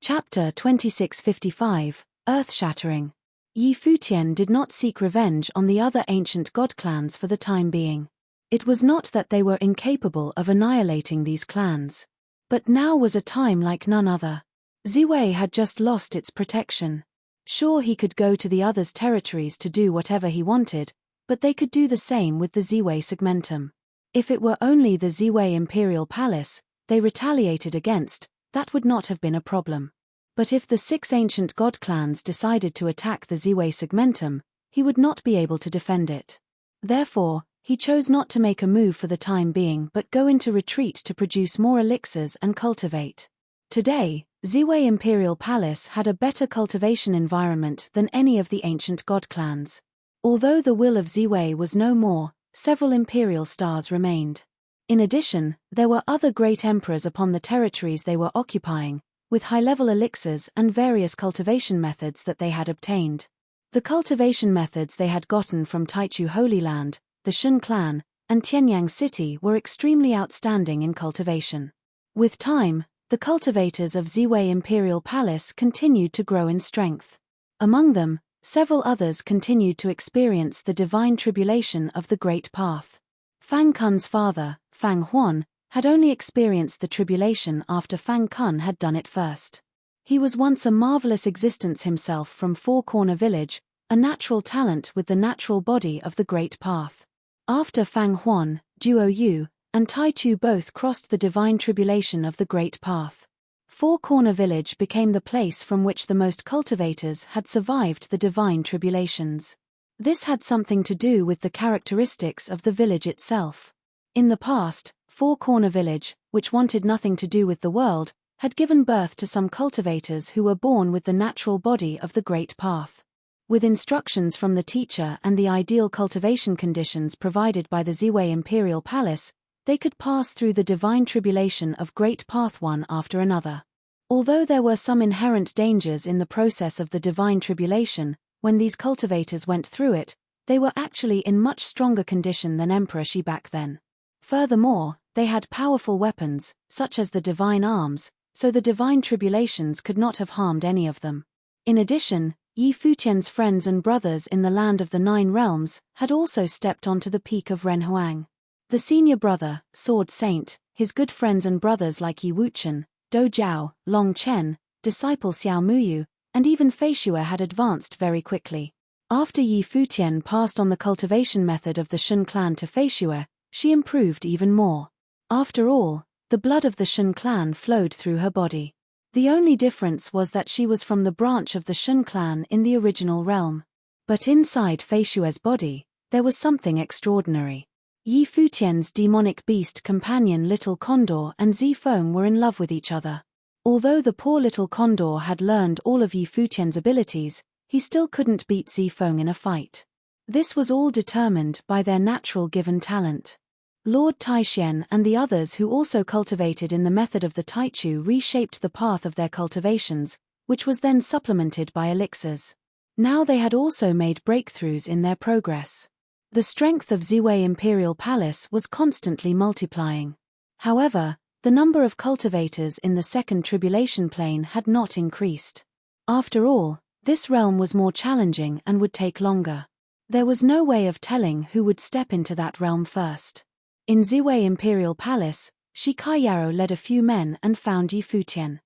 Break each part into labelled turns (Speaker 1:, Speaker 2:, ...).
Speaker 1: Chapter 2655, Earth-Shattering. Yi Futian did not seek revenge on the other ancient god clans for the time being. It was not that they were incapable of annihilating these clans. But now was a time like none other. Ziwei had just lost its protection. Sure, he could go to the others' territories to do whatever he wanted, but they could do the same with the Ziwei segmentum. If it were only the Ziwei Imperial Palace they retaliated against, that would not have been a problem. But if the 6 ancient god clans decided to attack the Ziwei segmentum, he would not be able to defend it. Therefore, he chose not to make a move for the time being but go into retreat to produce more elixirs and cultivate. Today, Ziwei Imperial Palace had a better cultivation environment than any of the ancient god clans. Although the will of Ziwei was no more, several imperial stars remained. In addition, there were other great emperors upon the territories they were occupying, with high-level elixirs and various cultivation methods that they had obtained. The cultivation methods they had gotten from Taichu Holy Land, the Shun clan, and Tianyang City were extremely outstanding in cultivation. With time, the cultivators of Ziwei Imperial Palace continued to grow in strength. Among them, several others continued to experience the divine tribulation of the Great Path. Fang Kun's father, Fang Huan, had only experienced the tribulation after Fang Kun had done it first. He was once a marvelous existence himself from Four Corner Village, a natural talent with the natural body of the Great Path. After Fang Huan, Duo Yu, and Tai Chu both crossed the divine tribulation of the Great Path, Four Corner Village became the place from which the most cultivators had survived the divine tribulations. This had something to do with the characteristics of the village itself. In the past, Four Corner Village, which wanted nothing to do with the world, had given birth to some cultivators who were born with the natural body of the Great Path. With instructions from the teacher and the ideal cultivation conditions provided by the Ziwei Imperial Palace, they could pass through the divine tribulation of Great Path one after another. Although there were some inherent dangers in the process of the divine tribulation, when these cultivators went through it, they were actually in much stronger condition than Emperor Shi back then. Furthermore, they had powerful weapons, such as the divine arms, so the divine tribulations could not have harmed any of them. In addition, Yi Futian's friends and brothers in the land of the 9 realms had also stepped onto the peak of Renhuang. The senior brother, Sword Saint, his good friends and brothers like Yi Wuchen, Do Jiao, Long Chen, disciple Xiao Muyu, and even Feishue had advanced very quickly. After Yi Futian passed on the cultivation method of the Shun clan to Feishue, she improved even more. After all, the blood of the Shun clan flowed through her body. The only difference was that she was from the branch of the Shun clan in the original realm. But inside Feishue's body, there was something extraordinary. Yi Futian's demonic beast companion Little Condor and Zifeng were in love with each other. Although the poor Little Condor had learned all of Yi Futian's abilities, he still couldn't beat Zifeng in a fight. This was all determined by their natural given talent. Lord Taixian and the others who also cultivated in the method of the Taichu reshaped the path of their cultivations, which was then supplemented by elixirs. Now they had also made breakthroughs in their progress. The strength of Ziwei Imperial Palace was constantly multiplying. However, the number of cultivators in the second tribulation plane had not increased. After all, this realm was more challenging and would take longer. There was no way of telling who would step into that realm first. In Ziwei Imperial Palace, Shi Kaiyaro led a few men and found Yi Futian.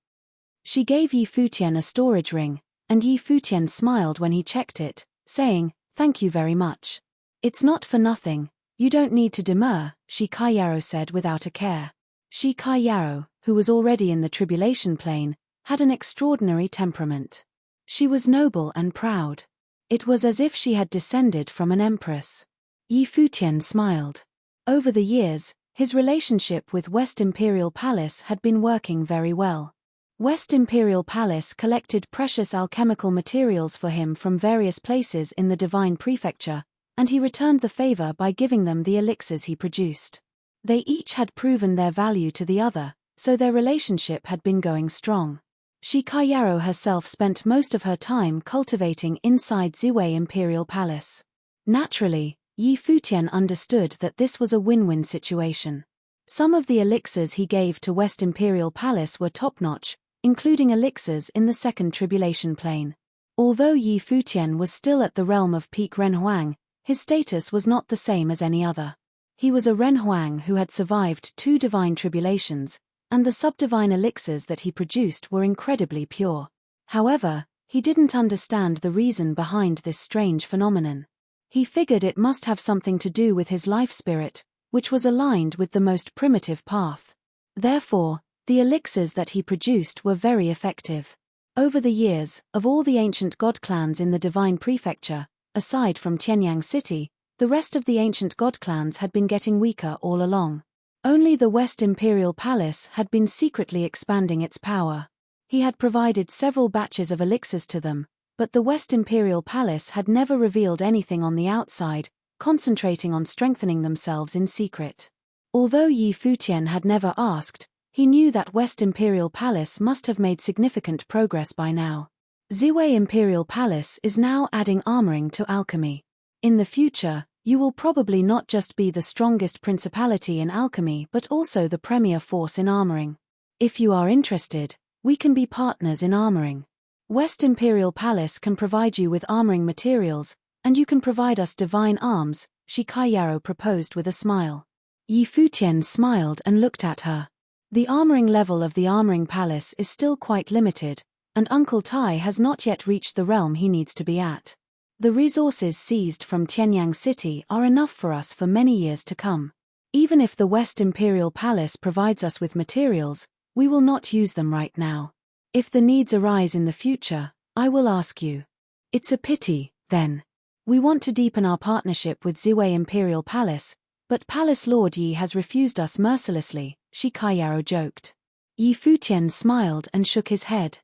Speaker 1: She gave Yi Futian a storage ring, and Yi Futian smiled when he checked it, saying, "Thank you very much. It's not for nothing, you don't need to demur," Shi Kaiyaro said without a care. Shi Kaiyaro, who was already in the tribulation plane, had an extraordinary temperament. She was noble and proud. It was as if she had descended from an empress. Yi Futian smiled. Over the years, his relationship with West Imperial Palace had been working very well. West Imperial Palace collected precious alchemical materials for him from various places in the Divine Prefecture, and he returned the favor by giving them the elixirs he produced. They each had proven their value to the other, so their relationship had been going strong. Shi Kaiyaro herself spent most of her time cultivating inside Ziwei Imperial Palace. Naturally, Yi Futian understood that this was a win-win situation. Some of the elixirs he gave to West Imperial Palace were top-notch, including elixirs in the second tribulation plane. Although Yi Futian was still at the realm of peak Renhuang, his status was not the same as any other. He was a Renhuang who had survived 2 divine tribulations, and the subdivine elixirs that he produced were incredibly pure. However, he didn't understand the reason behind this strange phenomenon. He figured it must have something to do with his life spirit, which was aligned with the most primitive path. Therefore, the elixirs that he produced were very effective. Over the years, of all the ancient god clans in the divine prefecture, aside from Tianyang City, the rest of the ancient god clans had been getting weaker all along. Only the West Imperial Palace had been secretly expanding its power. He had provided several batches of elixirs to them, but the West Imperial Palace had never revealed anything on the outside, concentrating on strengthening themselves in secret. Although Yi Futian had never asked, he knew that West Imperial Palace must have made significant progress by now. Ziwei Imperial Palace is now adding armoring to alchemy. In the future, you will probably not just be the strongest principality in alchemy but also the premier force in armoring. If you are interested, we can be partners in armoring. West Imperial Palace can provide you with armoring materials, and you can provide us divine arms, Shikayaro proposed with a smile. Yi Futian smiled and looked at her. The armoring level of the armoring palace is still quite limited, and Uncle Tai has not yet reached the realm he needs to be at. The resources seized from Tianyang City are enough for us for many years to come. Even if the West Imperial Palace provides us with materials, we will not use them right now. If the needs arise in the future, I will ask you. It's a pity, then. We want to deepen our partnership with Ziwei Imperial Palace, but Palace Lord Yi has refused us mercilessly, Shikayaro joked. Yi Futian smiled and shook his head.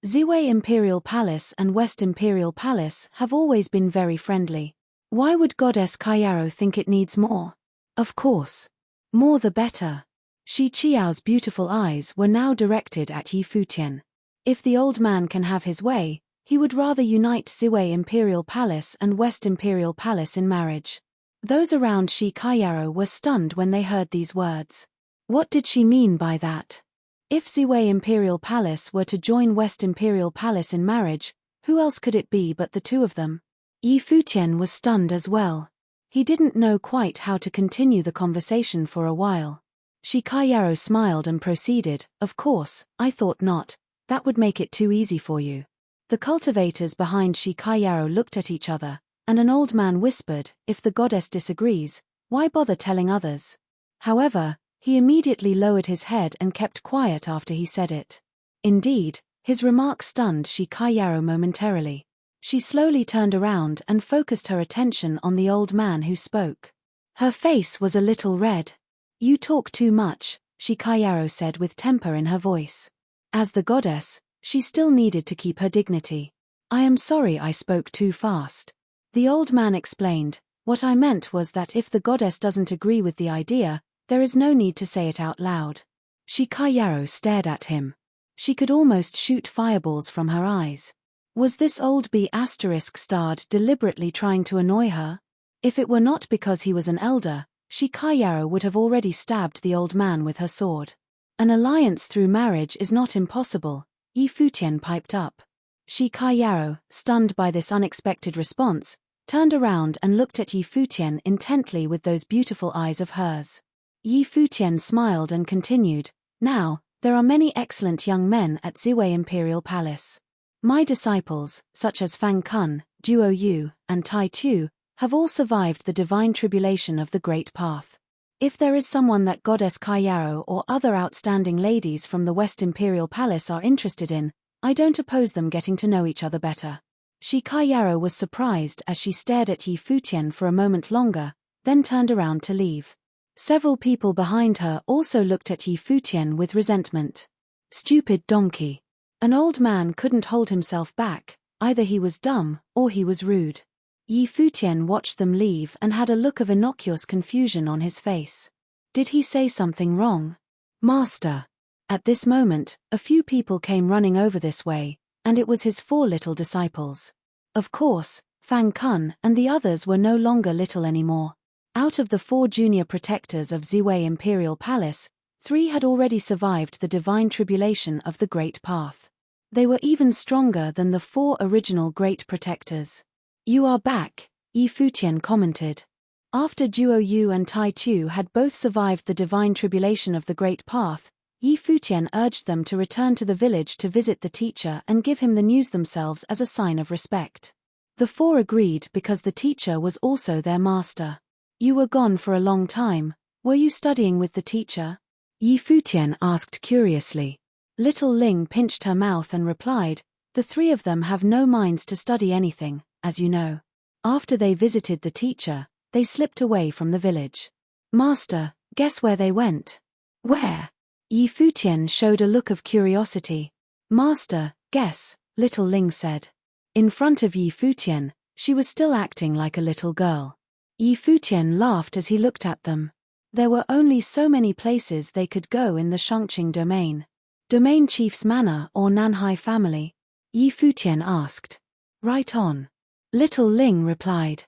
Speaker 1: Ziwei Imperial Palace and West Imperial Palace have always been very friendly. Why would Goddess Kayaro think it needs more? Of course. More the better. Shi Qiao's beautiful eyes were now directed at Yi Futian. If the old man can have his way, he would rather unite Ziwei Imperial Palace and West Imperial Palace in marriage. Those around Shi Kayaro were stunned when they heard these words. What did she mean by that? If Ziwei Imperial Palace were to join West Imperial Palace in marriage, who else could it be but the two of them? Yi Futian was stunned as well. He didn't know quite how to continue the conversation for a while. Shikayaro smiled and proceeded, "Of course, I thought not. That would make it too easy for you." The cultivators behind Shikayaro looked at each other, and an old man whispered, "If the goddess disagrees, why bother telling others?" However, he immediately lowered his head and kept quiet after he said it. Indeed, his remark stunned Shikayaro momentarily. She slowly turned around and focused her attention on the old man who spoke. Her face was a little red. "You talk too much," Shikayaro said with temper in her voice. As the goddess, she still needed to keep her dignity. "I am sorry I spoke too fast." The old man explained, "What I meant was that if the goddess doesn't agree with the idea, there is no need to say it out loud." Shikayaro stared at him. She could almost shoot fireballs from her eyes. Was this old B***starred deliberately trying to annoy her? If it were not because he was an elder, Shikayaro would have already stabbed the old man with her sword. "An alliance through marriage is not impossible," Yi Futian piped up. Shikayaro, stunned by this unexpected response, turned around and looked at Yi Futian intently with those beautiful eyes of hers. Yi Futian smiled and continued, "Now, there are many excellent young men at Ziwei Imperial Palace. My disciples, such as Fang Kun, Duo Yu, and Tai Tu, have all survived the divine tribulation of the Great Path. If there is someone that Goddess Kayaro or other outstanding ladies from the West Imperial Palace are interested in, I don't oppose them getting to know each other better." Shikayaro was surprised as she stared at Yi Futian for a moment longer, then turned around to leave. Several people behind her also looked at Yi Futian with resentment. "Stupid donkey." An old man couldn't hold himself back, either he was dumb or he was rude. Yi Futian watched them leave and had a look of innocuous confusion on his face. Did he say something wrong? "Master." At this moment, a few people came running over this way, and it was his 4 little disciples. Of course, Fang Kun and the others were no longer little anymore. Out of the 4 junior protectors of Ziwei Imperial Palace, 3 had already survived the divine tribulation of the Great Path. They were even stronger than the 4 original Great Protectors. "You are back," Yi Futian commented. After Duo Yu and Tai Tu had both survived the divine tribulation of the Great Path, Yi Futian urged them to return to the village to visit the teacher and give him the news themselves as a sign of respect. The 4 agreed because the teacher was also their master. "You were gone for a long time. Were you studying with the teacher?" Yi Futian asked curiously. Little Ling pinched her mouth and replied, "The 3 of them have no minds to study anything, as you know. After they visited the teacher, they slipped away from the village." "Master, guess where they went?" "Where?" Yi Futian showed a look of curiosity. "Master, guess," Little Ling said. In front of Yi Futian, she was still acting like a little girl. Yi Futian laughed as he looked at them. There were only so many places they could go in the Shangqing domain. "Domain Chief's Manor or Nanhai family?" Yi Futian asked. "Right on," Little Ling replied.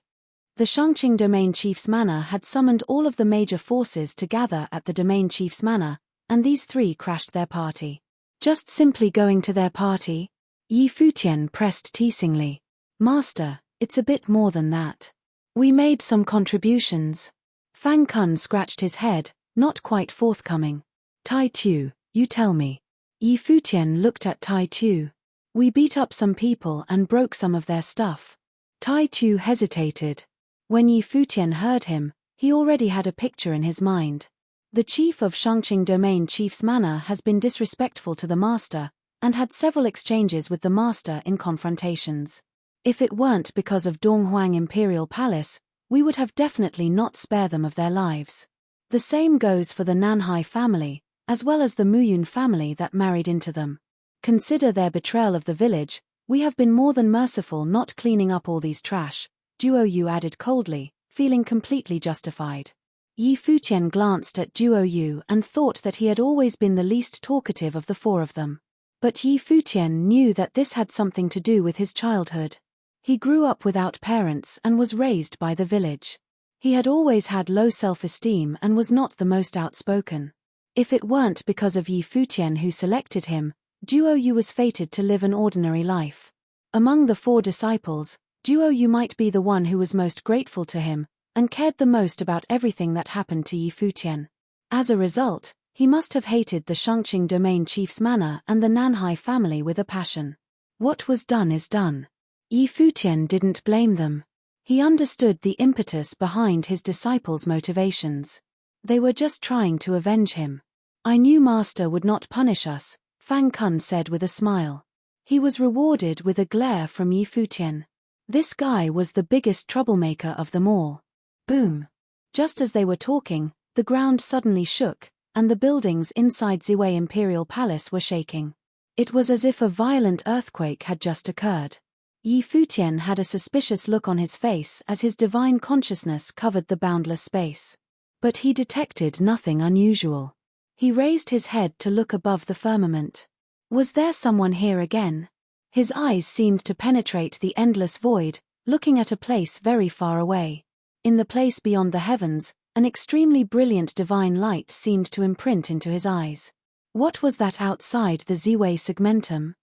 Speaker 1: The Shangqing Domain Chief's Manor had summoned all of the major forces to gather at the Domain Chief's Manor, and these 3 crashed their party. "Just simply going to their party?" Yi Futian pressed teasingly. "Master, it's a bit more than that. We made some contributions." Fang Kun scratched his head, not quite forthcoming. "Tai Tu, you tell me." Yi Futian looked at Tai Tu. "We beat up some people and broke some of their stuff." Tai Tu hesitated. When Yi Futian heard him, he already had a picture in his mind. The chief of Shangqing Domain Chief's Manor has been disrespectful to the master, and had several exchanges with the master in confrontations. If it weren't because of Donghuang Imperial Palace, we would have definitely not spared them of their lives. The same goes for the Nanhai family, as well as the Muyun family that married into them. Consider their betrayal of the village. We have been more than merciful not cleaning up all these trash, Duo Yu added coldly, feeling completely justified. Yi Futian glanced at Duo Yu and thought that he had always been the least talkative of the 4 of them. But Yi Futian knew that this had something to do with his childhood. He grew up without parents and was raised by the village. He had always had low self-esteem and was not the most outspoken. If it weren't because of Yi Futian who selected him, Duo Yu was fated to live an ordinary life. Among the 4 disciples, Duo Yu might be the one who was most grateful to him, and cared the most about everything that happened to Yi Futian. As a result, he must have hated the Shangqing Domain Chief's Manor and the Nanhai family with a passion. What was done is done. Yi Futian didn't blame them. He understood the impetus behind his disciples' motivations. They were just trying to avenge him. "I knew Master would not punish us," Fang Kun said with a smile. He was rewarded with a glare from Yi Futian. This guy was the biggest troublemaker of them all. Boom! Just as they were talking, the ground suddenly shook, and the buildings inside Ziwei Imperial Palace were shaking. It was as if a violent earthquake had just occurred. Yi Futian had a suspicious look on his face as his divine consciousness covered the boundless space. But he detected nothing unusual. He raised his head to look above the firmament. Was there someone here again? His eyes seemed to penetrate the endless void, looking at a place very far away. In the place beyond the heavens, an extremely brilliant divine light seemed to imprint into his eyes. What was that outside the Ziwei segmentum?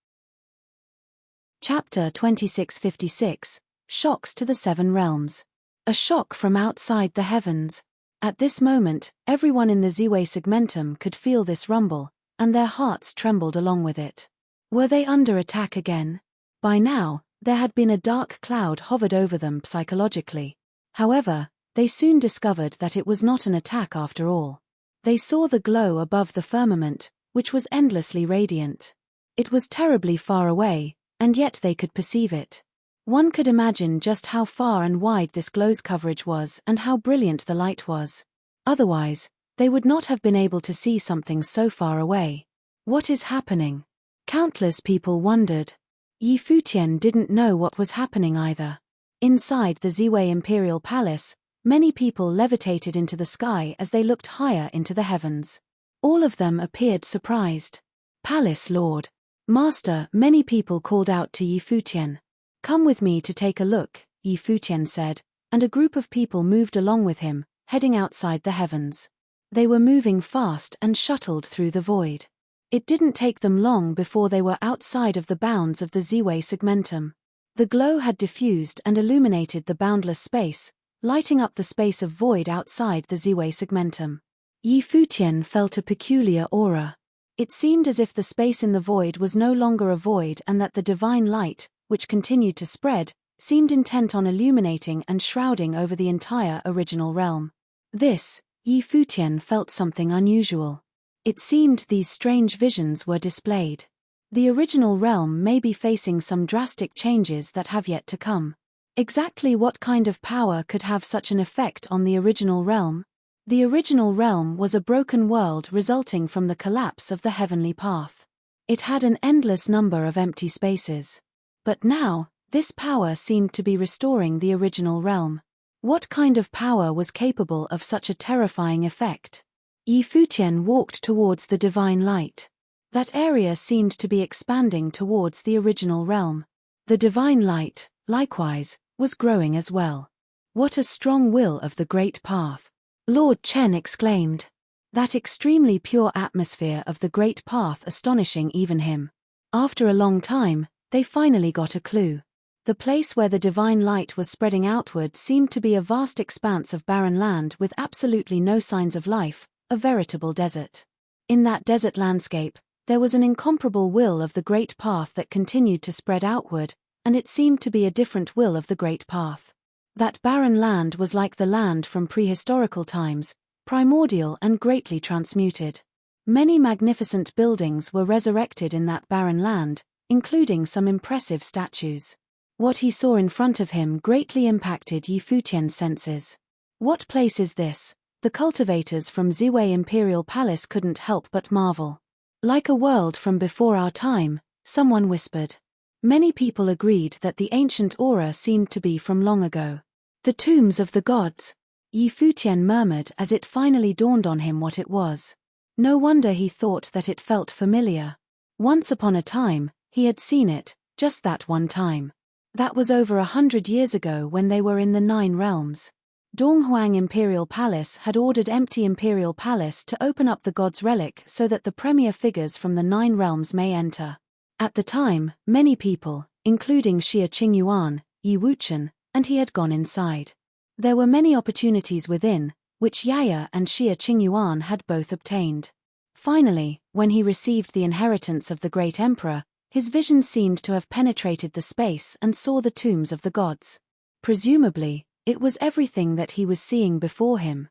Speaker 1: Chapter 2656, Shocks to the 7 Realms. A shock from outside the heavens. At this moment, everyone in the Ziwei segmentum could feel this rumble, and their hearts trembled along with it. Were they under attack again? By now, there had been a dark cloud hovered over them psychologically. However, they soon discovered that it was not an attack after all. They saw the glow above the firmament, which was endlessly radiant. It was terribly far away, and yet they could perceive it. One could imagine just how far and wide this glow's coverage was and how brilliant the light was. Otherwise, they would not have been able to see something so far away. What is happening? Countless people wondered. Yi Futian didn't know what was happening either. Inside the Ziwei Imperial Palace, many people levitated into the sky as they looked higher into the heavens. All of them appeared surprised. "Palace Lord! Master!" Many people called out to Yi Futian. "Come with me to take a look," Yi Futian said, and a group of people moved along with him, heading outside the heavens. They were moving fast and shuttled through the void. It didn't take them long before they were outside of the bounds of the Ziwei segmentum. The glow had diffused and illuminated the boundless space, lighting up the space of void outside the Ziwei segmentum. Yi Futian felt a peculiar aura. It seemed as if the space in the void was no longer a void and that the divine light, which continued to spread, seemed intent on illuminating and shrouding over the entire original realm. Yi Futian felt something unusual. It seemed these strange visions were displayed. The original realm may be facing some drastic changes that have yet to come. Exactly what kind of power could have such an effect on the original realm? The original realm was a broken world resulting from the collapse of the heavenly path. It had an endless number of empty spaces. But now, this power seemed to be restoring the original realm. What kind of power was capable of such a terrifying effect? Yi Futian walked towards the divine light. That area seemed to be expanding towards the original realm. The divine light, likewise, was growing as well. What a strong will of the great path! Lord Chen exclaimed. That extremely pure atmosphere of the great path astonishing even him. After a long time, they finally got a clue. The place where the divine light was spreading outward seemed to be a vast expanse of barren land with absolutely no signs of life, a veritable desert. In that desert landscape, there was an incomparable will of the great path that continued to spread outward, and it seemed to be a different will of the great path. That barren land was like the land from prehistorical times, primordial and greatly transmuted. Many magnificent buildings were resurrected in that barren land, including some impressive statues. What he saw in front of him greatly impacted Yi Futian's senses. What place is this? The cultivators from Ziwei Imperial Palace couldn't help but marvel. Like a world from before our time, someone whispered. Many people agreed that the ancient aura seemed to be from long ago. The tombs of the gods, Yi Futian murmured as it finally dawned on him what it was. No wonder he thought that it felt familiar. Once upon a time, he had seen it, just that one time. That was over 100 years ago when they were in the 9 realms. Donghuang Imperial Palace had ordered empty Imperial Palace to open up the god's relic so that the premier figures from the 9 realms may enter. At the time, many people, including Xia Qingyuan, Yi Wuchen, and he had gone inside. There were many opportunities within, which Yaya and Xia Qingyuan had both obtained. Finally, when he received the inheritance of the great emperor, his vision seemed to have penetrated the space and saw the tombs of the gods. Presumably, it was everything that he was seeing before him.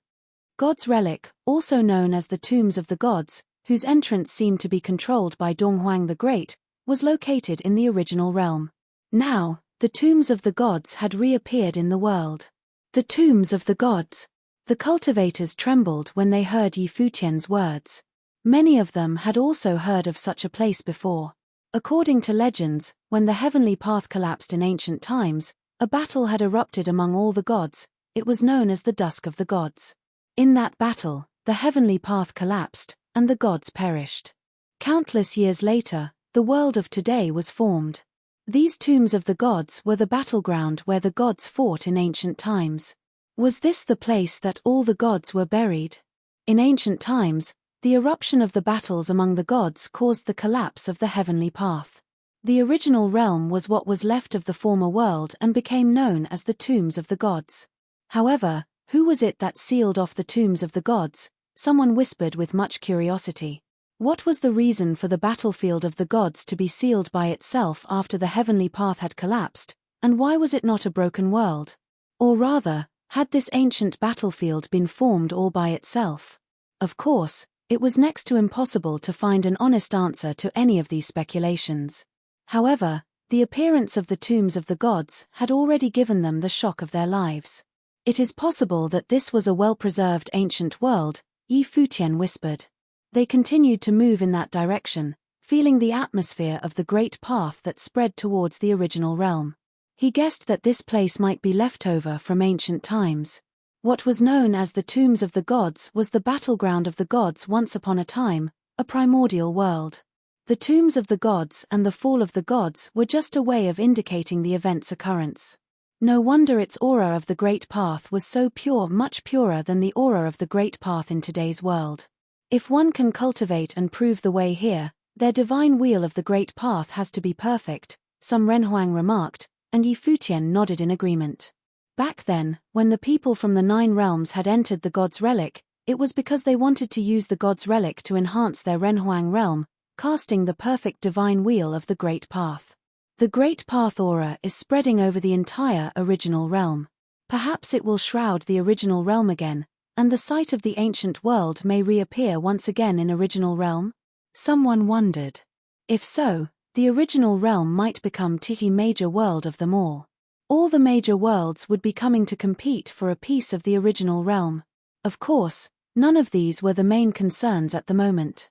Speaker 1: God's relic, also known as the tombs of the gods, whose entrance seemed to be controlled by Donghuang the Great, was located in the original realm. Now, the tombs of the gods had reappeared in the world. The tombs of the gods. The cultivators trembled when they heard Yi Futian's words. Many of them had also heard of such a place before. According to legends, when the heavenly path collapsed in ancient times, a battle had erupted among all the gods. It was known as the Dusk of the Gods. In that battle, the heavenly path collapsed, and the gods perished. Countless years later, the world of today was formed. These tombs of the gods were the battleground where the gods fought in ancient times. Was this the place that all the gods were buried? In ancient times, the eruption of the battles among the gods caused the collapse of the heavenly path. The original realm was what was left of the former world and became known as the tombs of the gods. However, who was it that sealed off the tombs of the gods? Someone whispered with much curiosity. What was the reason for the battlefield of the gods to be sealed by itself after the heavenly path had collapsed, and why was it not a broken world? Or rather, had this ancient battlefield been formed all by itself? Of course, it was next to impossible to find an honest answer to any of these speculations. However, the appearance of the tombs of the gods had already given them the shock of their lives. It is possible that this was a well-preserved ancient world, Yi Futian whispered. They continued to move in that direction, feeling the atmosphere of the great path that spread towards the original realm. He guessed that this place might be left over from ancient times. What was known as the tombs of the gods was the battleground of the gods once upon a time, a primordial world. The tombs of the gods and the fall of the gods were just a way of indicating the event's occurrence. No wonder its aura of the Great Path was so pure, much purer than the aura of the Great Path in today's world. If one can cultivate and prove the way here, their divine wheel of the Great Path has to be perfect, some Renhuang remarked, and Yi Futian nodded in agreement. Back then, when the people from the 9 realms had entered the God's Relic, it was because they wanted to use the God's Relic to enhance their Renhuang realm, casting the perfect divine wheel of the Great Path. The Great Path aura is spreading over the entire original realm. Perhaps it will shroud the original realm again, and the site of the ancient world may reappear once again in original realm? Someone wondered. If so, the original realm might become the major world of them all. All the major worlds would be coming to compete for a piece of the original realm. Of course, none of these were the main concerns at the moment.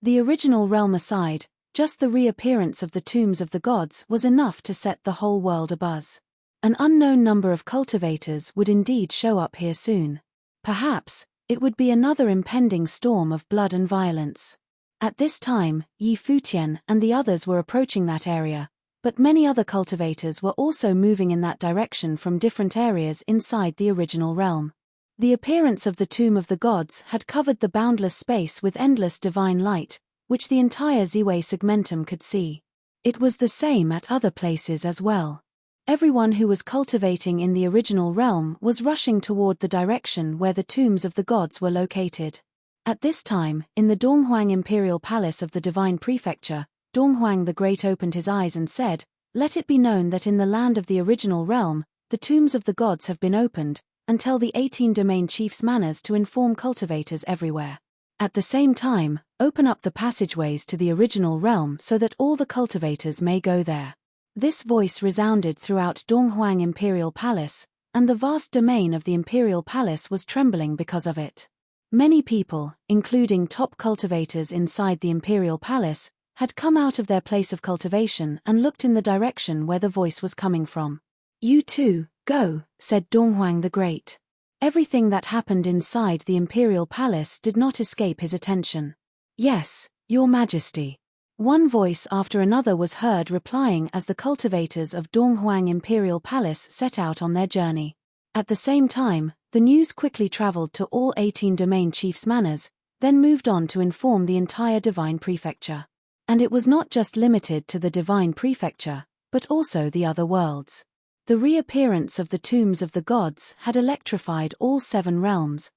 Speaker 1: The original realm aside, just the reappearance of the tombs of the gods was enough to set the whole world abuzz. An unknown number of cultivators would indeed show up here soon. Perhaps, it would be another impending storm of blood and violence. At this time, Yi Futian and the others were approaching that area, but many other cultivators were also moving in that direction from different areas inside the original realm. The appearance of the tomb of the gods had covered the boundless space with endless divine light, which the entire Ziwei segmentum could see. It was the same at other places as well. Everyone who was cultivating in the original realm was rushing toward the direction where the tombs of the gods were located. At this time, in the Donghuang Imperial Palace of the Divine Prefecture, Donghuang the Great opened his eyes and said, "Let it be known that in the land of the original realm, the tombs of the gods have been opened, and tell the 18 domain chiefs' manners to inform cultivators everywhere. At the same time, open up the passageways to the original realm so that all the cultivators may go there." This voice resounded throughout Donghuang Imperial Palace, and the vast domain of the Imperial Palace was trembling because of it. Many people, including top cultivators inside the Imperial Palace, had come out of their place of cultivation and looked in the direction where the voice was coming from. "You too, go," said Donghuang the Great. Everything that happened inside the Imperial Palace did not escape his attention. "Yes, Your Majesty." One voice after another was heard replying as the cultivators of Donghuang Imperial Palace set out on their journey. At the same time, the news quickly traveled to all 18 domain chiefs' manors, then moved on to inform the entire Divine Prefecture. And it was not just limited to the Divine Prefecture, but also the other worlds. The reappearance of the tombs of the gods had electrified all 7 realms.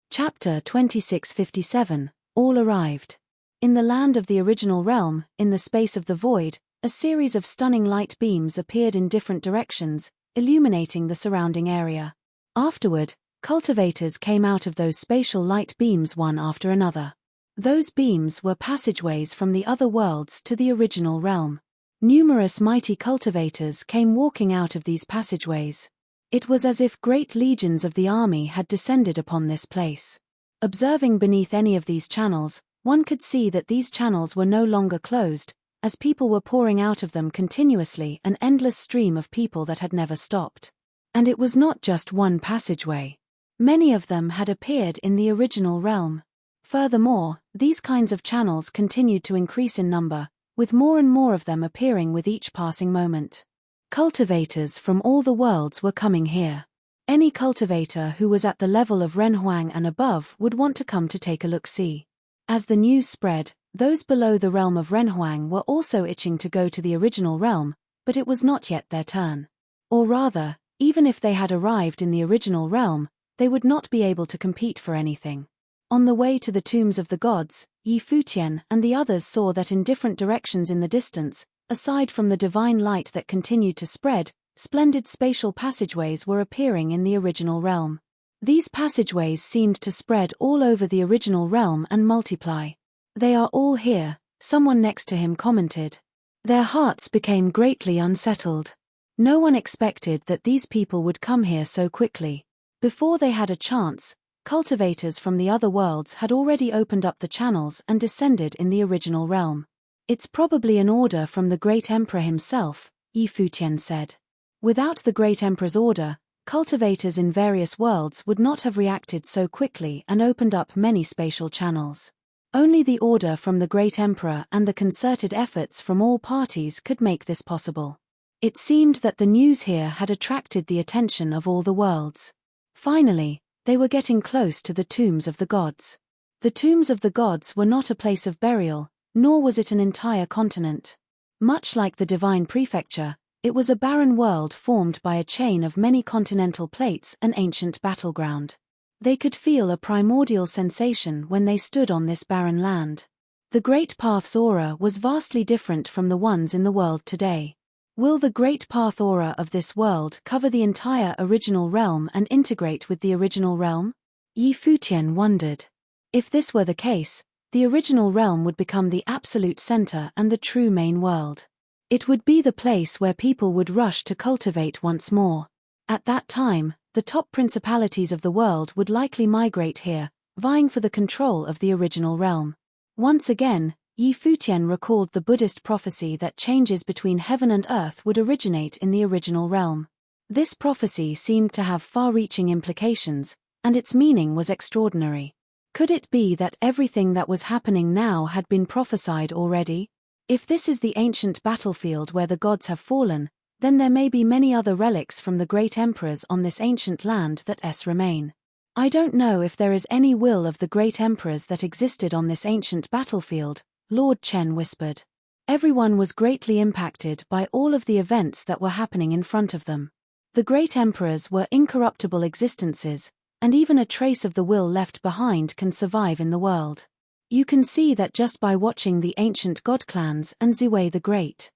Speaker 1: Chapter 2657, All Arrived. In the land of the original realm, in the space of the void, a series of stunning light beams appeared in different directions, illuminating the surrounding area. Afterward, cultivators came out of those spatial light beams one after another. Those beams were passageways from the other worlds to the original realm. Numerous mighty cultivators came walking out of these passageways. It was as if great legions of the army had descended upon this place. Observing beneath any of these channels, one could see that these channels were no longer closed, as people were pouring out of them continuously, an endless stream of people that had never stopped. And it was not just one passageway. Many of them had appeared in the original realm. Furthermore, these kinds of channels continued to increase in number, with more and more of them appearing with each passing moment. Cultivators from all the worlds were coming here. Any cultivator who was at the level of Renhuang and above would want to come to take a look-see. As the news spread, those below the realm of Renhuang were also itching to go to the original realm, but it was not yet their turn. Or rather, even if they had arrived in the original realm, they would not be able to compete for anything. On the way to the tombs of the gods, Yi Futian and the others saw that in different directions in the distance, aside from the divine light that continued to spread, splendid spatial passageways were appearing in the original realm. These passageways seemed to spread all over the original realm and multiply. "They are all here," someone next to him commented. Their hearts became greatly unsettled. No one expected that these people would come here so quickly. Before they had a chance, cultivators from the other worlds had already opened up the channels and descended in the original realm. "It's probably an order from the Great Emperor himself," Yi Futian said. Without the Great Emperor's order, cultivators in various worlds would not have reacted so quickly and opened up many spatial channels. Only the order from the Great Emperor and the concerted efforts from all parties could make this possible. It seemed that the news here had attracted the attention of all the worlds. Finally, they were getting close to the tombs of the gods. The tombs of the gods were not a place of burial, nor was it an entire continent. Much like the divine prefecture, it was a barren world formed by a chain of many continental plates, an ancient battleground. They could feel a primordial sensation when they stood on this barren land. The Great Path's aura was vastly different from the ones in the world today. Will the Great Path aura of this world cover the entire original realm and integrate with the original realm? Yi Futian wondered. If this were the case, the original realm would become the absolute center and the true main world. It would be the place where people would rush to cultivate once more. At that time, the top principalities of the world would likely migrate here, vying for the control of the original realm. Once again, Yi Futian recalled the Buddhist prophecy that changes between heaven and earth would originate in the original realm. This prophecy seemed to have far-reaching implications, and its meaning was extraordinary. Could it be that everything that was happening now had been prophesied already? If this is the ancient battlefield where the gods have fallen, then there may be many other relics from the great emperors on this ancient land that remain. I don't know if there is any will of the great emperors that existed on this ancient battlefield, Lord Chen whispered. Everyone was greatly impacted by all of the events that were happening in front of them. The great emperors were incorruptible existences, and even a trace of the will left behind can survive in the world. You can see that just by watching the ancient god clans and Ziwei the Great.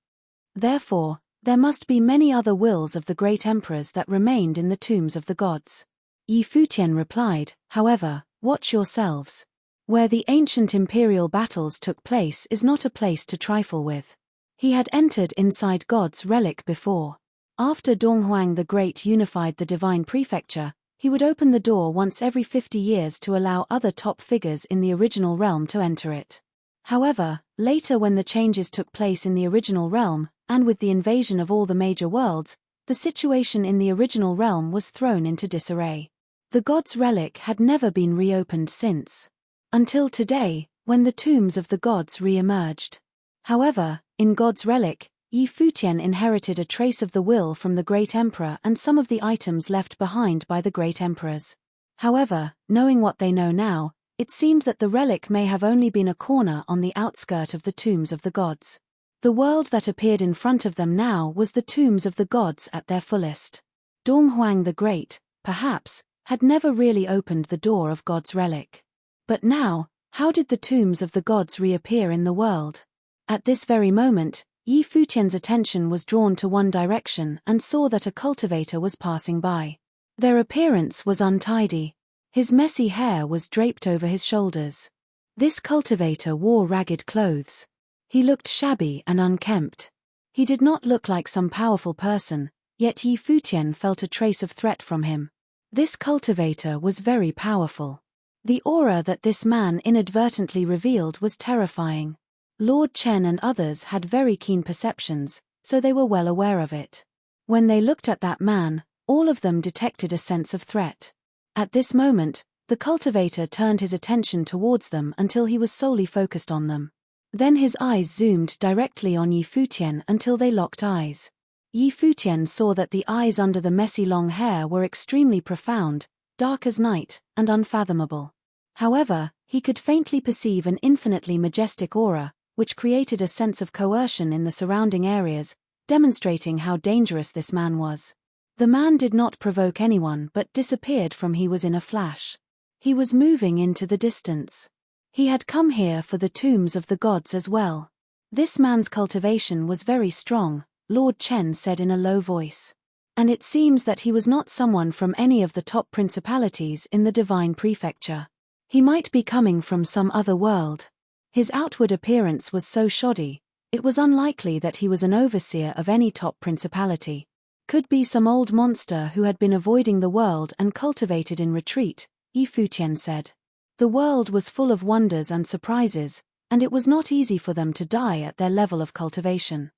Speaker 1: Therefore, there must be many other wills of the great emperors that remained in the tombs of the gods. Yi Futian replied, however, watch yourselves. Where the ancient imperial battles took place is not a place to trifle with. He had entered inside God's relic before. After Donghuang the Great unified the divine prefecture, he would open the door once every 50 years to allow other top figures in the original realm to enter it. However, later when the changes took place in the original realm, and with the invasion of all the major worlds, the situation in the original realm was thrown into disarray. The god's relic had never been reopened since. Until today, when the tombs of the gods re-emerged. However, in God's relic, Yi Futian inherited a trace of the will from the great emperor and some of the items left behind by the great emperors. However, knowing what they know now, it seemed that the relic may have only been a corner on the outskirt of the tombs of the gods. The world that appeared in front of them now was the tombs of the gods at their fullest. Donghuang the Great, perhaps, had never really opened the door of God's relic. But now, how did the tombs of the gods reappear in the world? At this very moment, Yi Futian's attention was drawn to one direction and saw that a cultivator was passing by. Their appearance was untidy. His messy hair was draped over his shoulders. This cultivator wore ragged clothes. He looked shabby and unkempt. He did not look like some powerful person, yet Yi Futian felt a trace of threat from him. This cultivator was very powerful. The aura that this man inadvertently revealed was terrifying. Lord Chen and others had very keen perceptions, so they were well aware of it. When they looked at that man, all of them detected a sense of threat. At this moment, the cultivator turned his attention towards them until he was solely focused on them. Then his eyes zoomed directly on Yi Futian until they locked eyes. Yi Futian saw that the eyes under the messy long hair were extremely profound, dark as night, and unfathomable. However, he could faintly perceive an infinitely majestic aura, which created a sense of coercion in the surrounding areas, demonstrating how dangerous this man was. The man did not provoke anyone but disappeared from he was in a flash. He was moving into the distance. He had come here for the tombs of the gods as well. This man's cultivation was very strong, Lord Chen said in a low voice. And it seems that he was not someone from any of the top principalities in the divine prefecture. He might be coming from some other world. His outward appearance was so shoddy, it was unlikely that he was an overseer of any top principality. Could be some old monster who had been avoiding the world and cultivated in retreat, Yi Futian said. The world was full of wonders and surprises, and it was not easy for them to die at their level of cultivation.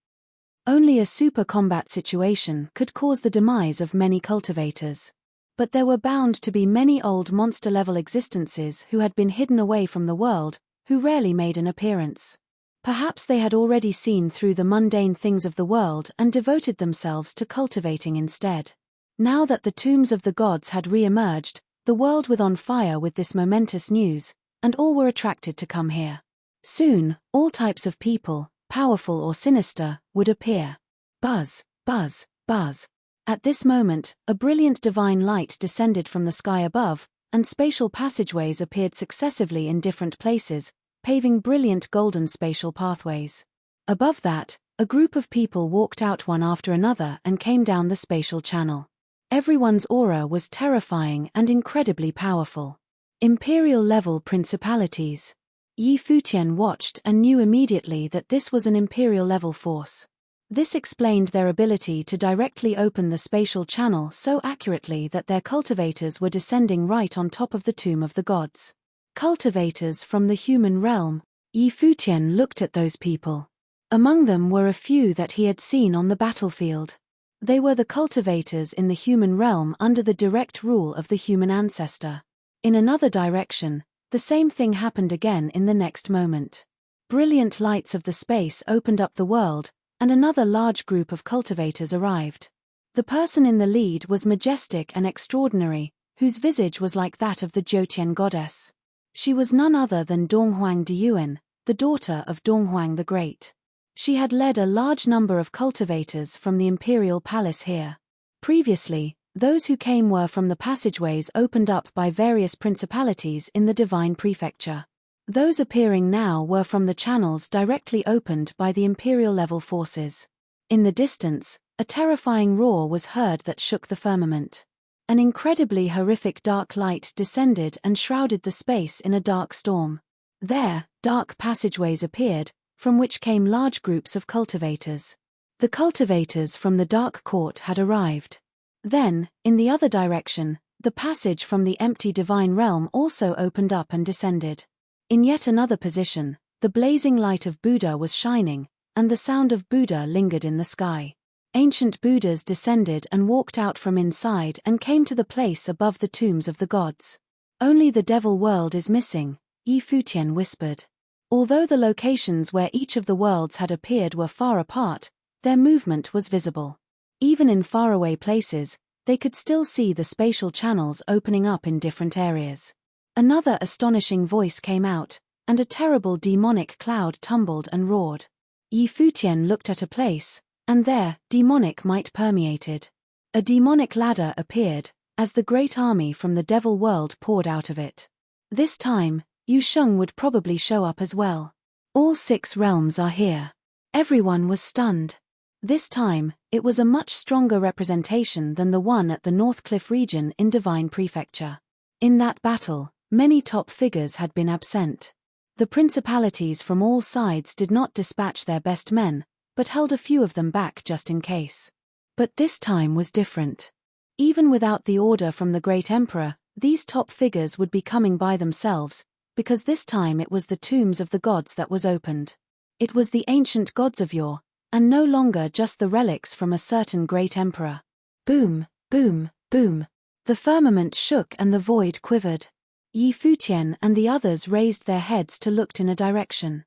Speaker 1: Only a super combat situation could cause the demise of many cultivators. But there were bound to be many old monster-level existences who had been hidden away from the world, who rarely made an appearance. Perhaps they had already seen through the mundane things of the world and devoted themselves to cultivating instead. Now that the tombs of the gods had re-emerged, the world was on fire with this momentous news, and all were attracted to come here. Soon, all types of people, powerful or sinister, would appear. Buzz, buzz, buzz. At this moment, a brilliant divine light descended from the sky above, and spatial passageways appeared successively in different places, paving brilliant golden spatial pathways. Above that, a group of people walked out one after another and came down the spatial channel. Everyone's aura was terrifying and incredibly powerful. Imperial-level principalities. Futian watched and knew immediately that this was an Imperial-level force. This explained their ability to directly open the spatial channel so accurately that their cultivators were descending right on top of the tomb of the gods. Cultivators from the human realm. Futian looked at those people. Among them were a few that he had seen on the battlefield. They were the cultivators in the human realm under the direct rule of the human ancestor. In another direction, the same thing happened again in the next moment. Brilliant lights of the space opened up the world, and another large group of cultivators arrived. The person in the lead was majestic and extraordinary, whose visage was like that of the Jotian goddess. She was none other than Donghuang Diyuan, the daughter of Donghuang the Great. She had led a large number of cultivators from the imperial palace here. Previously, those who came were from the passageways opened up by various principalities in the divine prefecture. Those appearing now were from the channels directly opened by the imperial-level forces. In the distance, a terrifying roar was heard that shook the firmament. An incredibly horrific dark light descended and shrouded the space in a dark storm. There, dark passageways appeared, from which came large groups of cultivators. The cultivators from the Dark Court had arrived. Then, in the other direction, the passage from the empty divine realm also opened up and descended. In yet another position, the blazing light of Buddha was shining, and the sound of Buddha lingered in the sky. Ancient Buddhas descended and walked out from inside and came to the place above the tombs of the gods. Only the devil world is missing, Futian whispered. Although the locations where each of the worlds had appeared were far apart, their movement was visible. Even in faraway places, they could still see the spatial channels opening up in different areas. Another astonishing voice came out, and a terrible demonic cloud tumbled and roared. Futian looked at a place, and there, demonic might permeated. A demonic ladder appeared, as the great army from the devil world poured out of it. This time, Yu Sheng would probably show up as well. All 6 realms are here. Everyone was stunned. This time, it was a much stronger representation than the one at the North Cliff region in Divine Prefecture. In that battle, many top figures had been absent. The principalities from all sides did not dispatch their best men, but held a few of them back just in case. But this time was different. Even without the order from the great emperor, these top figures would be coming by themselves, because this time it was the tombs of the gods that was opened. It was the ancient gods of yore, and no longer just the relics from a certain great emperor. Boom, boom, boom. The firmament shook and the void quivered. Futian and the others raised their heads to look in a direction.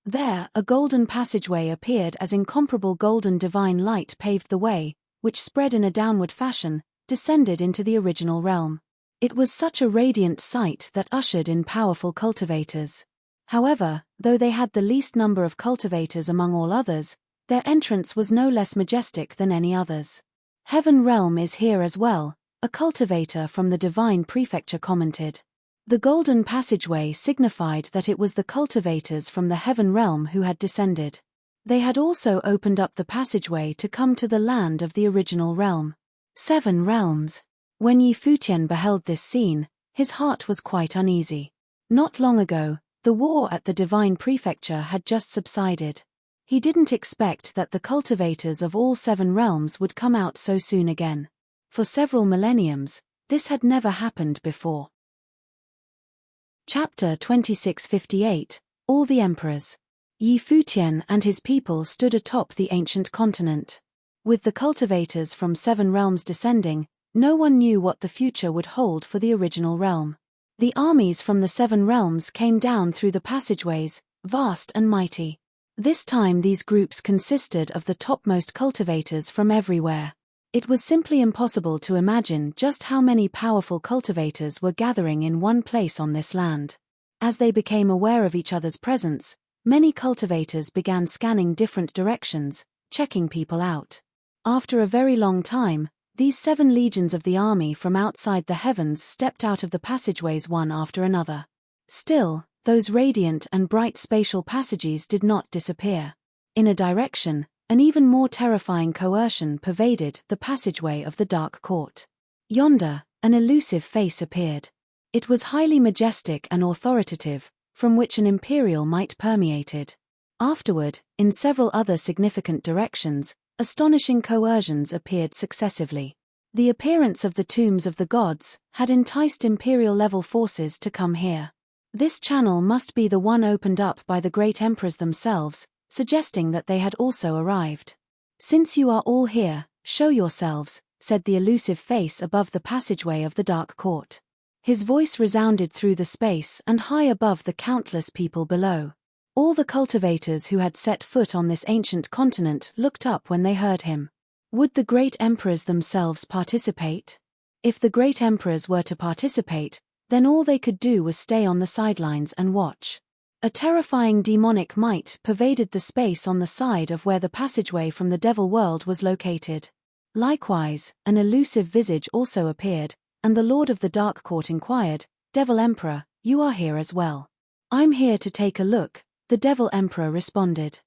Speaker 1: There, a golden passageway appeared as incomparable golden divine light paved the way, which spread in a downward fashion, descended into the original realm. It was such a radiant sight that ushered in powerful cultivators. However, though they had the least number of cultivators among all others, their entrance was no less majestic than any others. Heaven realm is here as well, a cultivator from the divine prefecture commented. The golden passageway signified that it was the cultivators from the heaven realm who had descended. They had also opened up the passageway to come to the land of the original realm. 7 realms. When Futian beheld this scene, his heart was quite uneasy. Not long ago, the war at the divine prefecture had just subsided. He didn't expect that the cultivators of all 7 realms would come out so soon again. For several millenniums, this had never happened before. Chapter 2658, All the Emperors. Futian and his people stood atop the ancient continent. With the cultivators from 7 realms descending, no one knew what the future would hold for the original realm. The armies from the 7 realms came down through the passageways, vast and mighty. This time these groups consisted of the topmost cultivators from everywhere. It was simply impossible to imagine just how many powerful cultivators were gathering in one place on this land. As they became aware of each other's presence, many cultivators began scanning different directions, checking people out. After a very long time, these 7 legions of the army from outside the heavens stepped out of the passageways one after another. Still, those radiant and bright spatial passages did not disappear. In a direction, an even more terrifying coercion pervaded the passageway of the Dark Court. Yonder, an elusive face appeared. It was highly majestic and authoritative, from which an imperial might permeated. Afterward, in several other significant directions, astonishing coercions appeared successively. The appearance of the tombs of the gods had enticed imperial-level forces to come here. This channel must be the one opened up by the great emperors themselves, suggesting that they had also arrived. "Since you are all here, show yourselves," said the elusive face above the passageway of the Dark Court. His voice resounded through the space and high above the countless people below. All the cultivators who had set foot on this ancient continent looked up when they heard him. Would the great emperors themselves participate? If the great emperors were to participate, then all they could do was stay on the sidelines and watch. A terrifying demonic might pervaded the space on the side of where the passageway from the devil world was located. Likewise, an elusive visage also appeared, and the Lord of the Dark Court inquired, "Devil Emperor, you are here as well." "I'm here to take a look," the Devil Emperor responded.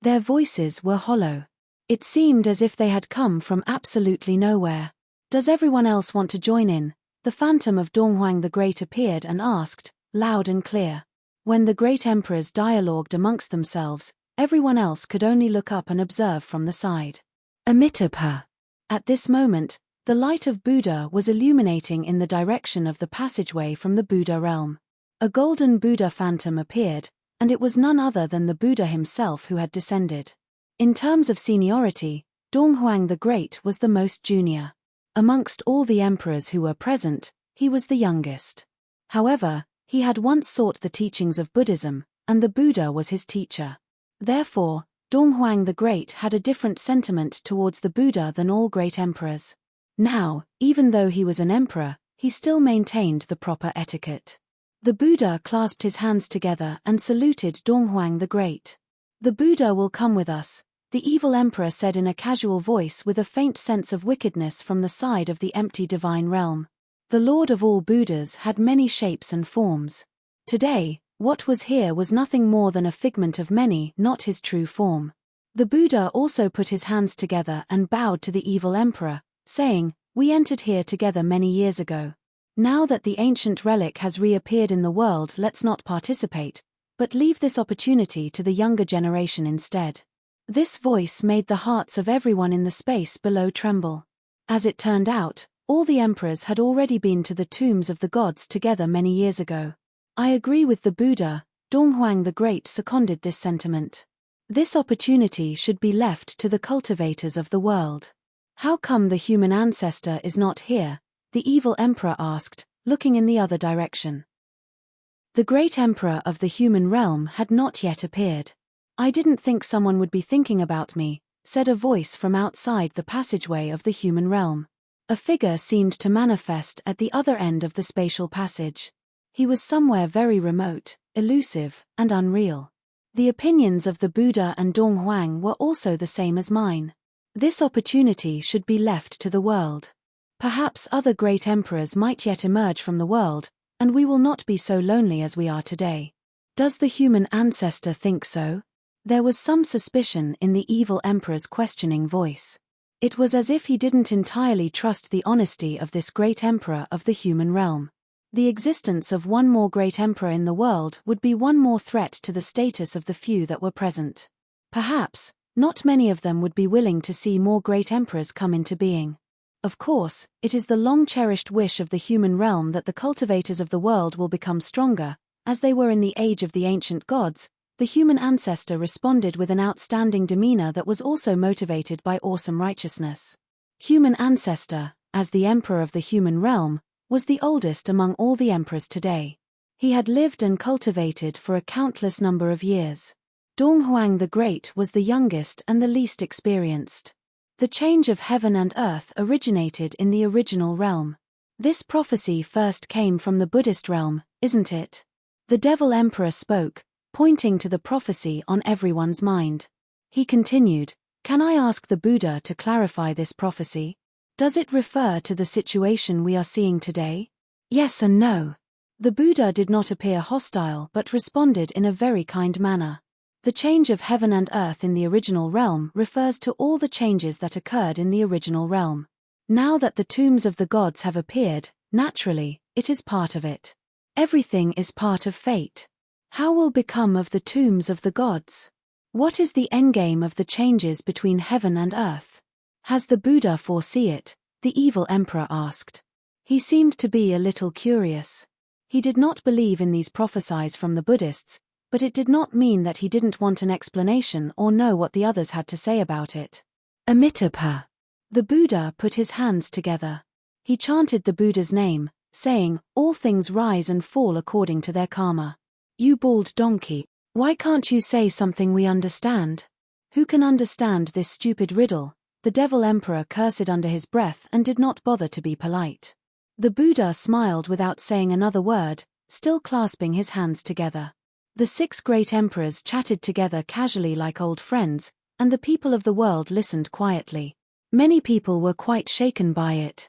Speaker 1: Their voices were hollow. It seemed as if they had come from absolutely nowhere. "Does everyone else want to join in?" The phantom of Donghuang the Great appeared and asked, loud and clear. When the great emperors dialogued amongst themselves, everyone else could only look up and observe from the side. Amitabha. At this moment, the light of Buddha was illuminating in the direction of the passageway from the Buddha realm. A golden Buddha phantom appeared, and it was none other than the Buddha himself who had descended. In terms of seniority, Donghuang the Great was the most junior. Amongst all the emperors who were present, he was the youngest. However, he had once sought the teachings of Buddhism, and the Buddha was his teacher. Therefore, Donghuang the Great had a different sentiment towards the Buddha than all great emperors. Now, even though he was an emperor, he still maintained the proper etiquette. The Buddha clasped his hands together and saluted Donghuang the Great. "The Buddha will come with us," the evil emperor said in a casual voice with a faint sense of wickedness from the side of the empty divine realm. The Lord of all Buddhas had many shapes and forms. Today, what was here was nothing more than a figment of many, not his true form. The Buddha also put his hands together and bowed to the evil emperor, saying, "We entered here together many years ago. Now that the ancient relic has reappeared in the world, let's not participate, but leave this opportunity to the younger generation instead." This voice made the hearts of everyone in the space below tremble. As it turned out, all the emperors had already been to the tombs of the gods together many years ago. "I agree with the Buddha," Donghuang the Great seconded this sentiment. "This opportunity should be left to the cultivators of the world." "How come the human ancestor is not here?" the evil emperor asked, looking in the other direction. The great emperor of the human realm had not yet appeared. "I didn't think someone would be thinking about me," said a voice from outside the passageway of the human realm. A figure seemed to manifest at the other end of the spatial passage. He was somewhere very remote, elusive, and unreal. The opinions of the Buddha and Donghuang were also the same as mine. This opportunity should be left to the world. Perhaps other great emperors might yet emerge from the world, and we will not be so lonely as we are today. Does the human ancestor think so? There was some suspicion in the evil emperor's questioning voice. It was as if he didn't entirely trust the honesty of this great emperor of the human realm. The existence of one more great emperor in the world would be one more threat to the status of the few that were present. Perhaps, not many of them would be willing to see more great emperors come into being. Of course, it is the long-cherished wish of the human realm that the cultivators of the world will become stronger, as they were in the age of the ancient gods. The human ancestor responded with an outstanding demeanor that was also motivated by awesome righteousness. Human ancestor, as the emperor of the human realm, was the oldest among all the emperors today. He had lived and cultivated for a countless number of years. Donghuang the Great was the youngest and the least experienced. The change of heaven and earth originated in the original realm. This prophecy first came from the Buddhist realm, isn't it? The Devil Emperor spoke, pointing to the prophecy on everyone's mind. He continued, "Can I ask the Buddha to clarify this prophecy? Does it refer to the situation we are seeing today?" Yes and no. The Buddha did not appear hostile but responded in a very kind manner. The change of heaven and earth in the original realm refers to all the changes that occurred in the original realm. Now that the tombs of the gods have appeared, naturally, it is part of it. Everything is part of fate. How will become of the tombs of the gods? What is the endgame of the changes between heaven and earth? Has the Buddha foresee it? The evil emperor asked. He seemed to be a little curious. He did not believe in these prophecies from the Buddhists, but it did not mean that he didn't want an explanation or know what the others had to say about it. Amitabha. The Buddha put his hands together. He chanted the Buddha's name, saying, "All things rise and fall according to their karma." You bald donkey, why can't you say something we understand? Who can understand this stupid riddle? The Devil Emperor cursed under his breath and did not bother to be polite. The Buddha smiled without saying another word, still clasping his hands together. The 6 great emperors chatted together casually like old friends, and the people of the world listened quietly. Many people were quite shaken by it.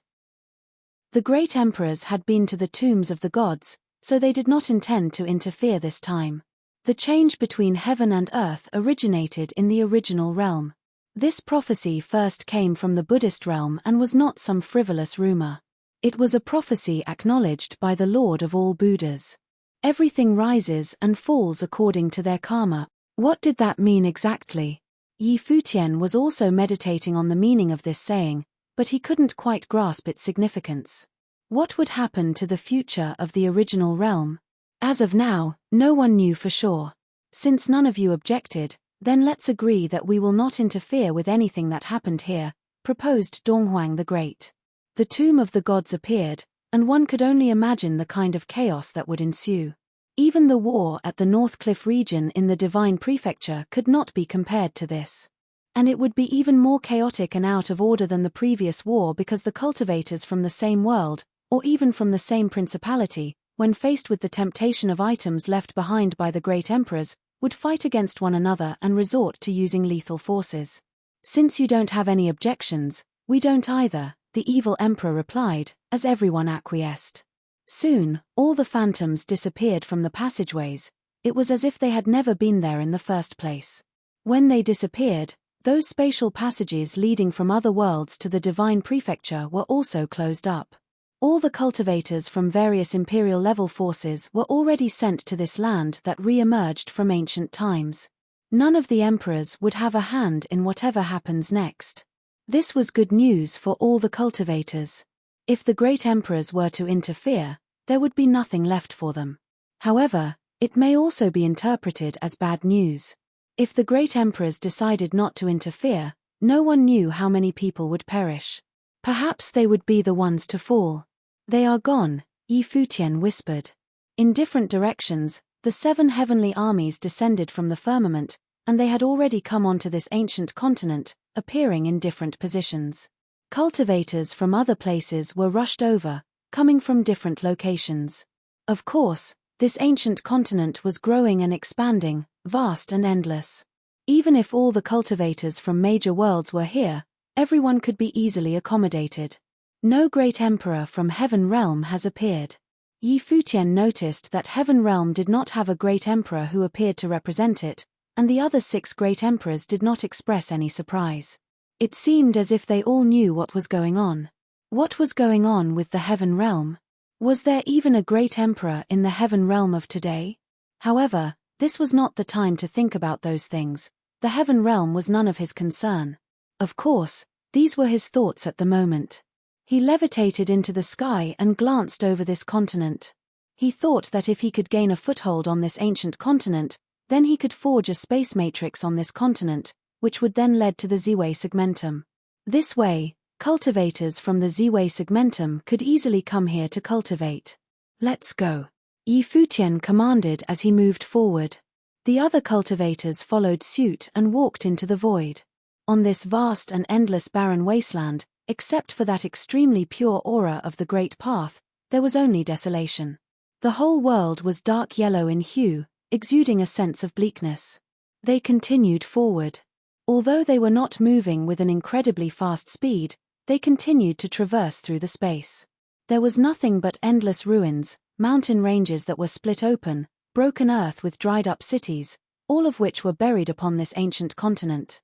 Speaker 1: The great emperors had been to the tombs of the gods, so they did not intend to interfere this time. The change between heaven and earth originated in the original realm. This prophecy first came from the Buddhist realm and was not some frivolous rumor. It was a prophecy acknowledged by the Lord of all Buddhas. Everything rises and falls according to their karma. What did that mean exactly? Futian was also meditating on the meaning of this saying, but he couldn't quite grasp its significance. What would happen to the future of the original realm? As of now, no one knew for sure. Since none of you objected, then let's agree that we will not interfere with anything that happened here, proposed Donghuang the Great. The tomb of the gods appeared, and one could only imagine the kind of chaos that would ensue. Even the war at the North Cliff region in the Divine Prefecture could not be compared to this. And it would be even more chaotic and out of order than the previous war because the cultivators from the same world, or even from the same principality, when faced with the temptation of items left behind by the great emperors, would fight against one another and resort to using lethal forces. Since you don't have any objections, we don't either, the evil emperor replied, as everyone acquiesced. Soon, all the phantoms disappeared from the passageways. It was as if they had never been there in the first place. When they disappeared, those spatial passages leading from other worlds to the Divine Prefecture were also closed up. All the cultivators from various imperial-level forces were already sent to this land that re-emerged from ancient times. None of the emperors would have a hand in whatever happens next. This was good news for all the cultivators. If the great emperors were to interfere, there would be nothing left for them. However, it may also be interpreted as bad news. If the great emperors decided not to interfere, no one knew how many people would perish. Perhaps they would be the ones to fall. They are gone, Futian whispered. In different directions, the 7 heavenly armies descended from the firmament, and they had already come onto this ancient continent, appearing in different positions. Cultivators from other places were rushed over, coming from different locations. Of course, this ancient continent was growing and expanding, vast and endless. Even if all the cultivators from major worlds were here, everyone could be easily accommodated. No great emperor from Heaven Realm has appeared. Futian noticed that Heaven Realm did not have a great emperor who appeared to represent it, and the other 6 great emperors did not express any surprise. It seemed as if they all knew what was going on. What was going on with the Heaven Realm? Was there even a great emperor in the Heaven Realm of today? However, this was not the time to think about those things. The Heaven Realm was none of his concern. Of course, these were his thoughts at the moment. He levitated into the sky and glanced over this continent. He thought that if he could gain a foothold on this ancient continent, then he could forge a space matrix on this continent, which would then lead to the Ziwei segmentum. This way, cultivators from the Ziwei segmentum could easily come here to cultivate. Let's go. Futian commanded as he moved forward. The other cultivators followed suit and walked into the void. On this vast and endless barren wasteland, except for that extremely pure aura of the great path, there was only desolation. The whole world was dark yellow in hue, exuding a sense of bleakness. They continued forward. Although they were not moving with an incredibly fast speed, they continued to traverse through the space. There was nothing but endless ruins, mountain ranges that were split open, broken earth with dried-up cities, all of which were buried upon this ancient continent.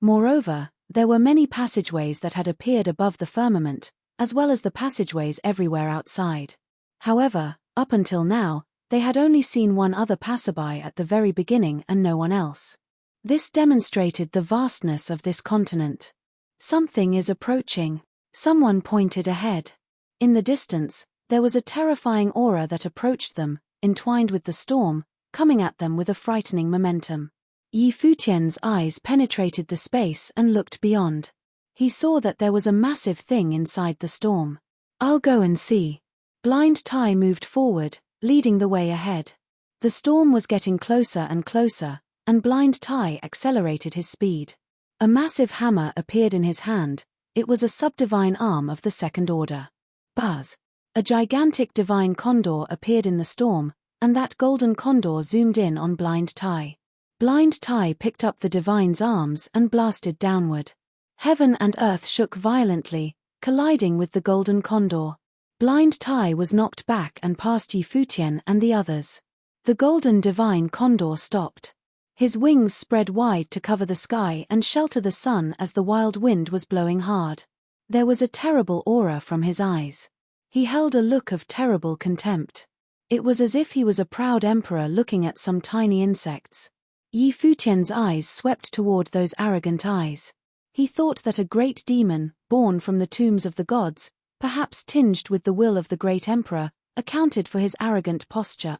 Speaker 1: Moreover, there were many passageways that had appeared above the firmament, as well as the passageways everywhere outside. However, up until now, they had only seen one other passerby at the very beginning and no one else. This demonstrated the vastness of this continent. Something is approaching. Someone pointed ahead. In the distance, there was a terrifying aura that approached them, entwined with the storm, coming at them with a frightening momentum. Futian's eyes penetrated the space and looked beyond. He saw that there was a massive thing inside the storm. "I'll go and see." Blind Tai moved forward, leading the way ahead. The storm was getting closer and closer, and Blind Tai accelerated his speed. A massive hammer appeared in his hand. It was a subdivine arm of the second order. Buzz! A gigantic divine condor appeared in the storm, and that golden condor zoomed in on Blind Tai. Blind Tai picked up the divine's arms and blasted downward. Heaven and earth shook violently, colliding with the golden condor. Blind Tai was knocked back and past Futian and the others. The golden divine condor stopped. His wings spread wide to cover the sky and shelter the sun as the wild wind was blowing hard. There was a terrible aura from his eyes. He held a look of terrible contempt. It was as if he was a proud emperor looking at some tiny insects. Futian's eyes swept toward those arrogant eyes. He thought that a great demon, born from the tombs of the gods, perhaps tinged with the will of the great emperor, accounted for his arrogant posture.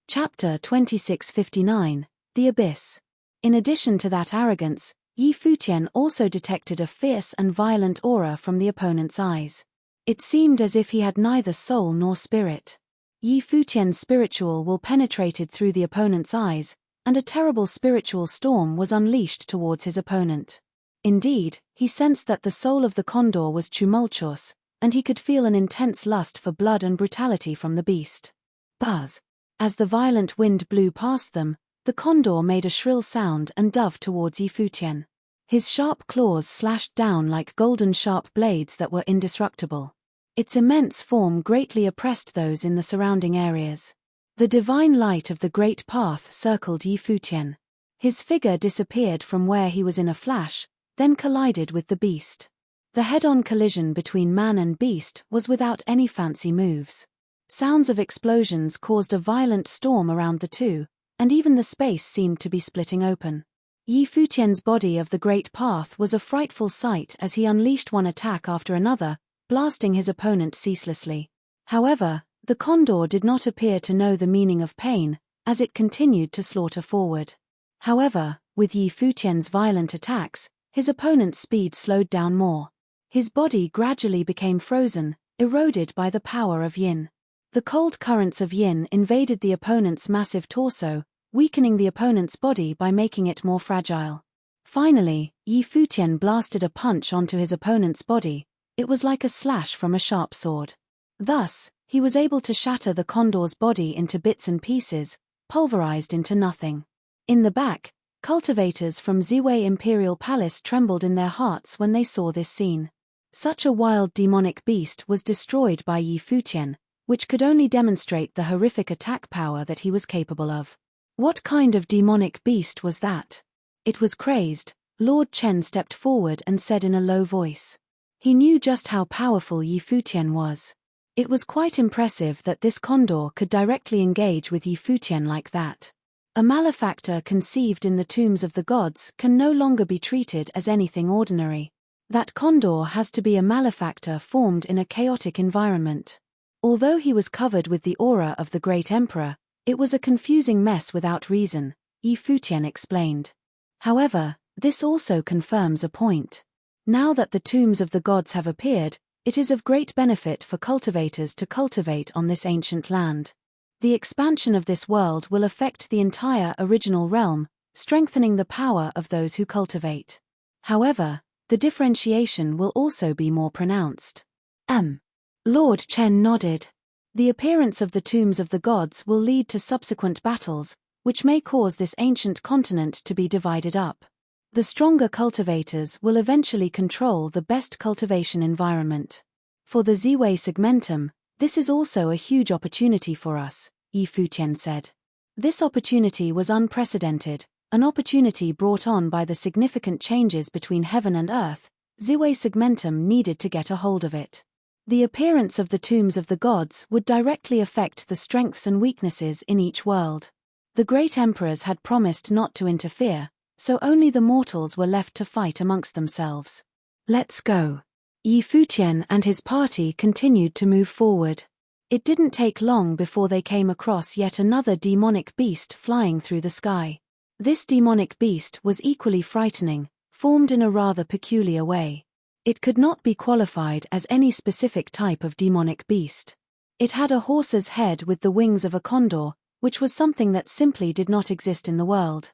Speaker 1: Chapter 2659, The Abyss. In addition to that arrogance, Futian also detected a fierce and violent aura from the opponent's eyes. It seemed as if he had neither soul nor spirit. Futian's spiritual will penetrated through the opponent's eyes, and a terrible spiritual storm was unleashed towards his opponent. Indeed, he sensed that the soul of the condor was tumultuous, and he could feel an intense lust for blood and brutality from the beast. Buzz! As the violent wind blew past them, the condor made a shrill sound and dove towards Futian. His sharp claws slashed down like golden sharp blades that were indestructible. Its immense form greatly oppressed those in the surrounding areas. The divine light of the great path circled Futian. His figure disappeared from where he was in a flash, then collided with the beast. The head-on collision between man and beast was without any fancy moves. Sounds of explosions caused a violent storm around the two, and even the space seemed to be splitting open. Futian's body of the great path was a frightful sight as he unleashed one attack after another, blasting his opponent ceaselessly. However, the condor did not appear to know the meaning of pain, as it continued to slaughter forward. However, with Futian's violent attacks, his opponent's speed slowed down more. His body gradually became frozen, eroded by the power of yin. The cold currents of yin invaded the opponent's massive torso, weakening the opponent's body by making it more fragile. Finally, Futian blasted a punch onto his opponent's body. It was like a slash from a sharp sword. Thus, he was able to shatter the condor's body into bits and pieces, pulverized into nothing. In the back, cultivators from Ziwei Imperial Palace trembled in their hearts when they saw this scene. Such a wild demonic beast was destroyed by Futian, which could only demonstrate the horrific attack power that he was capable of. What kind of demonic beast was that? It was crazed. Lord Chen stepped forward and said in a low voice. He knew just how powerful Futian was. It was quite impressive that this condor could directly engage with Futian like that. A malefactor conceived in the tombs of the gods can no longer be treated as anything ordinary. That condor has to be a malefactor formed in a chaotic environment. Although he was covered with the aura of the great emperor, it was a confusing mess without reason, Futian explained. However, this also confirms a point. Now that the tombs of the gods have appeared, it is of great benefit for cultivators to cultivate on this ancient land. The expansion of this world will affect the entire original realm, strengthening the power of those who cultivate. However, the differentiation will also be more pronounced. Lord Chen nodded. The appearance of the tombs of the gods will lead to subsequent battles, which may cause this ancient continent to be divided up. The stronger cultivators will eventually control the best cultivation environment. For the Ziwei segmentum, this is also a huge opportunity for us, Futian said. This opportunity was unprecedented, an opportunity brought on by the significant changes between heaven and earth. Ziwei segmentum needed to get a hold of it. The appearance of the tombs of the gods would directly affect the strengths and weaknesses in each world. The great emperors had promised not to interfere, so only the mortals were left to fight amongst themselves. Let's go. Futian and his party continued to move forward. It didn't take long before they came across yet another demonic beast flying through the sky. This demonic beast was equally frightening, formed in a rather peculiar way. It could not be qualified as any specific type of demonic beast. It had a horse's head with the wings of a condor, which was something that simply did not exist in the world.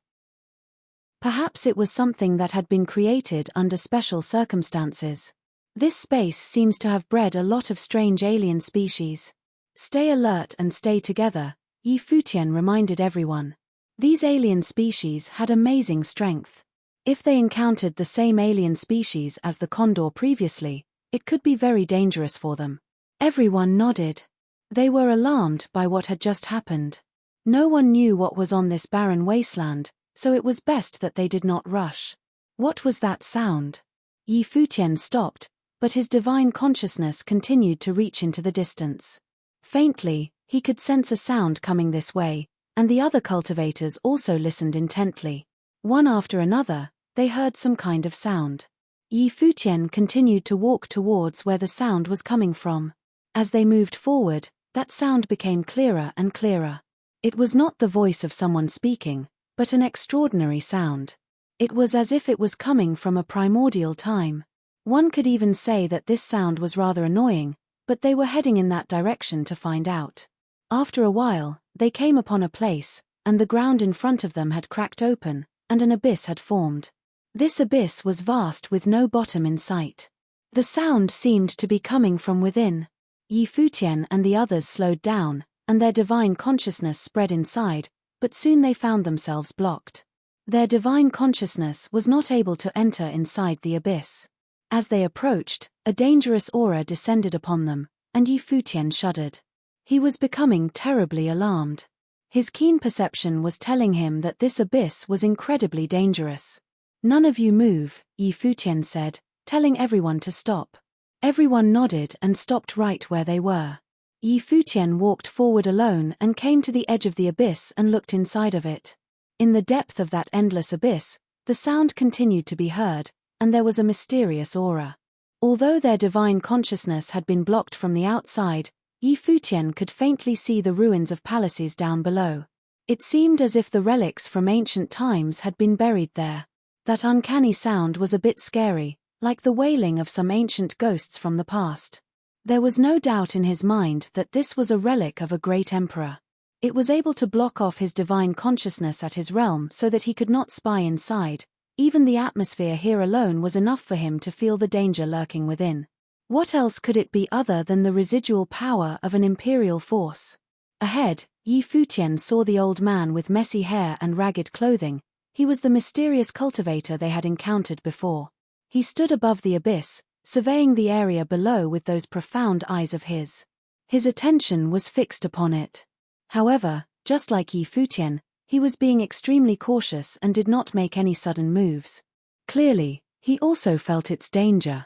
Speaker 1: Perhaps it was something that had been created under special circumstances. This space seems to have bred a lot of strange alien species. Stay alert and stay together, Futian reminded everyone. These alien species had amazing strength. If they encountered the same alien species as the condor previously, it could be very dangerous for them. Everyone nodded. They were alarmed by what had just happened. No one knew what was on this barren wasteland, so it was best that they did not rush. What was that sound? Futian stopped, but his divine consciousness continued to reach into the distance. Faintly, he could sense a sound coming this way, and the other cultivators also listened intently. One after another, they heard some kind of sound. Futian continued to walk towards where the sound was coming from. As they moved forward, that sound became clearer and clearer. It was not the voice of someone speaking, but an extraordinary sound. It was as if it was coming from a primordial time. One could even say that this sound was rather annoying, but they were heading in that direction to find out. After a while, they came upon a place, and the ground in front of them had cracked open, and an abyss had formed. This abyss was vast with no bottom in sight. The sound seemed to be coming from within. Futian and the others slowed down, and their divine consciousness spread inside, but soon they found themselves blocked. Their divine consciousness was not able to enter inside the abyss. As they approached, a dangerous aura descended upon them, and Futian shuddered. He was becoming terribly alarmed. His keen perception was telling him that this abyss was incredibly dangerous. "None of you move," Futian said, telling everyone to stop. Everyone nodded and stopped right where they were. Futian walked forward alone and came to the edge of the abyss and looked inside of it. In the depth of that endless abyss, the sound continued to be heard, and there was a mysterious aura. Although their divine consciousness had been blocked from the outside, Futian could faintly see the ruins of palaces down below. It seemed as if the relics from ancient times had been buried there. That uncanny sound was a bit scary, like the wailing of some ancient ghosts from the past. There was no doubt in his mind that this was a relic of a great emperor. It was able to block off his divine consciousness at his realm so that he could not spy inside. Even the atmosphere here alone was enough for him to feel the danger lurking within. What else could it be other than the residual power of an imperial force? Ahead, Futian saw the old man with messy hair and ragged clothing. He was the mysterious cultivator they had encountered before. He stood above the abyss, surveying the area below with those profound eyes of his. His attention was fixed upon it. However, just like Futian, he was being extremely cautious and did not make any sudden moves. Clearly, he also felt its danger.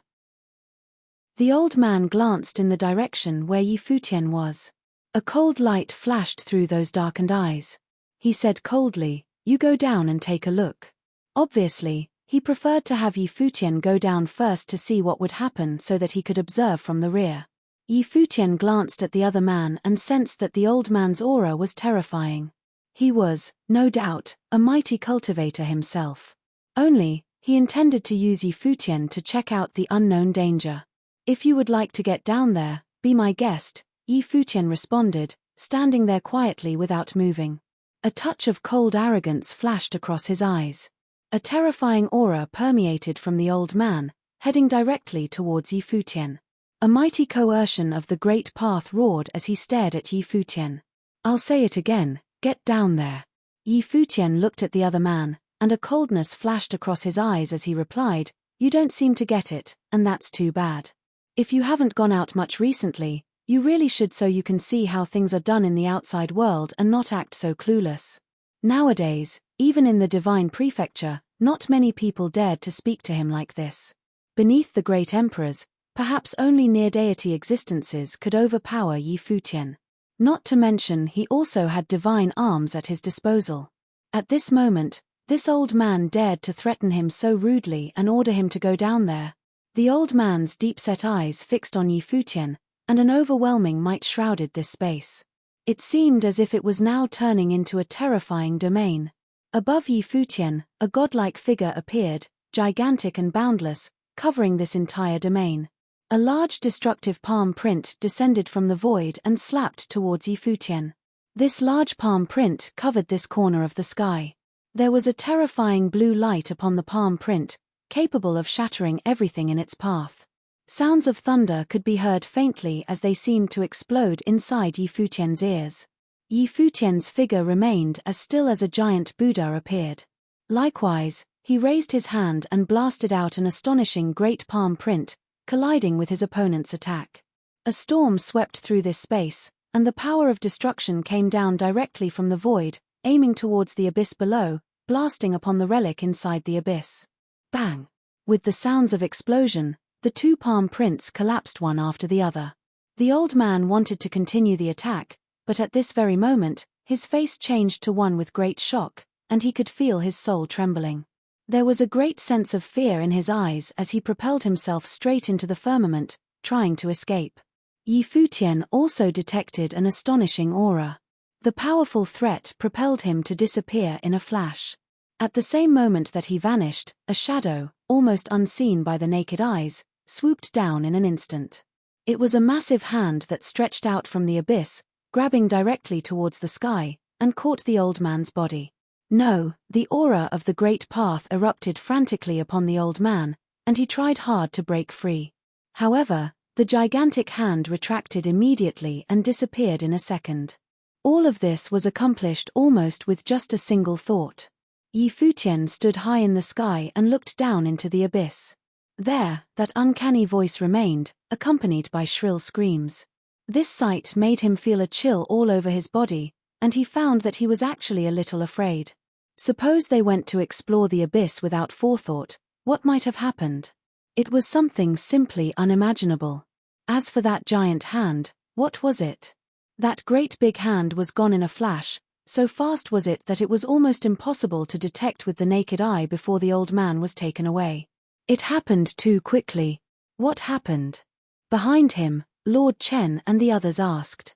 Speaker 1: The old man glanced in the direction where Futian was. A cold light flashed through those darkened eyes. He said coldly, "You go down and take a look." Obviously, he preferred to have Futian go down first to see what would happen so that he could observe from the rear. Futian glanced at the other man and sensed that the old man's aura was terrifying. He was, no doubt, a mighty cultivator himself. Only, he intended to use Futian to check out the unknown danger. "If you would like to get down there, be my guest," Futian responded, standing there quietly without moving. A touch of cold arrogance flashed across his eyes. A terrifying aura permeated from the old man, heading directly towards Yi Futian. A mighty coercion of the great path roared as he stared at Yi Futian. "I'll say it again, get down there." Yi Futian looked at the other man, and a coldness flashed across his eyes as he replied, "You don't seem to get it, and that's too bad. If you haven't gone out much recently, you really should, so you can see how things are done in the outside world and not act so clueless." Nowadays, even in the divine prefecture, not many people dared to speak to him like this. Beneath the great emperors, perhaps only near-deity existences could overpower Yi Futian. Not to mention he also had divine arms at his disposal. At this moment, this old man dared to threaten him so rudely and order him to go down there. The old man's deep-set eyes fixed on Yi Futian, and an overwhelming might shrouded this space. It seemed as if it was now turning into a terrifying domain. Above Yi Futian, a godlike figure appeared, gigantic and boundless, covering this entire domain. A large destructive palm print descended from the void and slapped towards Yi Futian. This large palm print covered this corner of the sky. There was a terrifying blue light upon the palm print, capable of shattering everything in its path. Sounds of thunder could be heard faintly as they seemed to explode inside Yi Futian's ears. Yi Futian's figure remained as still as a giant Buddha appeared. Likewise, he raised his hand and blasted out an astonishing great palm print, colliding with his opponent's attack. A storm swept through this space, and the power of destruction came down directly from the void, aiming towards the abyss below, blasting upon the relic inside the abyss. Bang! With the sounds of explosion, the two palm prints collapsed one after the other. The old man wanted to continue the attack, but at this very moment, his face changed to one with great shock, and he could feel his soul trembling. There was a great sense of fear in his eyes as he propelled himself straight into the firmament, trying to escape. Yi Futian also detected an astonishing aura. The powerful threat propelled him to disappear in a flash. At the same moment that he vanished, a shadow, almost unseen by the naked eyes, swooped down in an instant. It was a massive hand that stretched out from the abyss, grabbing directly towards the sky, and caught the old man's body. No, the aura of the great path erupted frantically upon the old man, and he tried hard to break free. However, the gigantic hand retracted immediately and disappeared in a second. All of this was accomplished almost with just a single thought. Yi Futian stood high in the sky and looked down into the abyss. There, that uncanny voice remained, accompanied by shrill screams. This sight made him feel a chill all over his body, and he found that he was actually a little afraid. Suppose they went to explore the abyss without forethought, what might have happened? It was something simply unimaginable. As for that giant hand, what was it? That great big hand was gone in a flash, so fast was it that it was almost impossible to detect with the naked eye before the old man was taken away. It happened too quickly. What happened? Behind him, Lord Chen and the others asked.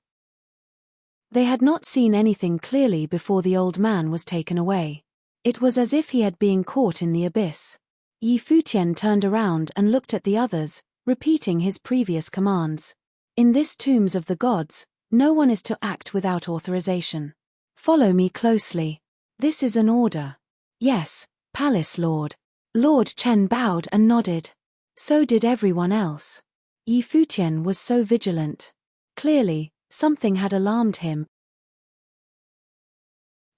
Speaker 1: They had not seen anything clearly before the old man was taken away. It was as if he had been caught in the abyss. Yi Futian turned around and looked at the others, repeating his previous commands. In this Tombs of the Gods, no one is to act without authorization. Follow me closely. This is an order. Yes, Palace Lord. Lord Chen bowed and nodded. So did everyone else. Yi Futian was so vigilant. Clearly, something had alarmed him.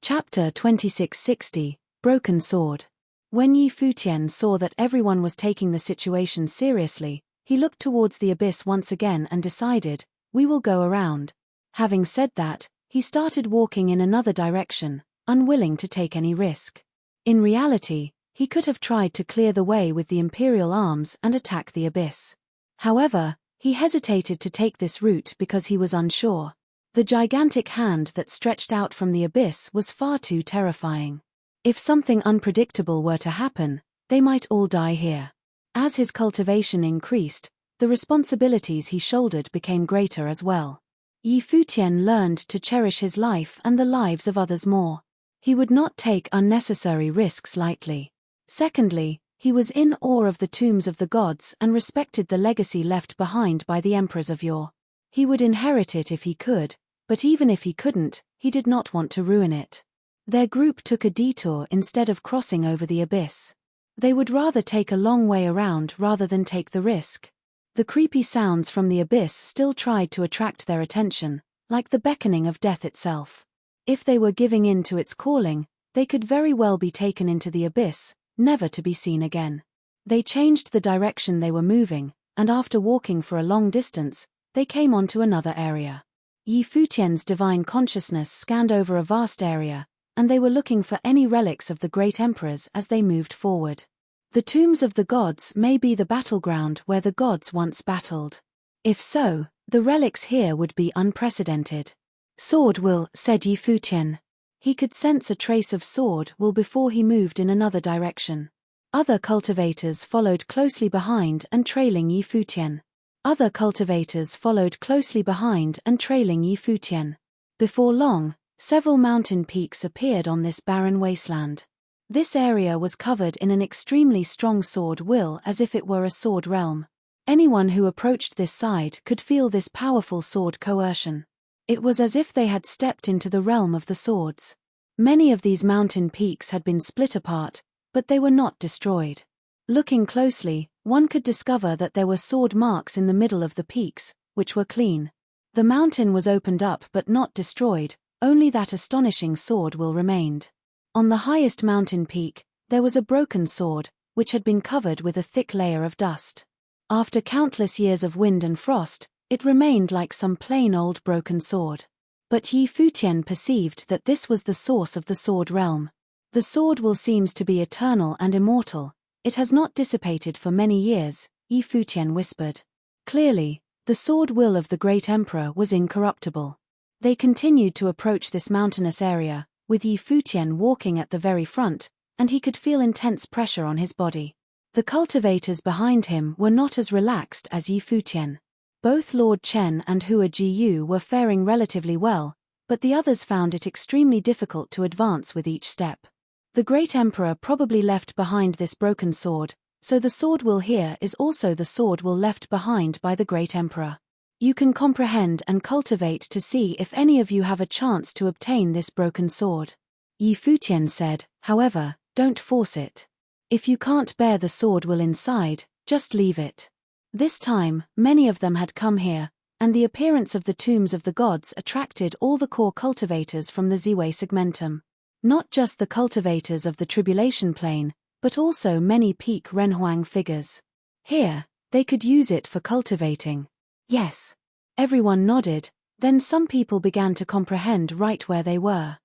Speaker 1: Chapter 2660, Broken Sword. When Yi Futian saw that everyone was taking the situation seriously, he looked towards the abyss once again and decided, we will go around. Having said that, he started walking in another direction, unwilling to take any risk. In reality, he could have tried to clear the way with the Imperial arms and attack the abyss. However, he hesitated to take this route because he was unsure. The gigantic hand that stretched out from the abyss was far too terrifying. If something unpredictable were to happen, they might all die here. As his cultivation increased, the responsibilities he shouldered became greater as well. Yi Futian learned to cherish his life and the lives of others more. He would not take unnecessary risks lightly. Secondly, he was in awe of the tombs of the gods and respected the legacy left behind by the emperors of yore. He would inherit it if he could, But even if he couldn't, he did not want to ruin it. Their group took a detour instead of crossing over the abyss. They would rather take a long way around rather than take the risk. The creepy sounds from the abyss still tried to attract their attention, like the beckoning of death itself. If they were giving in to its calling, they could very well be taken into the abyss, never to be seen again. They changed the direction they were moving, and after walking for a long distance, they came onto another area. Yi Futian's divine consciousness scanned over a vast area, and they were looking for any relics of the great emperors as they moved forward. The tombs of the gods may be the battleground where the gods once battled. If so, the relics here would be unprecedented. Sword will, said Yi Futian. He could sense a trace of sword will before he moved in another direction. Other cultivators followed closely behind and trailing Yi Futian. Other cultivators followed closely behind and trailing Yi Futian. Before long, several mountain peaks appeared on this barren wasteland. This area was covered in an extremely strong sword will as if it were a sword realm. Anyone who approached this side could feel this powerful sword coercion. It was as if they had stepped into the realm of the swords. Many of these mountain peaks had been split apart, but they were not destroyed. Looking closely, one could discover that there were sword marks in the middle of the peaks, which were clean. The mountain was opened up but not destroyed, only that astonishing sword will remained. On the highest mountain peak, there was a broken sword, which had been covered with a thick layer of dust. After countless years of wind and frost, it remained like some plain old broken sword. But Yi Futian perceived that this was the source of the sword realm. The sword will seems to be eternal and immortal. It has not dissipated for many years, Yi Futian whispered. Clearly, the sword will of the great emperor was incorruptible. They continued to approach this mountainous area, with Yi Futian walking at the very front, and he could feel intense pressure on his body. The cultivators behind him were not as relaxed as Yi Futian. Both Lord Chen and Hua Jiyu were faring relatively well, but the others found it extremely difficult to advance with each step. The great emperor probably left behind this broken sword, so the sword will here is also the sword will left behind by the great emperor. You can comprehend and cultivate to see if any of you have a chance to obtain this broken sword. Yi Futian said, however, don't force it. If you can't bear the sword will inside, just leave it. This time, many of them had come here, and the appearance of the tombs of the gods attracted all the core cultivators from the Ziwei segmentum. Not just the cultivators of the tribulation plane, but also many peak Renhuang figures. Here, they could use it for cultivating. Yes. Everyone nodded, then some people began to comprehend right where they were.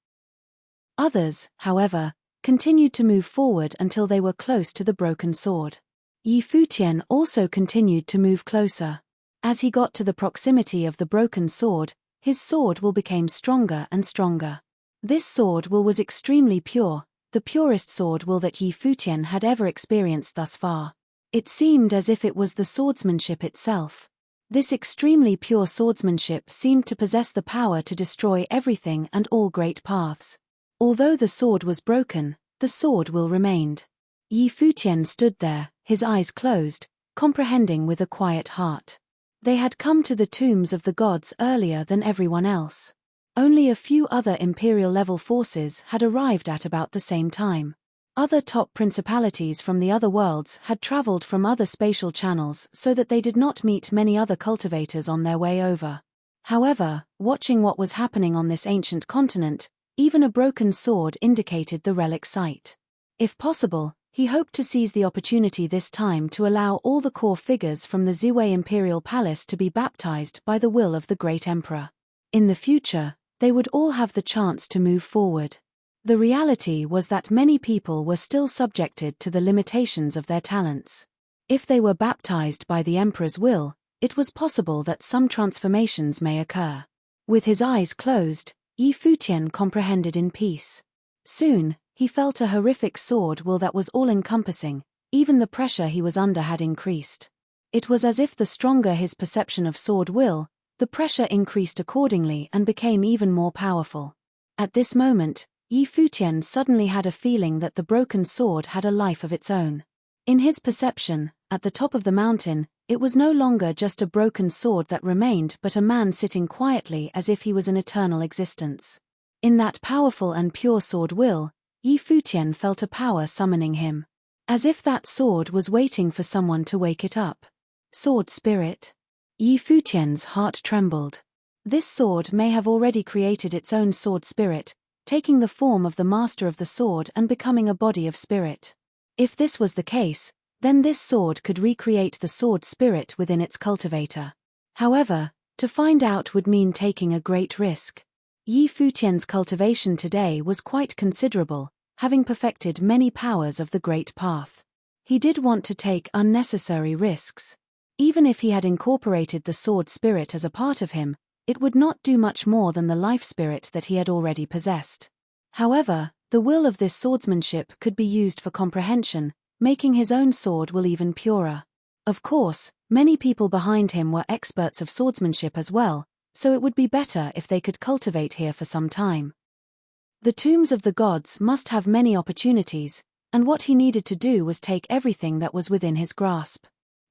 Speaker 1: Others, however, continued to move forward until they were close to the broken sword. Yi Futian also continued to move closer. As he got to the proximity of the broken sword, his sword will became stronger and stronger. This sword will was extremely pure, the purest sword will that Yi Futian had ever experienced thus far. It seemed as if it was the swordsmanship itself. This extremely pure swordsmanship seemed to possess the power to destroy everything and all great paths. Although the sword was broken, the sword will remained. Yi Futian stood there, his eyes closed, comprehending with a quiet heart. They had come to the tombs of the gods earlier than everyone else. Only a few other imperial-level forces had arrived at about the same time. Other top principalities from the other worlds had traveled from other spatial channels so that they did not meet many other cultivators on their way over. However, watching what was happening on this ancient continent, even a broken sword indicated the relic site. If possible, he hoped to seize the opportunity this time to allow all the core figures from the Ziwei Imperial Palace to be baptized by the will of the great emperor. In the future, they would all have the chance to move forward. The reality was that many people were still subjected to the limitations of their talents. If they were baptized by the emperor's will, it was possible that some transformations may occur. With his eyes closed, Yi Futian comprehended in peace. Soon, he felt a horrific sword will that was all-encompassing, even the pressure he was under had increased. It was as if the stronger his perception of sword will, the pressure increased accordingly and became even more powerful. At this moment, Yi Futian suddenly had a feeling that the broken sword had a life of its own. In his perception, at the top of the mountain, It was no longer just a broken sword that remained but a man sitting quietly as if he was an eternal existence. In that powerful and pure sword will, Yi Futian felt a power summoning him. As if that sword was waiting for someone to wake it up. Sword spirit. Yi Futian's heart trembled. This sword may have already created its own sword spirit, taking the form of the master of the sword and becoming a body of spirit. If this was the case, then this sword could recreate the sword spirit within its cultivator. However, to find out would mean taking a great risk. Yi Futian's cultivation today was quite considerable, having perfected many powers of the Great Path. He did want to take unnecessary risks. Even if he had incorporated the sword spirit as a part of him, it would not do much more than the life spirit that he had already possessed. However, the will of this swordsmanship could be used for comprehension, making his own sword will even purer. Of course, many people behind him were experts of swordsmanship as well, so it would be better if they could cultivate here for some time. The tombs of the gods must have many opportunities, and what he needed to do was take everything that was within his grasp.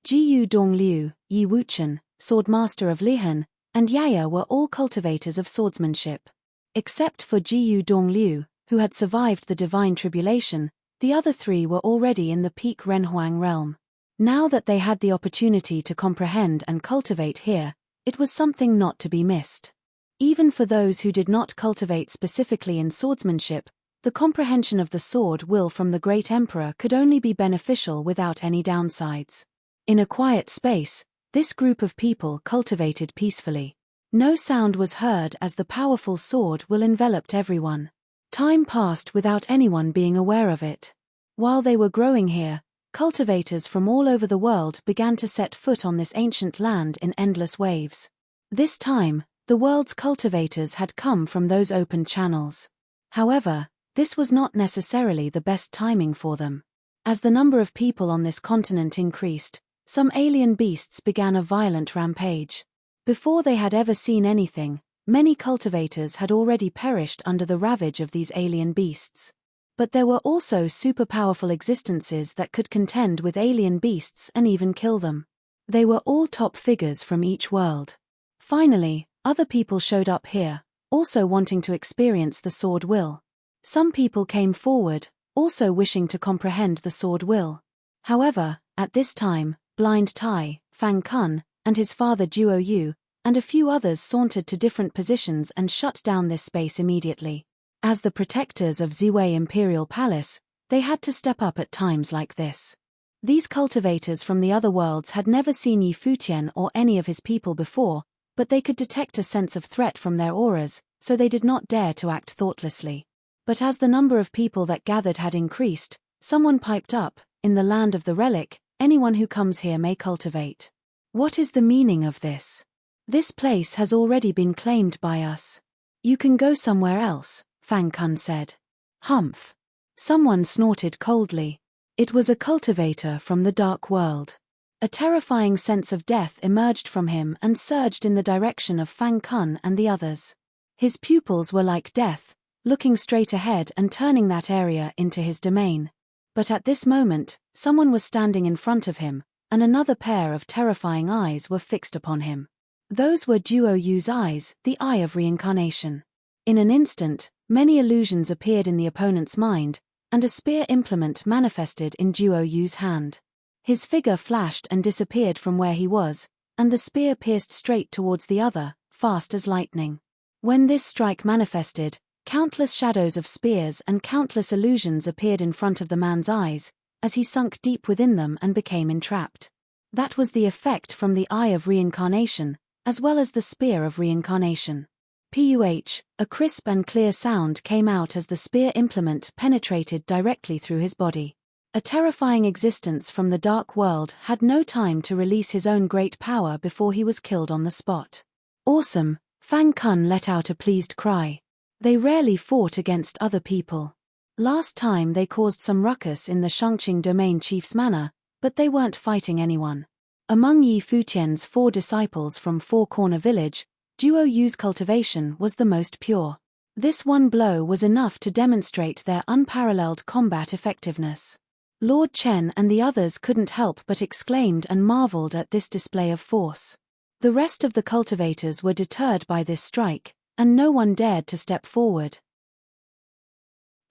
Speaker 1: Jiyu Dongliu, Yi Wuchen, swordmaster of Lihan, and Yaya were all cultivators of swordsmanship. Except for Jiyu Dongliu, who had survived the divine tribulation, the other three were already in the peak Renhuang realm. Now that they had the opportunity to comprehend and cultivate here, it was something not to be missed. Even for those who did not cultivate specifically in swordsmanship, the comprehension of the sword will from the great emperor could only be beneficial without any downsides. In a quiet space, this group of people cultivated peacefully. No sound was heard as the powerful sword will enveloped everyone. Time passed without anyone being aware of it. While they were growing here, cultivators from all over the world began to set foot on this ancient land in endless waves. This time, the world's cultivators had come from those open channels. However, this was not necessarily the best timing for them. As the number of people on this continent increased, some alien beasts began a violent rampage. Before they had ever seen anything, many cultivators had already perished under the ravage of these alien beasts. But there were also super-powerful existences that could contend with alien beasts and even kill them. They were all top figures from each world. Finally, other people showed up here, also wanting to experience the sword will. Some people came forward, also wishing to comprehend the sword will. However, at this time, Blind Tai, Fang Kun, and his father Duo Yu, and a few others sauntered to different positions and shut down this space immediately. As the protectors of Ziwei Imperial Palace, they had to step up at times like this. These cultivators from the other worlds had never seen Yi Futian or any of his people before, but they could detect a sense of threat from their auras, so they did not dare to act thoughtlessly. But as the number of people that gathered had increased, someone piped up, "In the land of the relic, anyone who comes here may cultivate." What is the meaning of this? This place has already been claimed by us. You can go somewhere else, Fang Kun said. Humph. Someone snorted coldly. It was a cultivator from the dark world. A terrifying sense of death emerged from him and surged in the direction of Fang Kun and the others. His pupils were like death, looking straight ahead and turning that area into his domain. But at this moment, someone was standing in front of him, and another pair of terrifying eyes were fixed upon him. Those were Duo Yu's eyes, the eye of reincarnation. In an instant, many illusions appeared in the opponent's mind, and a spear implement manifested in Duo Yu's hand. His figure flashed and disappeared from where he was, and the spear pierced straight towards the other, fast as lightning. When this strike manifested, countless shadows of spears and countless illusions appeared in front of the man's eyes, as he sunk deep within them and became entrapped. That was the effect from the eye of reincarnation, as well as the spear of reincarnation. Puh, a crisp and clear sound came out as the spear implement penetrated directly through his body. A terrifying existence from the dark world had no time to release his own great power before he was killed on the spot. Awesome, Fang Kun let out a pleased cry. They rarely fought against other people. Last time they caused some ruckus in the Shangqing domain chief's manor, but they weren't fighting anyone. Among Yi Futian's 4 disciples from Four Corner Village, Duo Yu's cultivation was the most pure. This one blow was enough to demonstrate their unparalleled combat effectiveness. Lord Chen and the others couldn't help but exclaimed and marveled at this display of force. The rest of the cultivators were deterred by this strike, and no one dared to step forward.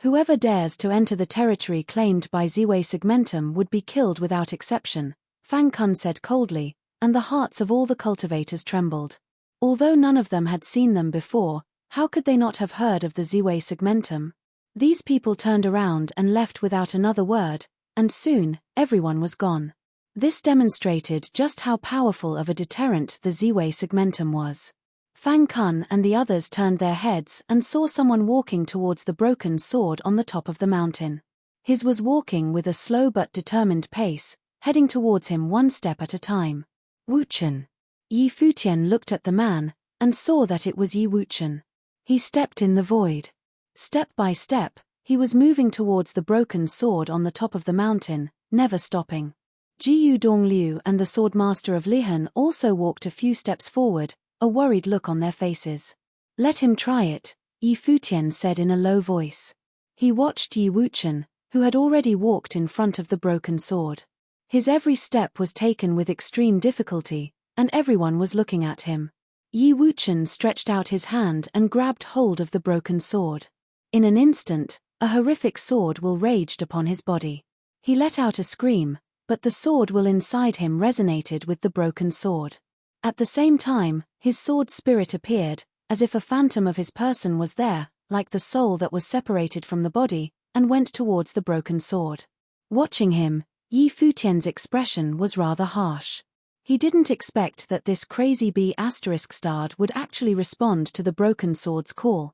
Speaker 1: Whoever dares to enter the territory claimed by Ziwei Segmentum would be killed without exception, Fang Kun said coldly, and the hearts of all the cultivators trembled. Although none of them had seen them before, how could they not have heard of the Ziwei Segmentum? These people turned around and left without another word, and soon, everyone was gone. This demonstrated just how powerful of a deterrent the Ziwei Segmentum was. Fang Kun and the others turned their heads and saw someone walking towards the broken sword on the top of the mountain. His was walking with a slow but determined pace, heading towards him one step at a time. Wuchen. Yi Futian looked at the man, and saw that it was Yi Wuchen. He stepped in the void. Step by step, he was moving towards the broken sword on the top of the mountain, never stopping. Jiyu Dongliu and the swordmaster of Lihan also walked a few steps forward, a worried look on their faces. Let him try it, Yi Futian said in a low voice. He watched Yi Wuchen, who had already walked in front of the broken sword. His every step was taken with extreme difficulty, and everyone was looking at him. Yi Wuchen stretched out his hand and grabbed hold of the broken sword. In an instant, a horrific sword will raged upon his body. He let out a scream, but the sword will inside him resonated with the broken sword. At the same time, his sword spirit appeared, as if a phantom of his person was there, like the soul that was separated from the body, and went towards the broken sword. Watching him, Yi Futian's expression was rather harsh. He didn't expect that this crazy B***** would actually respond to the broken sword's call.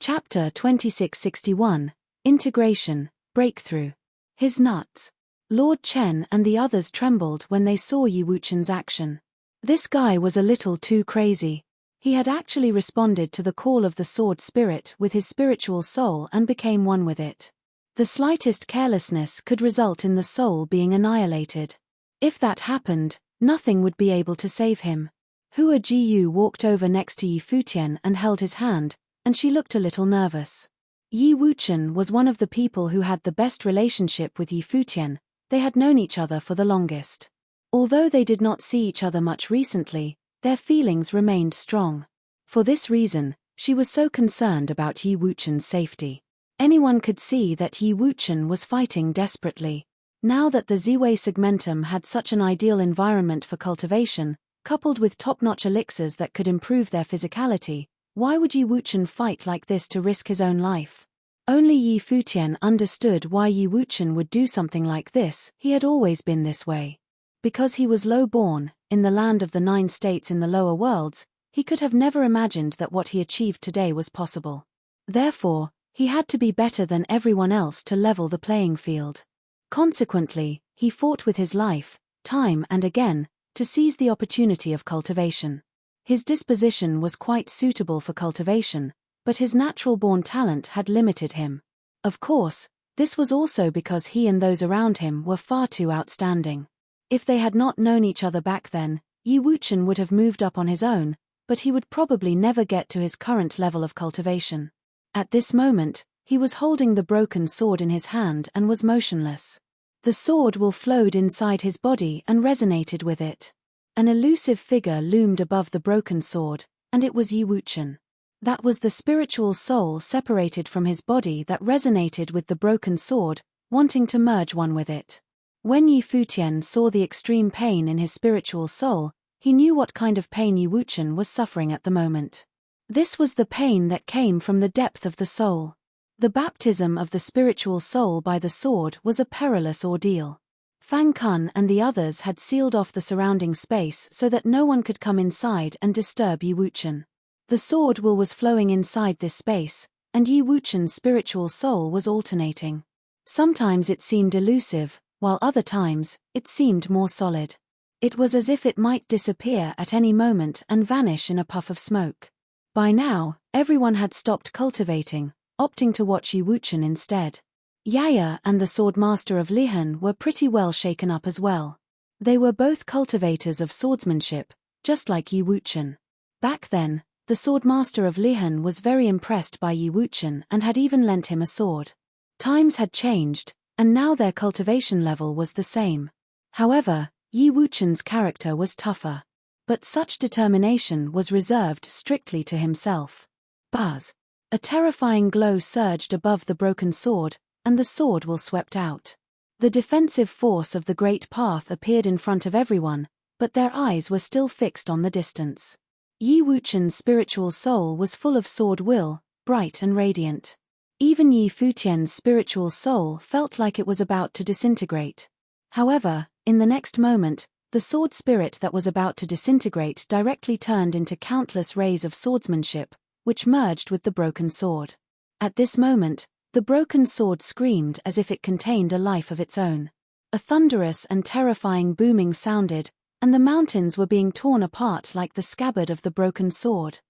Speaker 1: Chapter 2661, Integration, Breakthrough. His nuts. Lord Chen and the others trembled when they saw Yi Wuchen's action. This guy was a little too crazy. He had actually responded to the call of the sword spirit with his spiritual soul and became one with it. The slightest carelessness could result in the soul being annihilated. If that happened, nothing would be able to save him. Hua Jiyu walked over next to Yi Futian and held his hand, and she looked a little nervous. Yi Wuchen was one of the people who had the best relationship with Yi Futian. They had known each other for the longest. Although they did not see each other much recently, their feelings remained strong. For this reason, she was so concerned about Yi Wuchen's safety. Anyone could see that Yi Wuchen was fighting desperately. Now that the Ziwei Segmentum had such an ideal environment for cultivation, coupled with top-notch elixirs that could improve their physicality, why would Yi Wuchen fight like this to risk his own life? Only Yi Futian understood why Yi Wuchen would do something like this. He had always been this way. Because he was low-born, in the land of the 9 states in the lower worlds, he could have never imagined that what he achieved today was possible. Therefore, he had to be better than everyone else to level the playing field. Consequently, he fought with his life, time and again, to seize the opportunity of cultivation. His disposition was quite suitable for cultivation, but his natural-born talent had limited him. Of course, this was also because he and those around him were far too outstanding. If they had not known each other back then, Yi Wuchen would have moved up on his own, but he would probably never get to his current level of cultivation. At this moment, he was holding the broken sword in his hand and was motionless. The sword will flowed inside his body and resonated with it. An elusive figure loomed above the broken sword, and it was Yi Wuchen. That was the spiritual soul separated from his body that resonated with the broken sword, wanting to merge one with it. When Yi Futian saw the extreme pain in his spiritual soul, he knew what kind of pain Yi Wuchen was suffering at the moment. This was the pain that came from the depth of the soul. The baptism of the spiritual soul by the sword was a perilous ordeal. Fang Kun and the others had sealed off the surrounding space so that no one could come inside and disturb Yi Wuchen. The sword will was flowing inside this space, and Yi Wuchen's spiritual soul was alternating. Sometimes it seemed elusive, while other times, it seemed more solid. It was as if it might disappear at any moment and vanish in a puff of smoke. By now, everyone had stopped cultivating, opting to watch Yi Wuchen instead. Yaya and the swordmaster of Lihan were pretty well shaken up as well. They were both cultivators of swordsmanship, just like Yi Wuchen. Back then, The swordmaster of Lihan was very impressed by Yi Wuchen and had even lent him a sword. Times had changed, and now their cultivation level was the same. However, Yi Wuchen's character was tougher. But such determination was reserved strictly to himself. Buzz! A terrifying glow surged above the broken sword, and the sword will swept out. The defensive force of the Great Path appeared in front of everyone, but their eyes were still fixed on the distance. Yi Wuchen's spiritual soul was full of sword will, bright and radiant. Even Yi Futian's spiritual soul felt like it was about to disintegrate. However, in the next moment, the sword spirit that was about to disintegrate directly turned into countless rays of swordsmanship, which merged with the broken sword. At this moment, the broken sword screamed as if it contained a life of its own. A thunderous and terrifying booming sounded, and the mountains were being torn apart like the scabbard of the broken sword.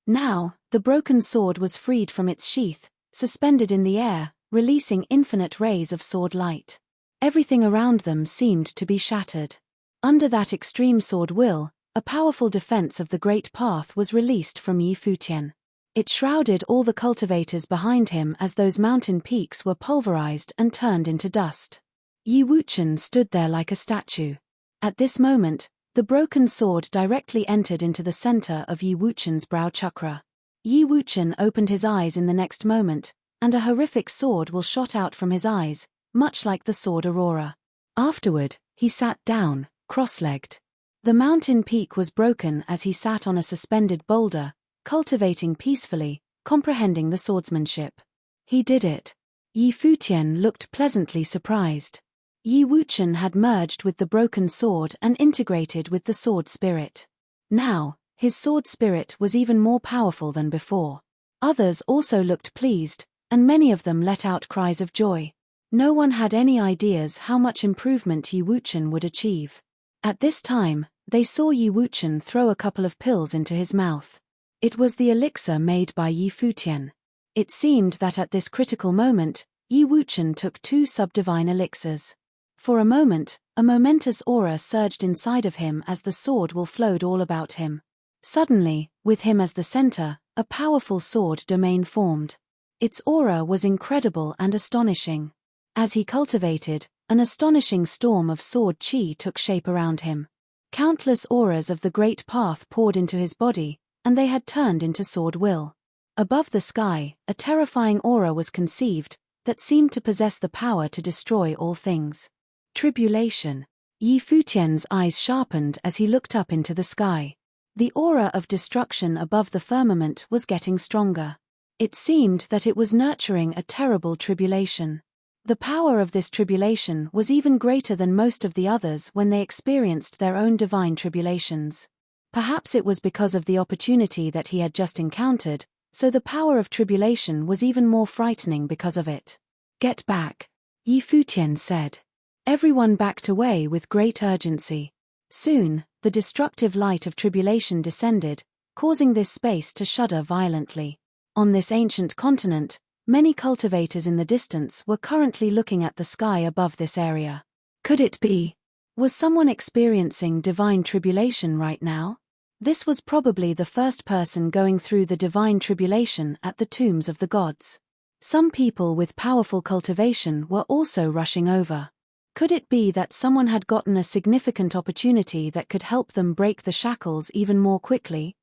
Speaker 1: Now, the broken sword was freed from its sheath, suspended in the air, releasing infinite rays of sword light. Everything around them seemed to be shattered. Under that extreme sword will, a powerful defense of the Great Path was released from Yi Futian. It shrouded all the cultivators behind him as those mountain peaks were pulverized and turned into dust. Yi Wuchen stood there like a statue. At this moment, the broken sword directly entered into the center of Yi Wuchen's brow chakra. Yi Wuchen opened his eyes in the next moment, and a horrific sword will shot out from his eyes, much like the sword Aurora. Afterward, he sat down, cross-legged. The mountain peak was broken as he sat on a suspended boulder, cultivating peacefully, comprehending the swordsmanship. He did it. Yi Futian looked pleasantly surprised. Yi Wuchen had merged with the broken sword and integrated with the sword spirit. Now, his sword spirit was even more powerful than before. Others also looked pleased, and many of them let out cries of joy. No one had any ideas how much improvement Yi Wuchen would achieve. At this time, they saw Yi Wuchen throw a couple of pills into his mouth. It was the elixir made by Yi Futian. It seemed that at this critical moment, Yi Wuchen took 2 subdivine elixirs. For a moment, a momentous aura surged inside of him as the sword will flowed all about him. Suddenly, with him as the center, a powerful sword domain formed. Its aura was incredible and astonishing. As he cultivated, an astonishing storm of sword chi took shape around him. Countless auras of the Great Path poured into his body, and they had turned into sword will. Above the sky, a terrifying aura was conceived, that seemed to possess the power to destroy all things. Tribulation. Yi Futian's eyes sharpened as he looked up into the sky. The aura of destruction above the firmament was getting stronger. It seemed that it was nurturing a terrible tribulation. The power of this tribulation was even greater than most of the others when they experienced their own divine tribulations. Perhaps it was because of the opportunity that he had just encountered, so the power of tribulation was even more frightening because of it. "Get back," Yi Futian said. Everyone backed away with great urgency. Soon, the destructive light of tribulation descended, causing this space to shudder violently. On this ancient continent, many cultivators in the distance were currently looking at the sky above this area. Could it be? Was someone experiencing divine tribulation right now? This was probably the first person going through the divine tribulation at the tombs of the gods. Some people with powerful cultivation were also rushing over. Could it be that someone had gotten a significant opportunity that could help them break the shackles even more quickly?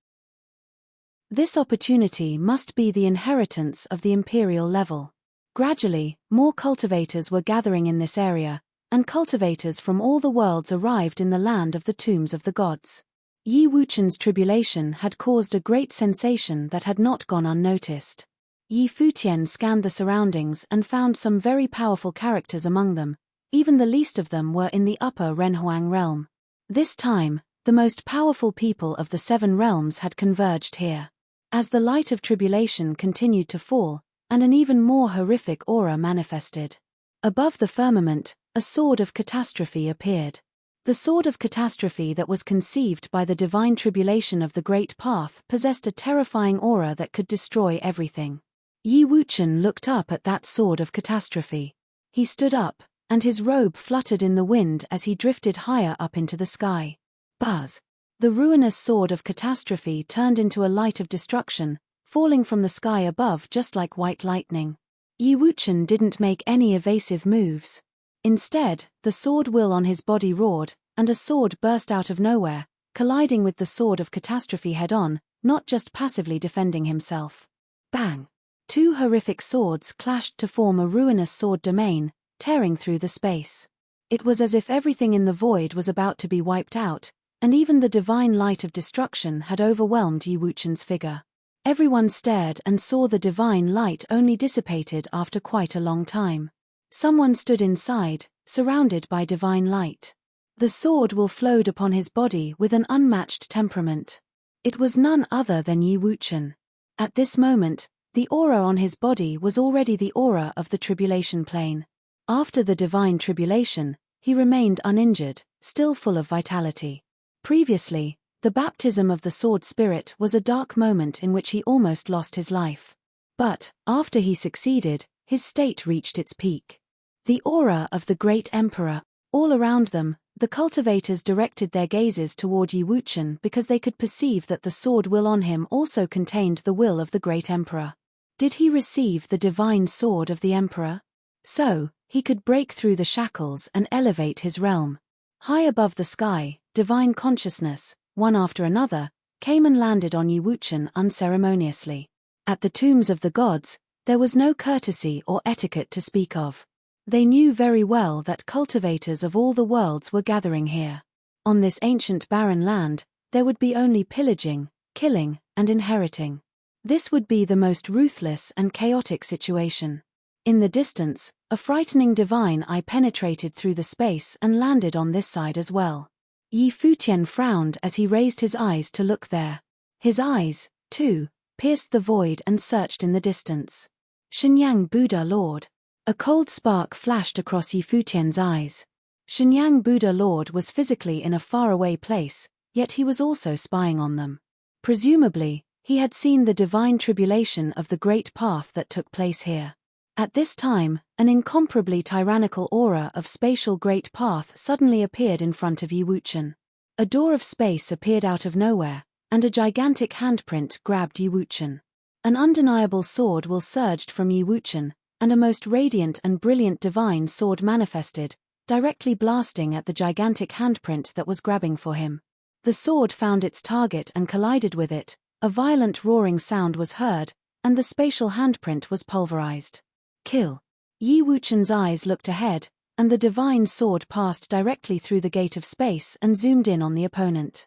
Speaker 1: This opportunity must be the inheritance of the imperial level. Gradually, more cultivators were gathering in this area, and cultivators from all the worlds arrived in the land of the tombs of the gods. Yi Wuchen's tribulation had caused a great sensation that had not gone unnoticed. Yi Futian scanned the surroundings and found some very powerful characters among them. Even the least of them were in the upper Renhuang realm. This time, the most powerful people of the 7 realms had converged here. As the light of tribulation continued to fall, and an even more horrific aura manifested. Above the firmament, a sword of catastrophe appeared. The sword of catastrophe that was conceived by the divine tribulation of the Great Path possessed a terrifying aura that could destroy everything. Yi Wuchen looked up at that sword of catastrophe. He stood up, and his robe fluttered in the wind as he drifted higher up into the sky. Buzz! The ruinous sword of catastrophe turned into a light of destruction, falling from the sky above just like white lightning. Yi Wuchen didn't make any evasive moves. Instead, the sword will on his body roared, and a sword burst out of nowhere, colliding with the sword of catastrophe head-on, not just passively defending himself. Bang! Two horrific swords clashed to form a ruinous sword domain, tearing through the space. It was as if everything in the void was about to be wiped out, and even the divine light of destruction had overwhelmed Yi Wuchen's figure. Everyone stared and saw the divine light only dissipated after quite a long time. Someone stood inside, surrounded by divine light. The sword will flowed upon his body with an unmatched temperament. It was none other than Yi Wuchen. At this moment, the aura on his body was already the aura of the tribulation plane. After the divine tribulation, he remained uninjured, still full of vitality. Previously, the baptism of the sword spirit was a dark moment in which he almost lost his life. But, after he succeeded, his state reached its peak. The aura of the great emperor. All around them, the cultivators directed their gazes toward Yi Wuchen because they could perceive that the sword will on him also contained the will of the great emperor. Did he receive the divine sword of the emperor? So, he could break through the shackles and elevate his realm. High above the sky, divine consciousness, one after another, came and landed on Yi Wuchen unceremoniously. At the tombs of the gods, there was no courtesy or etiquette to speak of. They knew very well that cultivators of all the worlds were gathering here. On this ancient barren land, there would be only pillaging, killing, and inheriting. This would be the most ruthless and chaotic situation. In the distance, a frightening divine eye penetrated through the space and landed on this side as well. Yi Futian frowned as he raised his eyes to look there. His eyes, too, pierced the void and searched in the distance. Shenyang Buddha Lord. A cold spark flashed across Yi Futian's eyes. Shenyang Buddha Lord was physically in a faraway place, yet he was also spying on them. Presumably, he had seen the divine tribulation of the great path that took place here. At this time, an incomparably tyrannical aura of spatial great path suddenly appeared in front of Yi Wuchen. A door of space appeared out of nowhere, and a gigantic handprint grabbed Yi Wuchen. An undeniable sword will surged from Yi Wuchen, and a most radiant and brilliant divine sword manifested, directly blasting at the gigantic handprint that was grabbing for him. The sword found its target and collided with it, a violent roaring sound was heard, and the spatial handprint was pulverized. Kill. Yi Wuchen's eyes looked ahead, and the divine sword passed directly through the gate of space and zoomed in on the opponent.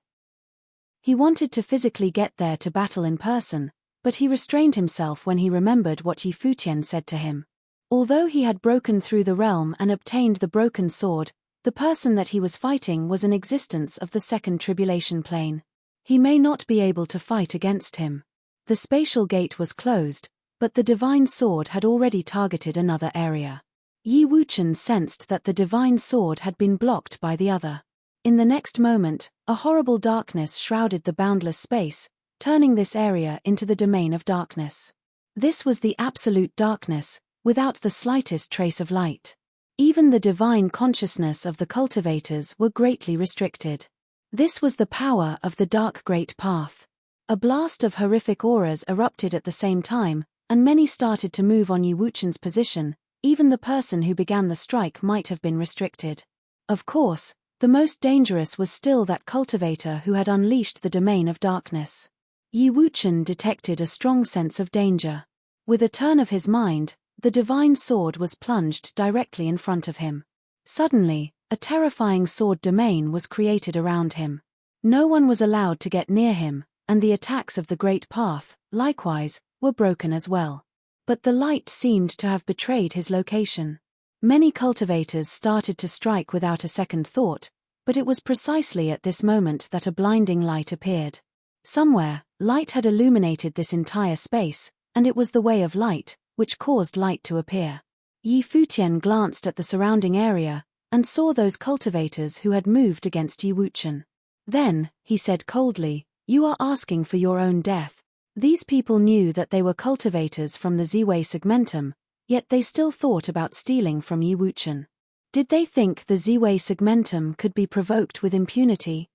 Speaker 1: He wanted to physically get there to battle in person, but he restrained himself when he remembered what Yi Futian said to him. Although he had broken through the realm and obtained the broken sword, the person that he was fighting was an existence of the second tribulation plane. He may not be able to fight against him. The spatial gate was closed, but the divine sword had already targeted another area. Yi Wuchen sensed that the divine sword had been blocked by the other. In the next moment, a horrible darkness shrouded the boundless space, turning this area into the domain of darkness. This was the absolute darkness, without the slightest trace of light. Even the divine consciousness of the cultivators were greatly restricted. This was the power of the dark great path. A blast of horrific auras erupted at the same time, and many started to move on Yi Wuchen's position. Even the person who began the strike might have been restricted. Of course, the most dangerous was still that cultivator who had unleashed the domain of darkness. Yi Wuchen detected a strong sense of danger. With a turn of his mind, the divine sword was plunged directly in front of him. Suddenly, a terrifying sword domain was created around him. No one was allowed to get near him, and the attacks of the great path, likewise, were broken as well. But the light seemed to have betrayed his location. Many cultivators started to strike without a second thought, but it was precisely at this moment that a blinding light appeared. Somewhere, light had illuminated this entire space, and it was the way of light, which caused light to appear. Yi Futian glanced at the surrounding area, and saw those cultivators who had moved against Yi Wuchen. Then, he said coldly, "You are asking for your own death." These people knew that they were cultivators from the Ziwei segmentum, yet they still thought about stealing from Yi Wuchen. Did they think the Ziwei segmentum could be provoked with impunity?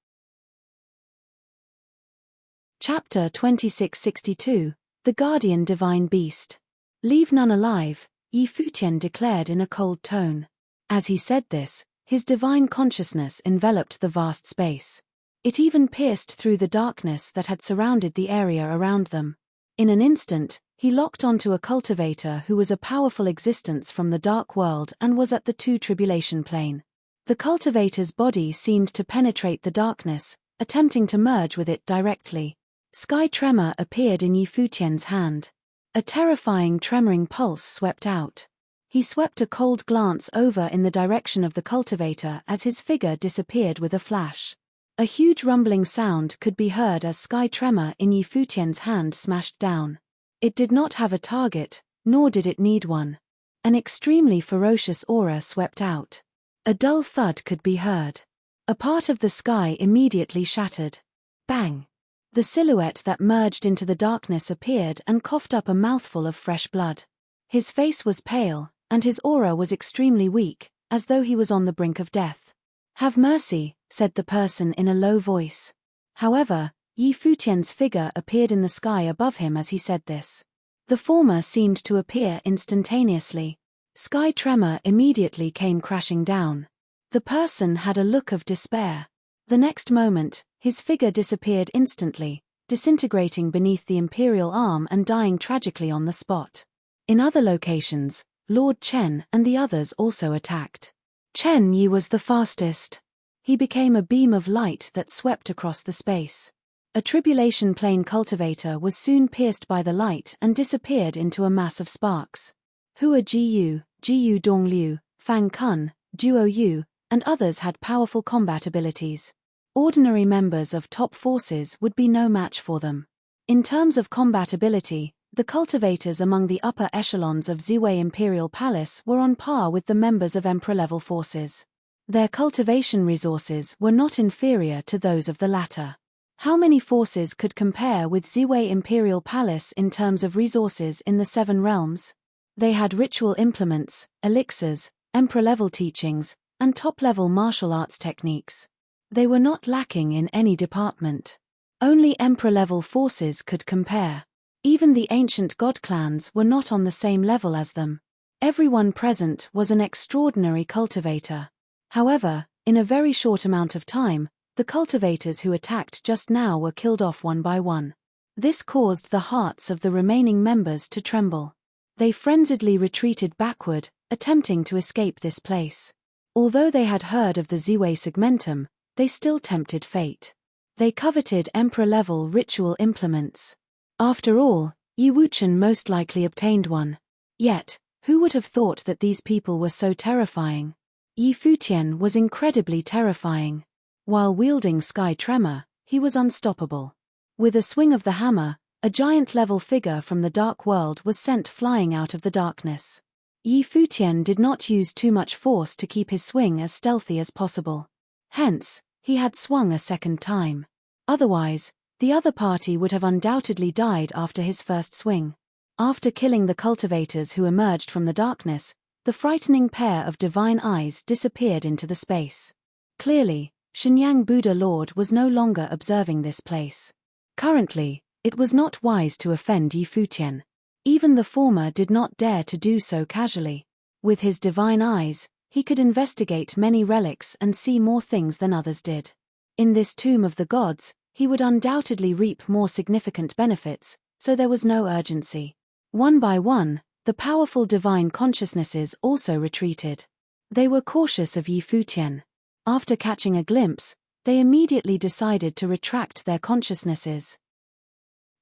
Speaker 1: Chapter 2662, The Guardian Divine Beast. Leave none alive, Yi Futian declared in a cold tone. As he said this, his divine consciousness enveloped the vast space. It even pierced through the darkness that had surrounded the area around them. In an instant, he locked onto a cultivator who was a powerful existence from the dark world and was at the tribulation plane. The cultivator's body seemed to penetrate the darkness, attempting to merge with it directly. Sky tremor appeared in Yi Futian's hand. A terrifying tremoring pulse swept out. He swept a cold glance over in the direction of the cultivator as his figure disappeared with a flash. A huge rumbling sound could be heard as sky tremor in Yi Futian's hand smashed down. It did not have a target, nor did it need one. An extremely ferocious aura swept out. A dull thud could be heard. A part of the sky immediately shattered. Bang! The silhouette that merged into the darkness appeared and coughed up a mouthful of fresh blood. His face was pale, and his aura was extremely weak, as though he was on the brink of death. "Have mercy," said the person in a low voice. However, Yi Futian's figure appeared in the sky above him as he said this. The former seemed to appear instantaneously. Sky tremor immediately came crashing down. The person had a look of despair. The next moment, his figure disappeared instantly, disintegrating beneath the imperial arm and dying tragically on the spot. In other locations, Lord Chen and the others also attacked. Chen Yi was the fastest. He became a beam of light that swept across the space. A tribulation plane cultivator was soon pierced by the light and disappeared into a mass of sparks. Hua Jiyu, Jiyu Dongliu, Fang Kun, Duo Yu, and others had powerful combat abilities. Ordinary members of top forces would be no match for them. In terms of combat ability, the cultivators among the upper echelons of Ziwei Imperial Palace were on par with the members of Emperor-level forces. Their cultivation resources were not inferior to those of the latter. How many forces could compare with Ziwei Imperial Palace in terms of resources in the Seven Realms? They had ritual implements, elixirs, Emperor-level teachings, and top-level martial arts techniques. They were not lacking in any department. Only Emperor-level forces could compare. Even the ancient god clans were not on the same level as them. Everyone present was an extraordinary cultivator. However, in a very short amount of time, the cultivators who attacked just now were killed off one by one. This caused the hearts of the remaining members to tremble. They frenziedly retreated backward, attempting to escape this place. Although they had heard of the Ziwei Segmentum, they still tempted fate. They coveted Emperor-level ritual implements. After all, Yi Wuchen most likely obtained one. Yet, who would have thought that these people were so terrifying? Yi Futian was incredibly terrifying. While wielding Sky Tremor, he was unstoppable. With a swing of the hammer, a giant-level figure from the dark world was sent flying out of the darkness. Yi Futian did not use too much force to keep his swing as stealthy as possible. Hence, he had swung a second time. Otherwise, the other party would have undoubtedly died after his first swing. After killing the cultivators who emerged from the darkness, the frightening pair of divine eyes disappeared into the space. Clearly, Shenyang Buddha Lord was no longer observing this place. Currently, it was not wise to offend Yi Futian. Even the former did not dare to do so casually. With his divine eyes, he could investigate many relics and see more things than others did. In this tomb of the gods, he would undoubtedly reap more significant benefits, so there was no urgency. One by one, the powerful divine consciousnesses also retreated. They were cautious of Yi Futian. After catching a glimpse, they immediately decided to retract their consciousnesses.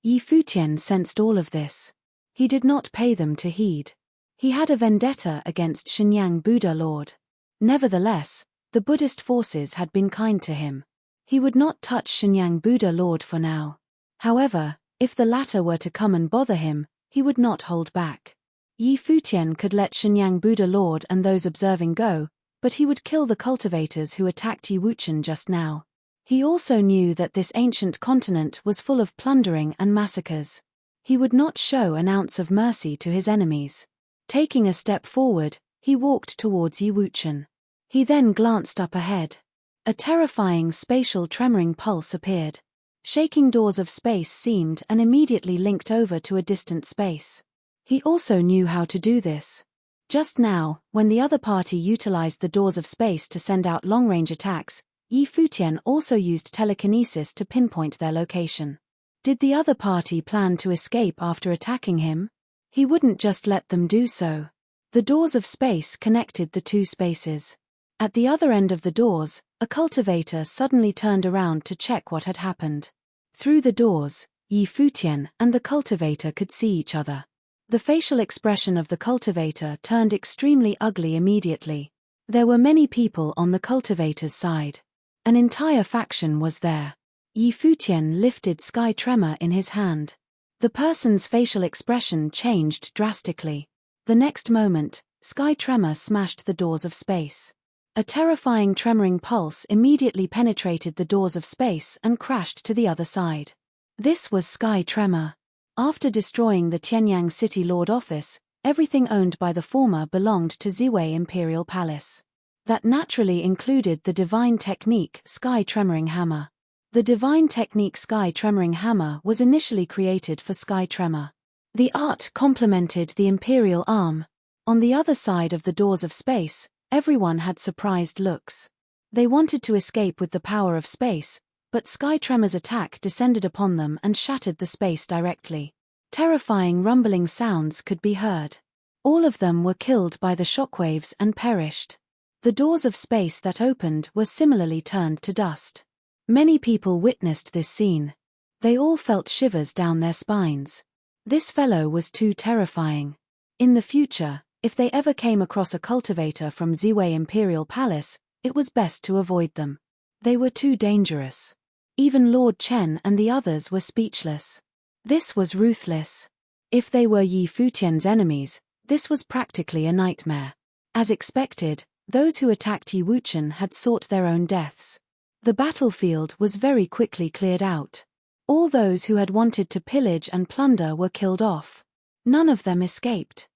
Speaker 1: Yi Futian sensed all of this. He did not pay them to heed. He had a vendetta against Shenyang Buddha Lord. Nevertheless, the Buddhist forces had been kind to him. He would not touch Shenyang Buddha Lord for now. However, if the latter were to come and bother him, he would not hold back. Yi Futian could let Shenyang Buddha Lord and those observing go, but he would kill the cultivators who attacked Yi Wuchen just now. He also knew that this ancient continent was full of plundering and massacres. He would not show an ounce of mercy to his enemies. Taking a step forward, he walked towards Yi Wuchen. He then glanced up ahead. A terrifying spatial tremoring pulse appeared. Shaking doors of space seemed and immediately linked over to a distant space. He also knew how to do this. Just now, when the other party utilized the doors of space to send out long-range attacks, Futian also used telekinesis to pinpoint their location. Did the other party plan to escape after attacking him? He wouldn't just let them do so. The doors of space connected the two spaces. At the other end of the doors, a cultivator suddenly turned around to check what had happened. Through the doors, Futian and the cultivator could see each other. The facial expression of the cultivator turned extremely ugly immediately. There were many people on the cultivator's side. An entire faction was there. Futian lifted Sky Tremor in his hand. The person's facial expression changed drastically. The next moment, Sky Tremor smashed the doors of space. A terrifying tremoring pulse immediately penetrated the doors of space and crashed to the other side. This was Sky Tremor. After destroying the Tianyang City Lord Office, everything owned by the former belonged to Ziwei Imperial Palace. That naturally included the divine technique Sky Tremoring Hammer. The divine technique Sky Tremoring Hammer was initially created for Sky Tremor. The art complemented the Imperial arm. On the other side of the doors of space, everyone had surprised looks. They wanted to escape with the power of space, but Sky Tremor's attack descended upon them and shattered the space directly. Terrifying rumbling sounds could be heard. All of them were killed by the shockwaves and perished. The doors of space that opened were similarly turned to dust. Many people witnessed this scene. They all felt shivers down their spines. This fellow was too terrifying. In the future, if they ever came across a cultivator from Ziwei Imperial Palace, it was best to avoid them. They were too dangerous. Even Lord Chen and the others were speechless. This was ruthless. If they were Futian's enemies, this was practically a nightmare. As expected, those who attacked Wuchen had sought their own deaths. The battlefield was very quickly cleared out. All those who had wanted to pillage and plunder were killed off. None of them escaped.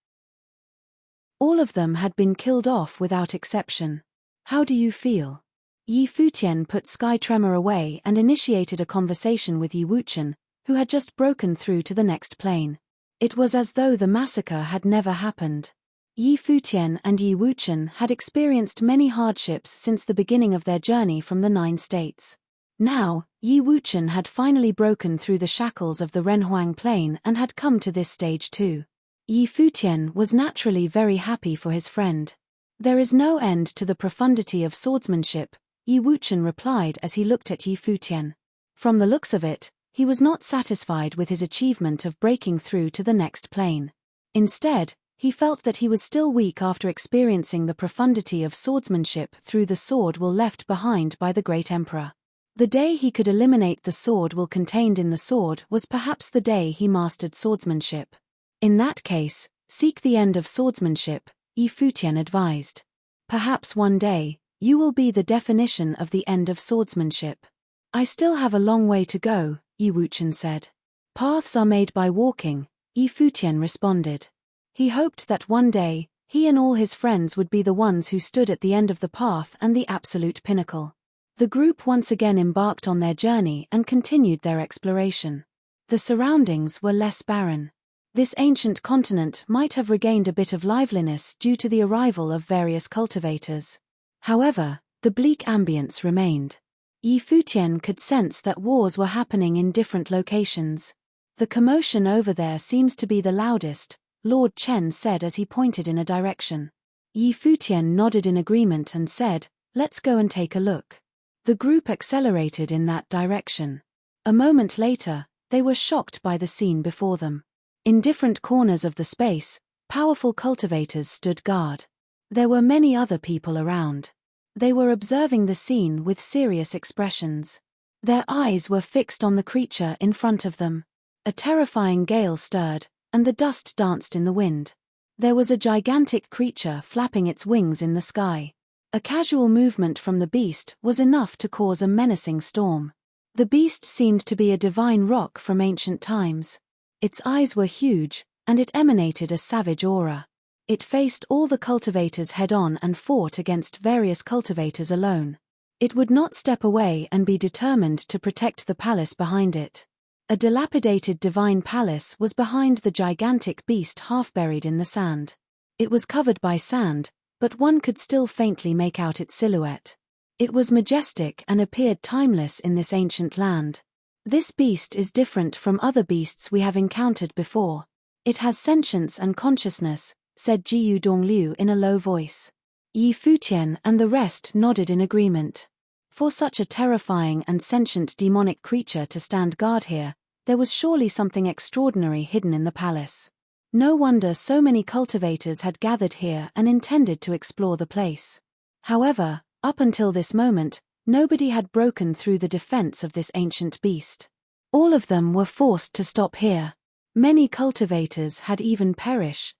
Speaker 1: All of them had been killed off without exception. How do you feel? Futian put Sky Tremor away and initiated a conversation with Wuchen, who had just broken through to the next plane. It was as though the massacre had never happened. Futian and Wuchen had experienced many hardships since the beginning of their journey from the 9 states. Now, Wuchen had finally broken through the shackles of the Renhuang Plain and had come to this stage too. Futian was naturally very happy for his friend. There is no end to the profundity of swordsmanship, Wuchen replied as he looked at Futian. From the looks of it, he was not satisfied with his achievement of breaking through to the next plane. Instead, he felt that he was still weak after experiencing the profundity of swordsmanship through the sword will left behind by the great emperor. The day he could eliminate the sword will contained in the sword was perhaps the day he mastered swordsmanship. In that case, seek the end of swordsmanship, Futian advised. Perhaps one day, you will be the definition of the end of swordsmanship. I still have a long way to go, Wuchen said. Paths are made by walking, Futian responded. He hoped that one day, he and all his friends would be the ones who stood at the end of the path and the absolute pinnacle. The group once again embarked on their journey and continued their exploration. The surroundings were less barren. This ancient continent might have regained a bit of liveliness due to the arrival of various cultivators. However, the bleak ambience remained. Futian could sense that wars were happening in different locations. The commotion over there seems to be the loudest, Lord Chen said as he pointed in a direction. Futian nodded in agreement and said, "Let's go and take a look." The group accelerated in that direction. A moment later, they were shocked by the scene before them. In different corners of the space, powerful cultivators stood guard. There were many other people around. They were observing the scene with serious expressions. Their eyes were fixed on the creature in front of them. A terrifying gale stirred, and the dust danced in the wind. There was a gigantic creature flapping its wings in the sky. A casual movement from the beast was enough to cause a menacing storm. The beast seemed to be a divine rock from ancient times. Its eyes were huge, and it emanated a savage aura. It faced all the cultivators head-on and fought against various cultivators alone. It would not step away and be determined to protect the palace behind it. A dilapidated divine palace was behind the gigantic beast half buried in the sand. It was covered by sand, but one could still faintly make out its silhouette. It was majestic and appeared timeless in this ancient land. This beast is different from other beasts we have encountered before. It has sentience and consciousness, said Jiu Dongliu in a low voice. Yi Futian and the rest nodded in agreement. For such a terrifying and sentient demonic creature to stand guard here, there was surely something extraordinary hidden in the palace. No wonder so many cultivators had gathered here and intended to explore the place. However, up until this moment, nobody had broken through the defense of this ancient beast. All of them were forced to stop here. Many cultivators had even perished.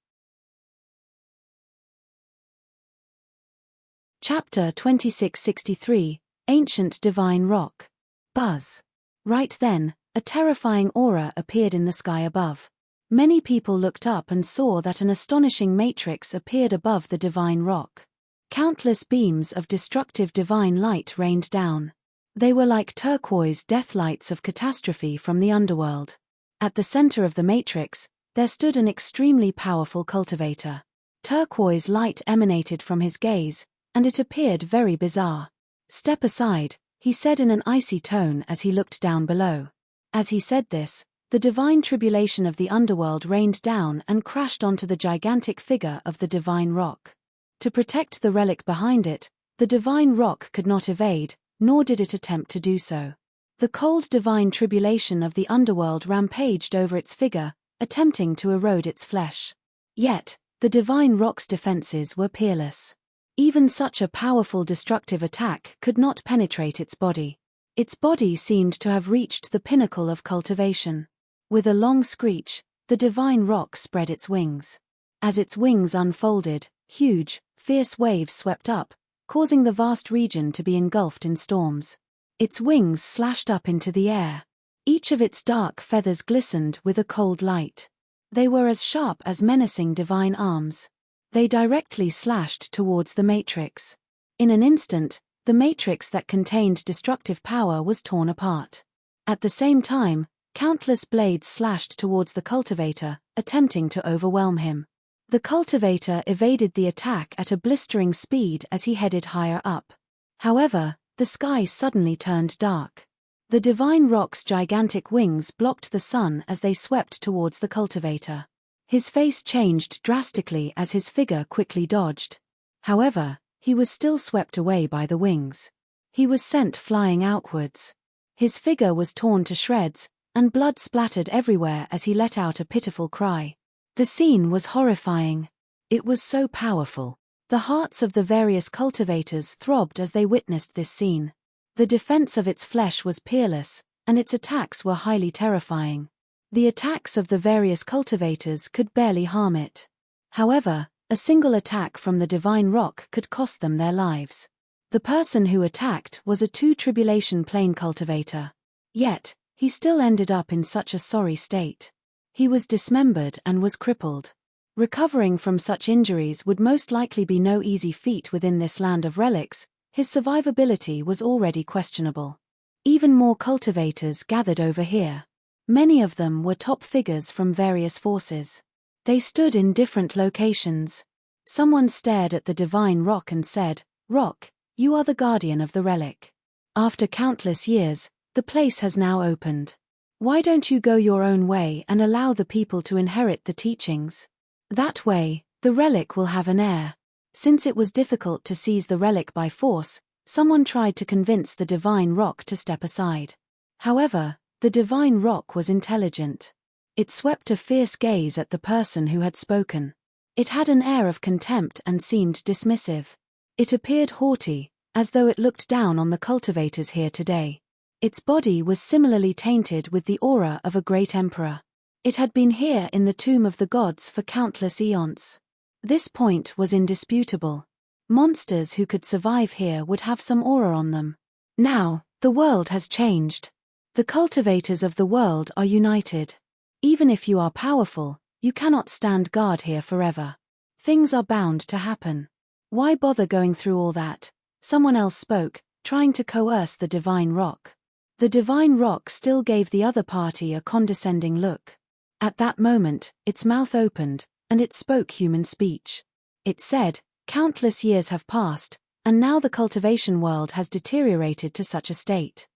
Speaker 1: Chapter 2663, Ancient Divine Rock. Buzz. Right then, a terrifying aura appeared in the sky above. Many people looked up and saw that an astonishing matrix appeared above the divine rock. Countless beams of destructive divine light rained down. They were like turquoise death lights of catastrophe from the underworld. At the center of the matrix, there stood an extremely powerful cultivator. Turquoise light emanated from his gaze, and it appeared very bizarre. "Step aside," he said in an icy tone as he looked down below. As he said this, the divine tribulation of the underworld rained down and crashed onto the gigantic figure of the divine rock. To protect the relic behind it, the divine rock could not evade, nor did it attempt to do so. The cold divine tribulation of the underworld rampaged over its figure, attempting to erode its flesh. Yet, the divine rock's defenses were peerless. Even such a powerful destructive attack could not penetrate its body. Its body seemed to have reached the pinnacle of cultivation. With a long screech, the divine rock spread its wings. As its wings unfolded, huge, fierce waves swept up, causing the vast region to be engulfed in storms. Its wings slashed up into the air. Each of its dark feathers glistened with a cold light. They were as sharp as menacing divine arms. They directly slashed towards the matrix. In an instant, the matrix that contained destructive power was torn apart. At the same time, countless blades slashed towards the cultivator, attempting to overwhelm him. The cultivator evaded the attack at a blistering speed as he headed higher up. However, the sky suddenly turned dark. The divine rock's gigantic wings blocked the sun as they swept towards the cultivator. His face changed drastically as his figure quickly dodged. However, he was still swept away by the wings. He was sent flying outwards. His figure was torn to shreds, and blood splattered everywhere as he let out a pitiful cry. The scene was horrifying. It was so powerful. The hearts of the various cultivators throbbed as they witnessed this scene. The defense of its flesh was peerless, and its attacks were highly terrifying. The attacks of the various cultivators could barely harm it. However, a single attack from the divine rock could cost them their lives. The person who attacked was a two-tribulation plane cultivator. Yet, he still ended up in such a sorry state. He was dismembered and was crippled. Recovering from such injuries would most likely be no easy feat within this land of relics. His survivability was already questionable. Even more cultivators gathered over here. Many of them were top figures from various forces. They stood in different locations. Someone stared at the divine rock and said, "Rock, you are the guardian of the relic. After countless years, the place has now opened. Why don't you go your own way and allow the people to inherit the teachings? That way, the relic will have an heir." Since it was difficult to seize the relic by force, someone tried to convince the divine rock to step aside. However, the divine rock was intelligent. It swept a fierce gaze at the person who had spoken. It had an air of contempt and seemed dismissive. It appeared haughty, as though it looked down on the cultivators here today. Its body was similarly tainted with the aura of a great emperor. It had been here in the tomb of the gods for countless eons. This point was indisputable. Monsters who could survive here would have some aura on them. Now, the world has changed. The cultivators of the world are united. Even if you are powerful, you cannot stand guard here forever. Things are bound to happen. Why bother going through all that? Someone else spoke, trying to coerce the divine rock. The divine rock still gave the other party a condescending look. At that moment, its mouth opened, and it spoke human speech. It said, "Countless years have passed, and now the cultivation world has deteriorated to such a state.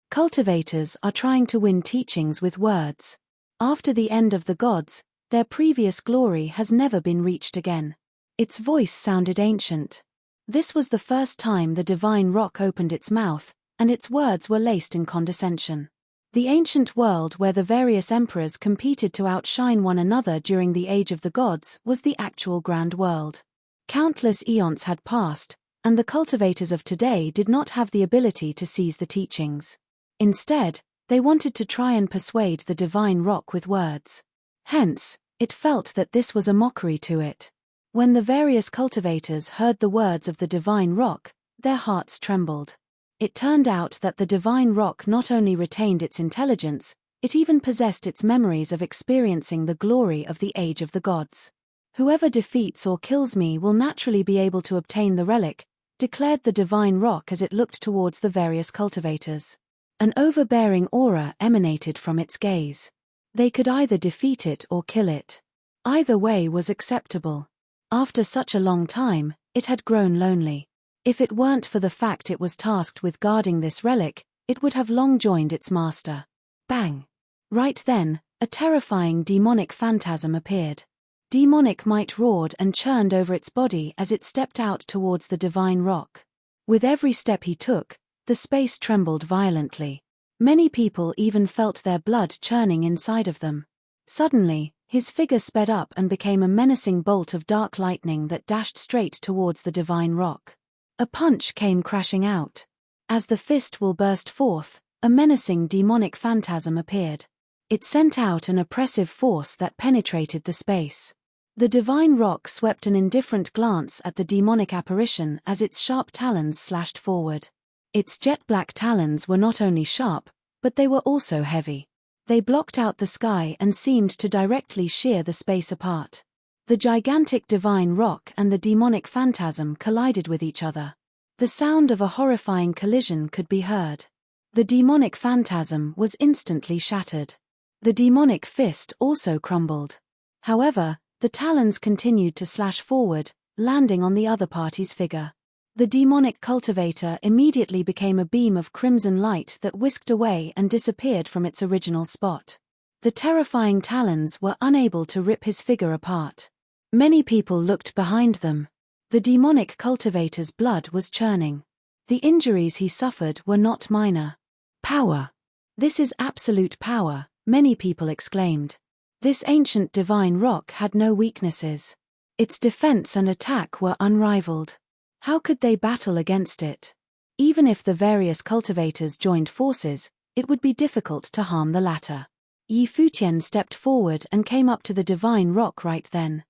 Speaker 1: Cultivators are trying to win teachings with words. After the end of the gods, their previous glory has never been reached again." Its voice sounded ancient. This was the first time the divine rock opened its mouth, and its words were laced in condescension. The ancient world where the various emperors competed to outshine one another during the Age of the Gods was the actual grand world. Countless eons had passed, and the cultivators of today did not have the ability to seize the teachings. Instead, they wanted to try and persuade the divine rock with words. Hence, it felt that this was a mockery to it. When the various cultivators heard the words of the divine rock, their hearts trembled. It turned out that the divine rock not only retained its intelligence, it even possessed its memories of experiencing the glory of the Age of the Gods. "Whoever defeats or kills me will naturally be able to obtain the relic," declared the divine rock as it looked towards the various cultivators. An overbearing aura emanated from its gaze. They could either defeat it or kill it. Either way was acceptable. After such a long time, it had grown lonely. If it weren't for the fact it was tasked with guarding this relic, it would have long joined its master. Bang! Right then, a terrifying demonic phantasm appeared. Demonic might roared and churned over its body as it stepped out towards the divine rock. With every step he took, the space trembled violently. Many people even felt their blood churning inside of them. Suddenly, his figure sped up and became a menacing bolt of dark lightning that dashed straight towards the divine rock. A punch came crashing out. As the fist will burst forth, a menacing demonic phantasm appeared. It sent out an oppressive force that penetrated the space. The divine rock swept an indifferent glance at the demonic apparition as its sharp talons slashed forward. Its jet-black talons were not only sharp, but they were also heavy. They blocked out the sky and seemed to directly shear the space apart. The gigantic divine rock and the demonic phantasm collided with each other. The sound of a horrifying collision could be heard. The demonic phantasm was instantly shattered. The demonic fist also crumbled. However, the talons continued to slash forward, landing on the other party's figure. The demonic cultivator immediately became a beam of crimson light that whisked away and disappeared from its original spot. The terrifying talons were unable to rip his figure apart. Many people looked behind them. The demonic cultivator's blood was churning. The injuries he suffered were not minor. "Power! This is absolute power," many people exclaimed. This ancient divine rock had no weaknesses. Its defense and attack were unrivaled. How could they battle against it? Even if the various cultivators joined forces, it would be difficult to harm the latter. Futian stepped forward and came up to the divine rock right then.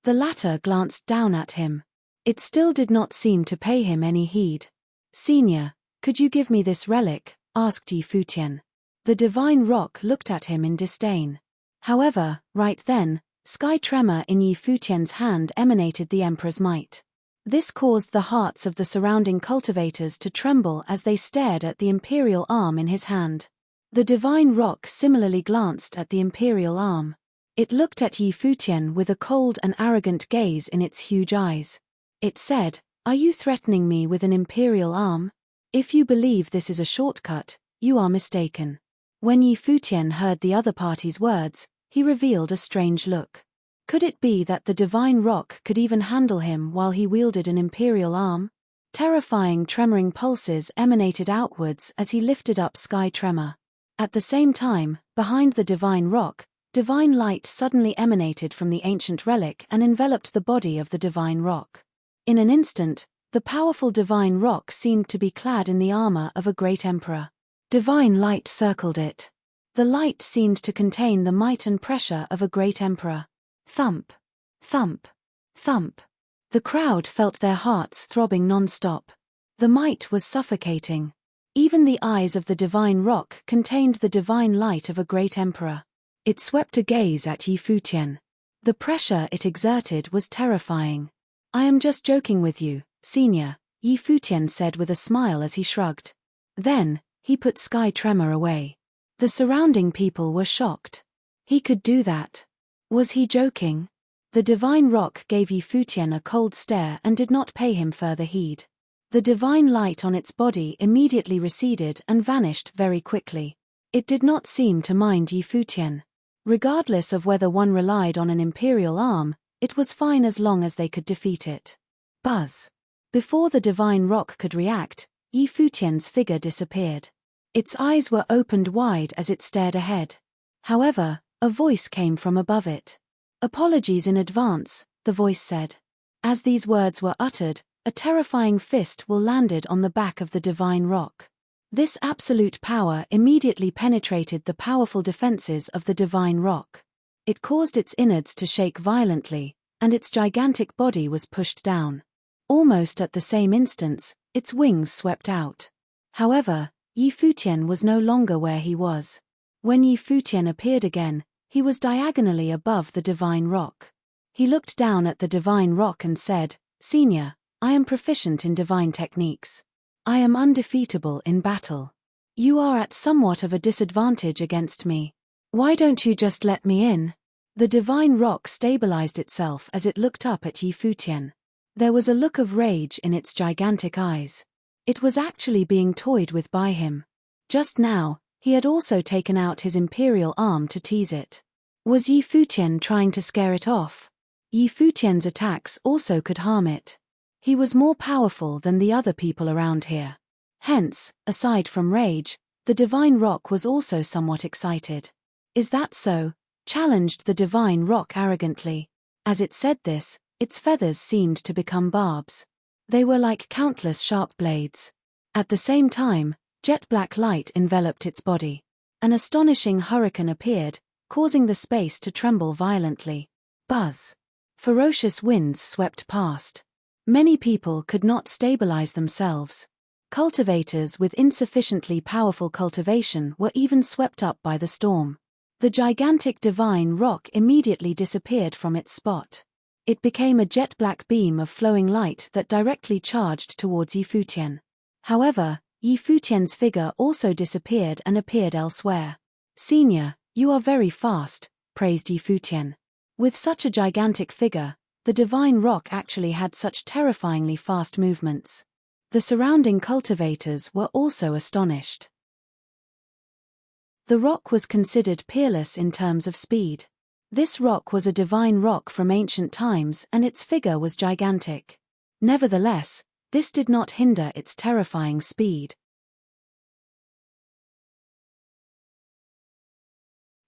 Speaker 1: The latter glanced down at him. It still did not seem to pay him any heed. "Senior, could you give me this relic?" asked Futian. The divine rock looked at him in disdain. However, right then, sky tremor in Futian's hand emanated the emperor's might. This caused the hearts of the surrounding cultivators to tremble as they stared at the imperial arm in his hand. The divine rock similarly glanced at the imperial arm. It looked at Futian with a cold and arrogant gaze in its huge eyes. It said, "Are you threatening me with an imperial arm? If you believe this is a shortcut, you are mistaken." When Futian heard the other party's words, he revealed a strange look. Could it be that the divine rock could even handle him while he wielded an imperial arm? Terrifying tremoring pulses emanated outwards as he lifted up sky tremor. At the same time, behind the divine rock, divine light suddenly emanated from the ancient relic and enveloped the body of the divine rock. In an instant, the powerful divine rock seemed to be clad in the armor of a great emperor. Divine light circled it. The light seemed to contain the might and pressure of a great emperor. Thump, thump, thump. The crowd felt their hearts throbbing non-stop. The might was suffocating. Even the eyes of the divine rock contained the divine light of a great emperor. It swept a gaze at Futian. The pressure it exerted was terrifying. "I am just joking with you, senior," Yi Futian said with a smile as he shrugged. Then, he put sky tremor away. The surrounding people were shocked. He could do that. Was he joking? The divine rock gave Yi Futian a cold stare and did not pay him further heed. The divine light on its body immediately receded and vanished very quickly. It did not seem to mind Yi Futian. Regardless of whether one relied on an imperial arm, it was fine as long as they could defeat it. Buzz. Before the divine rock could react, Yi Futian's figure disappeared. Its eyes were opened wide as it stared ahead. However, a voice came from above it. "Apologies in advance," the voice said. As these words were uttered, a terrifying fist will landed on the back of the divine rock. This absolute power immediately penetrated the powerful defenses of the divine rock. It caused its innards to shake violently, and its gigantic body was pushed down. Almost at the same instant, its wings swept out. However, Yi Futian was no longer where he was. When Yi Futian appeared again, he was diagonally above the divine rock. He looked down at the divine rock and said, "Senior, I am proficient in divine techniques. I am undefeatable in battle. You are at somewhat of a disadvantage against me. Why don't you just let me in?" The divine rock stabilized itself as it looked up at Yi Futian. There was a look of rage in its gigantic eyes. It was actually being toyed with by him. Just now, he had also taken out his imperial arm to tease it. Was Yi Futian trying to scare it off? Yi Futian's attacks also could harm it. He was more powerful than the other people around here. Hence, aside from rage, the divine rock was also somewhat excited. "Is that so?" challenged the divine rock arrogantly. As it said this, its feathers seemed to become barbs. They were like countless sharp blades. At the same time, jet-black light enveloped its body. An astonishing hurricane appeared, causing the space to tremble violently. Buzz. Ferocious winds swept past. Many people could not stabilize themselves. Cultivators with insufficiently powerful cultivation were even swept up by the storm. The gigantic divine rock immediately disappeared from its spot. It became a jet-black beam of flowing light that directly charged towards Yi Futian. However, Yi Futian's figure also disappeared and appeared elsewhere. "Senior, you are very fast," praised Yi Futian. With such a gigantic figure, the divine rock actually had such terrifyingly fast movements. The surrounding cultivators were also astonished. The rock was considered peerless in terms of speed. This rock was a divine rock from ancient times and its figure was gigantic. Nevertheless, this did not hinder its terrifying speed.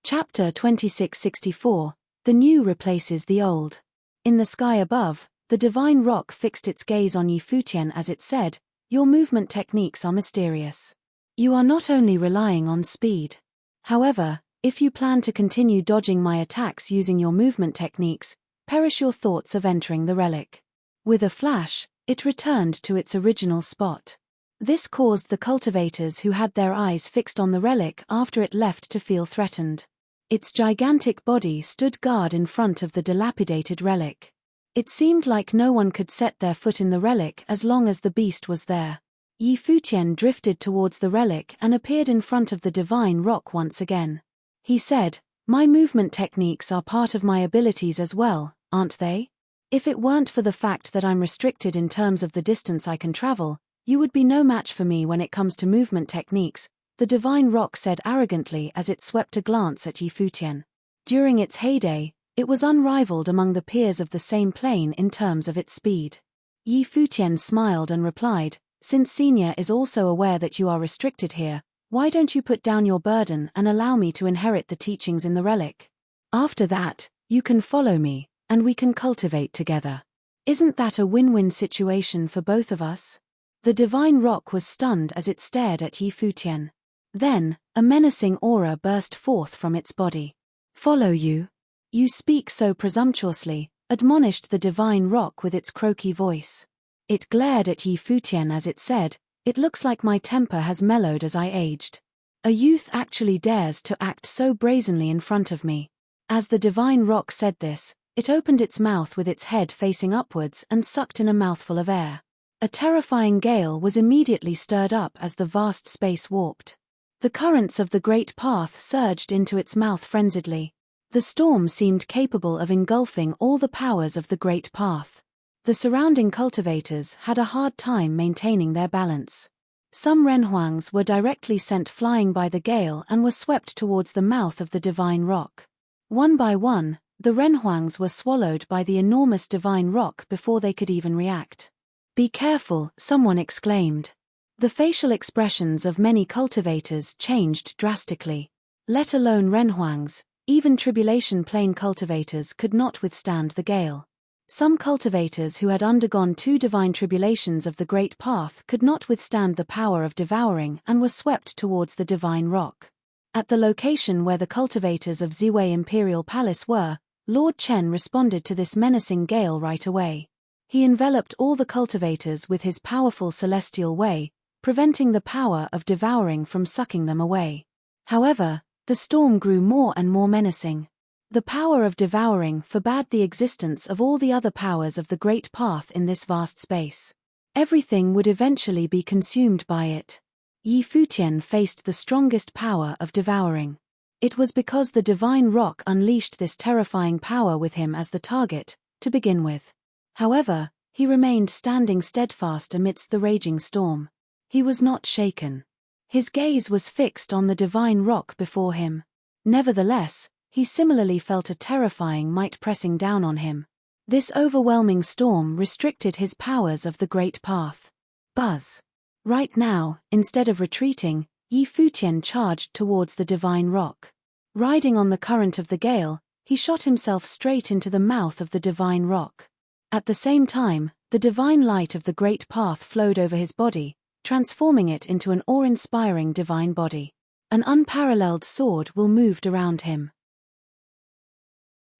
Speaker 1: Chapter 2664. The new replaces the old. In the sky above, the divine rock fixed its gaze on Yi Futian as it said, "Your movement techniques are mysterious. You are not only relying on speed. However, if you plan to continue dodging my attacks using your movement techniques, perish your thoughts of entering the relic." With a flash, it returned to its original spot. This caused the cultivators who had their eyes fixed on the relic after it left to feel threatened. Its gigantic body stood guard in front of the dilapidated relic. It seemed like no one could set their foot in the relic as long as the beast was there. Yi Futian drifted towards the relic and appeared in front of the divine rock once again. He said, "My movement techniques are part of my abilities as well, aren't they? If it weren't for the fact that I'm restricted in terms of the distance I can travel, you would be no match for me when it comes to movement techniques," the divine rock said arrogantly as it swept a glance at Yi Futian. During its heyday, it was unrivaled among the peers of the same plane in terms of its speed. Yi Futian smiled and replied, "Since Senior is also aware that you are restricted here, why don't you put down your burden and allow me to inherit the teachings in the relic? After that, you can follow me, and we can cultivate together. Isn't that a win-win situation for both of us?" The divine rock was stunned as it stared at Yi Futian. Then, a menacing aura burst forth from its body. "Follow you? You speak so presumptuously," admonished the divine rock with its croaky voice. It glared at Yi Futian as it said, "It looks like my temper has mellowed as I aged. A youth actually dares to act so brazenly in front of me." As the divine rock said this, it opened its mouth with its head facing upwards and sucked in a mouthful of air. A terrifying gale was immediately stirred up as the vast space warped. The currents of the great path surged into its mouth frenziedly. The storm seemed capable of engulfing all the powers of the great path. The surrounding cultivators had a hard time maintaining their balance. Some renhuangs were directly sent flying by the gale and were swept towards the mouth of the divine rock. One by one, the renhuangs were swallowed by the enormous divine rock before they could even react. "Be careful," someone exclaimed. The facial expressions of many cultivators changed drastically. Let alone renhuangs, even tribulation plane cultivators could not withstand the gale. Some cultivators who had undergone 2 divine tribulations of the great path could not withstand the power of devouring and were swept towards the divine rock. At the location where the cultivators of Ziwei Imperial Palace were, Lord Chen responded to this menacing gale right away. He enveloped all the cultivators with his powerful celestial way, preventing the power of devouring from sucking them away. However, the storm grew more and more menacing. The power of devouring forbade the existence of all the other powers of the great path in this vast space. Everything would eventually be consumed by it. Futian faced the strongest power of devouring. It was because the divine rock unleashed this terrifying power with him as the target, to begin with. However, he remained standing steadfast amidst the raging storm. He was not shaken. His gaze was fixed on the divine rock before him. Nevertheless, he similarly felt a terrifying might pressing down on him. This overwhelming storm restricted his powers of the great path. Buzz. Right now, instead of retreating, Futian charged towards the divine rock. Riding on the current of the gale, he shot himself straight into the mouth of the divine rock. At the same time, the divine light of the great path flowed over his body, transforming it into an awe-inspiring divine body. An unparalleled sword will moved around him.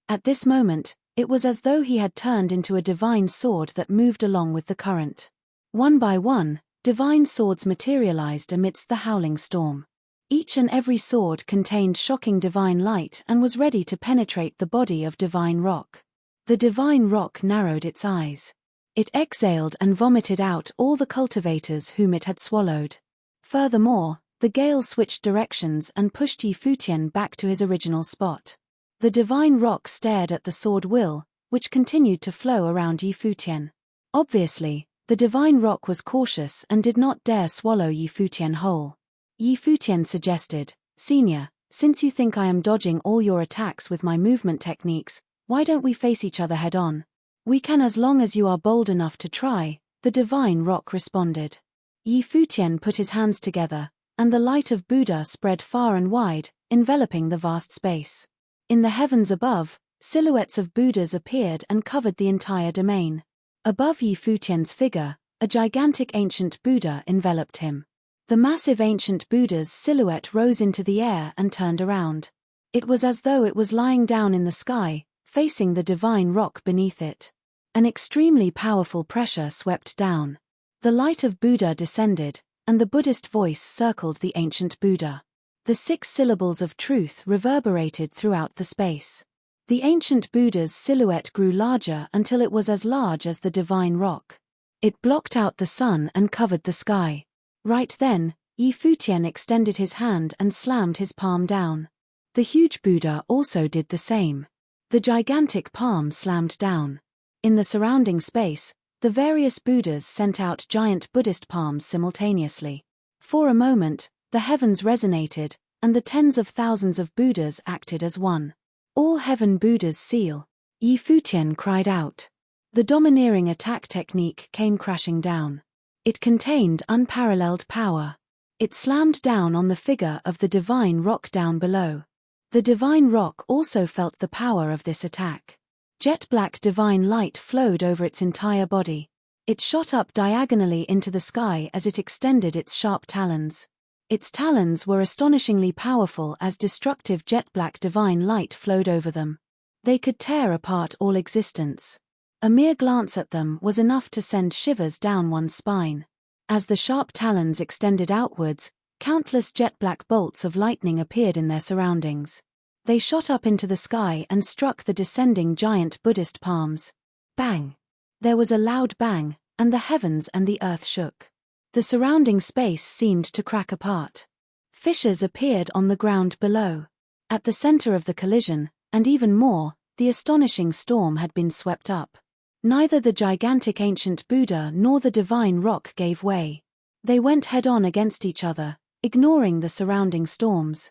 Speaker 1: At this moment, it was as though he had turned into a divine sword that moved along with the current. One by one, divine swords materialized amidst the howling storm. Each and every sword contained shocking divine light and was ready to penetrate the body of divine rock. The divine rock narrowed its eyes. It exhaled and vomited out all the cultivators whom it had swallowed. Furthermore, the gale switched directions and pushed Futian back to his original spot. The divine rock stared at the sword will, which continued to flow around Futian. Obviously, the divine rock was cautious and did not dare swallow Futian whole. Futian suggested, "Senior, since you think I am dodging all your attacks with my movement techniques, why don't we face each other head-on?" "We can as long as you are bold enough to try," the divine rock responded. Futian put his hands together, and the light of Buddha spread far and wide, enveloping the vast space. In the heavens above, silhouettes of Buddhas appeared and covered the entire domain. Above Futian's figure, a gigantic ancient Buddha enveloped him. The massive ancient Buddha's silhouette rose into the air and turned around. It was as though it was lying down in the sky, facing the divine rock beneath it. An extremely powerful pressure swept down. The light of Buddha descended, and the Buddhist voice circled the ancient Buddha. The 6 syllables of truth reverberated throughout the space. The ancient Buddha's silhouette grew larger until it was as large as the divine rock. It blocked out the sun and covered the sky. Right then, Futian extended his hand and slammed his palm down. The huge Buddha also did the same. The gigantic palm slammed down. In the surrounding space, the various Buddhas sent out giant Buddhist palms simultaneously. For a moment, the heavens resonated, and the tens of thousands of Buddhas acted as one. "All heaven Buddhas seal!" Futian cried out. The domineering attack technique came crashing down. It contained unparalleled power. It slammed down on the figure of the divine rock down below. The divine rock also felt the power of this attack. Jet-black divine light flowed over its entire body. It shot up diagonally into the sky as it extended its sharp talons. Its talons were astonishingly powerful as destructive jet-black divine light flowed over them. They could tear apart all existence. A mere glance at them was enough to send shivers down one's spine. As the sharp talons extended outwards, countless jet-black bolts of lightning appeared in their surroundings. They shot up into the sky and struck the descending giant Buddhist palms. Bang! There was a loud bang, and the heavens and the earth shook. The surrounding space seemed to crack apart. Fissures appeared on the ground below. At the center of the collision, and even more, the astonishing storm had been swept up. Neither the gigantic ancient Buddha nor the divine rock gave way. They went head-on against each other, ignoring the surrounding storms.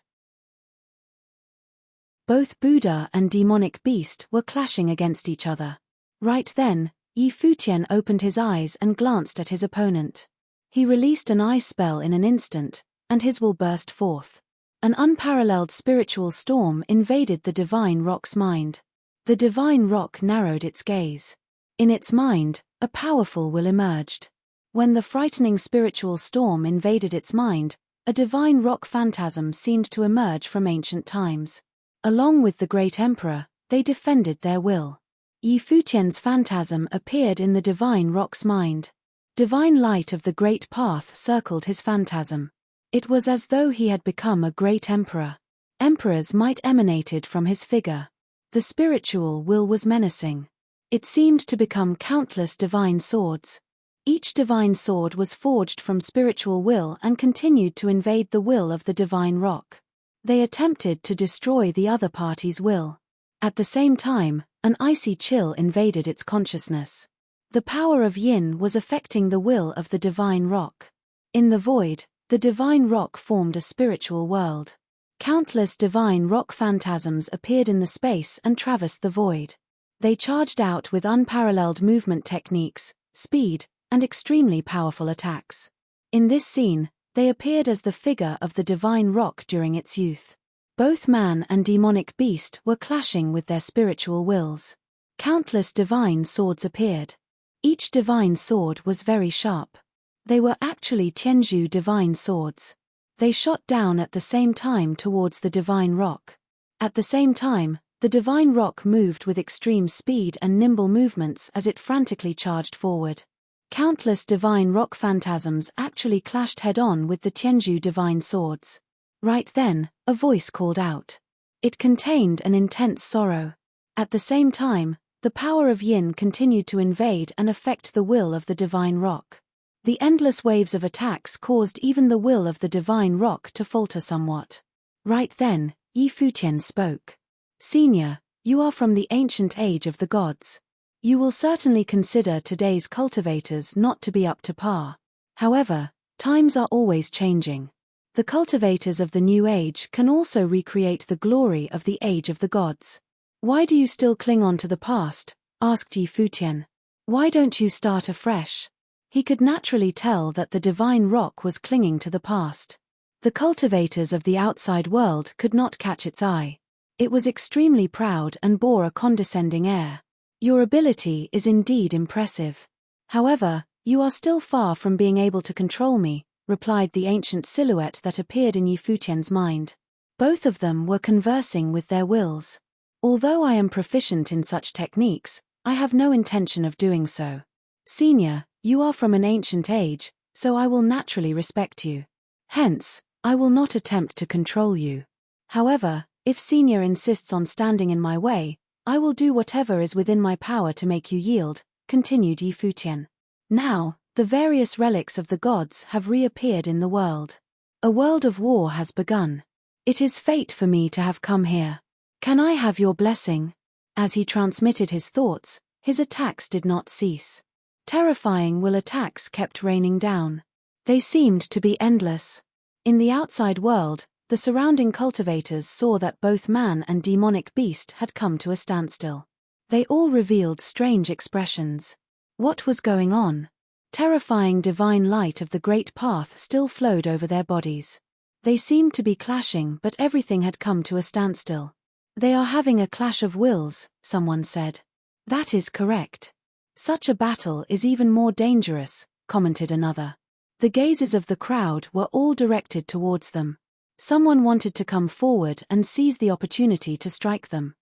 Speaker 1: Both Buddha and demonic beast were clashing against each other. Right then, Futian opened his eyes and glanced at his opponent. He released an eye spell in an instant, and his will burst forth. An unparalleled spiritual storm invaded the divine rock's mind. The divine rock narrowed its gaze. In its mind, a powerful will emerged. When the frightening spiritual storm invaded its mind, a divine rock phantasm seemed to emerge from ancient times. Along with the great emperor, they defended their will. Futian's phantasm appeared in the divine rock's mind. Divine light of the great path circled his phantasm. It was as though he had become a great emperor. Emperors might emanated from his figure. The spiritual will was menacing. It seemed to become countless divine swords. Each divine sword was forged from spiritual will and continued to invade the will of the divine rock. They attempted to destroy the other party's will. At the same time, an icy chill invaded its consciousness. The power of yin was affecting the will of the divine rock. In the void, the divine rock formed a spiritual world. Countless divine rock phantasms appeared in the space and traversed the void. They charged out with unparalleled movement techniques, speed, and extremely powerful attacks. In this scene, they appeared as the figure of the divine rock during its youth. Both man and demonic beast were clashing with their spiritual wills. Countless divine swords appeared. Each divine sword was very sharp. They were actually Tianzhu divine swords. They shot down at the same time towards the divine rock. At the same time, the divine rock moved with extreme speed and nimble movements as it frantically charged forward. Countless divine rock phantasms actually clashed head-on with the Tianzhu divine swords. Right then, a voice called out. It contained an intense sorrow. At the same time, the power of yin continued to invade and affect the will of the divine rock. The endless waves of attacks caused even the will of the divine rock to falter somewhat. Right then, Futian spoke. Senior, you are from the ancient age of the gods. You will certainly consider today's cultivators not to be up to par. However, times are always changing. The cultivators of the new age can also recreate the glory of the age of the gods. Why do you still cling on to the past? Asked Futian. Why don't you start afresh? He could naturally tell that the divine rock was clinging to the past. The cultivators of the outside world could not catch its eye. It was extremely proud and bore a condescending air. Your ability is indeed impressive. However, you are still far from being able to control me, replied the ancient silhouette that appeared in Futian's mind. Both of them were conversing with their wills. Although I am proficient in such techniques, I have no intention of doing so. Senior, you are from an ancient age, so I will naturally respect you. Hence, I will not attempt to control you. However, if Senior insists on standing in my way, I will do whatever is within my power to make you yield, continued Futian. Now, the various relics of the gods have reappeared in the world. A world of war has begun. It is fate for me to have come here. Can I have your blessing? As he transmitted his thoughts, his attacks did not cease. Terrifying will attacks kept raining down. They seemed to be endless. In the outside world, the surrounding cultivators saw that both man and demonic beast had come to a standstill. They all revealed strange expressions. What was going on? Terrifying divine light of the great path still flowed over their bodies. They seemed to be clashing, but everything had come to a standstill. They are having a clash of wills, someone said. That is correct. Such a battle is even more dangerous, commented another. The gazes of the crowd were all directed towards them. Someone wanted to come forward and seize the opportunity to strike them.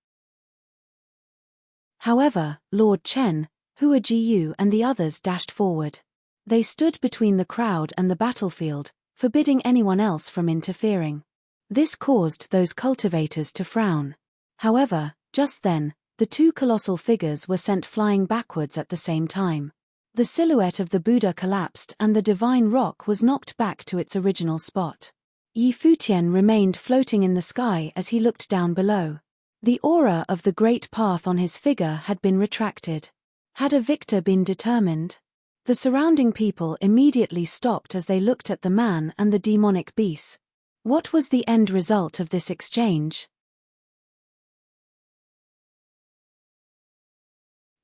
Speaker 1: However, Lord Chen, Hua Jiyu and the others dashed forward. They stood between the crowd and the battlefield, forbidding anyone else from interfering. This caused those cultivators to frown. However, just then, the two colossal figures were sent flying backwards at the same time. The silhouette of the Buddha collapsed and the divine rock was knocked back to its original spot. Futian remained floating in the sky as he looked down below. The aura of the great path on his figure had been retracted. Had a victor been determined? The surrounding people immediately stopped as they looked at the man and the demonic beast. What was the end result of this exchange?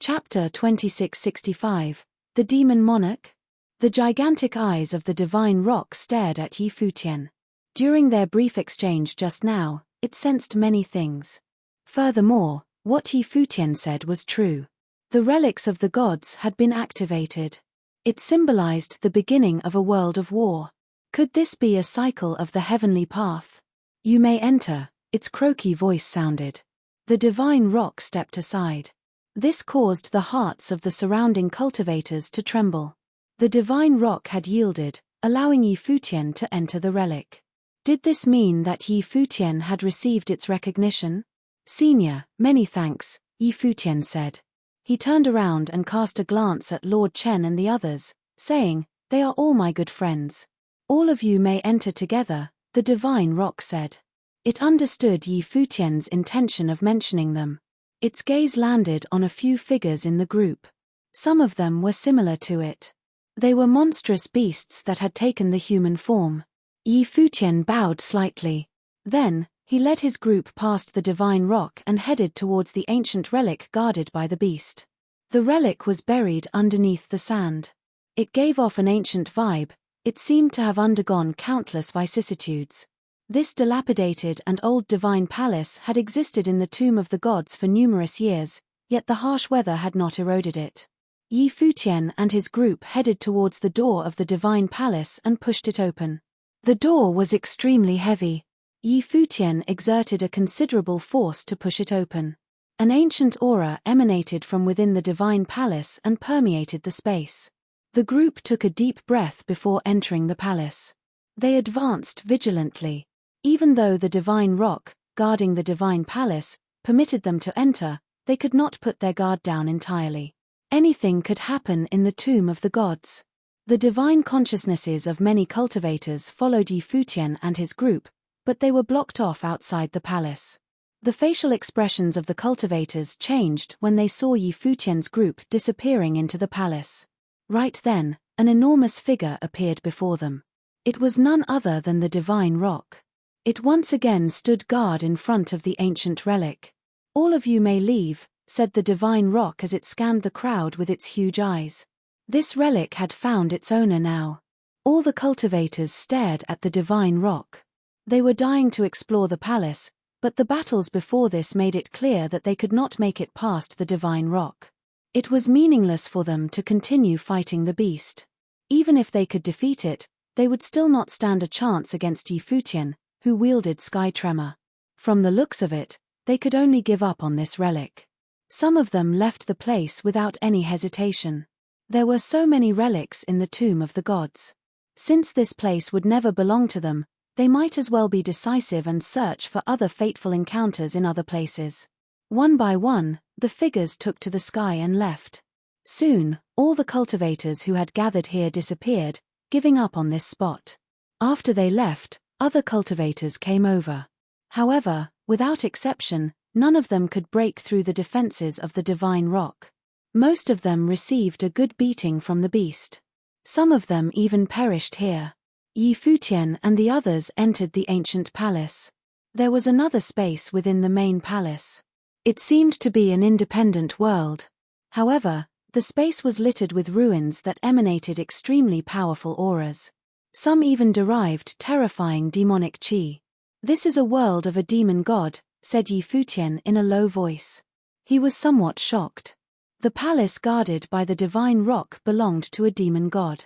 Speaker 1: Chapter 2665. The Demon Monarch. The gigantic eyes of the divine rock stared at Futian. During their brief exchange just now, it sensed many things. Furthermore, what Futian said was true. The relics of the gods had been activated. It symbolized the beginning of a world of war. Could this be a cycle of the heavenly path? You may enter, its croaky voice sounded. The divine rock stepped aside. This caused the hearts of the surrounding cultivators to tremble. The divine rock had yielded, allowing Futian to enter the relic. Did this mean that Futian had received its recognition? Senior, many thanks, Futian said. He turned around and cast a glance at Lord Chen and the others, saying, "They are all my good friends. All of you may enter together," the divine rock said. It understood Futian's intention of mentioning them. Its gaze landed on a few figures in the group. Some of them were similar to it. They were monstrous beasts that had taken the human form. Futian bowed slightly. Then, he led his group past the divine rock and headed towards the ancient relic guarded by the beast. The relic was buried underneath the sand. It gave off an ancient vibe. It seemed to have undergone countless vicissitudes. This dilapidated and old divine palace had existed in the tomb of the gods for numerous years, yet the harsh weather had not eroded it. Futian and his group headed towards the door of the divine palace and pushed it open. The door was extremely heavy. Futian exerted a considerable force to push it open. An ancient aura emanated from within the divine palace and permeated the space. The group took a deep breath before entering the palace. They advanced vigilantly. Even though the divine rock, guarding the divine palace, permitted them to enter, they could not put their guard down entirely. Anything could happen in the tomb of the gods. The divine consciousnesses of many cultivators followed Futian and his group, but they were blocked off outside the palace. The facial expressions of the cultivators changed when they saw Futian's group disappearing into the palace. Right then, an enormous figure appeared before them. It was none other than the divine rock. It once again stood guard in front of the ancient relic. "All of you may leave," said the divine rock as it scanned the crowd with its huge eyes. This relic had found its owner now. All the cultivators stared at the divine rock. They were dying to explore the palace, but the battles before this made it clear that they could not make it past the divine rock. It was meaningless for them to continue fighting the beast. Even if they could defeat it, they would still not stand a chance against Futian, who wielded Sky Tremor. From the looks of it, they could only give up on this relic. Some of them left the place without any hesitation. There were so many relics in the tomb of the gods. Since this place would never belong to them, they might as well be decisive and search for other fateful encounters in other places. One by one, the figures took to the sky and left. Soon, all the cultivators who had gathered here disappeared, giving up on this spot. After they left, other cultivators came over. However, without exception, none of them could break through the defenses of the divine rock. Most of them received a good beating from the beast. Some of them even perished here. Futian and the others entered the ancient palace. There was another space within the main palace. It seemed to be an independent world. However, the space was littered with ruins that emanated extremely powerful auras. Some even derived terrifying demonic chi. "This is a world of a demon god," said Futian in a low voice. He was somewhat shocked. The palace guarded by the divine rock belonged to a demon god.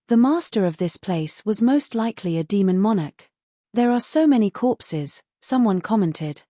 Speaker 1: The master of this place was most likely a demon monarch. "There are so many corpses," someone commented.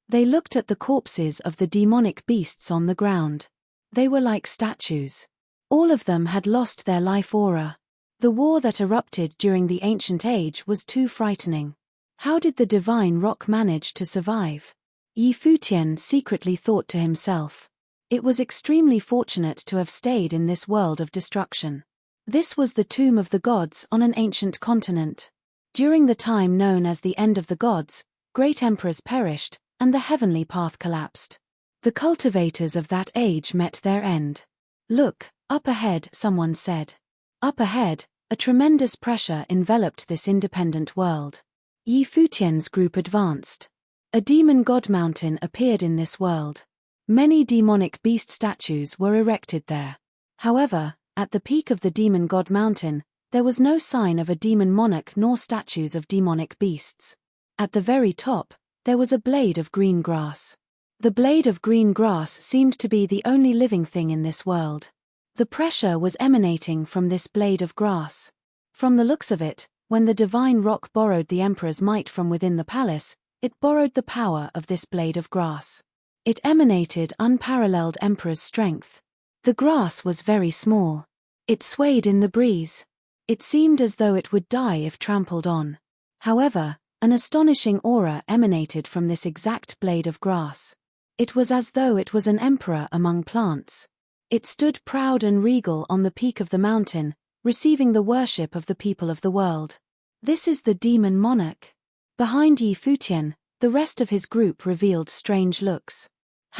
Speaker 1: They looked at the corpses of the demonic beasts on the ground. They were like statues. All of them had lost their life aura. The war that erupted during the ancient age was too frightening. How did the divine rock manage to survive? Futian secretly thought to himself. It was extremely fortunate to have stayed in this world of destruction. This was the tomb of the gods on an ancient continent. During the time known as the end of the gods, great emperors perished, and the heavenly path collapsed. The cultivators of that age met their end. "Look, up ahead," someone said. Up ahead, a tremendous pressure enveloped this independent world. Futian's group advanced. A demon god mountain appeared in this world. Many demonic beast statues were erected there. However, at the peak of the demon god mountain, there was no sign of a demon monarch nor statues of demonic beasts. At the very top, there was a blade of green grass. The blade of green grass seemed to be the only living thing in this world. The pressure was emanating from this blade of grass. From the looks of it, when the divine rock borrowed the emperor's might from within the palace, it borrowed the power of this blade of grass. It emanated unparalleled emperor's strength. The grass was very small. It swayed in the breeze. It seemed as though it would die if trampled on. However, an astonishing aura emanated from this exact blade of grass. It was as though it was an emperor among plants. It stood proud and regal on the peak of the mountain, receiving the worship of the people of the world. This is the demon monarch. Behind Futian, the rest of his group revealed strange looks.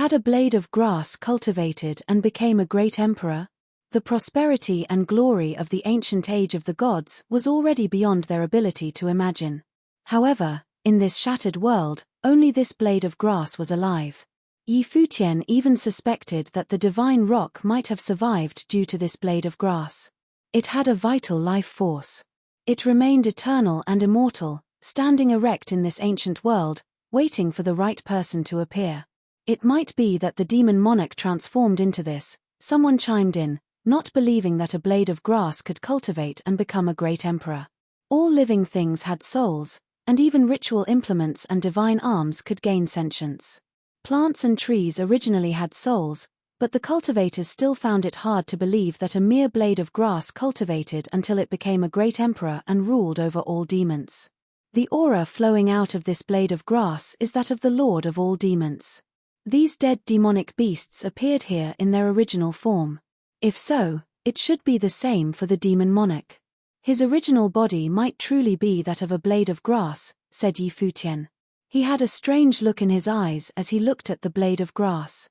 Speaker 1: Had a blade of grass cultivated and became a great emperor? The prosperity and glory of the ancient age of the gods was already beyond their ability to imagine. However, in this shattered world, only this blade of grass was alive. Futian even suspected that the divine rock might have survived due to this blade of grass. It had a vital life force. It remained eternal and immortal, standing erect in this ancient world, waiting for the right person to appear. It might be that the demon monarch transformed into this, someone chimed in, not believing that a blade of grass could cultivate and become a great emperor. All living things had souls, and even ritual implements and divine arms could gain sentience. Plants and trees originally had souls, but the cultivators still found it hard to believe that a mere blade of grass cultivated until it became a great emperor and ruled over all demons. The aura flowing out of this blade of grass is that of the Lord of all demons. These dead demonic beasts appeared here in their original form. If so, it should be the same for the demon monarch. His original body might truly be that of a blade of grass, said Futian. He had a strange look in his eyes as he looked at the blade of grass.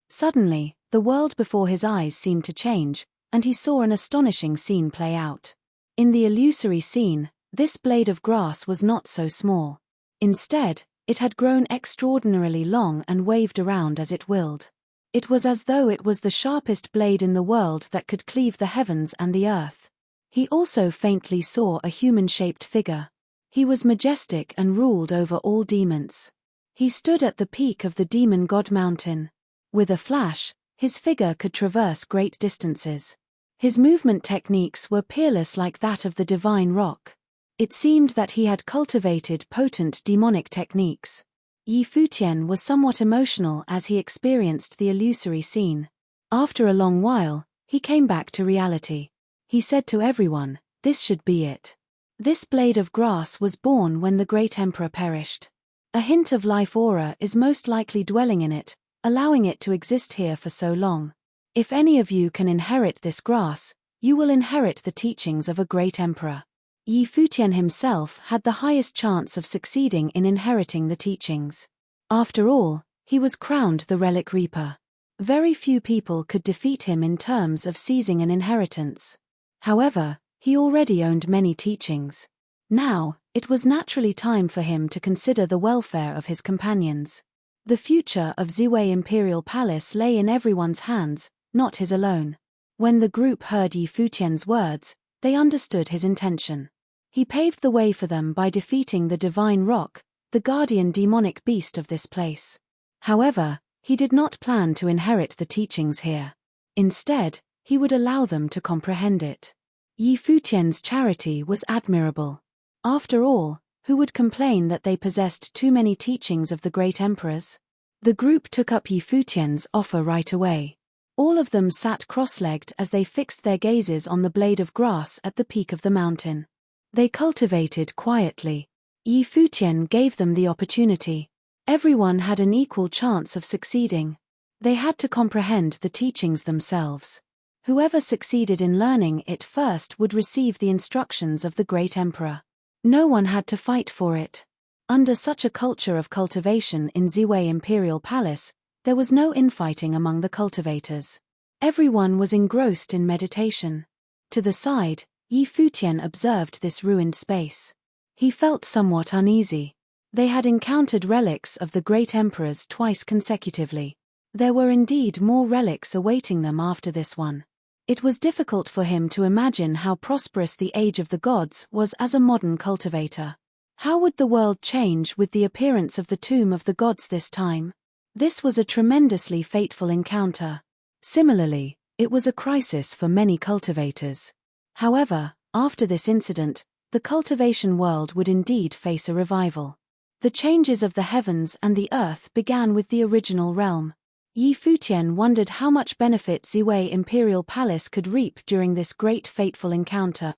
Speaker 1: Suddenly, the world before his eyes seemed to change, and he saw an astonishing scene play out. In the illusory scene, this blade of grass was not so small. Instead, it had grown extraordinarily long and waved around as it willed. It was as though it was the sharpest blade in the world that could cleave the heavens and the earth. He also faintly saw a human-shaped figure. He was majestic and ruled over all demons. He stood at the peak of the demon god mountain. With a flash, his figure could traverse great distances. His movement techniques were peerless like that of the divine rock. It seemed that he had cultivated potent demonic techniques. Futian was somewhat emotional as he experienced the illusory scene. After a long while, he came back to reality. He said to everyone, "This should be it." This blade of grass was born when the great emperor perished. A hint of life aura is most likely dwelling in it, allowing it to exist here for so long. If any of you can inherit this grass, you will inherit the teachings of a great emperor. Futian himself had the highest chance of succeeding in inheriting the teachings. After all, he was crowned the Relic Reaper. Very few people could defeat him in terms of seizing an inheritance. However, he already owned many teachings. Now, it was naturally time for him to consider the welfare of his companions. The future of Ziwei Imperial Palace lay in everyone's hands, not his alone. When the group heard Futian's words, they understood his intention. He paved the way for them by defeating the divine rock, the guardian demonic beast of this place. However, he did not plan to inherit the teachings here. Instead, he would allow them to comprehend it. Futian's charity was admirable. After all, who would complain that they possessed too many teachings of the great emperors? The group took up Futian's offer right away. All of them sat cross-legged as they fixed their gazes on the blade of grass at the peak of the mountain. They cultivated quietly. Futian gave them the opportunity. Everyone had an equal chance of succeeding. They had to comprehend the teachings themselves. Whoever succeeded in learning it first would receive the instructions of the great emperor. No one had to fight for it. Under such a culture of cultivation in Ziwei Imperial Palace, there was no infighting among the cultivators. Everyone was engrossed in meditation. To the side, Futian observed this ruined space. He felt somewhat uneasy. They had encountered relics of the great emperors twice consecutively. There were indeed more relics awaiting them after this one. It was difficult for him to imagine how prosperous the age of the gods was as a modern cultivator. How would the world change with the appearance of the tomb of the gods this time? This was a tremendously fateful encounter. Similarly, it was a crisis for many cultivators. However, after this incident, the cultivation world would indeed face a revival. The changes of the heavens and the earth began with the original realm. Futian wondered how much benefit Ziwei Imperial Palace could reap during this great fateful encounter.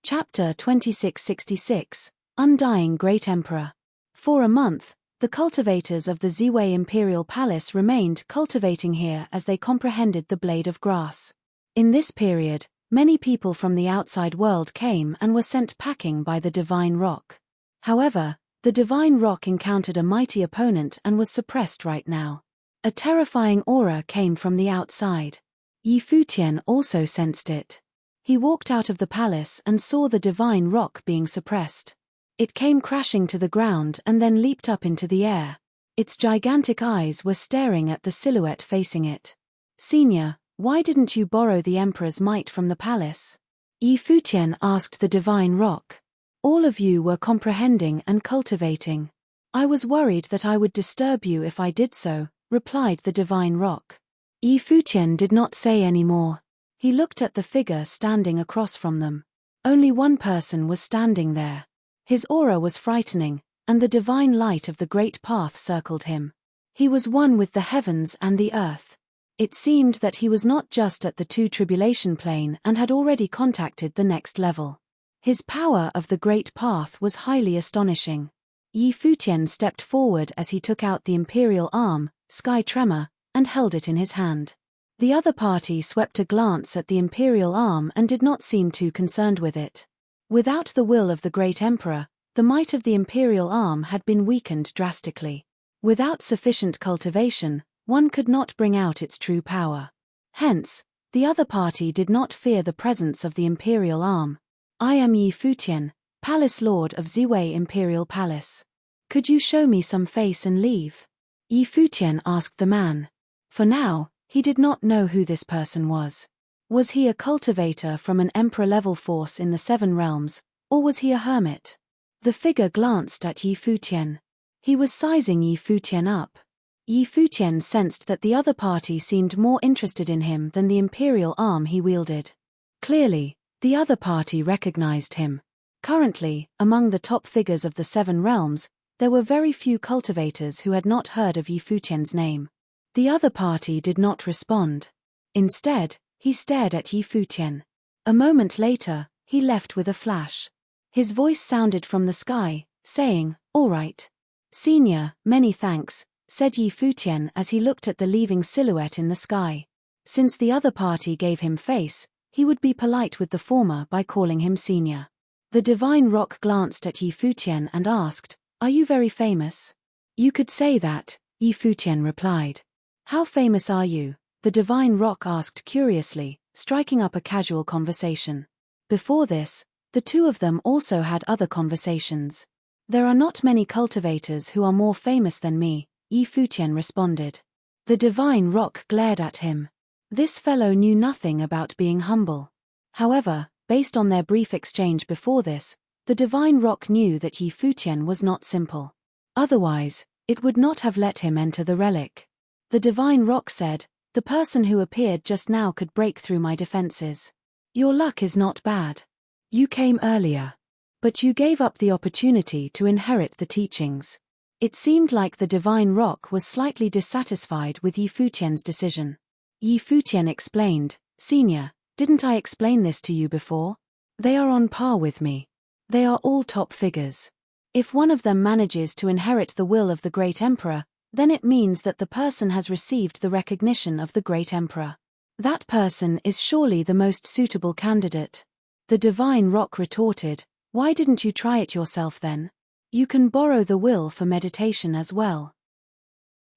Speaker 1: Chapter 2666, Undying Great Emperor. For a month, the cultivators of the Ziwei Imperial Palace remained cultivating here as they comprehended the blade of grass. In this period, many people from the outside world came and were sent packing by the divine rock. However, the divine rock encountered a mighty opponent and was suppressed right now. A terrifying aura came from the outside. Futian also sensed it. He walked out of the palace and saw the divine rock being suppressed. It came crashing to the ground and then leaped up into the air. Its gigantic eyes were staring at the silhouette facing it. "Senior, why didn't you borrow the emperor's might from the palace?" Futian asked the divine rock. "All of you were comprehending and cultivating. I was worried that I would disturb you if I did so," replied the divine rock. Futian did not say any more. He looked at the figure standing across from them. Only one person was standing there. His aura was frightening, and the divine light of the great path circled him. He was one with the heavens and the earth. It seemed that he was not just at the two tribulation plane and had already contacted the next level. His power of the great path was highly astonishing. Futian stepped forward as he took out the imperial arm, Sky Tremor, and held it in his hand. The other party swept a glance at the imperial arm and did not seem too concerned with it. Without the will of the great emperor, the might of the imperial arm had been weakened drastically. Without sufficient cultivation, one could not bring out its true power. Hence, the other party did not fear the presence of the imperial arm. "I am Futian, Palace Lord of Ziwei Imperial Palace. Could you show me some face and leave?" Futian asked the man. For now, he did not know who this person was. Was he a cultivator from an emperor-level force in the Seven Realms, or was he a hermit? The figure glanced at Futian. He was sizing Futian up. Futian sensed that the other party seemed more interested in him than the imperial arm he wielded. Clearly, the other party recognized him. Currently, among the top figures of the Seven Realms, there were very few cultivators who had not heard of Futian's name. The other party did not respond. Instead, he stared at Futian. A moment later, he left with a flash. His voice sounded from the sky, saying, "All right. Senior, many thanks," said Futian as he looked at the leaving silhouette in the sky. Since the other party gave him face, he would be polite with the former by calling him senior. The divine rock glanced at Futian and asked, "Are you very famous?" "You could say that," Futian replied. "How famous are you?" the divine rock asked curiously, striking up a casual conversation. Before this, the two of them also had other conversations. "There are not many cultivators who are more famous than me," Futian responded. The divine rock glared at him. This fellow knew nothing about being humble. However, based on their brief exchange before this, the divine rock knew that Futian was not simple. Otherwise, it would not have let him enter the relic. The divine rock said, "The person who appeared just now could break through my defenses. Your luck is not bad. You came earlier. But you gave up the opportunity to inherit the teachings." It seemed like the divine rock was slightly dissatisfied with Futian's decision. Futian explained, "Senior, didn't I explain this to you before? They are on par with me. They are all top figures. If one of them manages to inherit the will of the great emperor, then it means that the person has received the recognition of the great emperor. That person is surely the most suitable candidate. The divine rock retorted, "Why didn't you try it yourself then? You can borrow the will for meditation as well."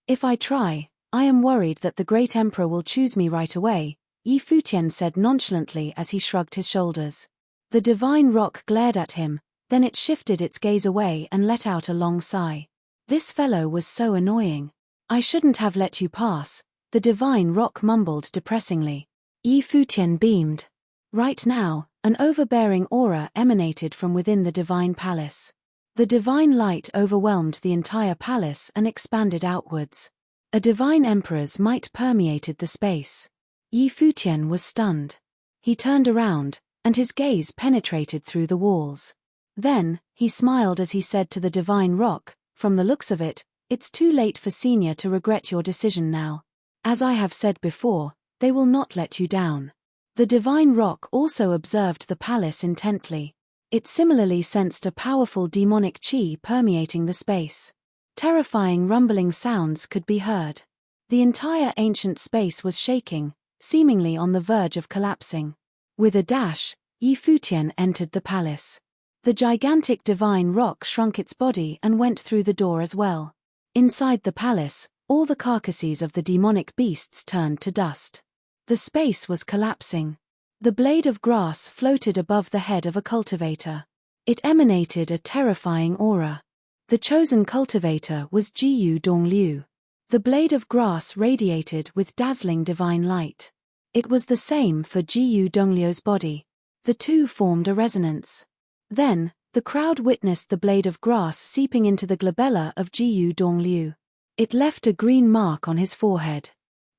Speaker 1: "If I try, I am worried that the great emperor will choose me right away," Futian said nonchalantly as he shrugged his shoulders. The divine rock glared at him, then it shifted its gaze away and let out a long sigh. "This fellow was so annoying. I shouldn't have let you pass," the divine rock mumbled depressingly. Futian beamed. Right now, an overbearing aura emanated from within the divine palace. The divine light overwhelmed the entire palace and expanded outwards. A divine emperor's might permeated the space. Futian was stunned. He turned around, and his gaze penetrated through the walls. Then, he smiled as he said to the divine rock, "From the looks of it, it's too late for Senior to regret your decision now. As I have said before, they will not let you down." The divine rock also observed the palace intently. It similarly sensed a powerful demonic chi permeating the space. Terrifying rumbling sounds could be heard. The entire ancient space was shaking, seemingly on the verge of collapsing. With a dash, Futian entered the palace. The gigantic divine rock shrunk its body and went through the door as well. Inside the palace, all the carcasses of the demonic beasts turned to dust. The space was collapsing. The blade of grass floated above the head of a cultivator. It emanated a terrifying aura. The chosen cultivator was Jiyu Dongliu. The blade of grass radiated with dazzling divine light. It was the same for Jiyu Dongliu's body. The two formed a resonance. Then, the crowd witnessed the blade of grass seeping into the glabella of Jiyu Dongliu. It left a green mark on his forehead.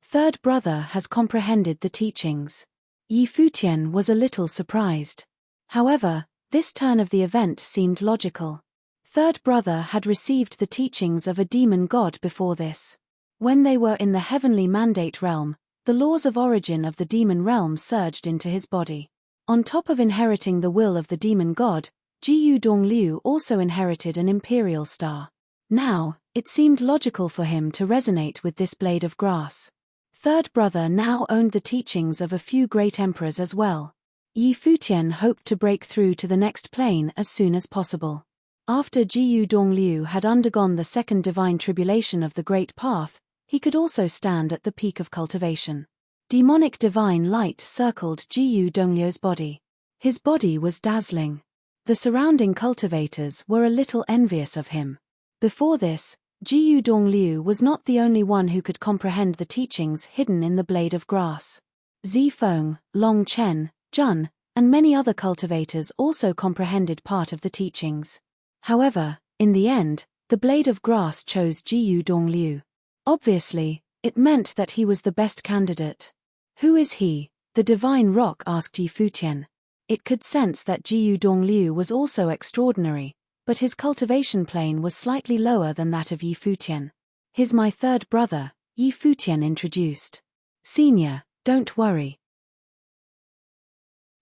Speaker 1: Third brother has comprehended the teachings. Futian was a little surprised. However, this turn of the event seemed logical. Third brother had received the teachings of a demon god before this. When they were in the heavenly mandate realm, the laws of origin of the demon realm surged into his body. On top of inheriting the will of the demon god, Jiyu Dongliu also inherited an imperial star. Now, it seemed logical for him to resonate with this blade of grass. Third brother now owned the teachings of a few great emperors as well. Futian hoped to break through to the next plane as soon as possible. After Jiyu Dongliu had undergone the second divine tribulation of the Great Path, he could also stand at the peak of cultivation. Demonic divine light circled Jiyu Dongliu's body. His body was dazzling. The surrounding cultivators were a little envious of him. Before this, Jiyu Dongliu was not the only one who could comprehend the teachings hidden in the blade of grass. Zifeng, Long Chen, Jun, and many other cultivators also comprehended part of the teachings. However, in the end, the blade of grass chose Jiyu Dongliu. Obviously, it meant that he was the best candidate. "Who is he?" the divine rock asked Futian. It could sense that Jiyu Dongliu was also extraordinary, but his cultivation plane was slightly lower than that of Futian. "He's my third brother," Futian introduced. "Senior, don't worry.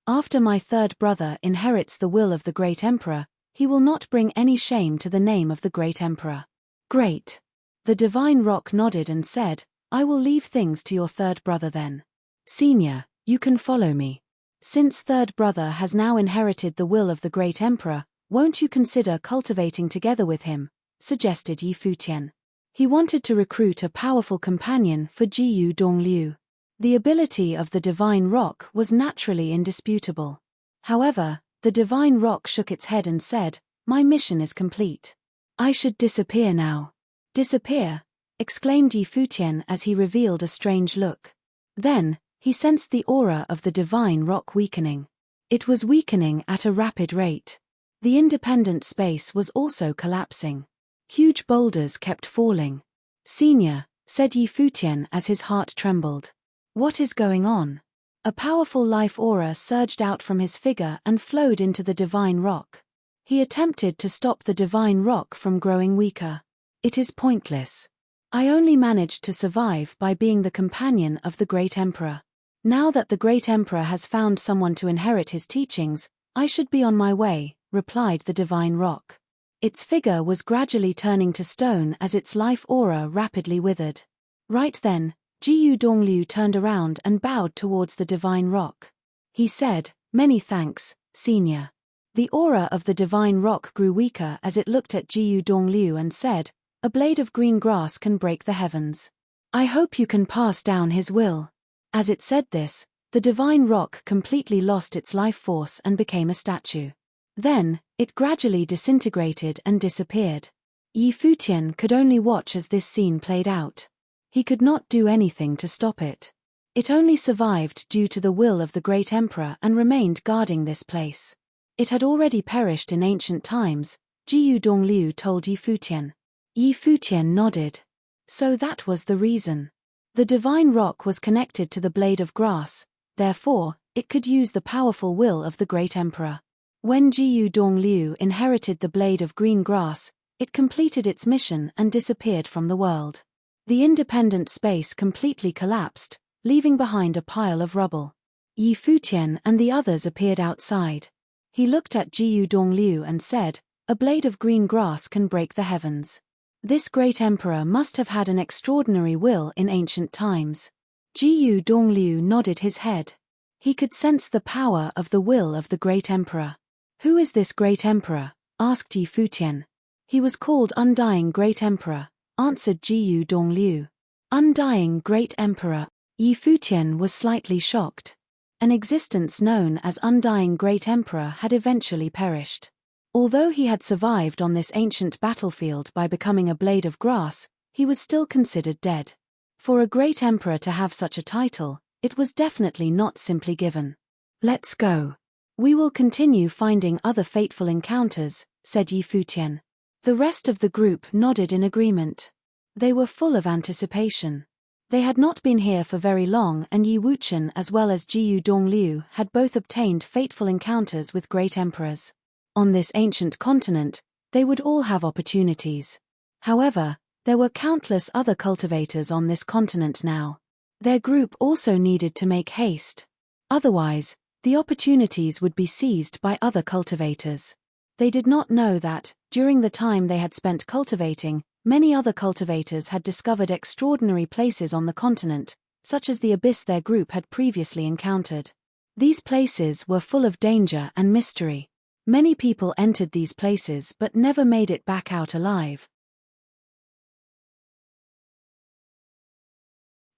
Speaker 1: After my third brother inherits the will of the great emperor, he will not bring any shame to the name of the great emperor." "Great." The divine rock nodded and said, "I will leave things to your third brother then. Senior, you can follow me. Since third brother has now inherited the will of the great emperor, won't you consider cultivating together with him?" suggested Futian. He wanted to recruit a powerful companion for Jiyu Dongliu. The ability of the divine rock was naturally indisputable. However, the divine rock shook its head and said, "My mission is complete. I should disappear now." "Disappear?" exclaimed Futian as he revealed a strange look. Then, he sensed the aura of the divine rock weakening. It was weakening at a rapid rate. The independent space was also collapsing. Huge boulders kept falling. "Senior," said Futian as his heart trembled. "What is going on?" A powerful life aura surged out from his figure and flowed into the divine rock. He attempted to stop the divine rock from growing weaker. "It is pointless. I only managed to survive by being the companion of the great emperor. Now that the great emperor has found someone to inherit his teachings, I should be on my way," replied the divine rock. Its figure was gradually turning to stone as its life aura rapidly withered. Right then, Jiyu Dongliu turned around and bowed towards the divine rock. He said, "Many thanks, Senior." The aura of the divine rock grew weaker as it looked at Jiyu Dongliu and said, "A blade of green grass can break the heavens. I hope you can pass down his will." As it said this, the divine rock completely lost its life force and became a statue. Then, it gradually disintegrated and disappeared. Yi Futian could only watch as this scene played out. He could not do anything to stop it. It only survived due to the will of the great emperor and remained guarding this place. It had already perished in ancient times, Jiyu Dongliu told Yi Futian. Yi Futian nodded. So that was the reason. The divine rock was connected to the blade of grass, therefore, it could use the powerful will of the great emperor. When Jiyu Dongliu inherited the blade of green grass, it completed its mission and disappeared from the world. The independent space completely collapsed, leaving behind a pile of rubble. Yi Futian and the others appeared outside. He looked at Jiyu Dongliu and said, "A blade of green grass can break the heavens. This great emperor must have had an extraordinary will in ancient times." Jiyu Dongliu nodded his head. He could sense the power of the will of the great emperor. "Who is this great emperor?" asked Yi Futian. "He was called Undying Great Emperor," answered Jiyu Dongliu. "Undying Great Emperor." Yi Futian was slightly shocked. An existence known as Undying Great Emperor had eventually perished. Although he had survived on this ancient battlefield by becoming a blade of grass, he was still considered dead. For a great emperor to have such a title, it was definitely not simply given. "Let's go. We will continue finding other fateful encounters," said Yi Futian. The rest of the group nodded in agreement. They were full of anticipation. They had not been here for very long and Yi Wuchen as well as Jiyu Dongliu had both obtained fateful encounters with great emperors. On this ancient continent, they would all have opportunities. However, there were countless other cultivators on this continent now. Their group also needed to make haste. Otherwise, the opportunities would be seized by other cultivators. They did not know that, during the time they had spent cultivating, many other cultivators had discovered extraordinary places on the continent, such as the abyss their group had previously encountered. These places were full of danger and mystery. Many people entered these places but never made it back out alive.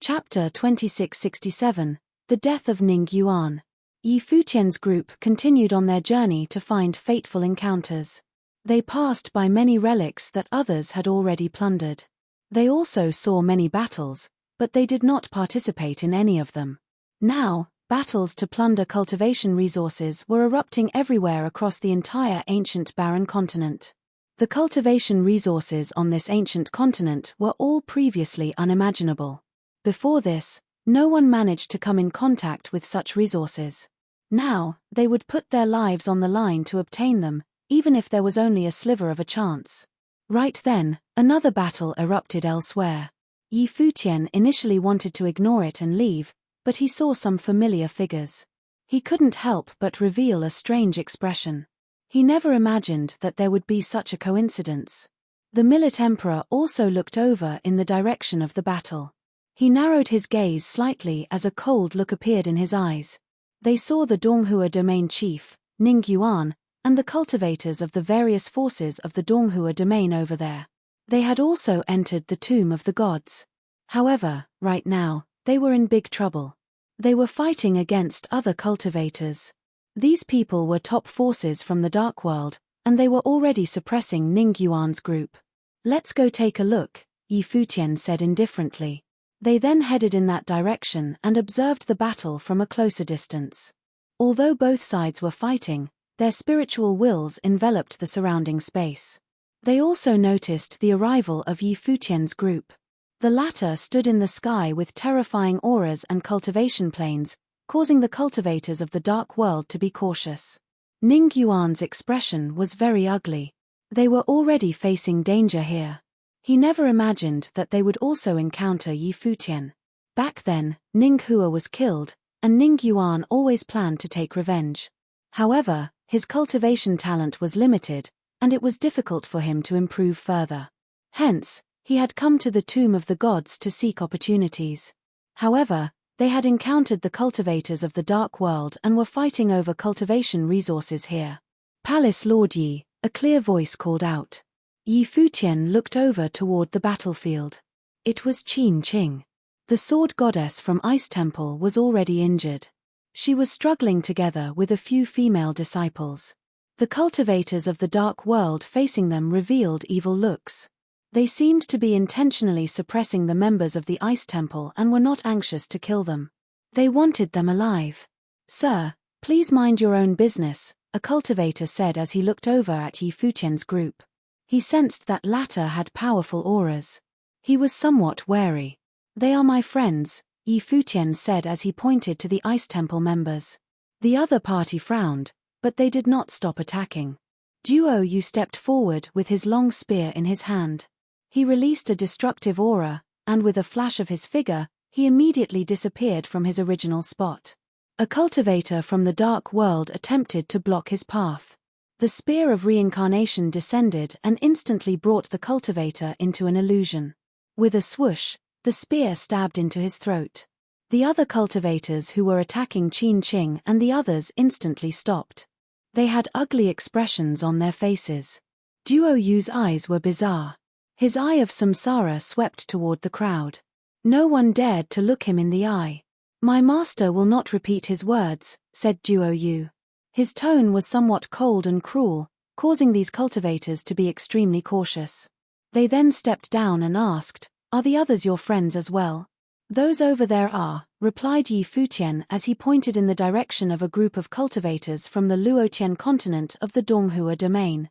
Speaker 1: Chapter 2667, The Death of Ning Yuan. Yi Futian's group continued on their journey to find fateful encounters. They passed by many relics that others had already plundered. They also saw many battles, but they did not participate in any of them. Now, battles to plunder cultivation resources were erupting everywhere across the entire ancient barren continent. The cultivation resources on this ancient continent were all previously unimaginable. Before this, no one managed to come in contact with such resources. Now, they would put their lives on the line to obtain them, even if there was only a sliver of a chance. Right then, another battle erupted elsewhere. Yi Futian initially wanted to ignore it and leave, but he saw some familiar figures. He couldn't help but reveal a strange expression. He never imagined that there would be such a coincidence. The Millet Emperor also looked over in the direction of the battle. He narrowed his gaze slightly as a cold look appeared in his eyes. They saw the Donghua domain chief, Ning Yuan, and the cultivators of the various forces of the Donghua domain over there. They had also entered the tomb of the gods. However, right now, they were in big trouble. They were fighting against other cultivators. These people were top forces from the Dark World, and they were already suppressing Ning Yuan's group. "Let's go take a look," Yi Futian said indifferently. They then headed in that direction and observed the battle from a closer distance. Although both sides were fighting, their spiritual wills enveloped the surrounding space. They also noticed the arrival of Yi Futian's group. The latter stood in the sky with terrifying auras and cultivation planes, causing the cultivators of the Dark World to be cautious. Ning Yuan's expression was very ugly. They were already facing danger here. He never imagined that they would also encounter Yi Futian. Back then, Ning Hua was killed, and Ning Yuan always planned to take revenge. However, his cultivation talent was limited, and it was difficult for him to improve further. Hence, he had come to the tomb of the gods to seek opportunities. However, they had encountered the cultivators of the dark world and were fighting over cultivation resources here. "Palace Lord Yi," a clear voice called out. Yi Futian looked over toward the battlefield. It was Qin Qing. The sword goddess from Ice Temple was already injured. She was struggling together with a few female disciples. The cultivators of the dark world facing them revealed evil looks. They seemed to be intentionally suppressing the members of the Ice Temple and were not anxious to kill them. They wanted them alive. "Sir, please mind your own business," a cultivator said as he looked over at Yi Futian's group. He sensed that latter had powerful auras. He was somewhat wary. "They are my friends," Yi Futian said as he pointed to the Ice Temple members. The other party frowned, but they did not stop attacking. Duo Yu stepped forward with his long spear in his hand. He released a destructive aura, and with a flash of his figure, he immediately disappeared from his original spot. A cultivator from the dark world attempted to block his path. The spear of reincarnation descended and instantly brought the cultivator into an illusion. With a swoosh, the spear stabbed into his throat. The other cultivators who were attacking Qin Qing and the others instantly stopped. They had ugly expressions on their faces. Duo Yu's eyes were bizarre. His eye of samsara swept toward the crowd. No one dared to look him in the eye. "My master will not repeat his words," said Duo Yu. His tone was somewhat cold and cruel, causing these cultivators to be extremely cautious. They then stepped down and asked, "Are the others your friends as well?" "Those over there are," replied Yi Futian as he pointed in the direction of a group of cultivators from the Luotian continent of the Donghua domain.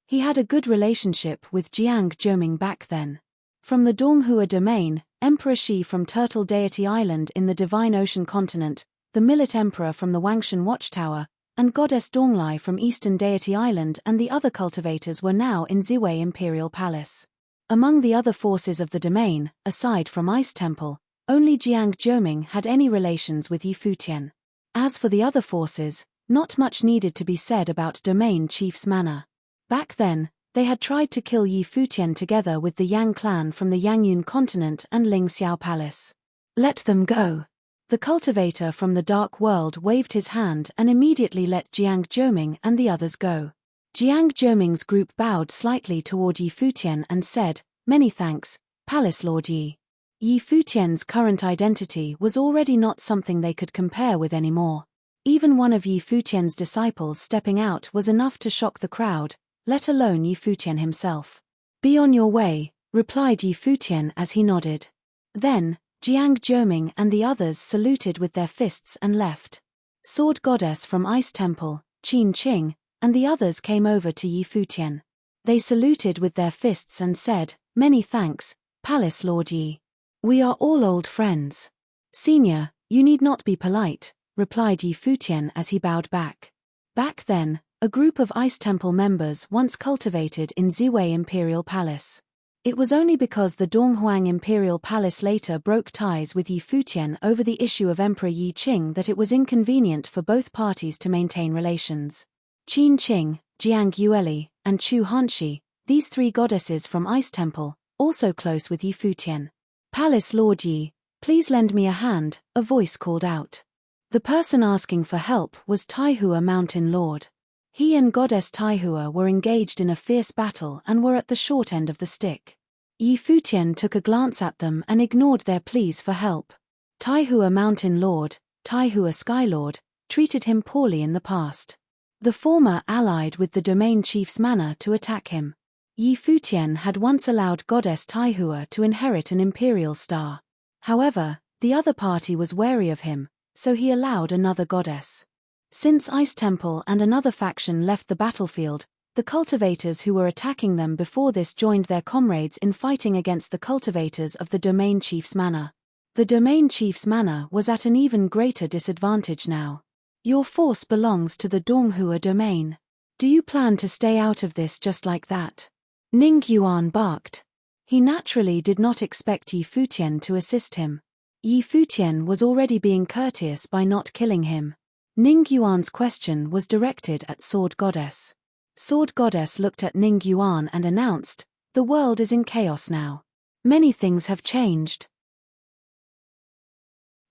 Speaker 1: He had a good relationship with Jiang Zhoming back then. From the Donghua domain, Emperor Shi from Turtle Deity Island in the Divine Ocean continent, the Millet Emperor from the Wangshan Watchtower, and Goddess Donglai from Eastern Deity Island and the other cultivators were now in Ziwei Imperial Palace. Among the other forces of the domain, aside from Ice Temple, only Jiang Zhoming had any relations with Yi Futian. As for the other forces, not much needed to be said about Domain Chief's manner. Back then, they had tried to kill Yi Futian together with the Yang clan from the Yangyun continent and Ling Xiao Palace. "Let them go." The cultivator from the dark world waved his hand and immediately let Jiang Zhoming and the others go. Jiang Zhoming's group bowed slightly toward Yi Futian and said, "Many thanks, Palace Lord Yi." Yi Futian's current identity was already not something they could compare with anymore. Even one of Yi Futian's disciples stepping out was enough to shock the crowd, let alone Yi Futian himself. "Be on your way," replied Yi Futian as he nodded. Then, Jiang Zhoming and the others saluted with their fists and left. Sword Goddess from Ice Temple, Qin Qing, and the others came over to Yi Futian. They saluted with their fists and said, "Many thanks, Palace Lord Yi. We are all old friends." "Senior, you need not be polite," replied Yi Futian as he bowed back. Back then, a group of Ice Temple members once cultivated in Ziwei Imperial Palace. It was only because the Donghuang Imperial Palace later broke ties with Yi Futian over the issue of Emperor Yi Qing that it was inconvenient for both parties to maintain relations. Qin Qing, Jiang Yueli, and Chu Hanshi, these three goddesses from Ice Temple, also close with Yi Futian. "Palace Lord Yi, please lend me a hand," a voice called out. The person asking for help was Taihua Mountain Lord. He and Goddess Taihua were engaged in a fierce battle and were at the short end of the stick. Yi Futian took a glance at them and ignored their pleas for help. Taihua Mountain Lord, Taihua Sky Lord, treated him poorly in the past. The former allied with the domain chief's manner to attack him. Yi Futian had once allowed Goddess Taihua to inherit an imperial star. However, the other party was wary of him, so he allowed another goddess. Since Ice Temple and another faction left the battlefield, the cultivators who were attacking them before this joined their comrades in fighting against the cultivators of the domain chief's manor. The domain chief's manor was at an even greater disadvantage now. "Your force belongs to the Donghua domain. Do you plan to stay out of this just like that?" Ning Yuan barked. He naturally did not expect Yi Futian to assist him. Yi Futian was already being courteous by not killing him. Ning Yuan's question was directed at Sword Goddess. Sword Goddess looked at Ning Yuan and announced, "The world is in chaos now. Many things have changed.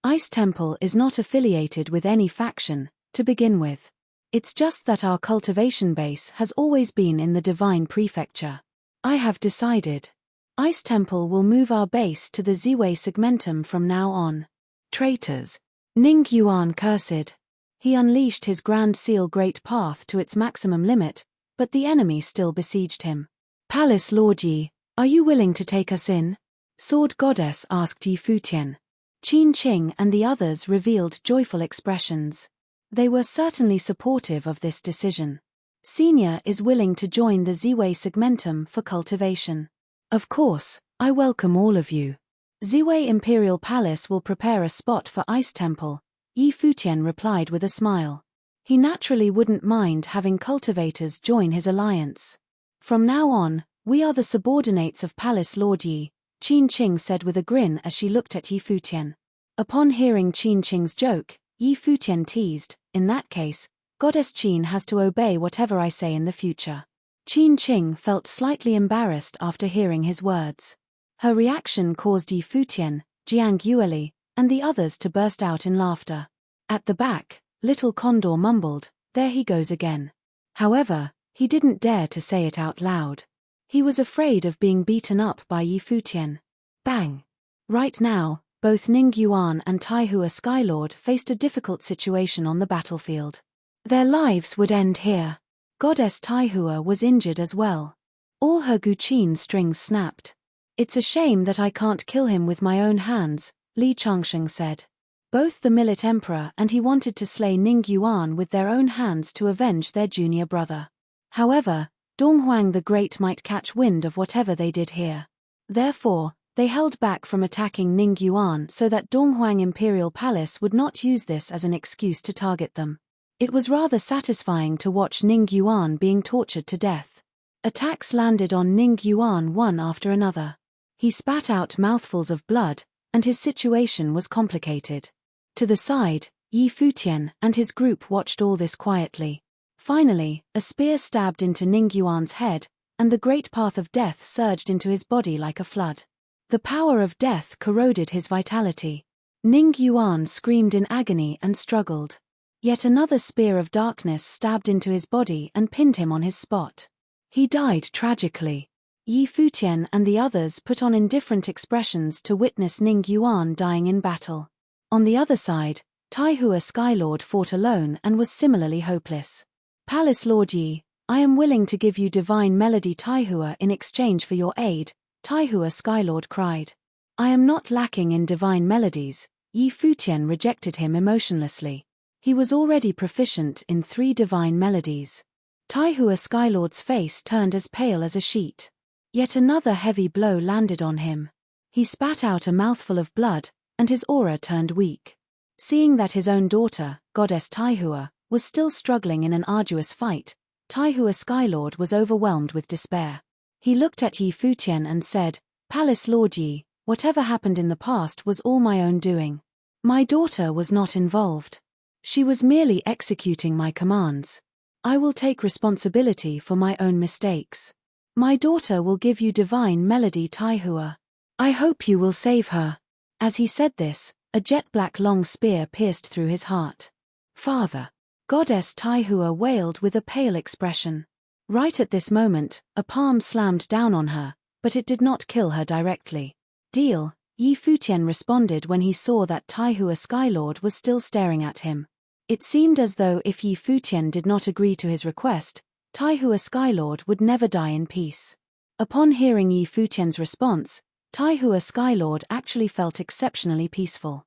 Speaker 1: Ice Temple is not affiliated with any faction, to begin with. It's just that our cultivation base has always been in the Divine Prefecture. I have decided. Ice Temple will move our base to the Ziwei segmentum from now on." Traitors! Ning Yuan cursed. He unleashed his Grand Seal Great Path to its maximum limit, but the enemy still besieged him. "Palace Lord Yi, are you willing to take us in?" Sword Goddess asked Yi Futian. Qin Qing and the others revealed joyful expressions. They were certainly supportive of this decision. Senior is willing to join the Ziwei segmentum for cultivation. "Of course, I welcome all of you. Ziwei Imperial Palace will prepare a spot for Ice Temple," Yi Futian replied with a smile. He naturally wouldn't mind having cultivators join his alliance. "From now on, we are the subordinates of Palace Lord Yi," Qin Qing said with a grin as she looked at Yi Futian. Upon hearing Qin Qing's joke, Yi Futian teased, "In that case, Goddess Qin has to obey whatever I say in the future." Qin Qing felt slightly embarrassed after hearing his words. Her reaction caused Yi Futian, Jiang Yueli, and the others to burst out in laughter. At the back, Little Condor mumbled, "There he goes again." However, he didn't dare to say it out loud. He was afraid of being beaten up by Yi Futian. Bang! Right now, both Ning Yuan and Taihua Skylord faced a difficult situation on the battlefield. Their lives would end here. Goddess Taihua was injured as well. All her Guqin strings snapped. "It's a shame that I can't kill him with my own hands," Li Changsheng said. Both the Millet Emperor and he wanted to slay Ning Yuan with their own hands to avenge their junior brother. However, Donghuang the Great might catch wind of whatever they did here. Therefore, they held back from attacking Ning Yuan so that Donghuang Imperial Palace would not use this as an excuse to target them. It was rather satisfying to watch Ning Yuan being tortured to death. Attacks landed on Ning Yuan one after another. He spat out mouthfuls of blood, and his situation was complicated. To the side, Yi Futian and his group watched all this quietly. Finally, a spear stabbed into Ning Yuan's head, and the great path of death surged into his body like a flood. The power of death corroded his vitality. Ning Yuan screamed in agony and struggled. Yet another spear of darkness stabbed into his body and pinned him on his spot. He died tragically. Yi Futian and the others put on indifferent expressions to witness Ning Yuan dying in battle. On the other side, Taihua Skylord fought alone and was similarly hopeless. "Palace Lord Yi, I am willing to give you Divine Melody Taihua in exchange for your aid," Taihua Skylord cried. "I am not lacking in divine melodies," Yi Futian rejected him emotionlessly. He was already proficient in 3 divine melodies. Taihua Skylord's face turned as pale as a sheet. Yet another heavy blow landed on him. He spat out a mouthful of blood, and his aura turned weak. Seeing that his own daughter, Goddess Taihua, was still struggling in an arduous fight, Taihua Skylord was overwhelmed with despair. He looked at Yi Futian and said, "Palace Lord Yi, whatever happened in the past was all my own doing. My daughter was not involved. She was merely executing my commands. I will take responsibility for my own mistakes. My daughter will give you Divine Melody Taihua. I hope you will save her." As he said this, a jet-black long spear pierced through his heart. "Father!" Goddess Taihua wailed with a pale expression. Right at this moment, a palm slammed down on her, but it did not kill her directly. "Deal," Yi Futian responded when he saw that Taihua Skylord was still staring at him. It seemed as though if Yi Futian did not agree to his request, Taihua Skylord would never die in peace. Upon hearing Yi Futian's response, Taihua Skylord actually felt exceptionally peaceful.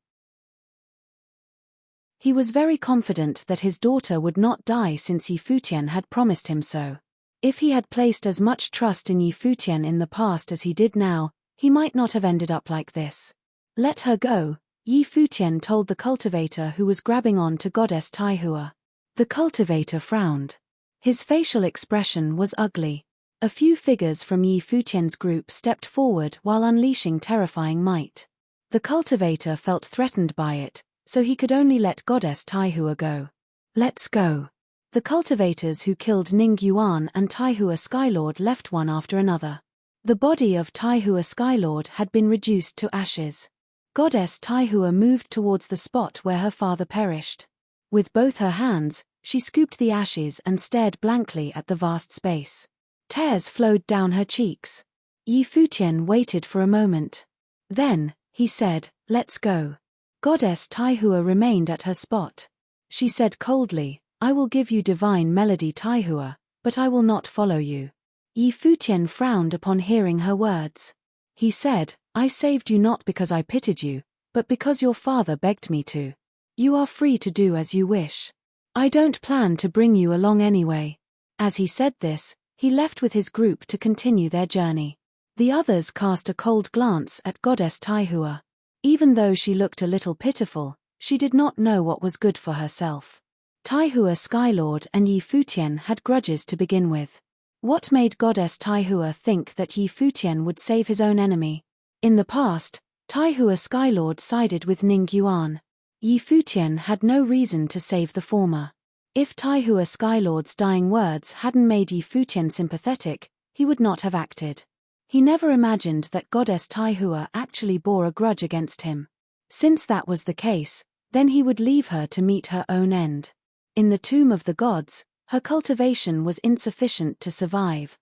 Speaker 1: He was very confident that his daughter would not die since Yi Futian had promised him so. If he had placed as much trust in Yi Futian in the past as he did now, he might not have ended up like this. "Let her go," Yi Futian told the cultivator who was grabbing on to Goddess Taihua. The cultivator frowned. His facial expression was ugly. A few figures from Yi Futian's group stepped forward while unleashing terrifying might. The cultivator felt threatened by it, so he could only let Goddess Taihua go. Let's go. The cultivators who killed Ning Yuan and Taihua Skylord left one after another. The body of Taihua Skylord had been reduced to ashes. Goddess Taihua moved towards the spot where her father perished. With both her hands, she scooped the ashes and stared blankly at the vast space. Tears flowed down her cheeks. Yi Futian waited for a moment. Then, he said, "Let's go." Goddess Taihua remained at her spot. She said coldly, "I will give you divine melody Taihua, but I will not follow you." Yi Futian frowned upon hearing her words. He said, "I saved you not because I pitied you, but because your father begged me to. You are free to do as you wish. I don't plan to bring you along anyway." As he said this, he left with his group to continue their journey. The others cast a cold glance at Goddess Taihua. Even though she looked a little pitiful, she did not know what was good for herself. Taihua Skylord and Yi Futian had grudges to begin with. What made Goddess Taihua think that Yi Futian would save his own enemy? In the past, Taihua Skylord sided with Ning Yuan. Yi Futian had no reason to save the former. If Taihua Skylord's dying words hadn't made Yi Futian sympathetic, he would not have acted. He never imagined that Goddess Taihua actually bore a grudge against him. Since that was the case, then he would leave her to meet her own end. In the tomb of the gods, her cultivation was insufficient to survive.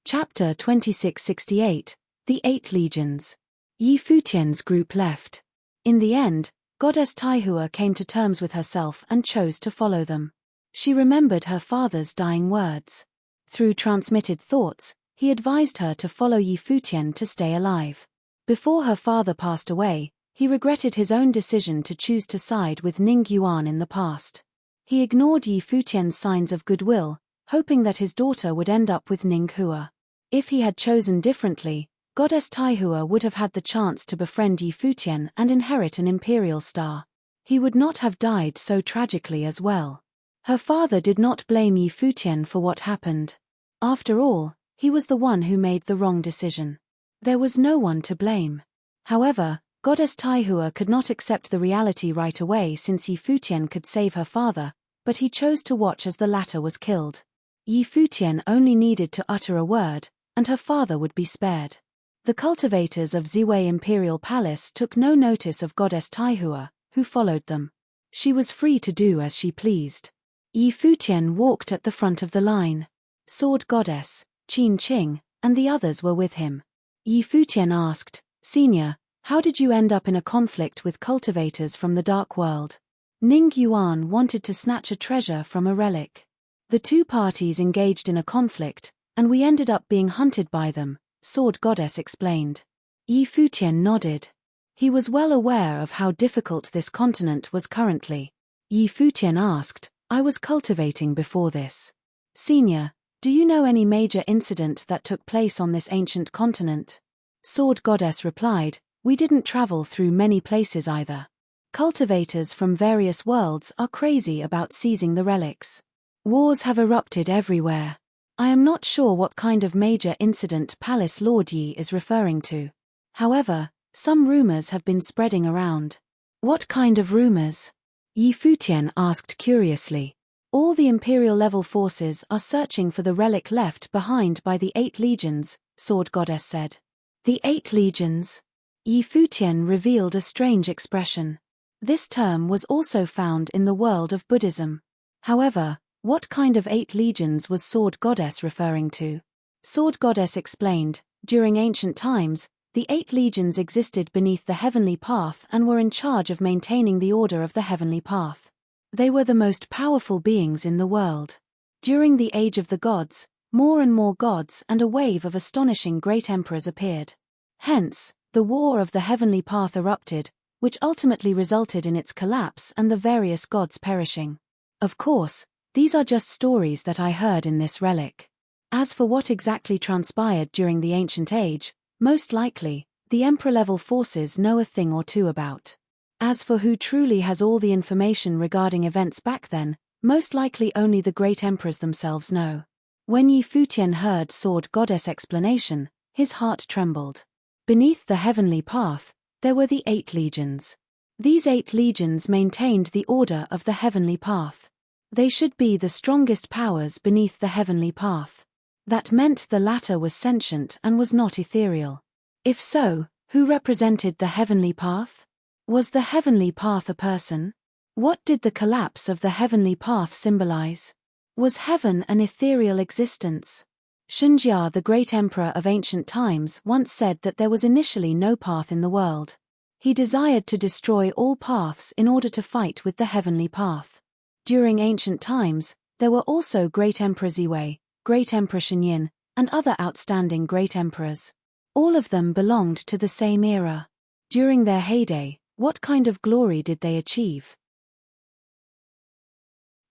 Speaker 1: Chapter 2668, The Eight Legions. Yi Futian's group left. In the end, Goddess Taihua came to terms with herself and chose to follow them. She remembered her father's dying words. Through transmitted thoughts, he advised her to follow Yi Futian to stay alive. Before her father passed away, he regretted his own decision to choose to side with Ning Yuan in the past. He ignored Yi Futian's signs of goodwill, hoping that his daughter would end up with Ning Hua. If he had chosen differently, Goddess Taihua would have had the chance to befriend Yi Futian and inherit an imperial star. He would not have died so tragically as well. Her father did not blame Yi Futian for what happened. After all, he was the one who made the wrong decision. There was no one to blame. However, Goddess Taihua could not accept the reality right away since Yi Futian could save her father, but he chose to watch as the latter was killed. Yi Futian only needed to utter a word, and her father would be spared. The cultivators of Ziwei Imperial Palace took no notice of Goddess Taihua, who followed them. She was free to do as she pleased. Yi Futian walked at the front of the line. Sword Goddess, Qin Qing, and the others were with him. Yi Futian asked, "Senior, how did you end up in a conflict with cultivators from the Dark World?" Ning Yuan wanted to snatch a treasure from a relic. The two parties engaged in a conflict, and we ended up being hunted by them, Sword Goddess explained. Yi Futian nodded. He was well aware of how difficult this continent was currently. Yi Futian asked, "I was cultivating before this. Senior, do you know any major incident that took place on this ancient continent?" Sword Goddess replied, "We didn't travel through many places either. Cultivators from various worlds are crazy about seizing the relics. Wars have erupted everywhere. I am not sure what kind of major incident Palace Lord Yi is referring to. However, some rumors have been spreading around." "What kind of rumors?" Yi Futian asked curiously. "All the Imperial-level forces are searching for the relic left behind by the 8 legions," Sword Goddess said. "The 8 legions?" Yi Futian revealed a strange expression. This term was also found in the world of Buddhism. However, what kind of 8 legions was Sword Goddess referring to? Sword Goddess explained, during ancient times, the 8 legions existed beneath the heavenly path and were in charge of maintaining the order of the heavenly path. They were the most powerful beings in the world. During the Age of the Gods, more and more gods and a wave of astonishing great emperors appeared. Hence, the War of the Heavenly Path erupted, which ultimately resulted in its collapse and the various gods perishing. Of course, these are just stories that I heard in this relic. As for what exactly transpired during the ancient age, most likely, the Emperor-level forces know a thing or two about. As for who truly has all the information regarding events back then, most likely only the great emperors themselves know. When Yi Futian heard Sword Goddess' explanation, his heart trembled. Beneath the heavenly path, there were the 8 legions. These 8 legions maintained the order of the heavenly path. They should be the strongest powers beneath the heavenly path. That meant the latter was sentient and was not ethereal. If so, who represented the heavenly path? Was the heavenly path a person? What did the collapse of the heavenly path symbolize? Was heaven an ethereal existence? Shunjia, the great emperor of ancient times, once said that there was initially no path in the world. He desired to destroy all paths in order to fight with the heavenly path. During ancient times, there were also Great Emperor Ziwei, Great Emperor Shenyin, and other outstanding great emperors. All of them belonged to the same era. During their heyday, what kind of glory did they achieve?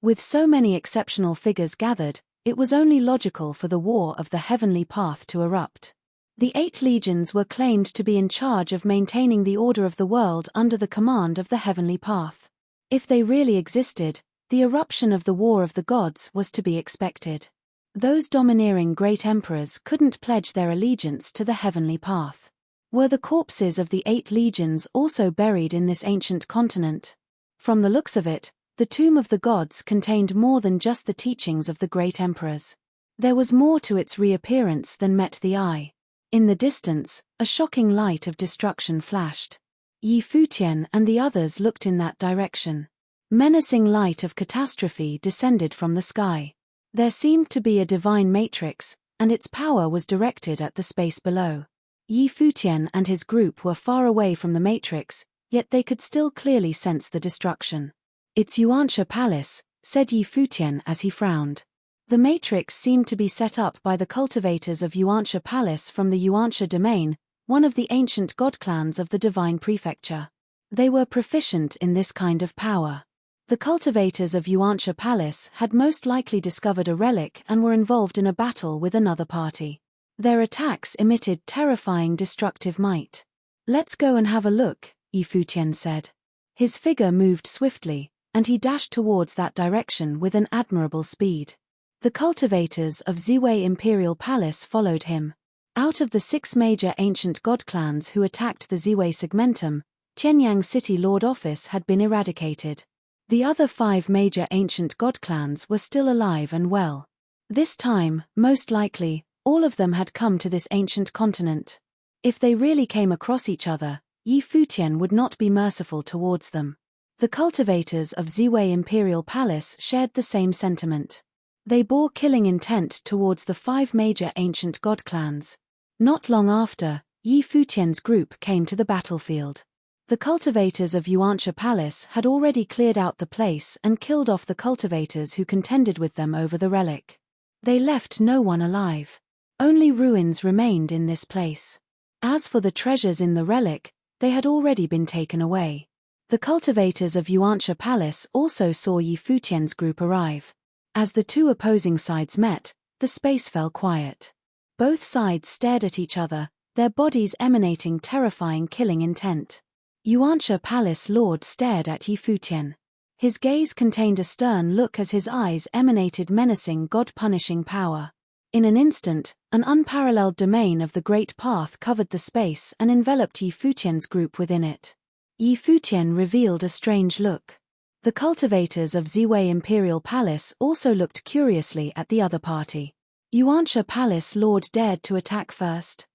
Speaker 1: With so many exceptional figures gathered, it was only logical for the war of the heavenly path to erupt. The 8 legions were claimed to be in charge of maintaining the order of the world under the command of the heavenly path. If they really existed, the eruption of the war of the gods was to be expected. Those domineering great emperors couldn't pledge their allegiance to the heavenly path. Were the corpses of the 8 legions also buried in this ancient continent? From the looks of it, the tomb of the gods contained more than just the teachings of the great emperors. There was more to its reappearance than met the eye. In the distance, a shocking light of destruction flashed. Yi Futian and the others looked in that direction. Menacing light of catastrophe descended from the sky. There seemed to be a divine matrix, and its power was directed at the space below. Yi Futian and his group were far away from the matrix, yet they could still clearly sense the destruction. "It's Yuansha Palace," said Yi Futian as he frowned. The matrix seemed to be set up by the cultivators of Yuansha Palace from the Yuansha domain, one of the ancient god clans of the divine prefecture. They were proficient in this kind of power. The cultivators of Yuansha Palace had most likely discovered a relic and were involved in a battle with another party. Their attacks emitted terrifying destructive might. "Let's go and have a look," Yi Futian said. His figure moved swiftly, and he dashed towards that direction with an admirable speed. The cultivators of Ziwei Imperial Palace followed him. Out of the 6 major ancient god clans who attacked the Ziwei segmentum, Tianyang City Lord Office had been eradicated. The other 5 major ancient god clans were still alive and well. This time, most likely, all of them had come to this ancient continent. If they really came across each other, Yi Futian would not be merciful towards them. The cultivators of Ziwei Imperial Palace shared the same sentiment. They bore killing intent towards the 5 major ancient god clans. Not long after, Yi Futian's group came to the battlefield. The cultivators of Yuansha Palace had already cleared out the place and killed off the cultivators who contended with them over the relic. They left no one alive. Only ruins remained in this place. As for the treasures in the relic, they had already been taken away. The cultivators of Yuansha Palace also saw Yi Futian's group arrive. As the 2 opposing sides met, the space fell quiet. Both sides stared at each other, their bodies emanating terrifying killing intent. Yuansha Palace Lord stared at Yi Futian. His gaze contained a stern look as his eyes emanated menacing god-punishing power. In an instant, an unparalleled domain of the Great Path covered the space and enveloped Yi Futian's group within it. Yi Futian revealed a strange look. The cultivators of Ziwei Imperial Palace also looked curiously at the other party. Yuansha Palace Lord dared to attack first.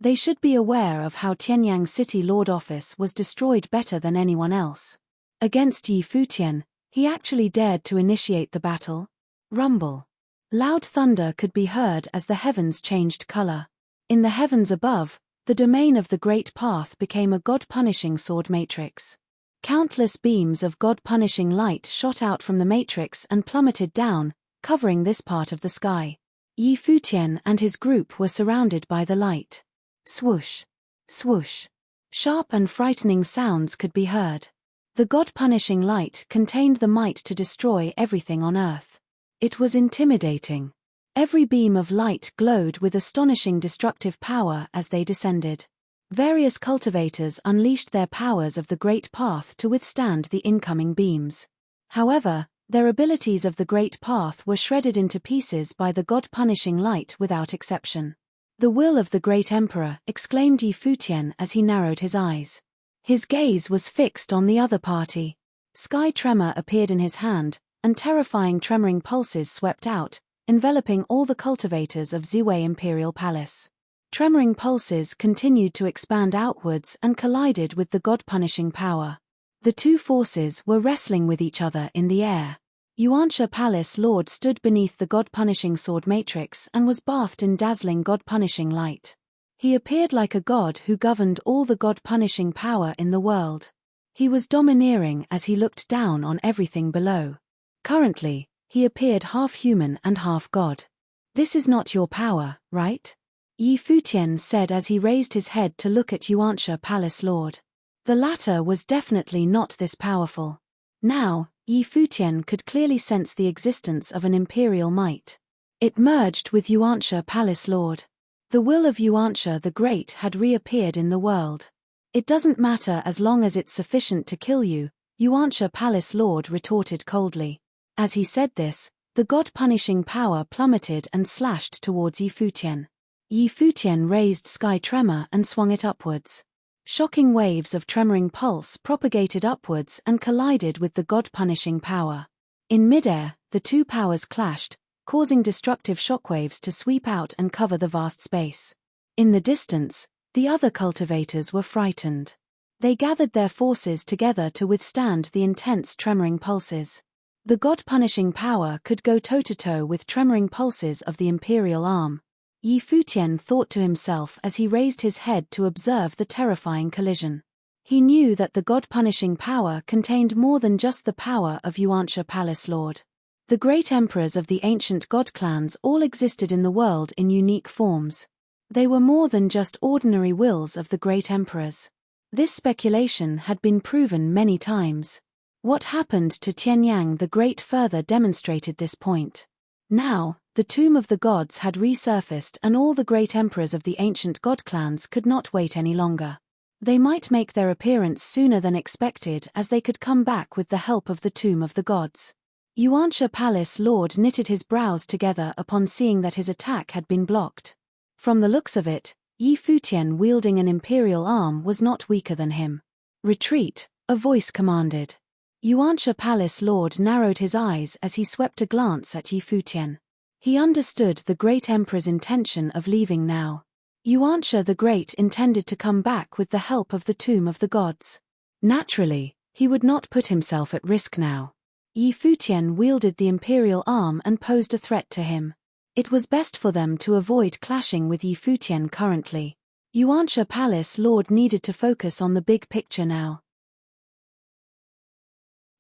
Speaker 1: They should be aware of how Tianyang City Lord Office was destroyed better than anyone else. Against Yi Futian, he actually dared to initiate the battle. Rumble. Loud thunder could be heard as the heavens changed color. In the heavens above, the domain of the Great Path became a god-punishing sword matrix. Countless beams of god-punishing light shot out from the matrix and plummeted down, covering this part of the sky. Yi Futian and his group were surrounded by the light. Swoosh. Swoosh. Sharp and frightening sounds could be heard. The god-punishing light contained the might to destroy everything on earth. It was intimidating. Every beam of light glowed with astonishing destructive power as they descended. Various cultivators unleashed their powers of the Great Path to withstand the incoming beams. However, their abilities of the Great Path were shredded into pieces by the god-punishing light without exception. "The will of the Great Emperor," exclaimed Yi Futian as he narrowed his eyes. His gaze was fixed on the other party. Sky tremor appeared in his hand, and terrifying tremoring pulses swept out, enveloping all the cultivators of Ziwei Imperial Palace. Tremoring pulses continued to expand outwards and collided with the god-punishing power. The two forces were wrestling with each other in the air. Yuansha Palace Lord stood beneath the god-punishing sword matrix and was bathed in dazzling god-punishing light. He appeared like a god who governed all the god-punishing power in the world. He was domineering as he looked down on everything below. Currently, he appeared half human and half god. "This is not your power, right?" Yi Futian said as he raised his head to look at Yuansha Palace Lord. The latter was definitely not this powerful. Now, Yi Futian could clearly sense the existence of an imperial might. It merged with Yuansha Palace Lord. The will of Yuansha the Great had reappeared in the world. "It doesn't matter as long as it's sufficient to kill you," Yuansha Palace Lord retorted coldly. As he said this, the god-punishing power plummeted and slashed towards Yi Futian. Yi Futian raised Sky Tremor and swung it upwards. Shocking waves of tremoring pulse propagated upwards and collided with the god-punishing power. In midair, the two powers clashed, causing destructive shockwaves to sweep out and cover the vast space. In the distance, the other cultivators were frightened. They gathered their forces together to withstand the intense tremoring pulses. The god-punishing power could go toe-to-toe with tremoring pulses of the imperial arm. Yi Futian thought to himself as he raised his head to observe the terrifying collision. He knew that the god-punishing power contained more than just the power of Yuansha Palace Lord. The great emperors of the ancient god clans all existed in the world in unique forms. They were more than just ordinary wills of the great emperors. This speculation had been proven many times. What happened to Tianyang the Great further demonstrated this point. Now, the tomb of the gods had resurfaced and all the great emperors of the ancient god clans could not wait any longer. They might make their appearance sooner than expected as they could come back with the help of the tomb of the gods. Yuansha Palace Lord knitted his brows together upon seeing that his attack had been blocked. From the looks of it, Yi Futian wielding an imperial arm was not weaker than him. "Retreat," a voice commanded. Yuansha Palace Lord narrowed his eyes as he swept a glance at Yi Futian. He understood the great emperor's intention of leaving now. Yuansha the Great intended to come back with the help of the tomb of the gods. Naturally, he would not put himself at risk now. Yi Futian wielded the imperial arm and posed a threat to him. It was best for them to avoid clashing with Yi Futian currently. Yuansha Palace Lord needed to focus on the big picture now.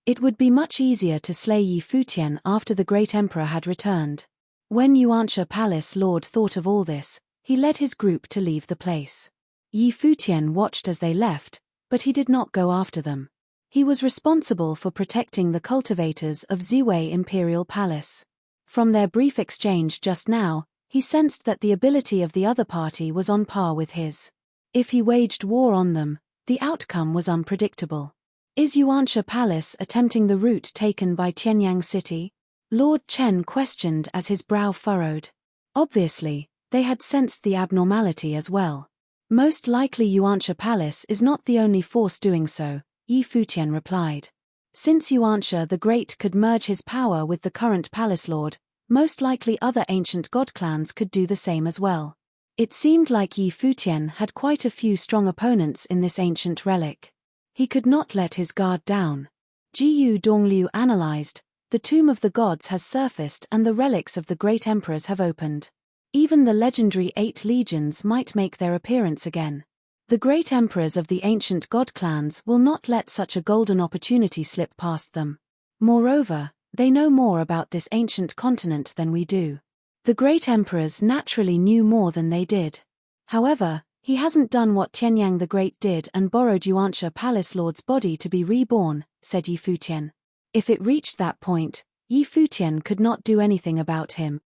Speaker 1: It would be much easier to slay Yi Futian after the great emperor had returned. When Yuansha Palace Lord thought of all this, he led his group to leave the place. Yi Futian watched as they left, but he did not go after them. He was responsible for protecting the cultivators of Ziwei Imperial Palace. From their brief exchange just now, he sensed that the ability of the other party was on par with his. If he waged war on them, the outcome was unpredictable. Is Yuansha Palace attempting the route taken by Tianyang City? Lord Chen questioned as his brow furrowed. Obviously, they had sensed the abnormality as well. Most likely Yuansha Palace is not the only force doing so, Yi Futian replied. Since Yuansha the Great could merge his power with the current Palace Lord, most likely other ancient god clans could do the same as well. It seemed like Yi Futian had quite a few strong opponents in this ancient relic. He could not let his guard down. Jiyu Dongliu analyzed, the tomb of the gods has surfaced and the relics of the great emperors have opened. Even the legendary 8 legions might make their appearance again. The great emperors of the ancient god clans will not let such a golden opportunity slip past them. Moreover, they know more about this ancient continent than we do. The great emperors naturally knew more than they did. However, he hasn't done what Tianyang the Great did and borrowed Yuansha Palace Lord's body to be reborn, said Yi Futian. If it reached that point, Yi Futian could not do anything about him.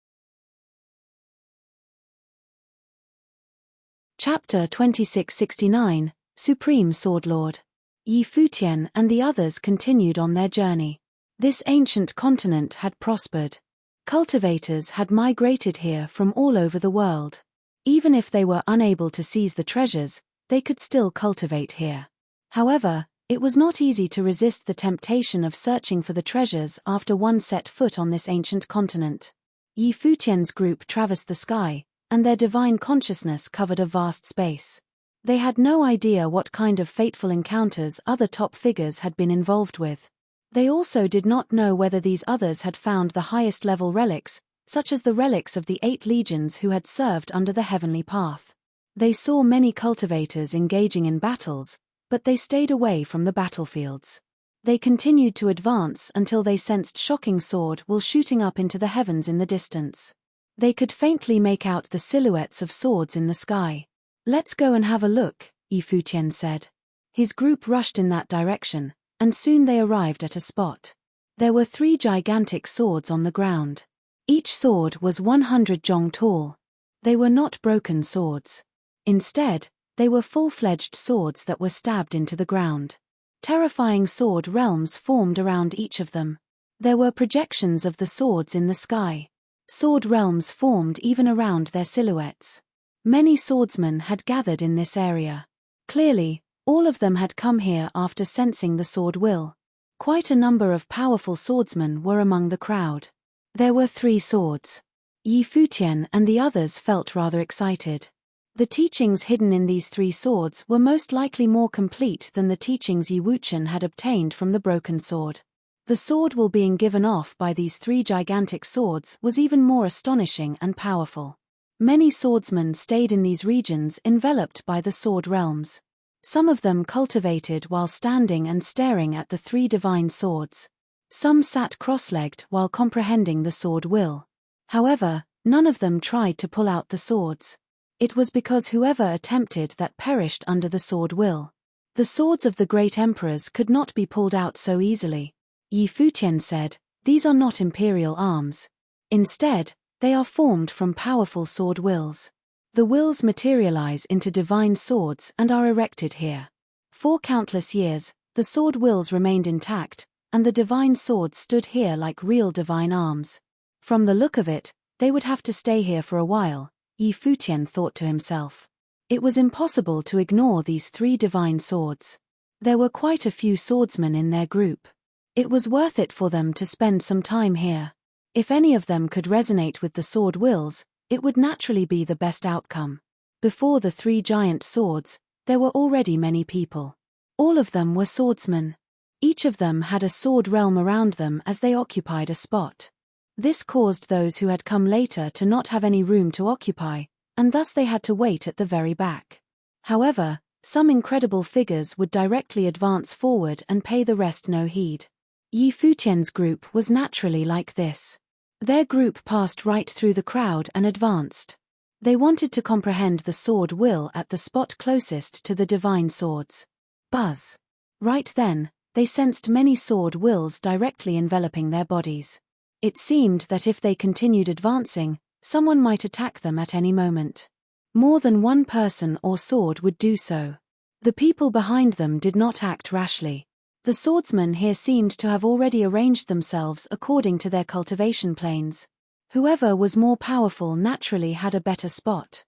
Speaker 1: Chapter 2669, Supreme Sword Lord. Yi Futian and the others continued on their journey. This ancient continent had prospered. Cultivators had migrated here from all over the world. Even if they were unable to seize the treasures, they could still cultivate here. However, it was not easy to resist the temptation of searching for the treasures after one set foot on this ancient continent. Yi Futian's group traversed the sky, and their divine consciousness covered a vast space. They had no idea what kind of fateful encounters other top figures had been involved with. They also did not know whether these others had found the highest level relics, such as the relics of the 8 legions who had served under the heavenly path. They saw many cultivators engaging in battles, but they stayed away from the battlefields. They continued to advance until they sensed shocking sword will shooting up into the heavens in the distance. They could faintly make out the silhouettes of swords in the sky. "Let's go and have a look," Yi Futian said. His group rushed in that direction, and soon they arrived at a spot. There were 3 gigantic swords on the ground. Each sword was 100 zhong tall. They were not broken swords. Instead, they were full-fledged swords that were stabbed into the ground. Terrifying sword realms formed around each of them. There were projections of the swords in the sky. Sword realms formed even around their silhouettes. Many swordsmen had gathered in this area. Clearly, all of them had come here after sensing the sword will. Quite a number of powerful swordsmen were among the crowd. There were 3 swords. Yi Futian and the others felt rather excited. The teachings hidden in these 3 swords were most likely more complete than the teachings Yi Wuchen had obtained from the broken sword. The sword will being given off by these 3 gigantic swords was even more astonishing and powerful. Many swordsmen stayed in these regions enveloped by the sword realms. Some of them cultivated while standing and staring at the 3 divine swords. Some sat cross-legged while comprehending the sword will. However, none of them tried to pull out the swords. It was because whoever attempted that perished under the sword will. The swords of the great emperors could not be pulled out so easily. Yi Futian said, "These are not imperial arms. Instead, they are formed from powerful sword wills. The wills materialize into divine swords and are erected here. For countless years, the sword wills remained intact, and the divine swords stood here like real divine arms. From the look of it, they would have to stay here for a while," Yi Futian thought to himself. It was impossible to ignore these 3 divine swords. There were quite a few swordsmen in their group. It was worth it for them to spend some time here. If any of them could resonate with the sword wills, it would naturally be the best outcome. Before the 3 giant swords, there were already many people. All of them were swordsmen. Each of them had a sword realm around them as they occupied a spot. This caused those who had come later to not have any room to occupy, and thus they had to wait at the very back. However, some incredible figures would directly advance forward and pay the rest no heed. Yi Futian's group was naturally like this. Their group passed right through the crowd and advanced. They wanted to comprehend the sword will at the spot closest to the divine swords. Buzz. Right then, they sensed many sword wills directly enveloping their bodies. It seemed that if they continued advancing, someone might attack them at any moment. More than one person or sword would do so. The people behind them did not act rashly. The swordsmen here seemed to have already arranged themselves according to their cultivation planes. Whoever was more powerful naturally had a better spot.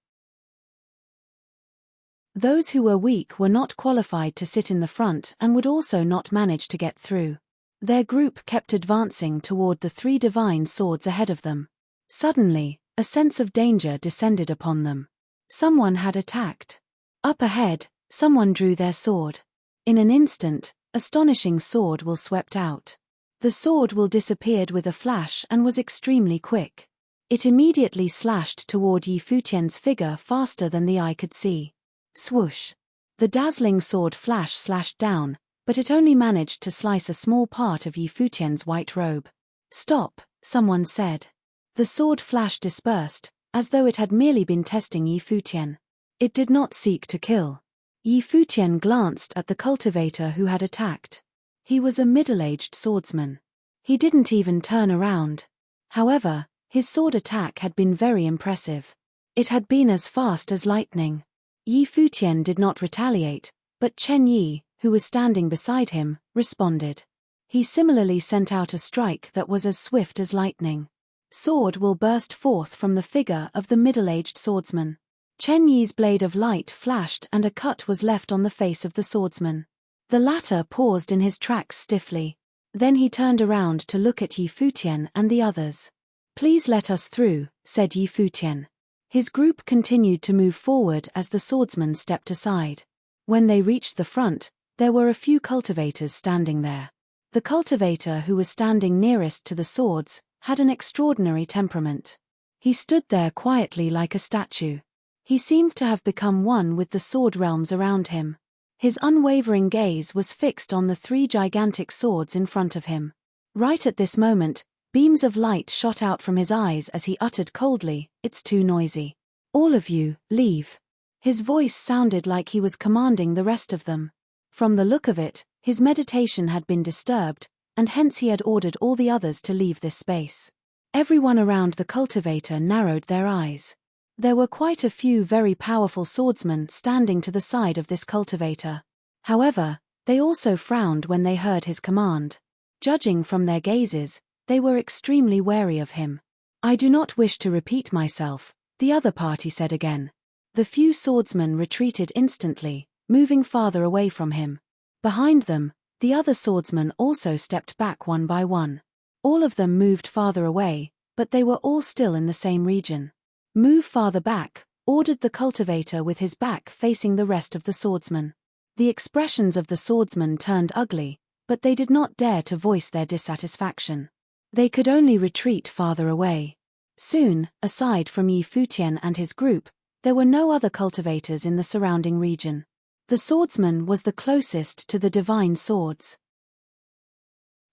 Speaker 1: Those who were weak were not qualified to sit in the front and would also not manage to get through. Their group kept advancing toward the 3 divine swords ahead of them. Suddenly, a sense of danger descended upon them. Someone had attacked. Up ahead, someone drew their sword. In an instant, astonishing sword will swept out. The sword will disappeared with a flash and was extremely quick. It immediately slashed toward Yi Futian's figure faster than the eye could see. Swoosh! The dazzling sword flash slashed down, but it only managed to slice a small part of Yi Futian's white robe. "Stop," someone said. The sword flash dispersed, as though it had merely been testing Yi Futian. It did not seek to kill. Yi Futian glanced at the cultivator who had attacked. He was a middle-aged swordsman. He didn't even turn around. However, his sword attack had been very impressive. It had been as fast as lightning. Yi Futian did not retaliate, but Chen Yi, who was standing beside him, responded. He similarly sent out a strike that was as swift as lightning. Sword will burst forth from the figure of the middle-aged swordsman. Chen Yi's blade of light flashed and a cut was left on the face of the swordsman. The latter paused in his tracks stiffly. Then he turned around to look at Yi Futian and the others. "Please let us through," said Yi Futian. His group continued to move forward as the swordsman stepped aside. When they reached the front, there were a few cultivators standing there. The cultivator who was standing nearest to the swords had an extraordinary temperament. He stood there quietly like a statue. He seemed to have become one with the sword realms around him. His unwavering gaze was fixed on the 3 gigantic swords in front of him. Right at this moment, beams of light shot out from his eyes as he uttered coldly, "It's too noisy. All of you, leave." His voice sounded like he was commanding the rest of them. From the look of it, his meditation had been disturbed, and hence he had ordered all the others to leave this space. Everyone around the cultivator narrowed their eyes. There were quite a few very powerful swordsmen standing to the side of this cultivator. However, they also frowned when they heard his command. Judging from their gazes, they were extremely wary of him. "I do not wish to repeat myself," the other party said again. The few swordsmen retreated instantly, moving farther away from him. Behind them, the other swordsmen also stepped back one by one. All of them moved farther away, but they were all still in the same region. "Move farther back," ordered the cultivator with his back facing the rest of the swordsmen. The expressions of the swordsmen turned ugly, but they did not dare to voice their dissatisfaction. They could only retreat farther away. Soon, aside from Yi Futian and his group, there were no other cultivators in the surrounding region. The swordsman was the closest to the divine swords.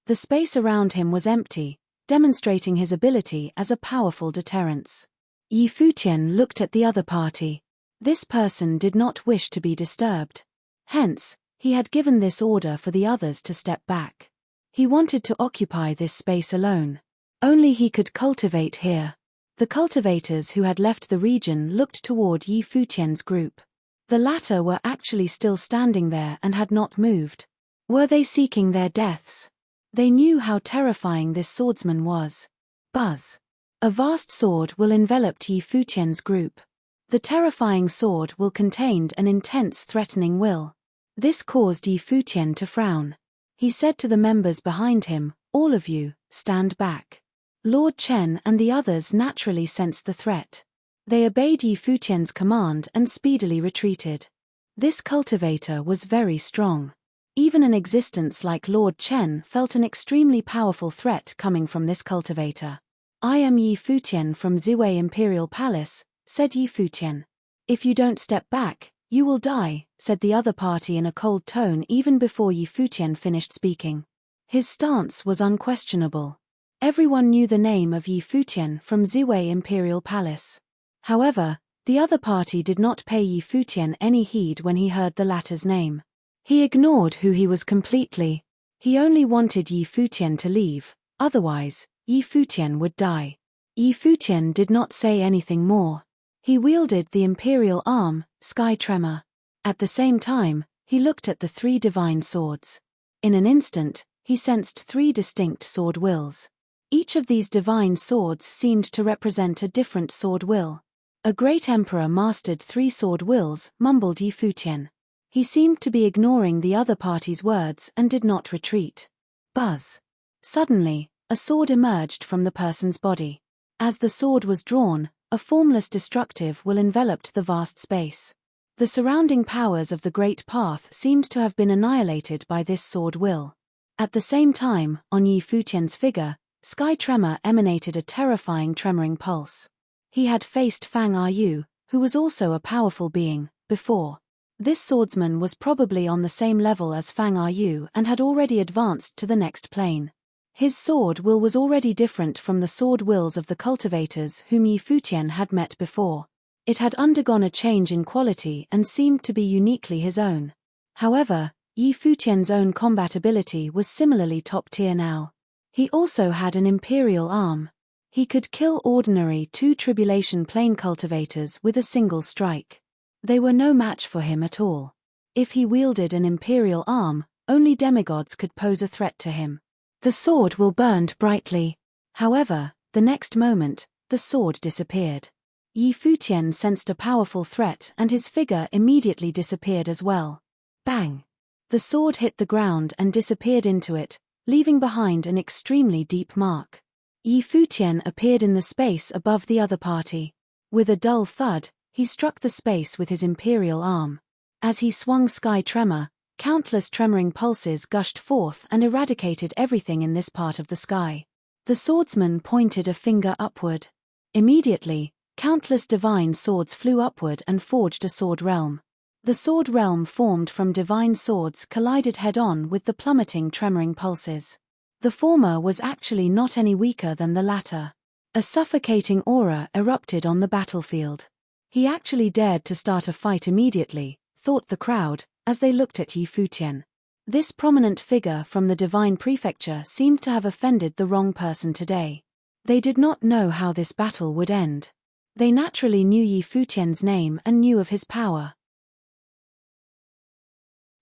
Speaker 1: The space around him was empty, demonstrating his ability as a powerful deterrence. Yi Futian looked at the other party. This person did not wish to be disturbed. Hence, he had given this order for the others to step back. He wanted to occupy this space alone. Only he could cultivate here. The cultivators who had left the region looked toward Yi Futian's group. The latter were actually still standing there and had not moved. Were they seeking their deaths? They knew how terrifying this swordsman was. Buzz. A vast sword will envelop Yi Futian's group. The terrifying sword will contained an intense threatening will. This caused Yi Futian to frown. He said to the members behind him, "All of you, stand back." Lord Chen and the others naturally sensed the threat. They obeyed Yi Futian's command and speedily retreated. This cultivator was very strong. Even an existence like Lord Chen felt an extremely powerful threat coming from this cultivator. "I am Yi Futian from Ziwei Imperial Palace," said Yi Futian. "If you don't step back, you will die," said the other party in a cold tone even before Yi Futian finished speaking. His stance was unquestionable. Everyone knew the name of Yi Futian from Ziwei Imperial Palace. However, the other party did not pay Yi Futian any heed when he heard the latter's name. He ignored who he was completely. He only wanted Yi Futian to leave, otherwise, Yi Futian would die. Yi Futian did not say anything more. He wielded the imperial arm, Sky Tremor. At the same time, he looked at the 3 divine swords. In an instant, he sensed 3 distinct sword wills. Each of these divine swords seemed to represent a different sword will. "A great emperor mastered 3 sword wills," mumbled Yi Futian. He seemed to be ignoring the other party's words and did not retreat. Buzz. Suddenly, a sword emerged from the person's body. As the sword was drawn, a formless destructive will enveloped the vast space. The surrounding powers of the Great Path seemed to have been annihilated by this sword will. At the same time, on Yi Futian's figure, Sky Tremor emanated a terrifying tremoring pulse. He had faced Fang Yu, who was also a powerful being, before. This swordsman was probably on the same level as Fang Yu and had already advanced to the next plane. His sword will was already different from the sword wills of the cultivators whom Yi Futian had met before. It had undergone a change in quality and seemed to be uniquely his own. However, Yi Futian's own combat ability was similarly top tier now. He also had an imperial arm. He could kill ordinary 2 tribulation plane cultivators with a single strike. They were no match for him at all. If he wielded an imperial arm, only demigods could pose a threat to him. The sword will burned brightly. However, the next moment, the sword disappeared. Yi Futian sensed a powerful threat and his figure immediately disappeared as well. Bang! The sword hit the ground and disappeared into it, leaving behind an extremely deep mark. Futian appeared in the space above the other party. With a dull thud, he struck the space with his imperial arm. As he swung sky tremor, countless tremoring pulses gushed forth and eradicated everything in this part of the sky. The swordsman pointed a finger upward. Immediately, countless divine swords flew upward and forged a sword realm. The sword realm formed from divine swords collided head-on with the plummeting tremoring pulses. The former was actually not any weaker than the latter. A suffocating aura erupted on the battlefield. He actually dared to start a fight immediately, thought the crowd, as they looked at Futian. This prominent figure from the divine prefecture seemed to have offended the wrong person today. They did not know how this battle would end. They naturally knew Futian's name and knew of his power.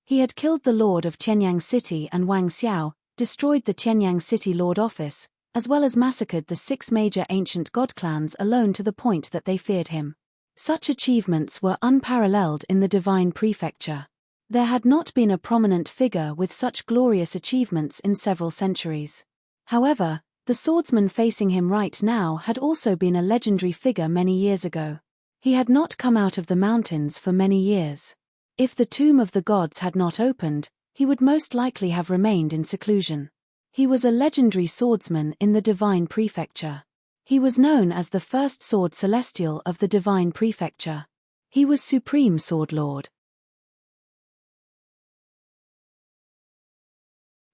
Speaker 1: He had killed the lord of Qianyang City and Wang Xiao, destroyed the Qianyang City Lord Office, as well as massacred the 6 major ancient god clans alone to the point that they feared him. Such achievements were unparalleled in the divine prefecture. There had not been a prominent figure with such glorious achievements in several centuries. However, the swordsman facing him right now had also been a legendary figure many years ago. He had not come out of the mountains for many years. If the tomb of the gods had not opened, he would most likely have remained in seclusion. He was a legendary swordsman in the divine prefecture. He was known as the first sword celestial of the divine prefecture. He was supreme sword lord.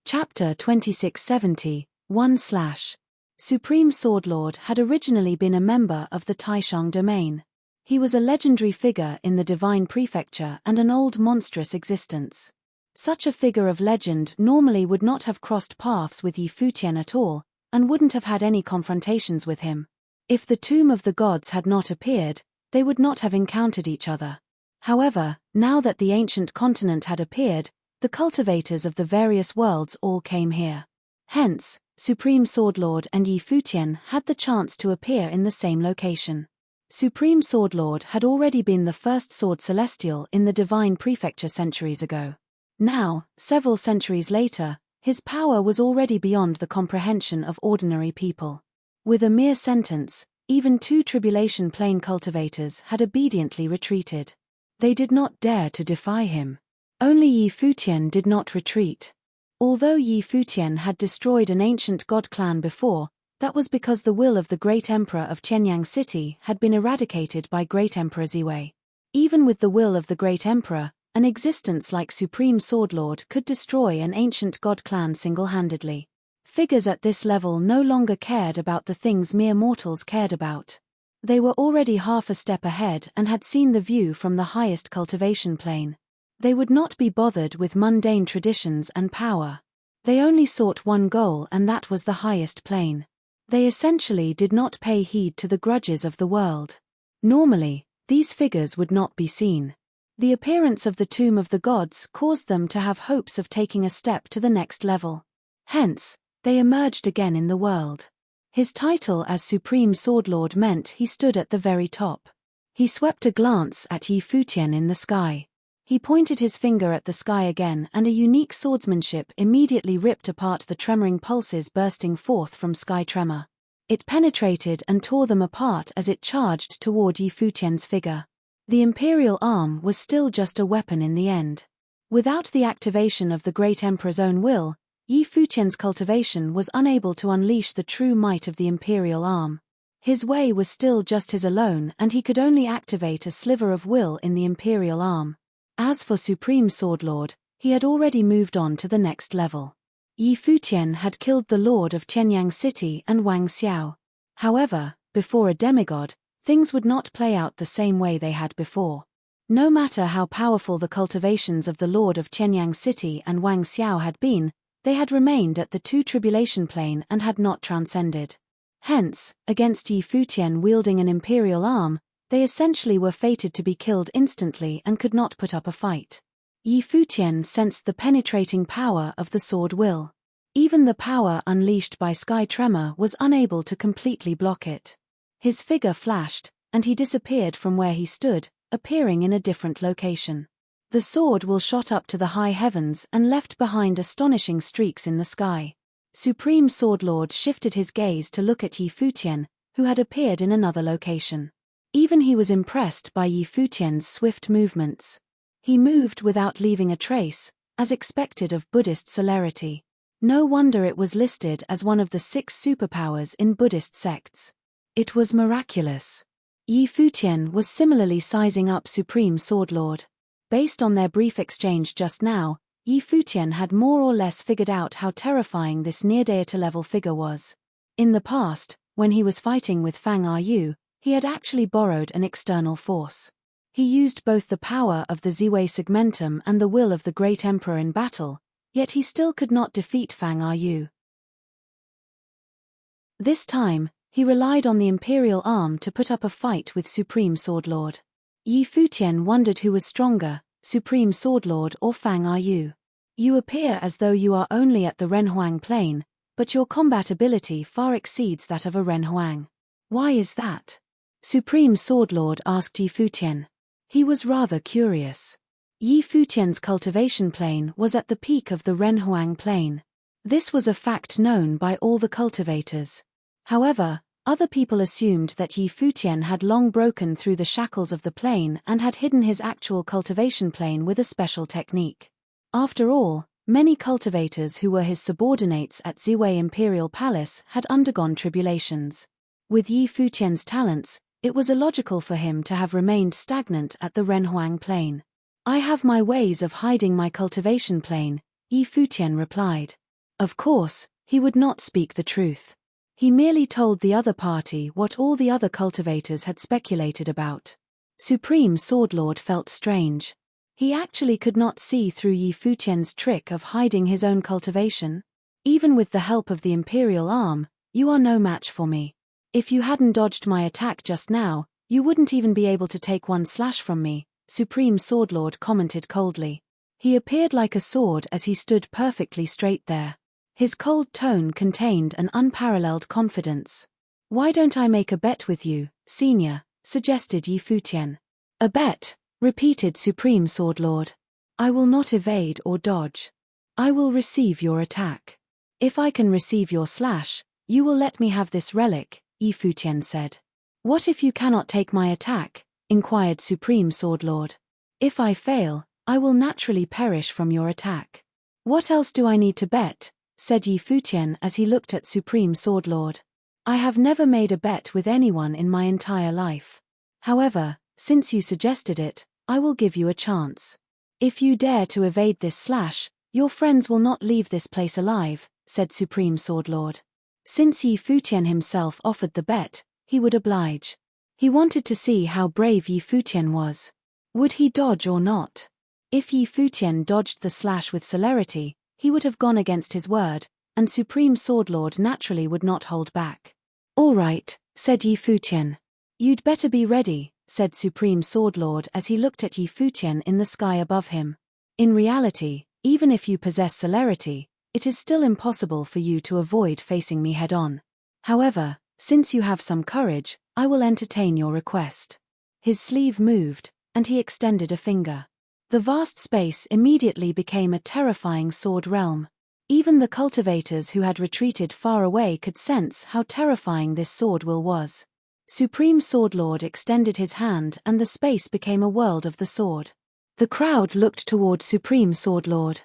Speaker 1: Chapter 2670, 1/. Supreme Sword Lord had originally been a member of the Taishang domain. He was a legendary figure in the divine prefecture and an old monstrous existence. Such a figure of legend normally would not have crossed paths with Futian at all, and wouldn't have had any confrontations with him. If the tomb of the gods had not appeared, they would not have encountered each other. However, now that the ancient continent had appeared, the cultivators of the various worlds all came here. Hence, Supreme Sword Lord and Futian had the chance to appear in the same location. Supreme Sword Lord had already been the first sword celestial in the divine prefecture centuries ago. Now, several centuries later, his power was already beyond the comprehension of ordinary people. With a mere sentence, even 2 tribulation plane cultivators had obediently retreated. They did not dare to defy him. Only Futian did not retreat. Although Futian had destroyed an ancient god clan before, that was because the will of the great emperor of Qianyang City had been eradicated by great emperor Ziwei. Even with the will of the great emperor, an existence like Supreme Sword Lord could destroy an ancient god clan single-handedly. Figures at this level no longer cared about the things mere mortals cared about. They were already half a step ahead and had seen the view from the highest cultivation plane. They would not be bothered with mundane traditions and power. They only sought one goal, and that was the highest plane. They essentially did not pay heed to the grudges of the world. Normally, these figures would not be seen. The appearance of the tomb of the gods caused them to have hopes of taking a step to the next level. Hence, they emerged again in the world. His title as Supreme Sword Lord meant he stood at the very top. He swept a glance at Futian in the sky. He pointed his finger at the sky again, and a unique swordsmanship immediately ripped apart the tremoring pulses bursting forth from sky tremor. It penetrated and tore them apart as it charged toward Futian's figure. The imperial arm was still just a weapon in the end. Without the activation of the great emperor's own will, Futian's cultivation was unable to unleash the true might of the imperial arm. His way was still just his alone, and he could only activate a sliver of will in the imperial arm. As for Supreme Sword Lord, he had already moved on to the next level. Futian had killed the lord of Qianyang City and Wang Xiao. However, before a demigod, things would not play out the same way they had before. No matter how powerful the cultivations of the lord of Qianyang City and Wang Xiao had been, they had remained at the 2 tribulation plane and had not transcended. Hence, against Futian wielding an imperial arm, they essentially were fated to be killed instantly and could not put up a fight. Futian sensed the penetrating power of the sword will. Even the power unleashed by sky tremor was unable to completely block it. His figure flashed, and he disappeared from where he stood, appearing in a different location. The sword will shot up to the high heavens and left behind astonishing streaks in the sky. Supreme Swordlord shifted his gaze to look at Yi Futian, who had appeared in another location. Even he was impressed by Yi Futian's swift movements. He moved without leaving a trace, as expected of Buddhist celerity. No wonder it was listed as one of the 6 superpowers in Buddhist sects. It was miraculous. Yi Futian was similarly sizing up Supreme Swordlord. Based on their brief exchange just now, Yi Futian had more or less figured out how terrifying this near-deity-level figure was. In the past, when he was fighting with Fang Yu, he had actually borrowed an external force. He used both the power of the Ziwei Segmentum and the will of the Great Emperor in battle, yet he still could not defeat Fang Yu. This time, he relied on the Imperial Arm to put up a fight with Supreme Swordlord. Yi Futian wondered who was stronger, Supreme Swordlord or Fang Yu. You appear as though you are only at the Renhuang plane, but your combat ability far exceeds that of a Renhuang. Why is that? Supreme Swordlord asked Yi Futian. He was rather curious. Yi Futian's cultivation plane was at the peak of the Renhuang plane. This was a fact known by all the cultivators. However, other people assumed that Yi Futian had long broken through the shackles of the plane and had hidden his actual cultivation plane with a special technique. After all, many cultivators who were his subordinates at Ziwei Imperial Palace had undergone tribulations. With Yi Futian's talents, it was illogical for him to have remained stagnant at the Renhuang plane. I have my ways of hiding my cultivation plane, Yi Futian replied. Of course, he would not speak the truth. He merely told the other party what all the other cultivators had speculated about. Supreme Swordlord felt strange. He actually could not see through Yi Futian's trick of hiding his own cultivation. Even with the help of the Imperial Arm, you are no match for me. If you hadn't dodged my attack just now, you wouldn't even be able to take one slash from me, Supreme Swordlord commented coldly. He appeared like a sword as he stood perfectly straight there. His cold tone contained an unparalleled confidence. Why don't I make a bet with you, senior, suggested Yi Futian. A bet, repeated Supreme Swordlord. I will not evade or dodge. I will receive your attack. If I can receive your slash, you will let me have this relic, Yi Futian said. What if you cannot take my attack? Inquired Supreme Swordlord. If I fail, I will naturally perish from your attack. What else do I need to bet? Said Yi Futian as he looked at Supreme Swordlord. I have never made a bet with anyone in my entire life. However, since you suggested it, I will give you a chance. If you dare to evade this slash, your friends will not leave this place alive, said Supreme Swordlord. Since Yi Futian himself offered the bet, he would oblige. He wanted to see how brave Yi Futian was. Would he dodge or not? If Yi Futian dodged the slash with celerity, he would have gone against his word, and Supreme Swordlord naturally would not hold back. All right, said Yi Futian. You'd better be ready, said Supreme Swordlord as he looked at Yi Futian in the sky above him. In reality, even if you possess celerity, it is still impossible for you to avoid facing me head-on. However, since you have some courage, I will entertain your request. His sleeve moved, and he extended a finger. The vast space immediately became a terrifying sword realm. Even the cultivators who had retreated far away could sense how terrifying this sword will was. Supreme Swordlord extended his hand and the space became a world of the sword. The crowd looked toward Supreme Swordlord.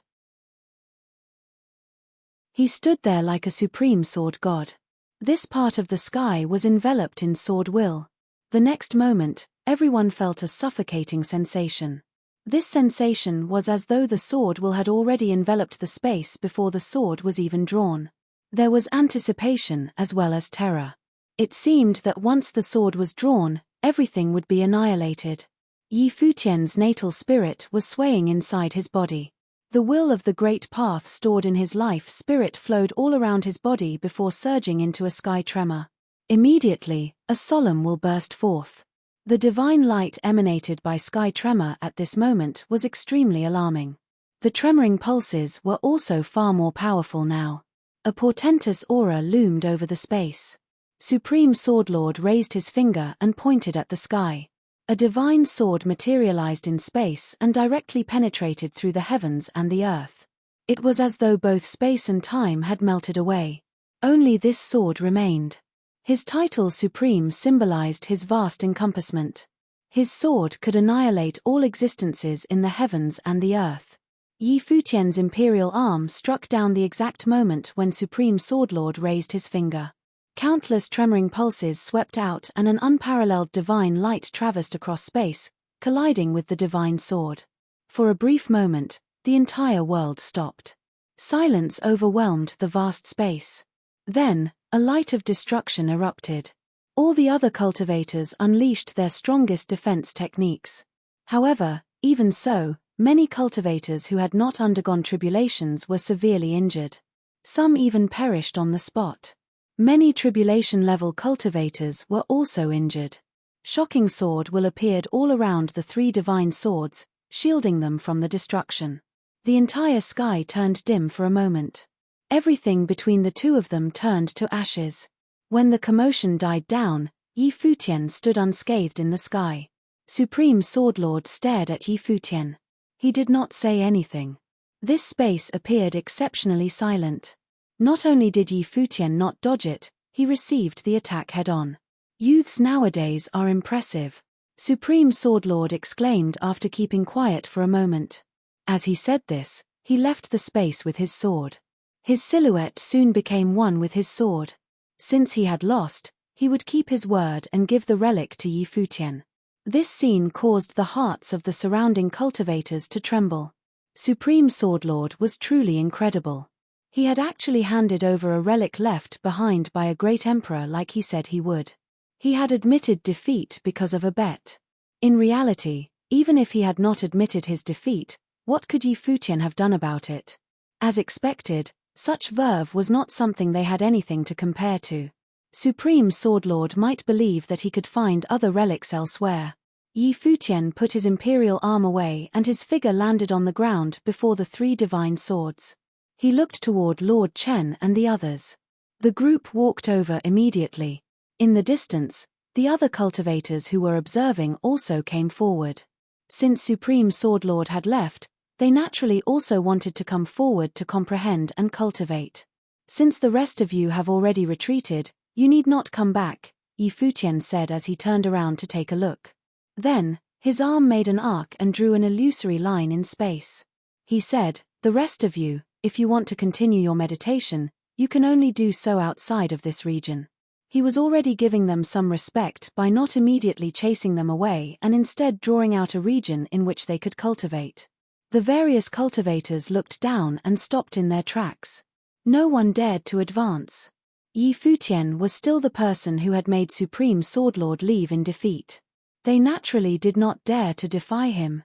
Speaker 1: He stood there like a supreme sword god. This part of the sky was enveloped in sword will. The next moment, everyone felt a suffocating sensation. This sensation was as though the sword will had already enveloped the space before the sword was even drawn. There was anticipation as well as terror. It seemed that once the sword was drawn, everything would be annihilated. Yi Futian's natal spirit was swaying inside his body. The will of the great path stored in his life spirit flowed all around his body before surging into a sky tremor. Immediately, a solemn will burst forth. The divine light emanated by sky tremor at this moment was extremely alarming. The tremoring pulses were also far more powerful now. A portentous aura loomed over the space. Supreme Swordlord raised his finger and pointed at the sky. A divine sword materialized in space and directly penetrated through the heavens and the earth. It was as though both space and time had melted away. Only this sword remained. His title Supreme symbolized his vast encompassment. His sword could annihilate all existences in the heavens and the earth. Yi Futian's imperial arm struck down the exact moment when Supreme Swordlord raised his finger. Countless tremoring pulses swept out and an unparalleled divine light traversed across space, colliding with the divine sword. For a brief moment, the entire world stopped. Silence overwhelmed the vast space. Then, a light of destruction erupted. All the other cultivators unleashed their strongest defense techniques. However, even so, many cultivators who had not undergone tribulations were severely injured. Some even perished on the spot. Many tribulation-level cultivators were also injured. Shocking sword will appeared all around the three divine swords, shielding them from the destruction. The entire sky turned dim for a moment. Everything between the two of them turned to ashes. When the commotion died down, Yi Futian stood unscathed in the sky. Supreme Swordlord stared at Yi Futian. He did not say anything. This space appeared exceptionally silent. Not only did Yi Futian not dodge it, he received the attack head-on. Youths nowadays are impressive, Supreme Swordlord exclaimed after keeping quiet for a moment. As he said this, he left the space with his sword. His silhouette soon became one with his sword. Since he had lost, he would keep his word and give the relic to Yi Futian. This scene caused the hearts of the surrounding cultivators to tremble. Supreme Swordlord was truly incredible. He had actually handed over a relic left behind by a great emperor like he said he would. He had admitted defeat because of a bet. In reality, even if he had not admitted his defeat, what could Yi Futian have done about it? As expected, such verve was not something they had anything to compare to. Supreme Swordlord might believe that he could find other relics elsewhere. Yi Futian put his imperial arm away and his figure landed on the ground before the three divine swords. He looked toward Lord Chen and the others. The group walked over immediately. In the distance, the other cultivators who were observing also came forward. Since Supreme Swordlord had left, they naturally also wanted to come forward to comprehend and cultivate. Since the rest of you have already retreated, you need not come back, Yi Futian said as he turned around to take a look. Then, his arm made an arc and drew an illusory line in space. He said, "The rest of you, if you want to continue your meditation, you can only do so outside of this region." He was already giving them some respect by not immediately chasing them away and instead drawing out a region in which they could cultivate. The various cultivators looked down and stopped in their tracks. No one dared to advance. Yi Futian was still the person who had made Supreme Swordlord leave in defeat. They naturally did not dare to defy him.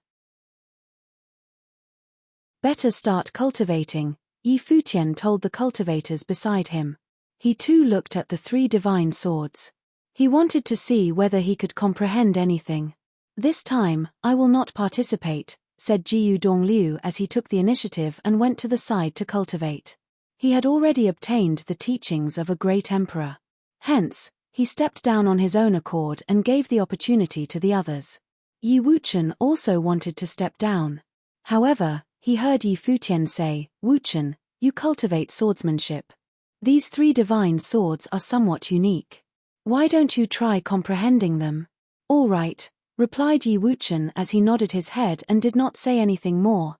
Speaker 1: "Better start cultivating," Yi Futian told the cultivators beside him. He too looked at the three divine swords. He wanted to see whether he could comprehend anything. "This time, I will not participate," said Jiyu Dongliu as he took the initiative and went to the side to cultivate. He had already obtained the teachings of a great emperor. Hence, he stepped down on his own accord and gave the opportunity to the others. Yi Wuchen also wanted to step down. However, he heard Yi Futian say, "Wuchen, you cultivate swordsmanship. These three divine swords are somewhat unique. Why don't you try comprehending them?" "All right," replied Yi Wuchen as he nodded his head and did not say anything more.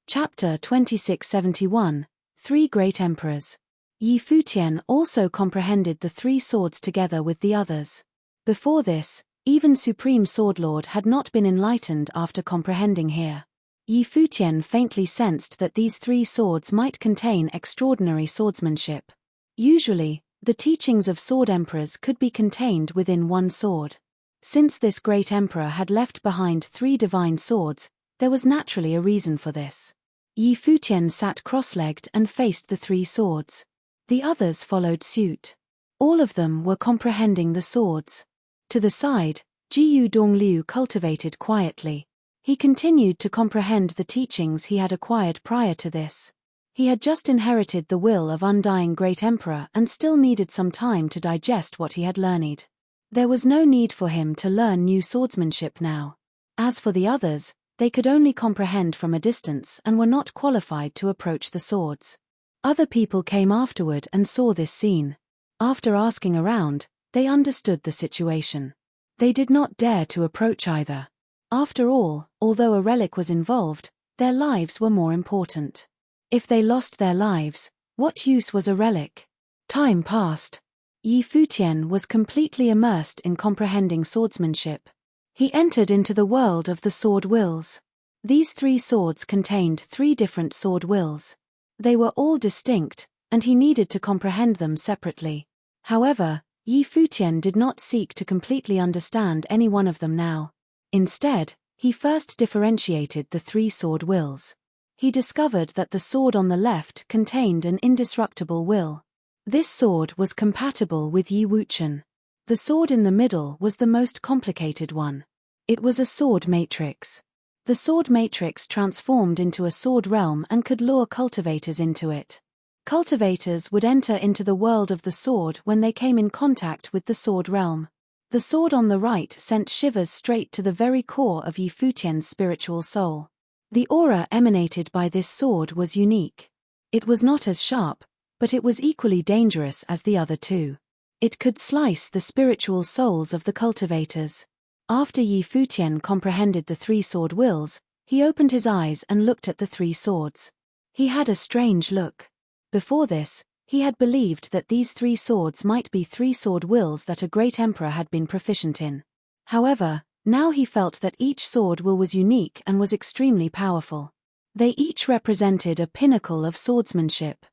Speaker 1: Chapter 2671, Three Great Emperors. Yi Futian also comprehended the three swords together with the others. Before this, even Supreme Swordlord had not been enlightened after comprehending here. Yi Futian faintly sensed that these three swords might contain extraordinary swordsmanship. Usually, the teachings of sword emperors could be contained within one sword. Since this great emperor had left behind three divine swords, there was naturally a reason for this. Yi Futian sat cross-legged and faced the three swords. The others followed suit. All of them were comprehending the swords. To the side, Jiyu Dongliu cultivated quietly. He continued to comprehend the teachings he had acquired prior to this. He had just inherited the will of undying great emperor and still needed some time to digest what he had learned. There was no need for him to learn new swordsmanship now. As for the others, they could only comprehend from a distance and were not qualified to approach the swords. Other people came afterward and saw this scene. After asking around, they understood the situation. They did not dare to approach either. After all, although a relic was involved, their lives were more important. If they lost their lives, what use was a relic? Time passed. Futian was completely immersed in comprehending swordsmanship. He entered into the world of the sword wills. These 3 swords contained 3 different sword wills. They were all distinct, and he needed to comprehend them separately. However, Futian did not seek to completely understand any one of them now. Instead, he first differentiated the 3 sword wills. He discovered that the sword on the left contained an indestructible will. This sword was compatible with Wuchen. The sword in the middle was the most complicated one. It was a sword matrix. The sword matrix transformed into a sword realm and could lure cultivators into it. Cultivators would enter into the world of the sword when they came in contact with the sword realm. The sword on the right sent shivers straight to the very core of Futian's spiritual soul. The aura emanated by this sword was unique. It was not as sharp, but it was equally dangerous as the other 2. It could slice the spiritual souls of the cultivators. After Futian comprehended the 3 sword wills, he opened his eyes and looked at the 3 swords. He had a strange look. Before this, he had believed that these 3 swords might be 3 sword wills that a great emperor had been proficient in. However, now he felt that each sword will was unique and was extremely powerful. They each represented a pinnacle of swordsmanship.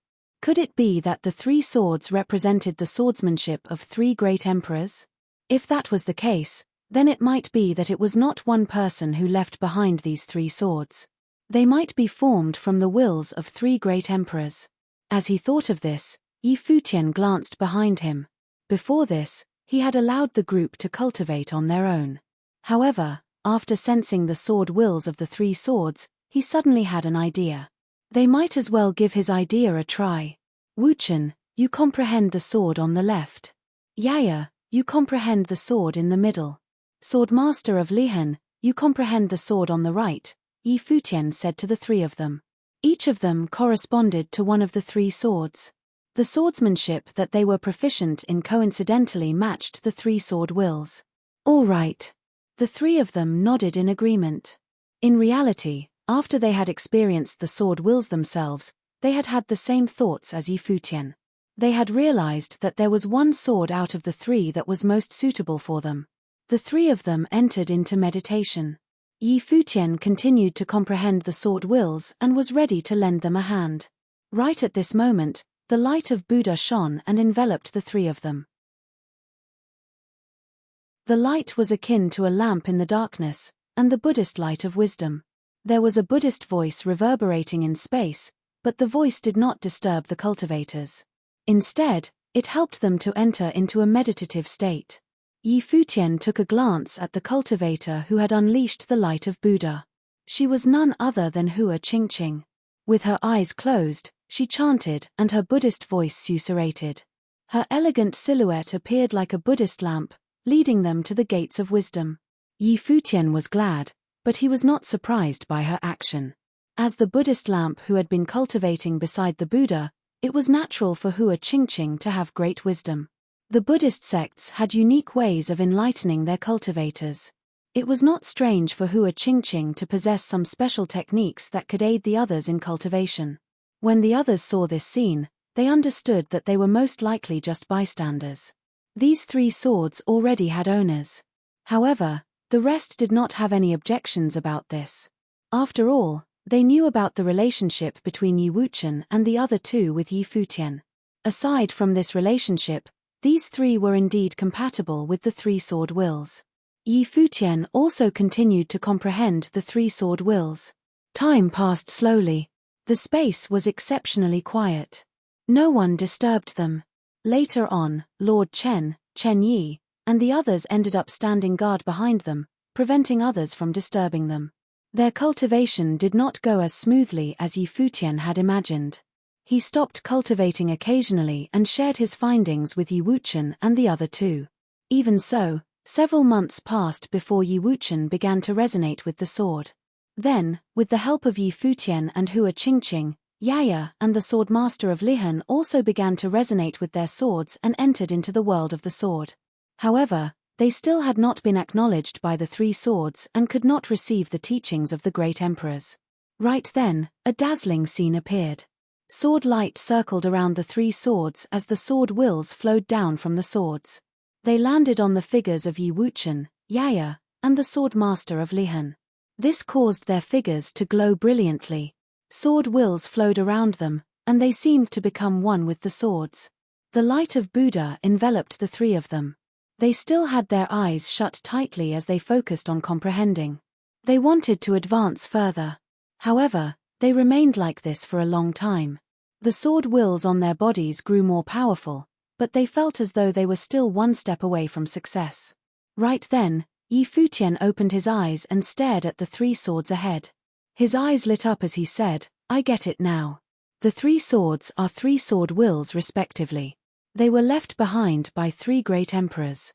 Speaker 1: Could it be that the 3 swords represented the swordsmanship of 3 great emperors? If that was the case, then it might be that it was not one person who left behind these 3 swords. They might be formed from the wills of 3 great emperors. As he thought of this, Futian glanced behind him. Before this, he had allowed the group to cultivate on their own. However, after sensing the sword wills of the 3 swords, he suddenly had an idea. They might as well give his idea a try. Wuchen, you comprehend the sword on the left. Yaya, you comprehend the sword in the middle. Swordmaster of Lihan, you comprehend the sword on the right, Futian said to the 3 of them. Each of them corresponded to one of the 3 swords. The swordsmanship that they were proficient in coincidentally matched the 3 sword wills. All right. The 3 of them nodded in agreement. In reality, after they had experienced the sword wills themselves, they had had the same thoughts as Futian. They had realized that there was one sword out of the 3 that was most suitable for them. The 3 of them entered into meditation. Futian continued to comprehend the sword wills and was ready to lend them a hand. Right at this moment, the light of Buddha shone and enveloped the 3 of them. The light was akin to a lamp in the darkness, and the Buddhist light of wisdom. There was a Buddhist voice reverberating in space, but the voice did not disturb the cultivators. Instead, it helped them to enter into a meditative state. Futian took a glance at the cultivator who had unleashed the light of Buddha. She was none other than Hua Qingqing. With her eyes closed, she chanted and her Buddhist voice susurrated. Her elegant silhouette appeared like a Buddhist lamp, leading them to the gates of wisdom. Futian was glad, but he was not surprised by her action. As the Buddhist lamp who had been cultivating beside the Buddha, it was natural for Hua Qingqing to have great wisdom. The Buddhist sects had unique ways of enlightening their cultivators. It was not strange for Hua Qingqing to possess some special techniques that could aid the others in cultivation. When the others saw this scene, they understood that they were most likely just bystanders. These 3 swords already had owners. However, the rest did not have any objections about this. After all, they knew about the relationship between Wuchen and the other 2 with Futian. Aside from this relationship, these 3 were indeed compatible with the 3 sword wills. Futian also continued to comprehend the 3 sword wills. Time passed slowly. The space was exceptionally quiet. No one disturbed them. Later on, Lord Chen Yi, and the others ended up standing guard behind them, preventing others from disturbing them. Their cultivation did not go as smoothly as Futian had imagined. He stopped cultivating occasionally and shared his findings with Yi Wuchen and the other two. Even so, several months passed before Yi Wuchen began to resonate with the sword. Then, with the help of Yi Futian and Hua Qingqing, Yaya and the swordmaster of Lihan also began to resonate with their swords and entered into the world of the sword. However, they still had not been acknowledged by the three swords and could not receive the teachings of the great emperors. Right then, a dazzling scene appeared. Sword light circled around the three swords as the sword wills flowed down from the swords. They landed on the figures of Yi Wuchen, Yaya, and the swordmaster of Lihan. This caused their figures to glow brilliantly. Sword wills flowed around them, and they seemed to become one with the swords. The light of Buddha enveloped the three of them. They still had their eyes shut tightly as they focused on comprehending. They wanted to advance further. However, they remained like this for a long time. The sword wills on their bodies grew more powerful, but they felt as though they were still one step away from success. Right then, Yi Futian opened his eyes and stared at the three swords ahead. His eyes lit up as he said, "I get it now. The three swords are three sword wills respectively. They were left behind by three great emperors."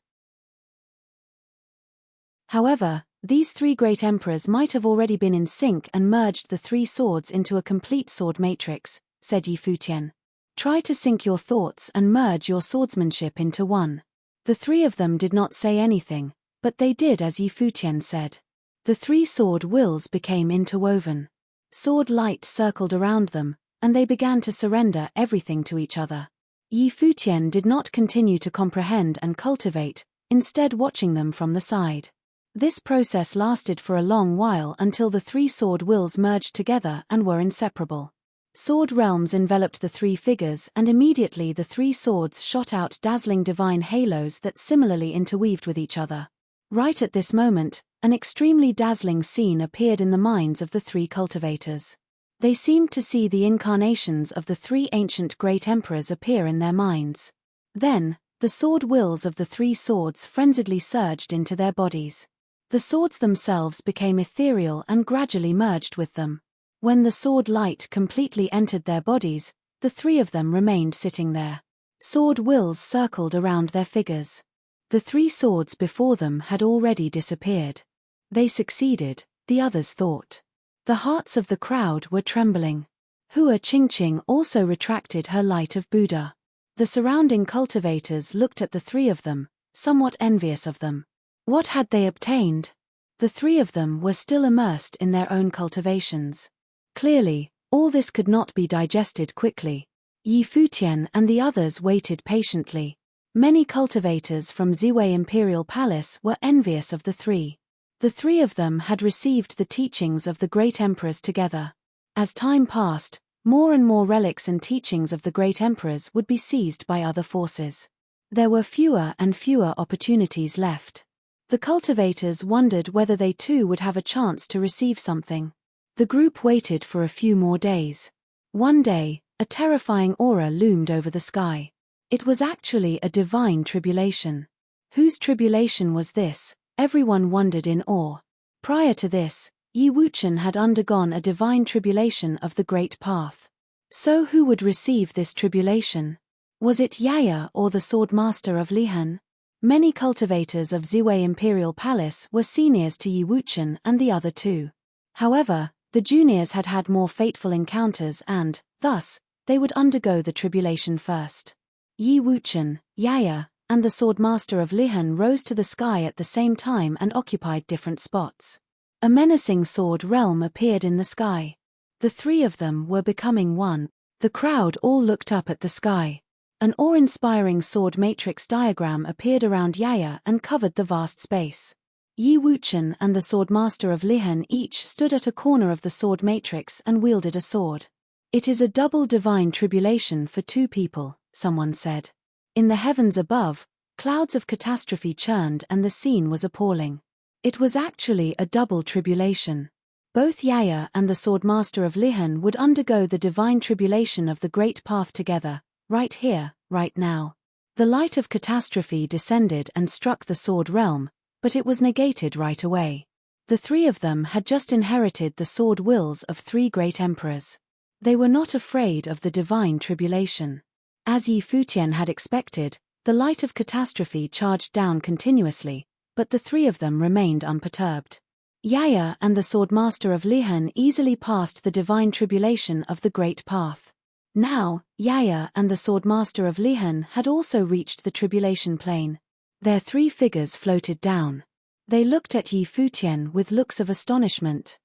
Speaker 1: However, these three great emperors might have already been in sync and merged the three swords into a complete sword matrix, said Yi Futian. Try to sync your thoughts and merge your swordsmanship into one. The three of them did not say anything, but they did as Yi Futian said. The three sword wills became interwoven. Sword light circled around them, and they began to surrender everything to each other. Yi Futian did not continue to comprehend and cultivate, instead watching them from the side. This process lasted for a long while until the three sword wills merged together and were inseparable. Sword realms enveloped the three figures and immediately the three swords shot out dazzling divine halos that similarly interweaved with each other. Right at this moment, an extremely dazzling scene appeared in the minds of the three cultivators. They seemed to see the incarnations of the three ancient great emperors appear in their minds. Then, the sword wills of the three swords frenziedly surged into their bodies. The swords themselves became ethereal and gradually merged with them. When the sword light completely entered their bodies, the three of them remained sitting there. Sword wills circled around their figures. The three swords before them had already disappeared. They succeeded, the others thought. The hearts of the crowd were trembling. Hua Qingqing also retracted her light of Buddha. The surrounding cultivators looked at the three of them, somewhat envious of them. What had they obtained? The three of them were still immersed in their own cultivations. Clearly, all this could not be digested quickly. Yi Futian and the others waited patiently. Many cultivators from Ziwei Imperial Palace were envious of the three. The three of them had received the teachings of the great emperors together. As time passed, more and more relics and teachings of the great emperors would be seized by other forces. There were fewer and fewer opportunities left. The cultivators wondered whether they too would have a chance to receive something. The group waited for a few more days. One day, a terrifying aura loomed over the sky. It was actually a divine tribulation. Whose tribulation was this? Everyone wondered in awe. Prior to this, Yi Wuchen had undergone a divine tribulation of the Great Path. So who would receive this tribulation? Was it Yaya or the swordmaster of Lihan? Many cultivators of Ziwei Imperial Palace were seniors to Yi Wuchen and the other two. However, the juniors had had more fateful encounters and, thus, they would undergo the tribulation first. Yi Wuchen, Yaya, and the swordmaster of Lihan rose to the sky at the same time and occupied different spots. A menacing sword realm appeared in the sky. The three of them were becoming one. The crowd all looked up at the sky. An awe-inspiring sword matrix diagram appeared around Yaya and covered the vast space. Yi Wuchen and the swordmaster of Lihan each stood at a corner of the sword matrix and wielded a sword. "It is a double divine tribulation for two people," someone said. In the heavens above, clouds of catastrophe churned and the scene was appalling. It was actually a double tribulation. Both Yaya and the swordmaster of Lihan would undergo the divine tribulation of the Great Path together, right here, right now. The light of catastrophe descended and struck the sword realm, but it was negated right away. The three of them had just inherited the sword wills of three great emperors. They were not afraid of the divine tribulation. As Yi Futian had expected, the light of catastrophe charged down continuously, but the three of them remained unperturbed. Yaya and the Swordmaster of Lihan easily passed the divine tribulation of the Great Path. Now, Yaya and the Swordmaster of Lihan had also reached the tribulation plane. Their three figures floated down. They looked at Yi Futian with looks of astonishment.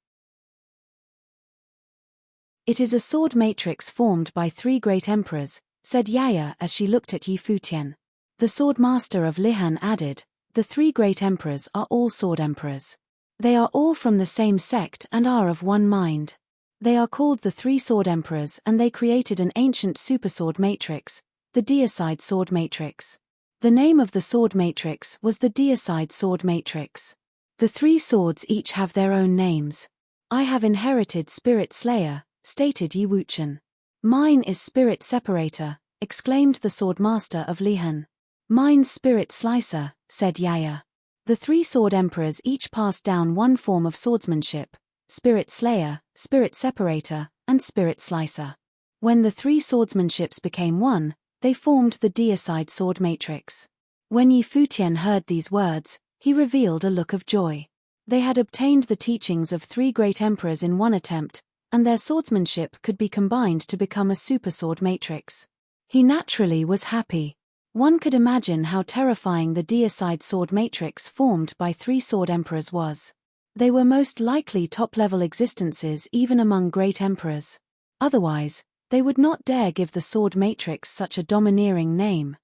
Speaker 1: "It is a sword matrix formed by three great emperors," said Yaya as she looked at Yi Futian. The Swordmaster of Lihan added, "The three great emperors are all sword emperors. They are all from the same sect and are of one mind. They are called the three sword emperors and they created an ancient supersword matrix, the deicide sword matrix. The name of the sword matrix was the deicide sword matrix. The three swords each have their own names. I have inherited Spirit Slayer," stated Yi Wuchen. "Mine is Spirit Separator," exclaimed the Swordmaster of Lihan. "Mine's Spirit Slicer," said Yaya. The three sword emperors each passed down one form of swordsmanship: Spirit Slayer, Spirit Separator, and Spirit Slicer. When the three swordsmanships became one, they formed the deicide sword matrix. When Yi Futian heard these words, he revealed a look of joy. They had obtained the teachings of three great emperors in one attempt, and their swordsmanship could be combined to become a super sword matrix. He naturally was happy. One could imagine how terrifying the deicide sword matrix formed by three sword emperors was. They were most likely top-level existences even among great emperors. Otherwise, they would not dare give the sword matrix such a domineering name.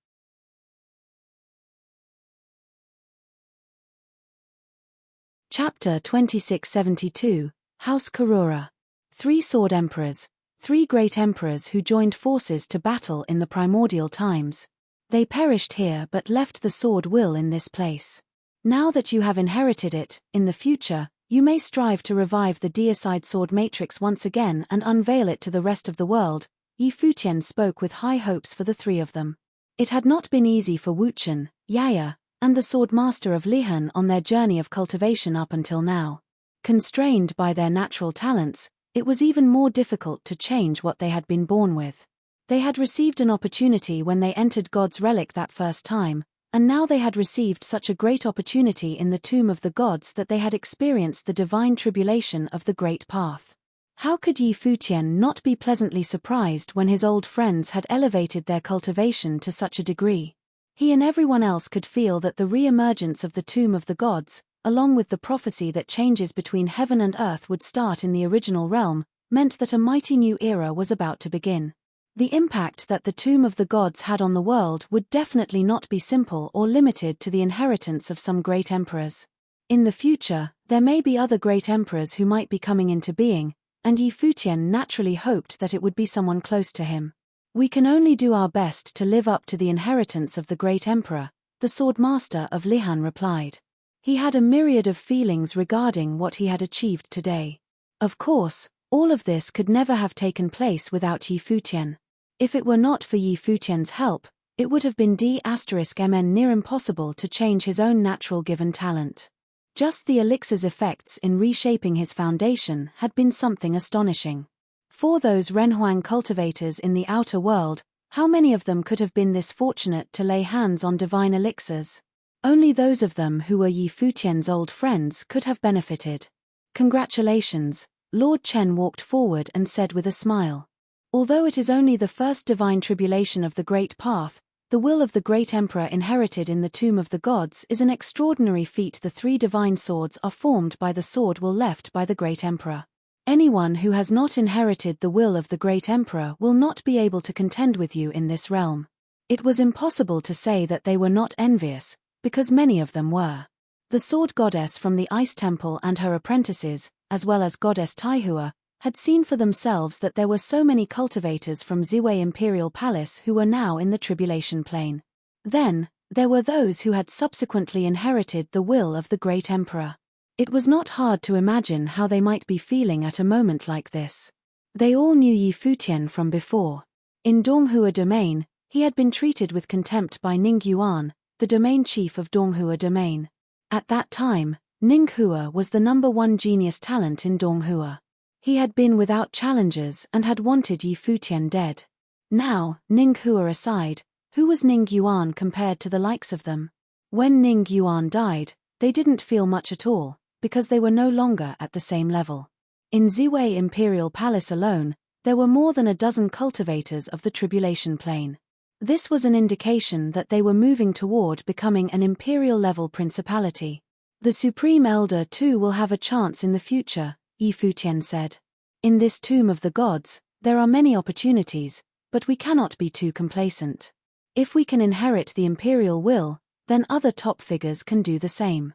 Speaker 1: Chapter 2672, House Karura. Three sword emperors, three great emperors who joined forces to battle in the primordial times. They perished here but left the sword will in this place. Now that you have inherited it, in the future, you may strive to revive the deicide sword matrix once again and unveil it to the rest of the world. Yi Futian spoke with high hopes for the three of them. It had not been easy for Wuchen, Yaya, and the Swordmaster of Lihan on their journey of cultivation up until now. Constrained by their natural talents, it was even more difficult to change what they had been born with. They had received an opportunity when they entered God's relic that first time, and now they had received such a great opportunity in the tomb of the gods that they had experienced the divine tribulation of the Great Path. How could Yi Futian not be pleasantly surprised when his old friends had elevated their cultivation to such a degree? He and everyone else could feel that the re-emergence of the tomb of the gods, along with the prophecy that changes between heaven and earth would start in the original realm, meant that a mighty new era was about to begin. The impact that the tomb of the gods had on the world would definitely not be simple or limited to the inheritance of some great emperors. In the future, there may be other great emperors who might be coming into being, and Yi Futian naturally hoped that it would be someone close to him. "We can only do our best to live up to the inheritance of the great emperor," the Swordmaster of Lihan replied. He had a myriad of feelings regarding what he had achieved today. Of course, all of this could never have taken place without Yi Futian. If it were not for Yi Futian's help, it would have been d*mn near impossible to change his own natural given talent. Just the elixir's effects in reshaping his foundation had been something astonishing. For those Renhuang cultivators in the outer world, how many of them could have been this fortunate to lay hands on divine elixirs? Only those of them who were Yi Futian's old friends could have benefited. "Congratulations," Lord Chen walked forward and said with a smile. "Although it is only the first divine tribulation of the Great Path, the will of the great emperor inherited in the tomb of the gods is an extraordinary feat. The three divine swords are formed by the sword will left by the great emperor. Anyone who has not inherited the will of the great emperor will not be able to contend with you in this realm." It was impossible to say that they were not envious, because many of them were. The sword goddess from the Ice Temple and her apprentices, as well as goddess Taihua, had seen for themselves that there were so many cultivators from Ziwei Imperial Palace who were now in the tribulation plane. Then, there were those who had subsequently inherited the will of the great emperor. It was not hard to imagine how they might be feeling at a moment like this. They all knew Yi Futian from before. In Donghua Domain, he had been treated with contempt by Ning Yuan, the domain chief of Donghua Domain. At that time, Ning Hua was the #1 genius talent in Donghua. He had been without challengers and had wanted Yi Futian dead. Now, Ning Hua aside, who was Ning Yuan compared to the likes of them? When Ning Yuan died, they didn't feel much at all, because they were no longer at the same level. In Ziwei Imperial Palace alone, there were more than a dozen cultivators of the Tribulation Plane. This was an indication that they were moving toward becoming an imperial-level principality. The Supreme Elder too will have a chance in the future, Yi Futian said. In this tomb of the gods, there are many opportunities, but we cannot be too complacent. If we can inherit the imperial will, then other top figures can do the same.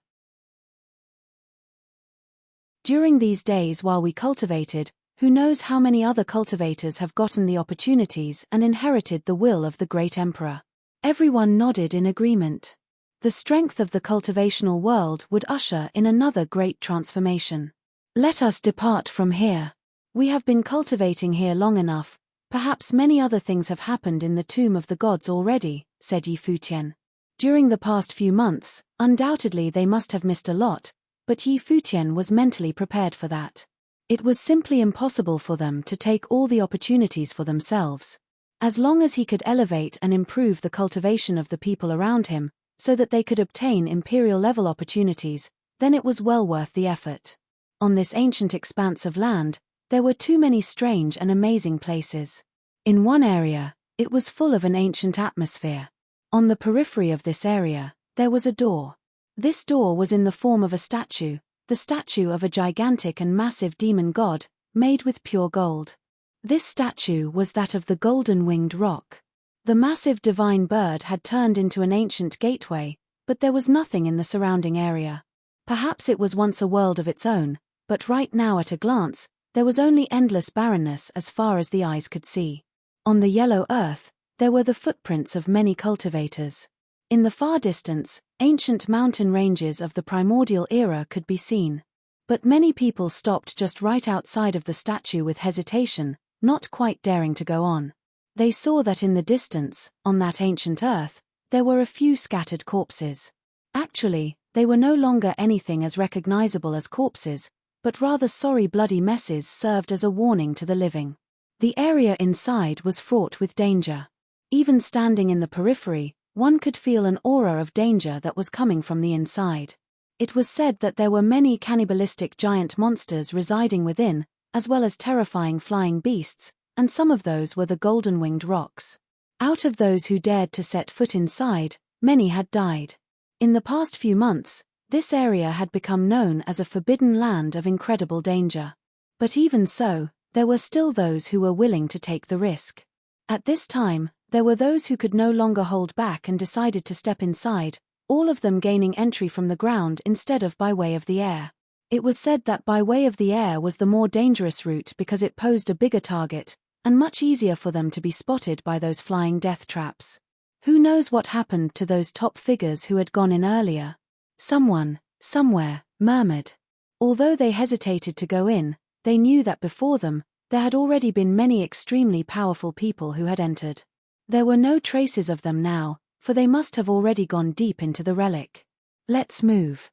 Speaker 1: During these days while we cultivated, who knows how many other cultivators have gotten the opportunities and inherited the will of the great emperor. Everyone nodded in agreement. The strength of the cultivational world would usher in another great transformation. Let us depart from here. We have been cultivating here long enough, perhaps many other things have happened in the tomb of the gods already, said Yi Futian. During the past few months, undoubtedly they must have missed a lot, but Yi Futian was mentally prepared for that. It was simply impossible for them to take all the opportunities for themselves. As long as he could elevate and improve the cultivation of the people around him, so that they could obtain imperial-level opportunities, then it was well worth the effort. On this ancient expanse of land, there were too many strange and amazing places. In one area, it was full of an ancient atmosphere. On the periphery of this area, there was a door. This door was in the form of a statue, the statue of a gigantic and massive demon god, made with pure gold. This statue was that of the golden-winged roc. The massive divine bird had turned into an ancient gateway, but there was nothing in the surrounding area. Perhaps it was once a world of its own, but right now at a glance, there was only endless barrenness as far as the eyes could see. On the yellow earth, there were the footprints of many cultivators. In the far distance, ancient mountain ranges of the primordial era could be seen. But many people stopped just right outside of the statue with hesitation, not quite daring to go on. They saw that in the distance, on that ancient earth, there were a few scattered corpses. Actually, they were no longer anything as recognizable as corpses, but rather sorry bloody messes served as a warning to the living. The area inside was fraught with danger. Even standing in the periphery, one could feel an aura of danger that was coming from the inside. It was said that there were many cannibalistic giant monsters residing within, as well as terrifying flying beasts, and some of those were the golden-winged rocs. Out of those who dared to set foot inside, many had died. In the past few months, this area had become known as a forbidden land of incredible danger. But even so, there were still those who were willing to take the risk. At this time, there were those who could no longer hold back and decided to step inside, all of them gaining entry from the ground instead of by way of the air. It was said that by way of the air was the more dangerous route because it posed a bigger target, and much easier for them to be spotted by those flying death traps. Who knows what happened to those top figures who had gone in earlier? Someone, somewhere, murmured. Although they hesitated to go in, they knew that before them, there had already been many extremely powerful people who had entered. There were no traces of them now, for they must have already gone deep into the relic. Let's move.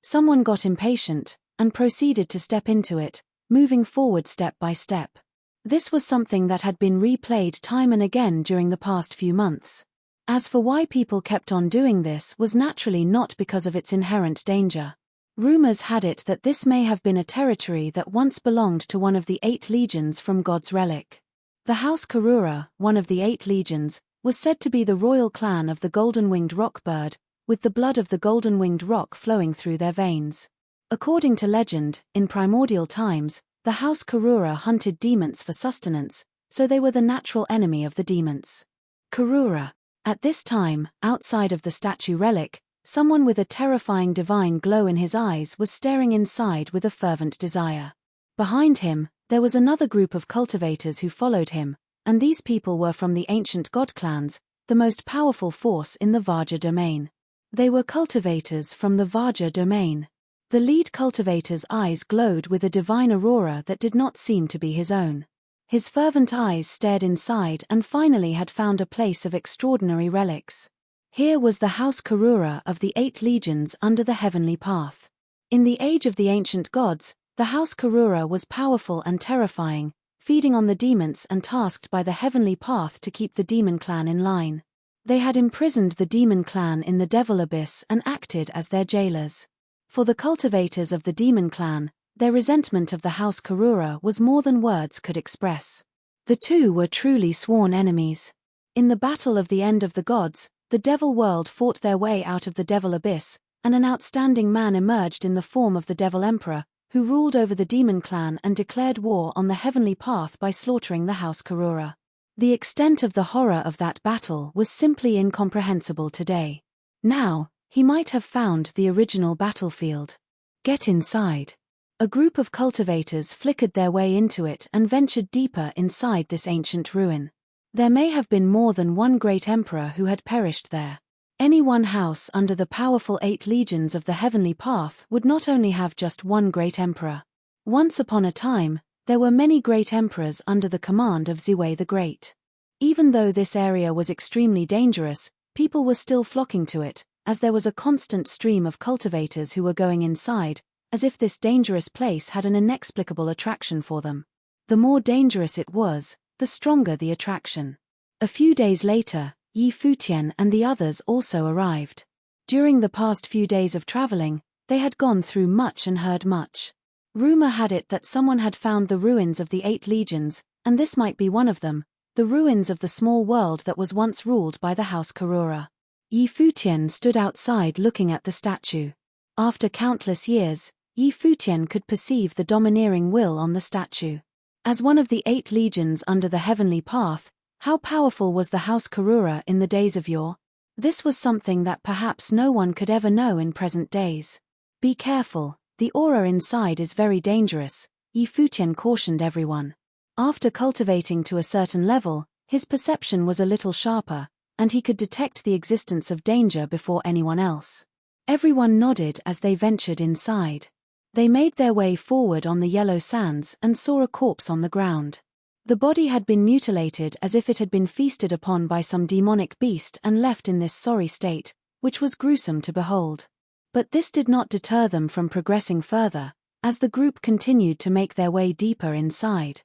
Speaker 1: Someone got impatient, and proceeded to step into it, moving forward step by step. This was something that had been replayed time and again during the past few months. As for why people kept on doing this was naturally not because of its inherent danger. Rumors had it that this may have been a territory that once belonged to one of the 8 legions from God's relic. The House Karura, one of the 8 legions, was said to be the royal clan of the golden-winged roc bird, with the blood of the golden-winged roc flowing through their veins. According to legend, in primordial times, the House Karura hunted demons for sustenance, so they were the natural enemy of the demons. Karura. At this time, outside of the statue relic, someone with a terrifying divine glow in his eyes was staring inside with a fervent desire. Behind him, there was another group of cultivators who followed him, and these people were from the ancient god clans, the most powerful force in the Vajra domain. They were cultivators from the Vajra domain. The lead cultivator's eyes glowed with a divine aurora that did not seem to be his own. His fervent eyes stared inside and finally had found a place of extraordinary relics. Here was the House Karura of the 8 legions under the heavenly path. In the age of the ancient gods, the house Karura was powerful and terrifying, feeding on the demons and tasked by the heavenly path to keep the demon clan in line. They had imprisoned the demon clan in the devil abyss and acted as their jailers. For the cultivators of the demon clan, their resentment of the house Karura was more than words could express. The two were truly sworn enemies. In the battle of the end of the gods, the devil world fought their way out of the devil abyss, and an outstanding man emerged in the form of the devil emperor, who ruled over the demon clan and declared war on the heavenly path by slaughtering the house Karura. The extent of the horror of that battle was simply incomprehensible today. Now, he might have found the original battlefield. Get inside. A group of cultivators flickered their way into it and ventured deeper inside this ancient ruin. There may have been more than one great emperor who had perished there. Any one house under the powerful 8 legions of the heavenly path would not only have just one great emperor. Once upon a time, there were many great emperors under the command of Ziwei the Great. Even though this area was extremely dangerous, people were still flocking to it, as there was a constant stream of cultivators who were going inside, as if this dangerous place had an inexplicable attraction for them. The more dangerous it was, the stronger the attraction. A few days later, Futian and the others also arrived. During the past few days of traveling, they had gone through much and heard much. Rumor had it that someone had found the ruins of the 8 legions, and this might be one of them, the ruins of the small world that was once ruled by the house Karura. Futian stood outside looking at the statue. After countless years, Futian could perceive the domineering will on the statue. As one of the 8 legions under the heavenly path, how powerful was the house Karura in the days of yore? This was something that perhaps no one could ever know in present days. Be careful, the aura inside is very dangerous, Futian cautioned everyone. After cultivating to a certain level, his perception was a little sharper, and he could detect the existence of danger before anyone else. Everyone nodded as they ventured inside. They made their way forward on the yellow sands and saw a corpse on the ground. The body had been mutilated as if it had been feasted upon by some demonic beast and left in this sorry state, which was gruesome to behold. But this did not deter them from progressing further, as the group continued to make their way deeper inside.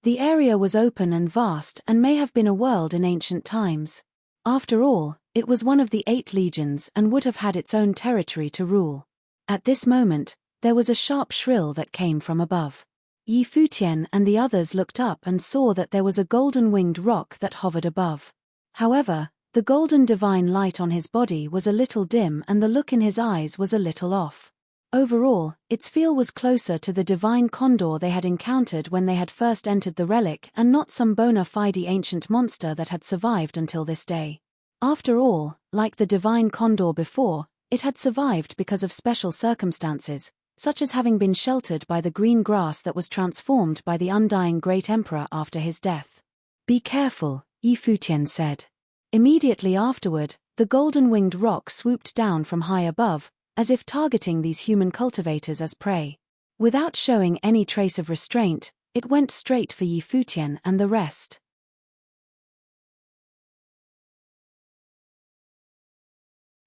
Speaker 1: The area was open and vast and may have been a world in ancient times. After all, it was one of the 8 legions and would have had its own territory to rule. At this moment, there was a sharp shrill that came from above. Futian and the others looked up and saw that there was a golden-winged roc that hovered above. However, the golden divine light on his body was a little dim and the look in his eyes was a little off. Overall, its feel was closer to the divine condor they had encountered when they had first entered the relic and not some bona fide ancient monster that had survived until this day. After all, like the divine condor before, it had survived because of special circumstances, such as having been sheltered by the green grass that was transformed by the undying great emperor after his death. Be careful, Futian said. Immediately afterward, the golden-winged roc swooped down from high above, as if targeting these human cultivators as prey. Without showing any trace of restraint, it went straight for Futian and the rest.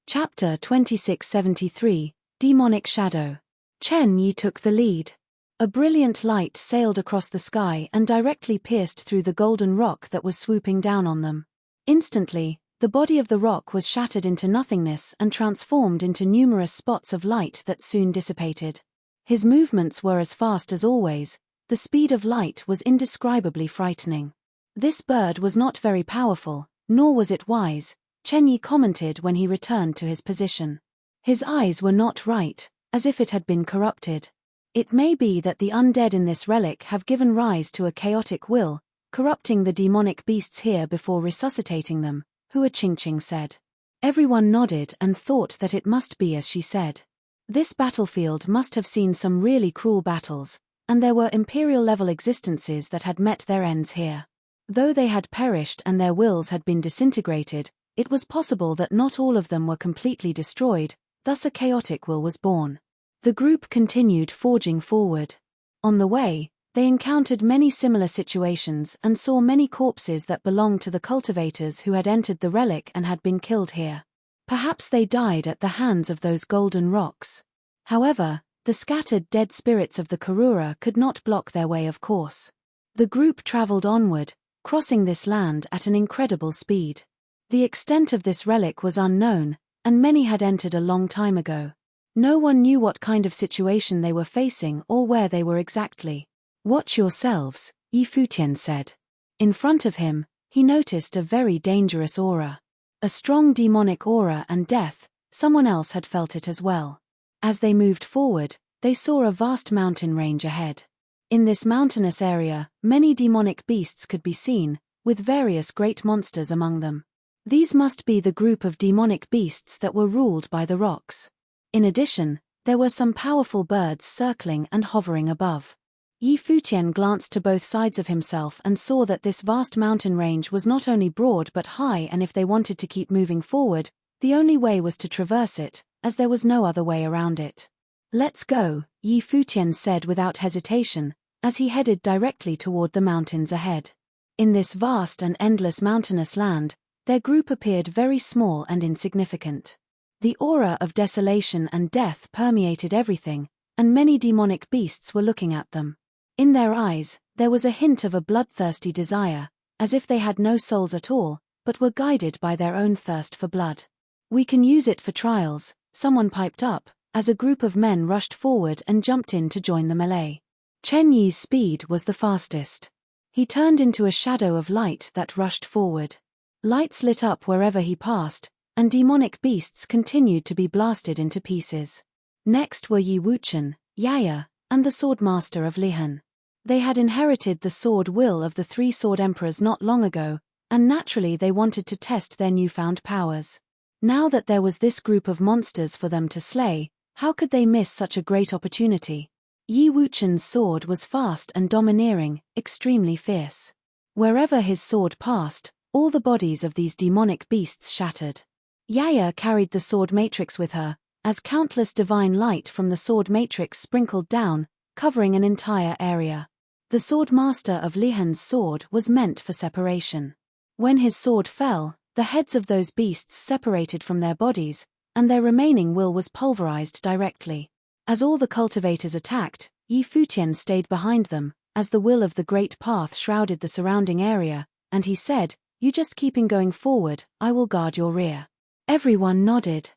Speaker 1: Chapter 2673, Demonic Shadow. Chen Yi took the lead. A brilliant light sailed across the sky and directly pierced through the golden roc that was swooping down on them. Instantly, the body of the roc was shattered into nothingness and transformed into numerous spots of light that soon dissipated. His movements were as fast as always, the speed of light was indescribably frightening. This bird was not very powerful, nor was it wise, Chen Yi commented when he returned to his position. His eyes were not right, as if it had been corrupted. It may be that the undead in this relic have given rise to a chaotic will, corrupting the demonic beasts here before resuscitating them, Hua Qingqing said. Everyone nodded and thought that it must be as she said. This battlefield must have seen some really cruel battles, and there were imperial-level existences that had met their ends here. Though they had perished and their wills had been disintegrated, it was possible that not all of them were completely destroyed, thus a chaotic will was born. The group continued forging forward. On the way, they encountered many similar situations and saw many corpses that belonged to the cultivators who had entered the relic and had been killed here. Perhaps they died at the hands of those golden rocks. However, the scattered dead spirits of the Karura could not block their way of course. The group traveled onward, crossing this land at an incredible speed. The extent of this relic was unknown, and many had entered a long time ago. No one knew what kind of situation they were facing or where they were exactly. "Watch yourselves," Futian said. In front of him, he noticed a very dangerous aura. A strong demonic aura, and death, someone else had felt it as well. As they moved forward, they saw a vast mountain range ahead. In this mountainous area, many demonic beasts could be seen, with various great monsters among them. These must be the group of demonic beasts that were ruled by the rocks. In addition, there were some powerful birds circling and hovering above. Futian glanced to both sides of himself and saw that this vast mountain range was not only broad but high, and if they wanted to keep moving forward, the only way was to traverse it, as there was no other way around it. "Let's go," Futian said without hesitation, as he headed directly toward the mountains ahead. In this vast and endless mountainous land, their group appeared very small and insignificant. The aura of desolation and death permeated everything, and many demonic beasts were looking at them. In their eyes, there was a hint of a bloodthirsty desire, as if they had no souls at all, but were guided by their own thirst for blood. "We can use it for trials," someone piped up, as a group of men rushed forward and jumped in to join the melee. Chen Yi's speed was the fastest. He turned into a shadow of light that rushed forward. Lights lit up wherever he passed, and demonic beasts continued to be blasted into pieces. Next were Yi Wuchen, Yaya, and the Swordmaster of Lihan. They had inherited the sword will of the three sword emperors not long ago, and naturally they wanted to test their newfound powers. Now that there was this group of monsters for them to slay, how could they miss such a great opportunity? Yi Wuchen's sword was fast and domineering, extremely fierce. Wherever his sword passed, all the bodies of these demonic beasts shattered. Yaya carried the sword matrix with her, as countless divine light from the sword matrix sprinkled down, covering an entire area. The swordmaster of Lihan's sword was meant for separation. When his sword fell, the heads of those beasts separated from their bodies, and their remaining will was pulverized directly. As all the cultivators attacked, Futian stayed behind them, as the will of the great path shrouded the surrounding area, and he said, "You just keeping going forward, I will guard your rear." Everyone nodded.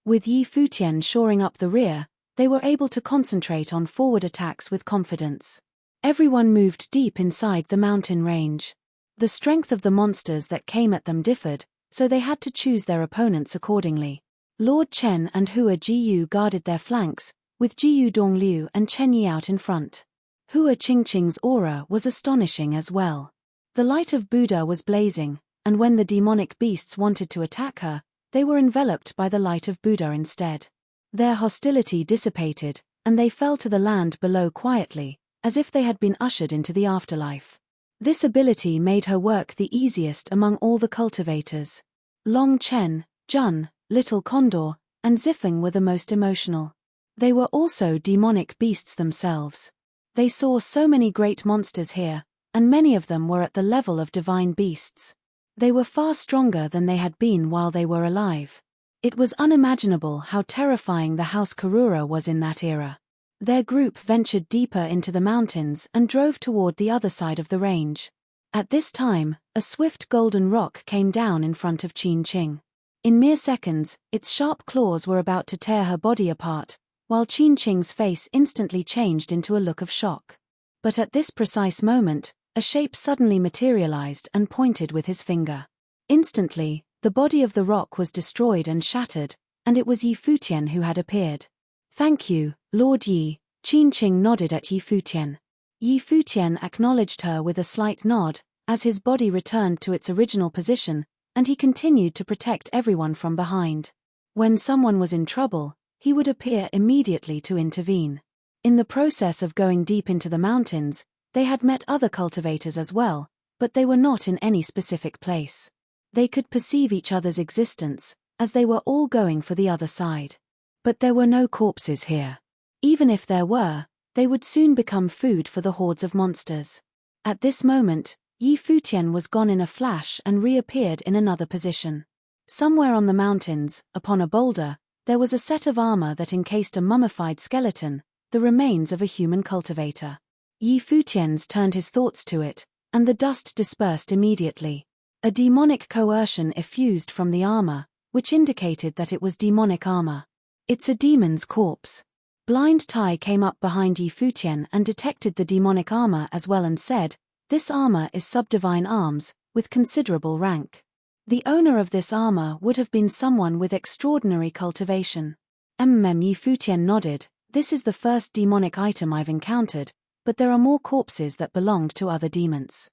Speaker 1: With Futian shoring up the rear, they were able to concentrate on forward attacks with confidence. Everyone moved deep inside the mountain range. The strength of the monsters that came at them differed, so they had to choose their opponents accordingly. Lord Chen and Hua Jiyu guarded their flanks, with Jiyu Dongliu and Chen Yi out in front. Hua Qingqing's aura was astonishing as well. The light of Buddha was blazing, and when the demonic beasts wanted to attack her, they were enveloped by the light of Buddha instead. Their hostility dissipated, and they fell to the land below quietly, as if they had been ushered into the afterlife. This ability made her work the easiest among all the cultivators. Long Chen, Jun, Little Condor, and Zifeng were the most emotional. They were also demonic beasts themselves. They saw so many great monsters here, and many of them were at the level of divine beasts. They were far stronger than they had been while they were alive. It was unimaginable how terrifying the House Karura was in that era. Their group ventured deeper into the mountains and drove toward the other side of the range. At this time, a swift golden rock came down in front of Qingqing. In mere seconds, its sharp claws were about to tear her body apart, while Qingqing's face instantly changed into a look of shock. But at this precise moment, a shape suddenly materialized and pointed with his finger. Instantly, the body of the rock was destroyed and shattered, and it was Futian who had appeared. "Thank you, Lord Yi," Qingqing nodded at Futian. Futian acknowledged her with a slight nod, as his body returned to its original position, and he continued to protect everyone from behind. When someone was in trouble, he would appear immediately to intervene. In the process of going deep into the mountains, they had met other cultivators as well, but they were not in any specific place. They could perceive each other's existence, as they were all going for the other side. But there were no corpses here. Even if there were, they would soon become food for the hordes of monsters. At this moment, Yi Futian was gone in a flash and reappeared in another position. Somewhere on the mountains, upon a boulder, there was a set of armor that encased a mummified skeleton, the remains of a human cultivator. Yi Futian turned his thoughts to it, and the dust dispersed immediately. A demonic coercion effused from the armor, which indicated that it was demonic armor. It's a demon's corpse. Blind Tai came up behind Yi Futian and detected the demonic armor as well and said, "This armor is subdivine arms, with considerable rank. The owner of this armor would have been someone with extraordinary cultivation." Yi Futian nodded, "This is the first demonic item I've encountered, but there are more corpses that belonged to other demons.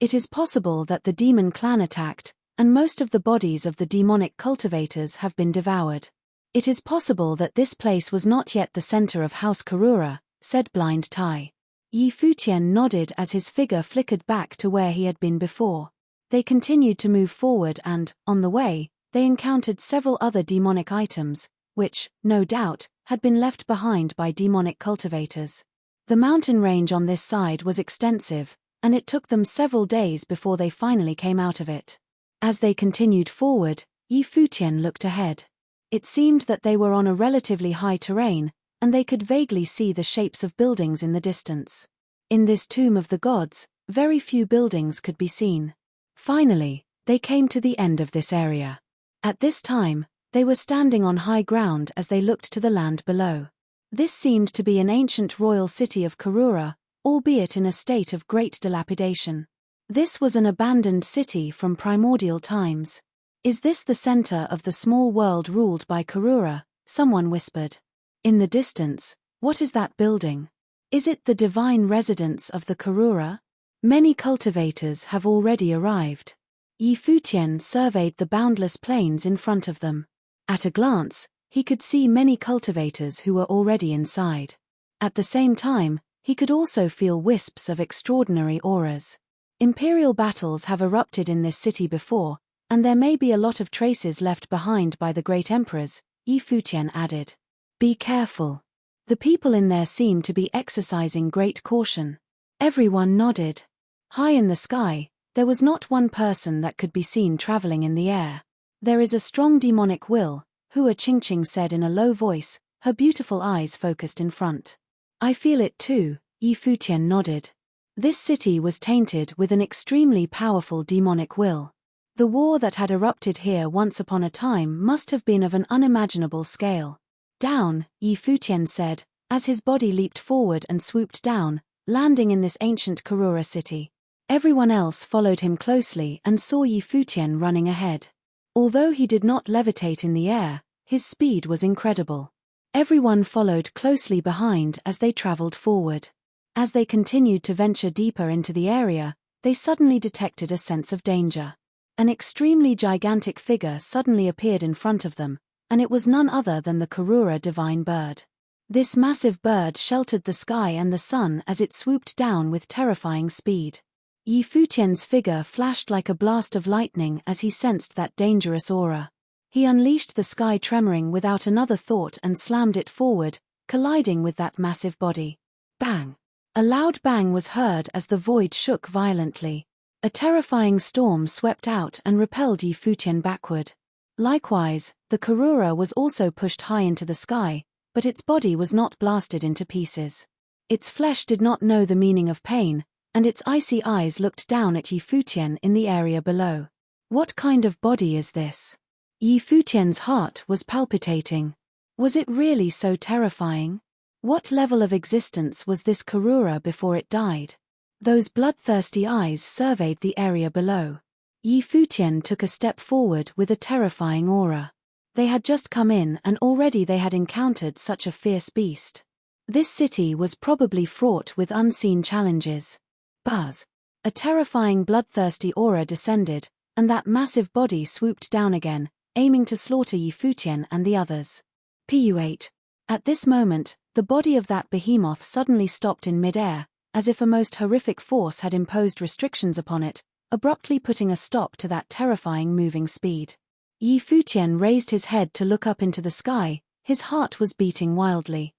Speaker 1: It is possible that the demon clan attacked, and most of the bodies of the demonic cultivators have been devoured. It is possible that this place was not yet the center of House Karura," said Blind Tai. Yi Futian nodded as his figure flickered back to where he had been before. They continued to move forward and, on the way, they encountered several other demonic items, which, no doubt, had been left behind by demonic cultivators. The mountain range on this side was extensive, and it took them several days before they finally came out of it. As they continued forward, Yi Futian looked ahead. It seemed that they were on a relatively high terrain, and they could vaguely see the shapes of buildings in the distance. In this tomb of the gods, very few buildings could be seen. Finally, they came to the end of this area. At this time, they were standing on high ground as they looked to the land below. This seemed to be an ancient royal city of Karura, albeit in a state of great dilapidation. This was an abandoned city from primordial times. "Is this the center of the small world ruled by Karura?" someone whispered. In the distance, "What is that building? Is it the divine residence of the Karura? Many cultivators have already arrived." Yi Futian surveyed the boundless plains in front of them. At a glance, he could see many cultivators who were already inside. At the same time, he could also feel wisps of extraordinary auras. Imperial battles have erupted in this city before, and there may be a lot of traces left behind by the great emperors, Yi Futian added. "Be careful. The people in there seem to be exercising great caution." Everyone nodded. High in the sky, there was not one person that could be seen traveling in the air. "There is a strong demonic will," Hua Qingqing said in a low voice, her beautiful eyes focused in front. "I feel it too," Yi Futian nodded. This city was tainted with an extremely powerful demonic will. The war that had erupted here once upon a time must have been of an unimaginable scale. "Down," Yi Futian said, as his body leaped forward and swooped down, landing in this ancient Karura city. Everyone else followed him closely and saw Yi Futian running ahead. Although he did not levitate in the air, his speed was incredible. Everyone followed closely behind as they traveled forward. As they continued to venture deeper into the area, they suddenly detected a sense of danger. An extremely gigantic figure suddenly appeared in front of them, and it was none other than the Karura divine bird. This massive bird sheltered the sky and the sun as it swooped down with terrifying speed. Yi Futian's figure flashed like a blast of lightning as he sensed that dangerous aura. He unleashed the sky tremoring without another thought and slammed it forward, colliding with that massive body. Bang! A loud bang was heard as the void shook violently. A terrifying storm swept out and repelled Yi Futian backward. Likewise, the Karura was also pushed high into the sky, but its body was not blasted into pieces. Its flesh did not know the meaning of pain, and its icy eyes looked down at Yi Futian in the area below. What kind of body is this? Yi Futian's heart was palpitating. Was it really so terrifying? What level of existence was this Karura before it died? Those bloodthirsty eyes surveyed the area below. Yi Futian took a step forward with a terrifying aura. They had just come in and already they had encountered such a fierce beast. This city was probably fraught with unseen challenges. Buzz! A terrifying bloodthirsty aura descended, and that massive body swooped down again, aiming to slaughter Yi Futian and the others. Puh! At this moment, the body of that behemoth suddenly stopped in mid-air, as if a most horrific force had imposed restrictions upon it, abruptly putting a stop to that terrifying moving speed. Yi Futian raised his head to look up into the sky, his heart was beating wildly.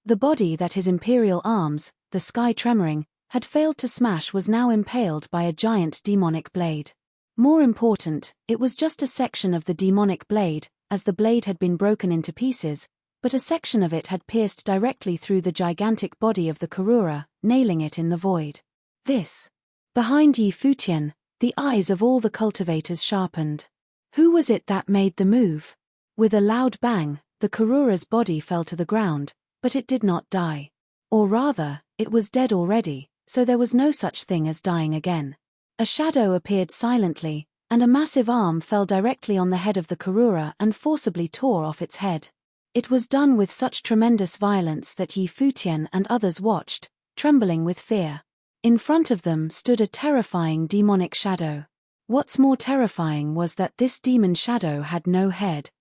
Speaker 1: The body that his imperial arms, the sky tremoring, had failed to smash was now impaled by a giant demonic blade. More important, it was just a section of the demonic blade, as the blade had been broken into pieces, but a section of it had pierced directly through the gigantic body of the Karura, nailing it in the void. This. Behind Yi Futian, the eyes of all the cultivators sharpened. Who was it that made the move? With a loud bang, the Karura's body fell to the ground, but it did not die. Or rather, it was dead already, so there was no such thing as dying again. A shadow appeared silently, and a massive arm fell directly on the head of the Karura and forcibly tore off its head. It was done with such tremendous violence that Yi Futian and others watched, trembling with fear. In front of them stood a terrifying demonic shadow. What's more terrifying was that this demon shadow had no head.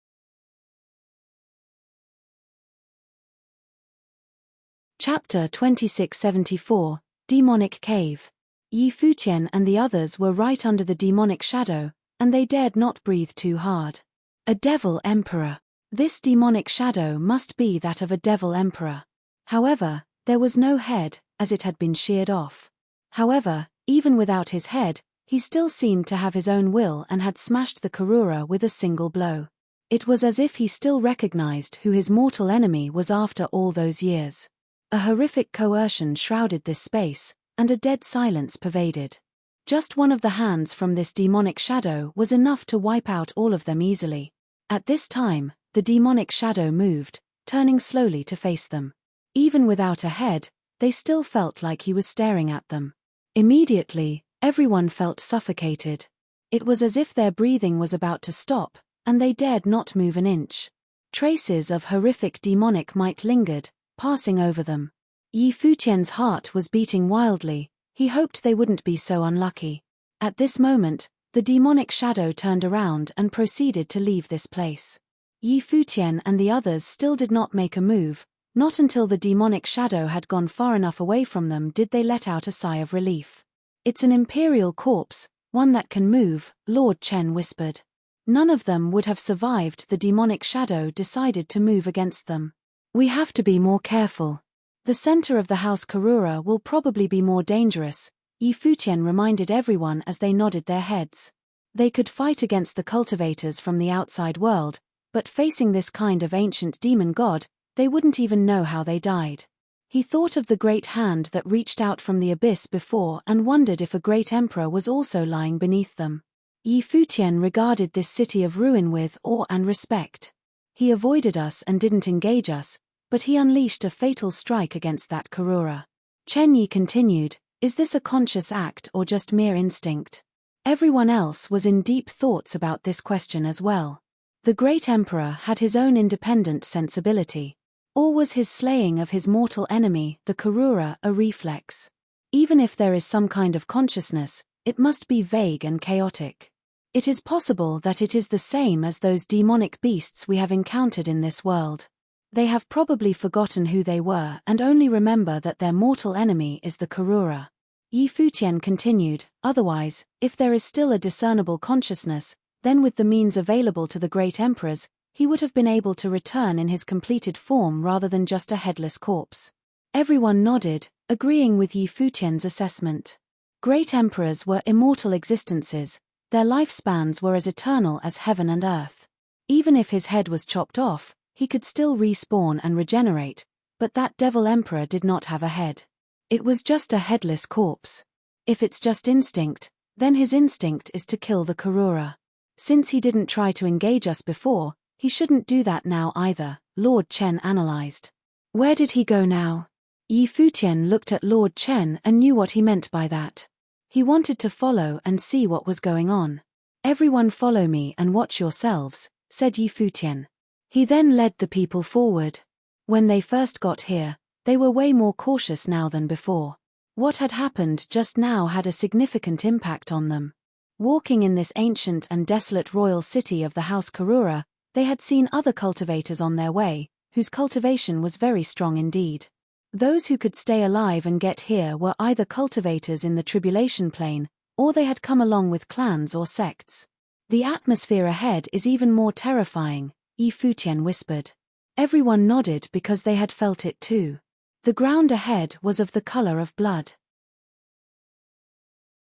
Speaker 1: Chapter 2674, Demonic Cave. Yi Futian and the others were right under the demonic shadow, and they dared not breathe too hard. A devil emperor. This demonic shadow must be that of a devil emperor. However, there was no head, as it had been sheared off. However, even without his head, he still seemed to have his own will and had smashed the Karura with a single blow. It was as if he still recognized who his mortal enemy was after all those years. A horrific coercion shrouded this space, and a dead silence pervaded. Just one of the hands from this demonic shadow was enough to wipe out all of them easily. At this time, the demonic shadow moved, turning slowly to face them. Even without a head, they still felt like he was staring at them. Immediately, everyone felt suffocated. It was as if their breathing was about to stop, and they dared not move an inch. Traces of horrific demonic might lingered, passing over them. Yi Futian's heart was beating wildly. He hoped they wouldn't be so unlucky. At this moment, the demonic shadow turned around and proceeded to leave this place. Yi Futian and the others still did not make a move. Not until the demonic shadow had gone far enough away from them did they let out a sigh of relief. "It's an imperial corpse, one that can move," Lord Chen whispered. None of them would have survived. The demonic shadow decided to move against them. "We have to be more careful. The center of the house Karura will probably be more dangerous," Yi Futian reminded everyone as they nodded their heads. They could fight against the cultivators from the outside world, but facing this kind of ancient demon god, they wouldn't even know how they died. He thought of the great hand that reached out from the abyss before and wondered if a great emperor was also lying beneath them. Yi Futian regarded this city of ruin with awe and respect. He avoided us and didn't engage us, but he unleashed a fatal strike against that Karura. Chen Yi continued, "Is this a conscious act or just mere instinct?" Everyone else was in deep thoughts about this question as well. The great emperor had his own independent sensibility. Or was his slaying of his mortal enemy, the Karura, a reflex? Even if there is some kind of consciousness, it must be vague and chaotic. It is possible that it is the same as those demonic beasts we have encountered in this world. They have probably forgotten who they were and only remember that their mortal enemy is the Karura. Yi Futian continued, "Otherwise, if there is still a discernible consciousness, then with the means available to the great emperors, he would have been able to return in his completed form rather than just a headless corpse." Everyone nodded, agreeing with Yi Futian's assessment. Great emperors were immortal existences. Their lifespans were as eternal as heaven and earth. Even if his head was chopped off, he could still respawn and regenerate, but that devil emperor did not have a head. It was just a headless corpse. If it's just instinct, then his instinct is to kill the Karura. Since he didn't try to engage us before, he shouldn't do that now either, Lord Chen analyzed. Where did he go now? Yi Futian looked at Lord Chen and knew what he meant by that. He wanted to follow and see what was going on. "Everyone follow me and watch yourselves," said Yi Futian. He then led the people forward. When they first got here, they were way more cautious now than before. What had happened just now had a significant impact on them. Walking in this ancient and desolate royal city of the House Karura, they had seen other cultivators on their way, whose cultivation was very strong indeed. Those who could stay alive and get here were either cultivators in the tribulation plane, or they had come along with clans or sects. "The atmosphere ahead is even more terrifying," Yi Futian whispered. Everyone nodded because they had felt it too. The ground ahead was of the color of blood.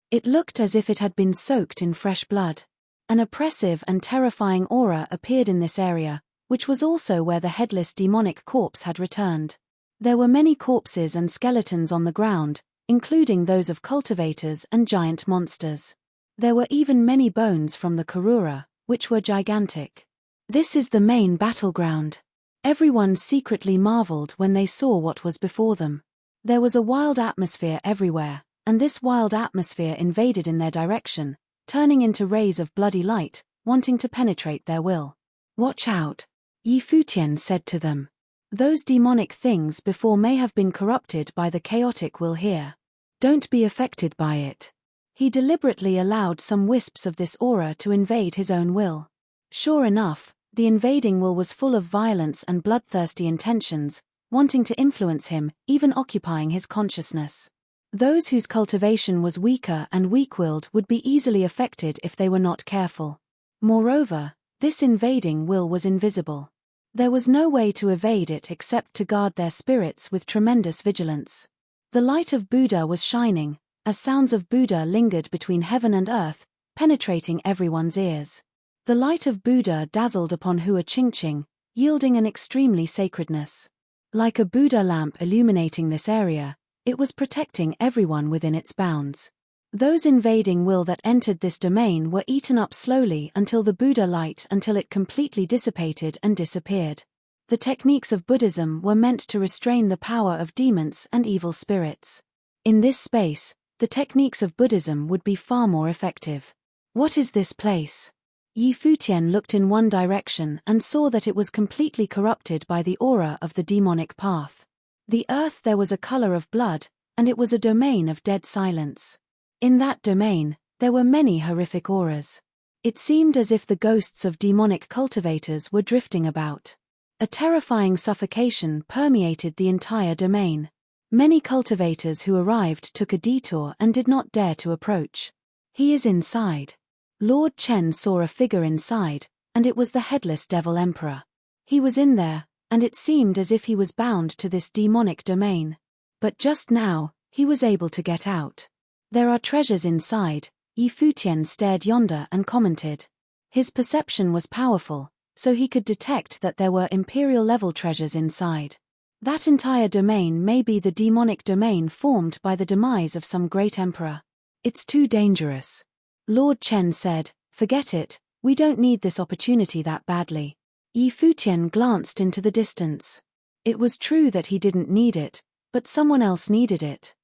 Speaker 1: It looked as if it had been soaked in fresh blood. An oppressive and terrifying aura appeared in this area, which was also where the headless demonic corpse had returned. There were many corpses and skeletons on the ground, including those of cultivators and giant monsters. There were even many bones from the Karura, which were gigantic. This is the main battleground. Everyone secretly marveled when they saw what was before them. There was a wild atmosphere everywhere, and this wild atmosphere invaded in their direction, turning into rays of bloody light, wanting to penetrate their will. "Watch out," Futian said to them. "Those demonic things before may have been corrupted by the chaotic will here. Don't be affected by it." He deliberately allowed some wisps of this aura to invade his own will. Sure enough, the invading will was full of violence and bloodthirsty intentions, wanting to influence him, even occupying his consciousness. Those whose cultivation was weaker and weak-willed would be easily affected if they were not careful. Moreover, this invading will was invisible. There was no way to evade it except to guard their spirits with tremendous vigilance. The light of Buddha was shining, as sounds of Buddha lingered between heaven and earth, penetrating everyone's ears. The light of Buddha dazzled upon Hua Qingqing, yielding an extremely sacredness. Like a Buddha lamp illuminating this area, it was protecting everyone within its bounds. Those invading will that entered this domain were eaten up slowly until the Buddha light until it completely dissipated and disappeared. The techniques of Buddhism were meant to restrain the power of demons and evil spirits. In this space, the techniques of Buddhism would be far more effective. What is this place? Futian looked in one direction and saw that it was completely corrupted by the aura of the demonic path. The earth there was a color of blood, and it was a domain of dead silence. In that domain, there were many horrific auras. It seemed as if the ghosts of demonic cultivators were drifting about. A terrifying suffocation permeated the entire domain. Many cultivators who arrived took a detour and did not dare to approach. "He is inside." Lord Chen saw a figure inside, and it was the headless devil emperor. He was in there, and it seemed as if he was bound to this demonic domain. But just now, he was able to get out. "There are treasures inside," Futian stared yonder and commented. His perception was powerful, so he could detect that there were imperial-level treasures inside. That entire domain may be the demonic domain formed by the demise of some great emperor. "It's too dangerous," Lord Chen said. "Forget it, we don't need this opportunity that badly." Futian glanced into the distance. It was true that he didn't need it, but someone else needed it.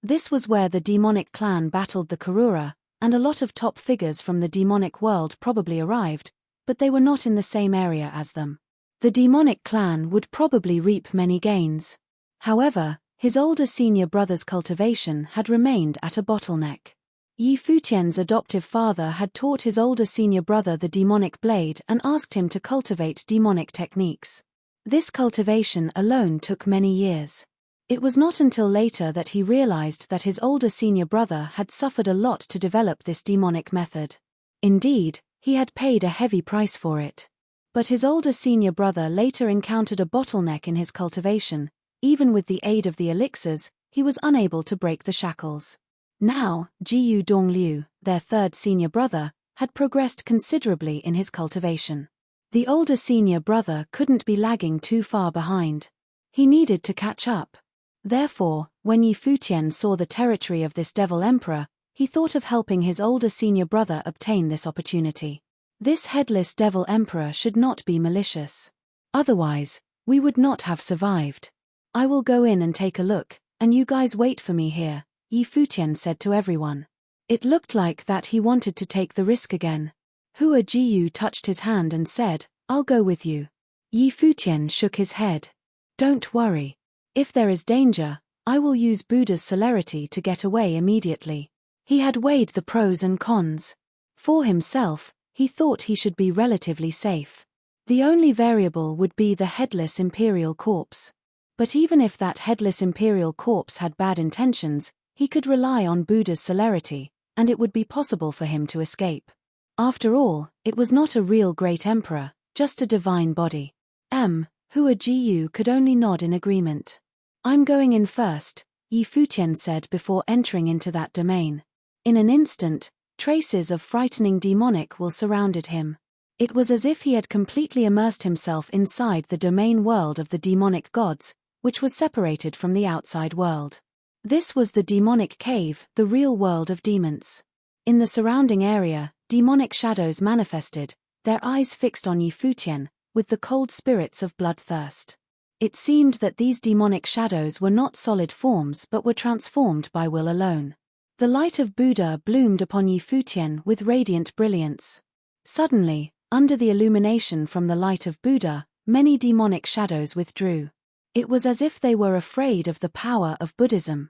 Speaker 1: This was where the demonic clan battled the Karura, and a lot of top figures from the demonic world probably arrived, but they were not in the same area as them. The demonic clan would probably reap many gains. However, his older senior brother's cultivation had remained at a bottleneck. Futian's adoptive father had taught his older senior brother the demonic blade and asked him to cultivate demonic techniques. This cultivation alone took many years. It was not until later that he realized that his older senior brother had suffered a lot to develop this demonic method. Indeed, he had paid a heavy price for it. But his older senior brother later encountered a bottleneck in his cultivation. Even with the aid of the elixirs, he was unable to break the shackles. Now, Jiyu Dongliu, their third senior brother, had progressed considerably in his cultivation. The older senior brother couldn't be lagging too far behind. He needed to catch up. Therefore, when Futian saw the territory of this devil emperor, he thought of helping his older senior brother obtain this opportunity. This headless devil emperor should not be malicious. Otherwise, we would not have survived. "I will go in and take a look, and you guys wait for me here," Futian said to everyone. It looked like that he wanted to take the risk again. Hua Jiyu touched his hand and said, "I'll go with you." Futian shook his head. "Don't worry. If there is danger, I will use Buddha's celerity to get away immediately." He had weighed the pros and cons. For himself, he thought he should be relatively safe. The only variable would be the headless imperial corpse. But even if that headless imperial corpse had bad intentions, he could rely on Buddha's celerity, and it would be possible for him to escape. After all, it was not a real great emperor, just a divine body. Hua Jiu could only nod in agreement. I'm going in first, Yi Futian said before entering into that domain. In an instant, traces of frightening demonic will surrounded him. It was as if he had completely immersed himself inside the domain world of the demonic gods, which was separated from the outside world. This was the demonic cave, the real world of demons. In the surrounding area, demonic shadows manifested, their eyes fixed on Yi Futian, with the cold spirits of bloodthirst. It seemed that these demonic shadows were not solid forms but were transformed by will alone. The light of Buddha bloomed upon Yi Futian with radiant brilliance. Suddenly, under the illumination from the light of Buddha, many demonic shadows withdrew. It was as if they were afraid of the power of Buddhism.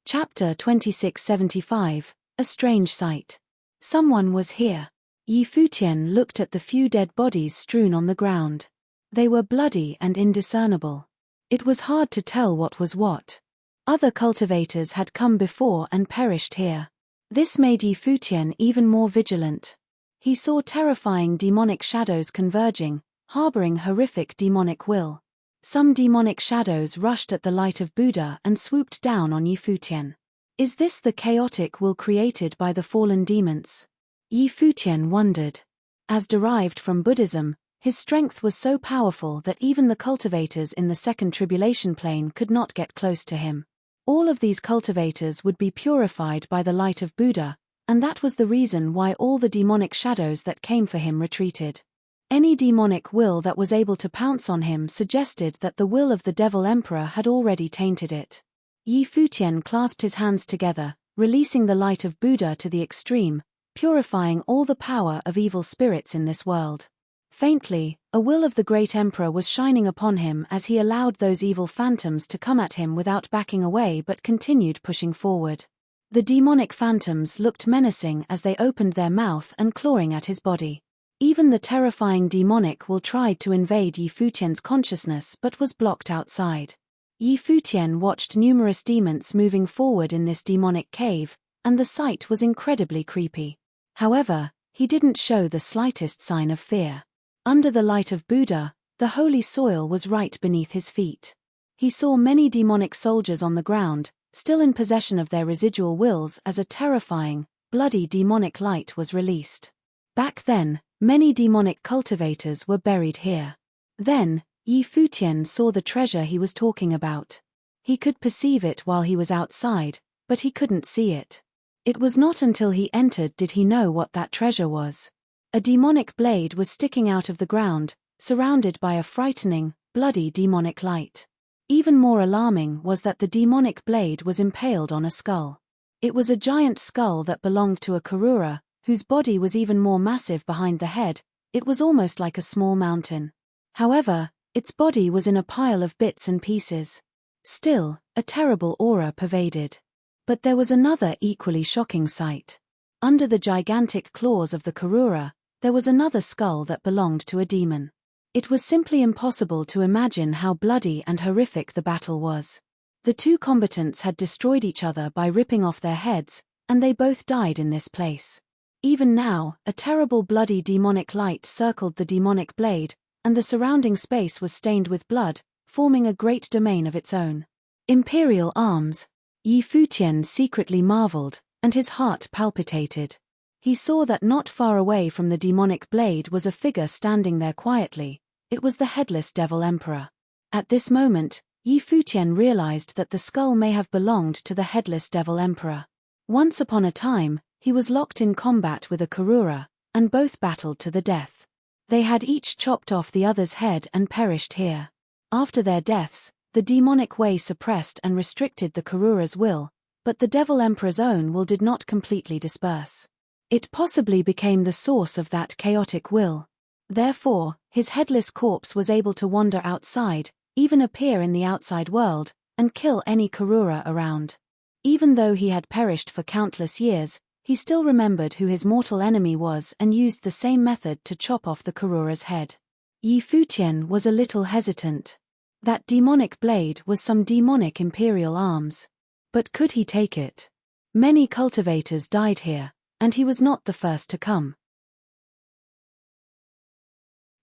Speaker 1: Chapter 2675, A Strange Sight. Someone was here. Yi Futian looked at the few dead bodies strewn on the ground. They were bloody and indiscernible. It was hard to tell what was what. Other cultivators had come before and perished here. This made Yi Futian even more vigilant. He saw terrifying demonic shadows converging, harboring horrific demonic will. Some demonic shadows rushed at the light of Buddha and swooped down on Yi Futian. Is this the chaotic will created by the fallen demons? Yi Futian wondered. As derived from Buddhism, his strength was so powerful that even the cultivators in the second tribulation plane could not get close to him. All of these cultivators would be purified by the light of Buddha, and that was the reason why all the demonic shadows that came for him retreated. Any demonic will that was able to pounce on him suggested that the will of the Devil Emperor had already tainted it. Yi Futian clasped his hands together, releasing the light of Buddha to the extreme, purifying all the power of evil spirits in this world. Faintly, a will of the great emperor was shining upon him as he allowed those evil phantoms to come at him without backing away but continued pushing forward. The demonic phantoms looked menacing as they opened their mouth and clawing at his body. Even the terrifying demonic will tried to invade Yi Futian's consciousness but was blocked outside. Yi Futian watched numerous demons moving forward in this demonic cave, and the sight was incredibly creepy. However, he didn't show the slightest sign of fear. Under the light of Buddha, the holy soil was right beneath his feet. He saw many demonic soldiers on the ground, still in possession of their residual wills as a terrifying, bloody demonic light was released. Back then, many demonic cultivators were buried here. Then, Yi Futian saw the treasure he was talking about. He could perceive it while he was outside, but he couldn't see it. It was not until he entered did he know what that treasure was. A demonic blade was sticking out of the ground, surrounded by a frightening, bloody demonic light. Even more alarming was that the demonic blade was impaled on a skull. It was a giant skull that belonged to a Karura, whose body was even more massive behind the head. It was almost like a small mountain. However, its body was in a pile of bits and pieces. Still, a terrible aura pervaded. But there was another equally shocking sight. Under the gigantic claws of the Karura, there was another skull that belonged to a demon. It was simply impossible to imagine how bloody and horrific the battle was. The two combatants had destroyed each other by ripping off their heads, and they both died in this place. Even now, a terrible bloody demonic light circled the demonic blade, and the surrounding space was stained with blood, forming a great domain of its own. Imperial arms. Yi Futian secretly marveled, and his heart palpitated. He saw that not far away from the demonic blade was a figure standing there quietly. It was the headless Devil Emperor. At this moment, Yi Futian realized that the skull may have belonged to the headless Devil Emperor. Once upon a time, he was locked in combat with a Karura, and both battled to the death. They had each chopped off the other's head and perished here. After their deaths, the demonic way suppressed and restricted the Karura's will, but the Devil Emperor's own will did not completely disperse. It possibly became the source of that chaotic will. Therefore, his headless corpse was able to wander outside, even appear in the outside world, and kill any Karura around. Even though he had perished for countless years, he still remembered who his mortal enemy was and used the same method to chop off the Karura's head. Yi Futian was a little hesitant. That demonic blade was some demonic imperial arms. But could he take it? Many cultivators died here, and he was not the first to come.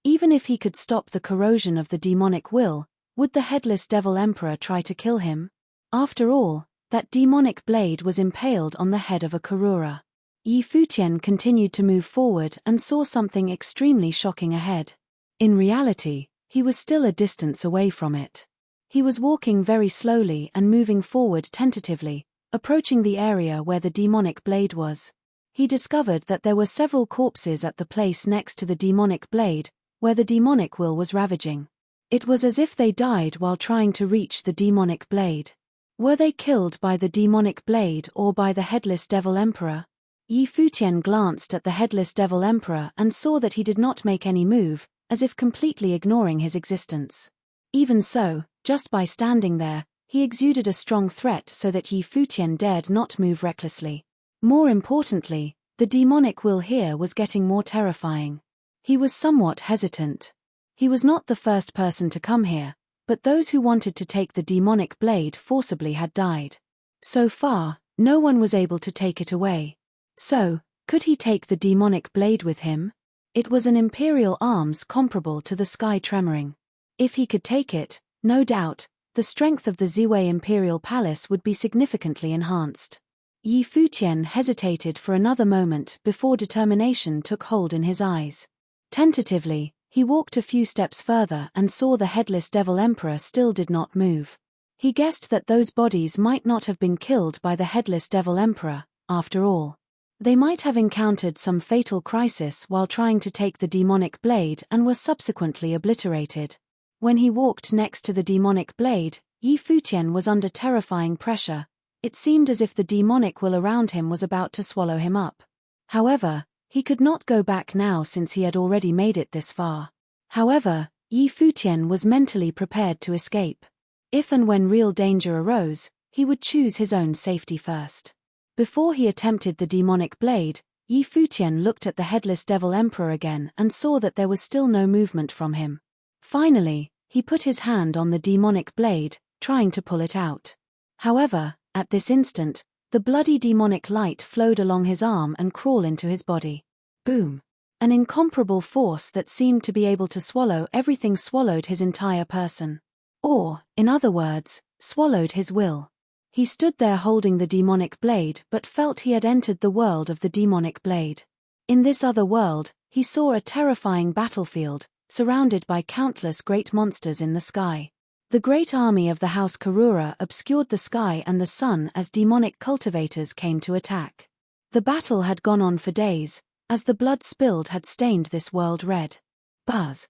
Speaker 1: Even if he could stop the corrosion of the demonic will, would the headless devil emperor try to kill him? After all, that demonic blade was impaled on the head of a Karura. Futian continued to move forward and saw something extremely shocking ahead. In reality, he was still a distance away from it. He was walking very slowly and moving forward tentatively, approaching the area where the demonic blade was. He discovered that there were several corpses at the place next to the demonic blade, where the demonic will was ravaging. It was as if they died while trying to reach the demonic blade. Were they killed by the demonic blade or by the headless devil emperor? Futian glanced at the headless devil emperor and saw that he did not make any move, as if completely ignoring his existence. Even so, just by standing there, he exuded a strong threat so that Futian dared not move recklessly. More importantly, the demonic will here was getting more terrifying. He was somewhat hesitant. He was not the first person to come here, but those who wanted to take the demonic blade forcibly had died. So far, no one was able to take it away. So, could he take the demonic blade with him? It was an imperial arms comparable to the sky tremoring. If he could take it, no doubt, the strength of the Ziwei imperial palace would be significantly enhanced. Futian hesitated for another moment before determination took hold in his eyes. Tentatively, he walked a few steps further and saw the headless devil emperor still did not move. He guessed that those bodies might not have been killed by the headless devil emperor, after all. They might have encountered some fatal crisis while trying to take the demonic blade and were subsequently obliterated. When he walked next to the demonic blade, Futian was under terrifying pressure. It seemed as if the demonic will around him was about to swallow him up. However, he could not go back now since he had already made it this far. However, Futian was mentally prepared to escape. If and when real danger arose, he would choose his own safety first. Before he attempted the demonic blade, Futian looked at the headless devil emperor again and saw that there was still no movement from him. Finally, he put his hand on the demonic blade, trying to pull it out. However, at this instant, the bloody demonic light flowed along his arm and crawled into his body. Boom! An incomparable force that seemed to be able to swallow everything swallowed his entire person. Or, in other words, swallowed his will. He stood there holding the demonic blade but felt he had entered the world of the demonic blade. In this other world, he saw a terrifying battlefield, surrounded by countless great monsters in the sky. The great army of the House Karura obscured the sky and the sun as demonic cultivators came to attack. The battle had gone on for days, as the blood spilled had stained this world red. Buzz.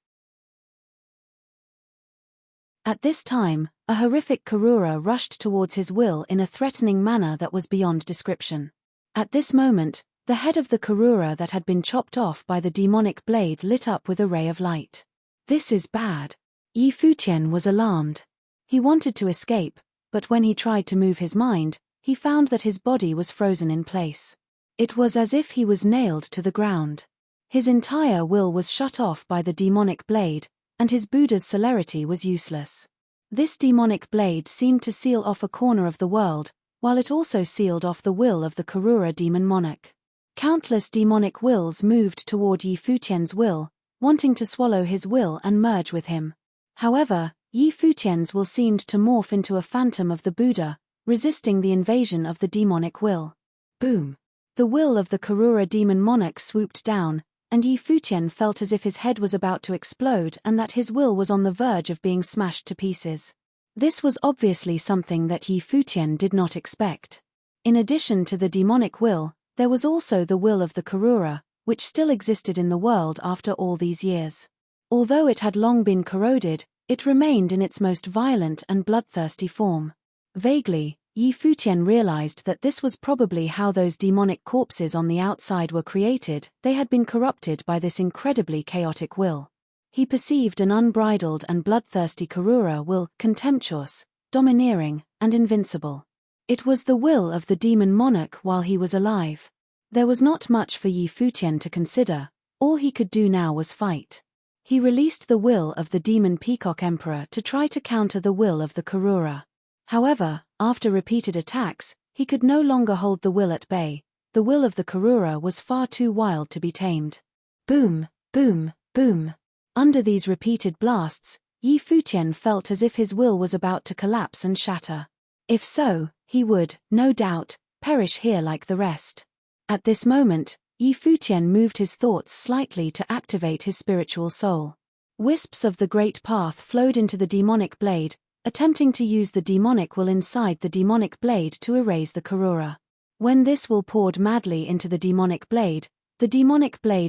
Speaker 1: At this time, a horrific Karura rushed towards his will in a threatening manner that was beyond description. At this moment, the head of the Karura that had been chopped off by the demonic blade lit up with a ray of light. This is bad. Futian was alarmed. He wanted to escape, but when he tried to move his mind, he found that his body was frozen in place. It was as if he was nailed to the ground. His entire will was shut off by the demonic blade, and his Buddha's celerity was useless. This demonic blade seemed to seal off a corner of the world, while it also sealed off the will of the Karura demon monarch. Countless demonic wills moved toward Futian's will, wanting to swallow his will and merge with him. However, Futian's will seemed to morph into a phantom of the Buddha, resisting the invasion of the demonic will. Boom! The will of the Karura demon monarch swooped down, and Futian felt as if his head was about to explode and that his will was on the verge of being smashed to pieces. This was obviously something that Futian did not expect. In addition to the demonic will, there was also the will of the Karura, which still existed in the world after all these years. Although it had long been corroded, it remained in its most violent and bloodthirsty form. Vaguely, Futian realized that this was probably how those demonic corpses on the outside were created. They had been corrupted by this incredibly chaotic will. He perceived an unbridled and bloodthirsty Karura will, contemptuous, domineering, and invincible. It was the will of the demon monarch while he was alive. There was not much for Futian to consider. All he could do now was fight. He released the will of the demon peacock emperor to try to counter the will of the Karura. However, after repeated attacks, He could no longer hold the will at bay. The will of the Karura was far too wild to be tamed. Boom, boom, boom. Under these repeated blasts, Yi Futian felt as if his will was about to collapse and shatter. If so, he would, no doubt, perish here like the rest. At this moment, Yi Futian moved his thoughts slightly to activate his spiritual soul. Wisps of the great path flowed into the demonic blade, attempting to use the demonic will inside the demonic blade to erase the Karura. When this will poured madly into the demonic blade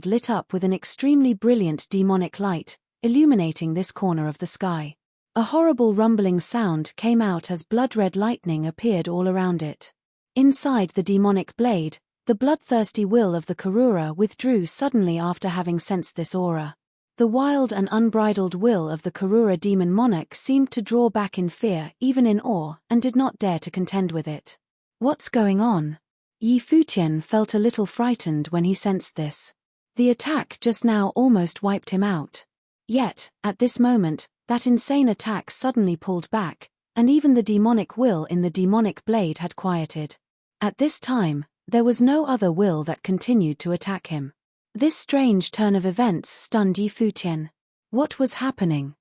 Speaker 1: lit up with an extremely brilliant demonic light, illuminating this corner of the sky. A horrible rumbling sound came out as blood-red lightning appeared all around it. Inside the demonic blade, the bloodthirsty will of the Karura withdrew suddenly after having sensed this aura. The wild and unbridled will of the Karura demon monarch seemed to draw back in fear, even in awe, and did not dare to contend with it. What's going on? Yi Futian felt a little frightened when he sensed this. The attack just now almost wiped him out. Yet, at this moment, that insane attack suddenly pulled back, and even the demonic will in the demonic blade had quieted. At this time, there was no other will that continued to attack him. This strange turn of events stunned Yi Futian. What was happening?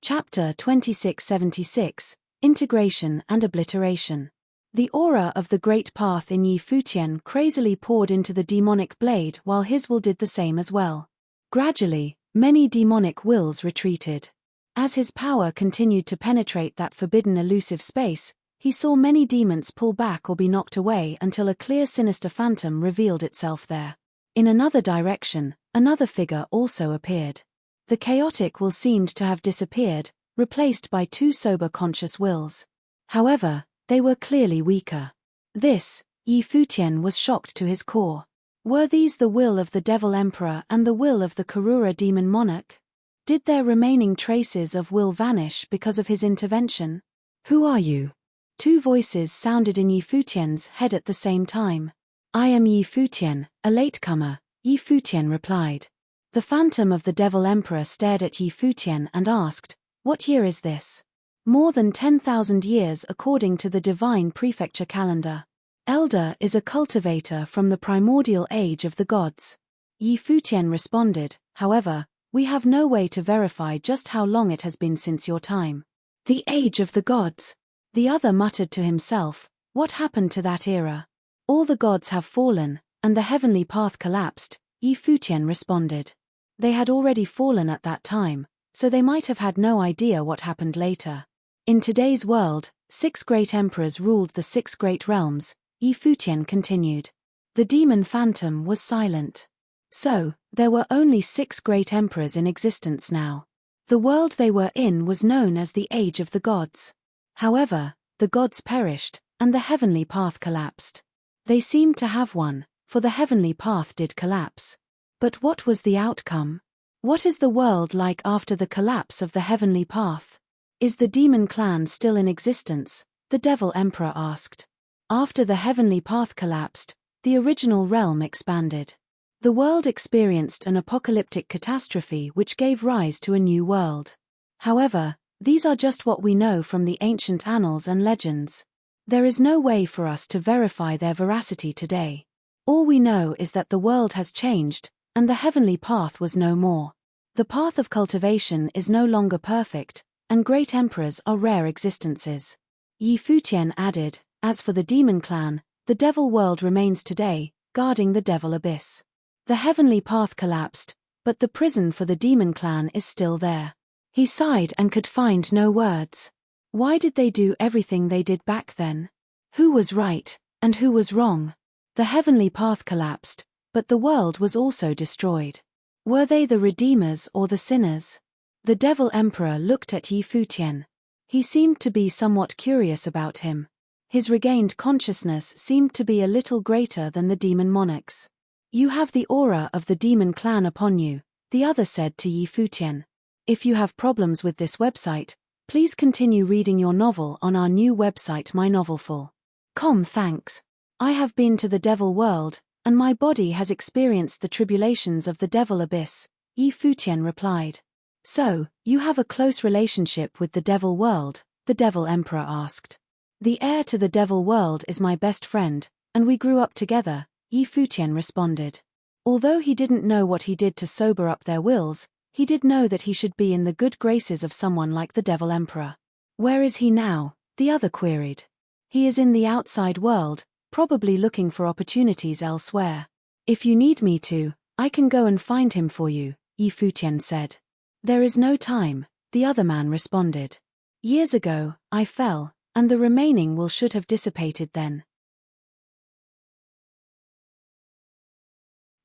Speaker 1: Chapter 2676, Integration and Obliteration. The aura of the great path in Yi Futian crazily poured into the demonic blade while his will did the same as well. Gradually, many demonic wills retreated. As his power continued to penetrate that forbidden elusive space, he saw many demons pull back or be knocked away until a clear sinister phantom revealed itself there. In another direction, another figure also appeared. The chaotic will seemed to have disappeared, replaced by two sober conscious wills. However, they were clearly weaker. This, Yi Futian was shocked to his core. Were these the will of the Devil Emperor and the will of the Karura demon monarch? Did their remaining traces of will vanish because of his intervention? Who are you? Two voices sounded in Yi Futian's head at the same time. I am Yi Futian, a latecomer, Yi Futian replied. The phantom of the Devil Emperor stared at Yi Futian and asked, what year is this? More than 10,000 years according to the divine prefecture calendar. Elder is a cultivator from the primordial age of the gods. Yi Futian responded, however, we have no way to verify just how long it has been since your time. The age of the gods. The other muttered to himself, what happened to that era? All the gods have fallen, and the heavenly path collapsed, Yi Futian responded. They had already fallen at that time, so they might have had no idea what happened later. In today's world, 6 great emperors ruled the 6 great realms, Yi Futian continued. The demon phantom was silent. So, there were only 6 great emperors in existence now. The world they were in was known as the Age of the Gods. However, the gods perished, and the heavenly path collapsed. They seemed to have won, for the heavenly path did collapse. But what was the outcome? What is the world like after the collapse of the heavenly path? Is the demon clan still in existence? The Devil Emperor asked. After the heavenly path collapsed, the original realm expanded. The world experienced an apocalyptic catastrophe which gave rise to a new world. However, these are just what we know from the ancient annals and legends. There is no way for us to verify their veracity today. All we know is that the world has changed, and the heavenly path was no more. The path of cultivation is no longer perfect, and great emperors are rare existences. Yi Futian added, as for the demon clan, the devil world remains today, guarding the devil abyss. The heavenly path collapsed, but the prison for the demon clan is still there. He sighed and could find no words. Why did they do everything they did back then? Who was right, and who was wrong? The heavenly path collapsed, but the world was also destroyed. Were they the redeemers or the sinners? The Devil Emperor looked at Yi Futian. He seemed to be somewhat curious about him. His regained consciousness seemed to be a little greater than the demon monarch's. You have the aura of the demon clan upon you, the other said to Yi Futian. If you have problems with this website, please continue reading your novel on our new website mynovelful.com. Thanks. I have been to the devil world, and my body has experienced the tribulations of the devil abyss, Yi Futian replied. So, you have a close relationship with the Devil World? The Devil Emperor asked. The heir to the Devil World is my best friend, and we grew up together, Futian responded. Although he didn't know what he did to sober up their wills, he did know that he should be in the good graces of someone like the Devil Emperor. Where is he now? The other queried. He is in the outside world, probably looking for opportunities elsewhere. If you need me to, I can go and find him for you, Futian said. There is no time, the other man responded. Years ago, I fell, and the remaining will should have dissipated then.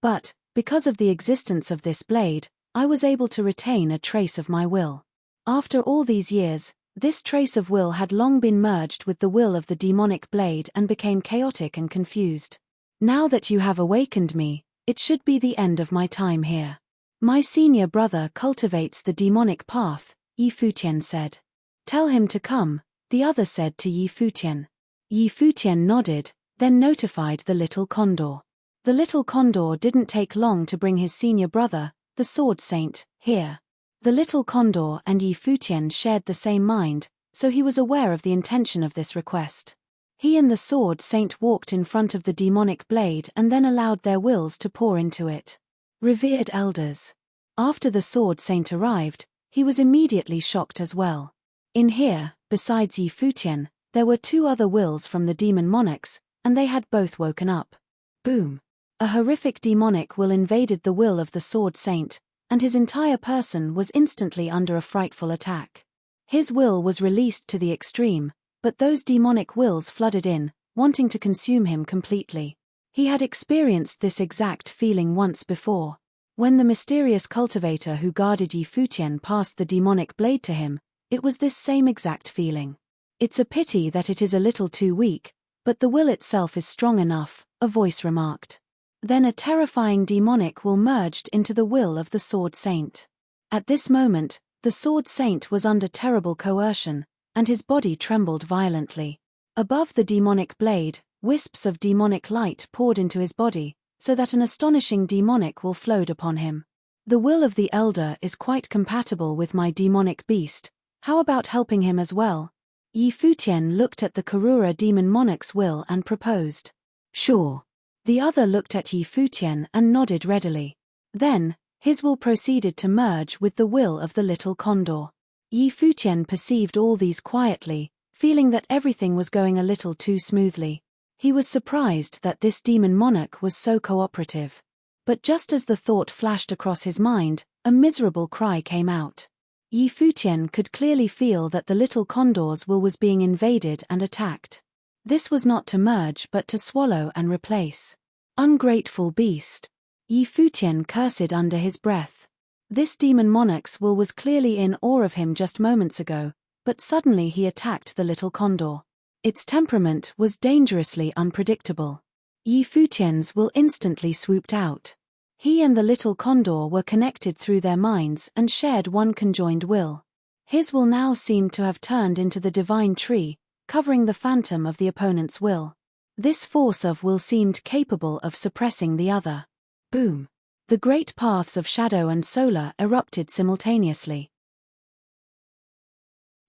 Speaker 1: But, because of the existence of this blade, I was able to retain a trace of my will. After all these years, this trace of will had long been merged with the will of the demonic blade and became chaotic and confused. Now that you have awakened me, it should be the end of my time here. My senior brother cultivates the demonic path, Futian said. Tell him to come, the other said to Futian. Futian nodded, then notified the little condor. The little condor didn't take long to bring his senior brother, the sword saint, here. The little condor and Futian shared the same mind, so he was aware of the intention of this request. He and the sword saint walked in front of the demonic blade and then allowed their wills to pour into it. Revered elders. After the sword saint arrived, he was immediately shocked as well. In here, besides Futian, there were two other wills from the demon monarchs, and they had both woken up. Boom. A horrific demonic will invaded the will of the sword saint, and his entire person was instantly under a frightful attack. His will was released to the extreme, but those demonic wills flooded in, wanting to consume him completely. He had experienced this exact feeling once before. When the mysterious cultivator who guarded Futian passed the demonic blade to him, it was this same exact feeling. It's a pity that it is a little too weak, but the will itself is strong enough, a voice remarked. Then a terrifying demonic will merged into the will of the sword saint. At this moment, the sword saint was under terrible coercion, and his body trembled violently. Above the demonic blade, wisps of demonic light poured into his body, so that an astonishing demonic will flowed upon him. The will of the elder is quite compatible with my demonic beast. How about helping him as well? Futian looked at the Karura demon monarch's will and proposed. Sure. The other looked at Futian and nodded readily. Then, his will proceeded to merge with the will of the little condor. Futian perceived all these quietly, feeling that everything was going a little too smoothly. He was surprised that this demon monarch was so cooperative. But just as the thought flashed across his mind, a miserable cry came out. Futian could clearly feel that the little condor's will was being invaded and attacked. This was not to merge but to swallow and replace. Ungrateful beast. Futian cursed under his breath. This demon monarch's will was clearly in awe of him just moments ago, but suddenly he attacked the little condor. Its temperament was dangerously unpredictable. Futian's will instantly swooped out. He and the little condor were connected through their minds and shared one conjoined will. His will now seemed to have turned into the divine tree, covering the phantom of the opponent's will. This force of will seemed capable of suppressing the other. Boom. The great paths of shadow and solar erupted simultaneously.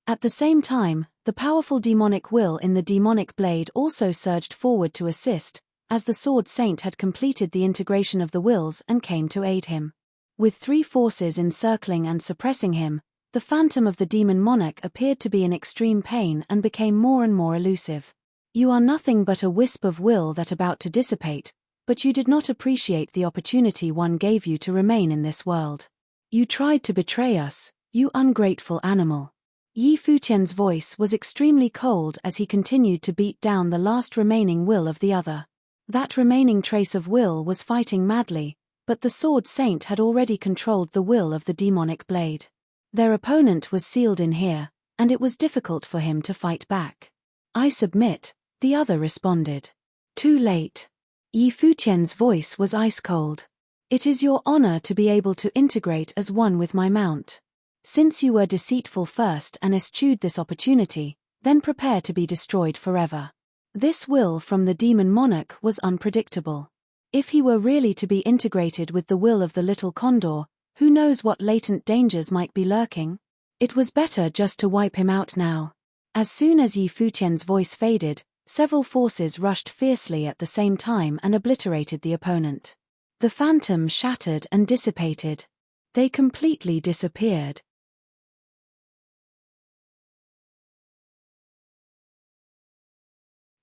Speaker 1: At the same time, the powerful demonic will in the demonic blade also surged forward to assist, as the sword saint had completed the integration of the wills and came to aid him. With three forces encircling and suppressing him, the phantom of the demon monarch appeared to be in extreme pain and became more and more elusive. You are nothing but a wisp of will that about to dissipate, but you did not appreciate the opportunity one gave you to remain in this world. You tried to betray us, you ungrateful animal. Futian's voice was extremely cold as he continued to beat down the last remaining will of the other. That remaining trace of will was fighting madly, but the sword saint had already controlled the will of the demonic blade. Their opponent was sealed in here, and it was difficult for him to fight back. I submit, the other responded. Too late. Futian's voice was ice cold. It is your honor to be able to integrate as one with my mount. Since you were deceitful first and eschewed this opportunity, then prepare to be destroyed forever. This will from the demon monarch was unpredictable. If he were really to be integrated with the will of the little condor, Who knows what latent dangers might be lurking? It was better just to wipe him out now. As soon as Yi Futian's voice faded, several forces rushed fiercely at the same time and obliterated the opponent. The phantom shattered and dissipated. They completely disappeared.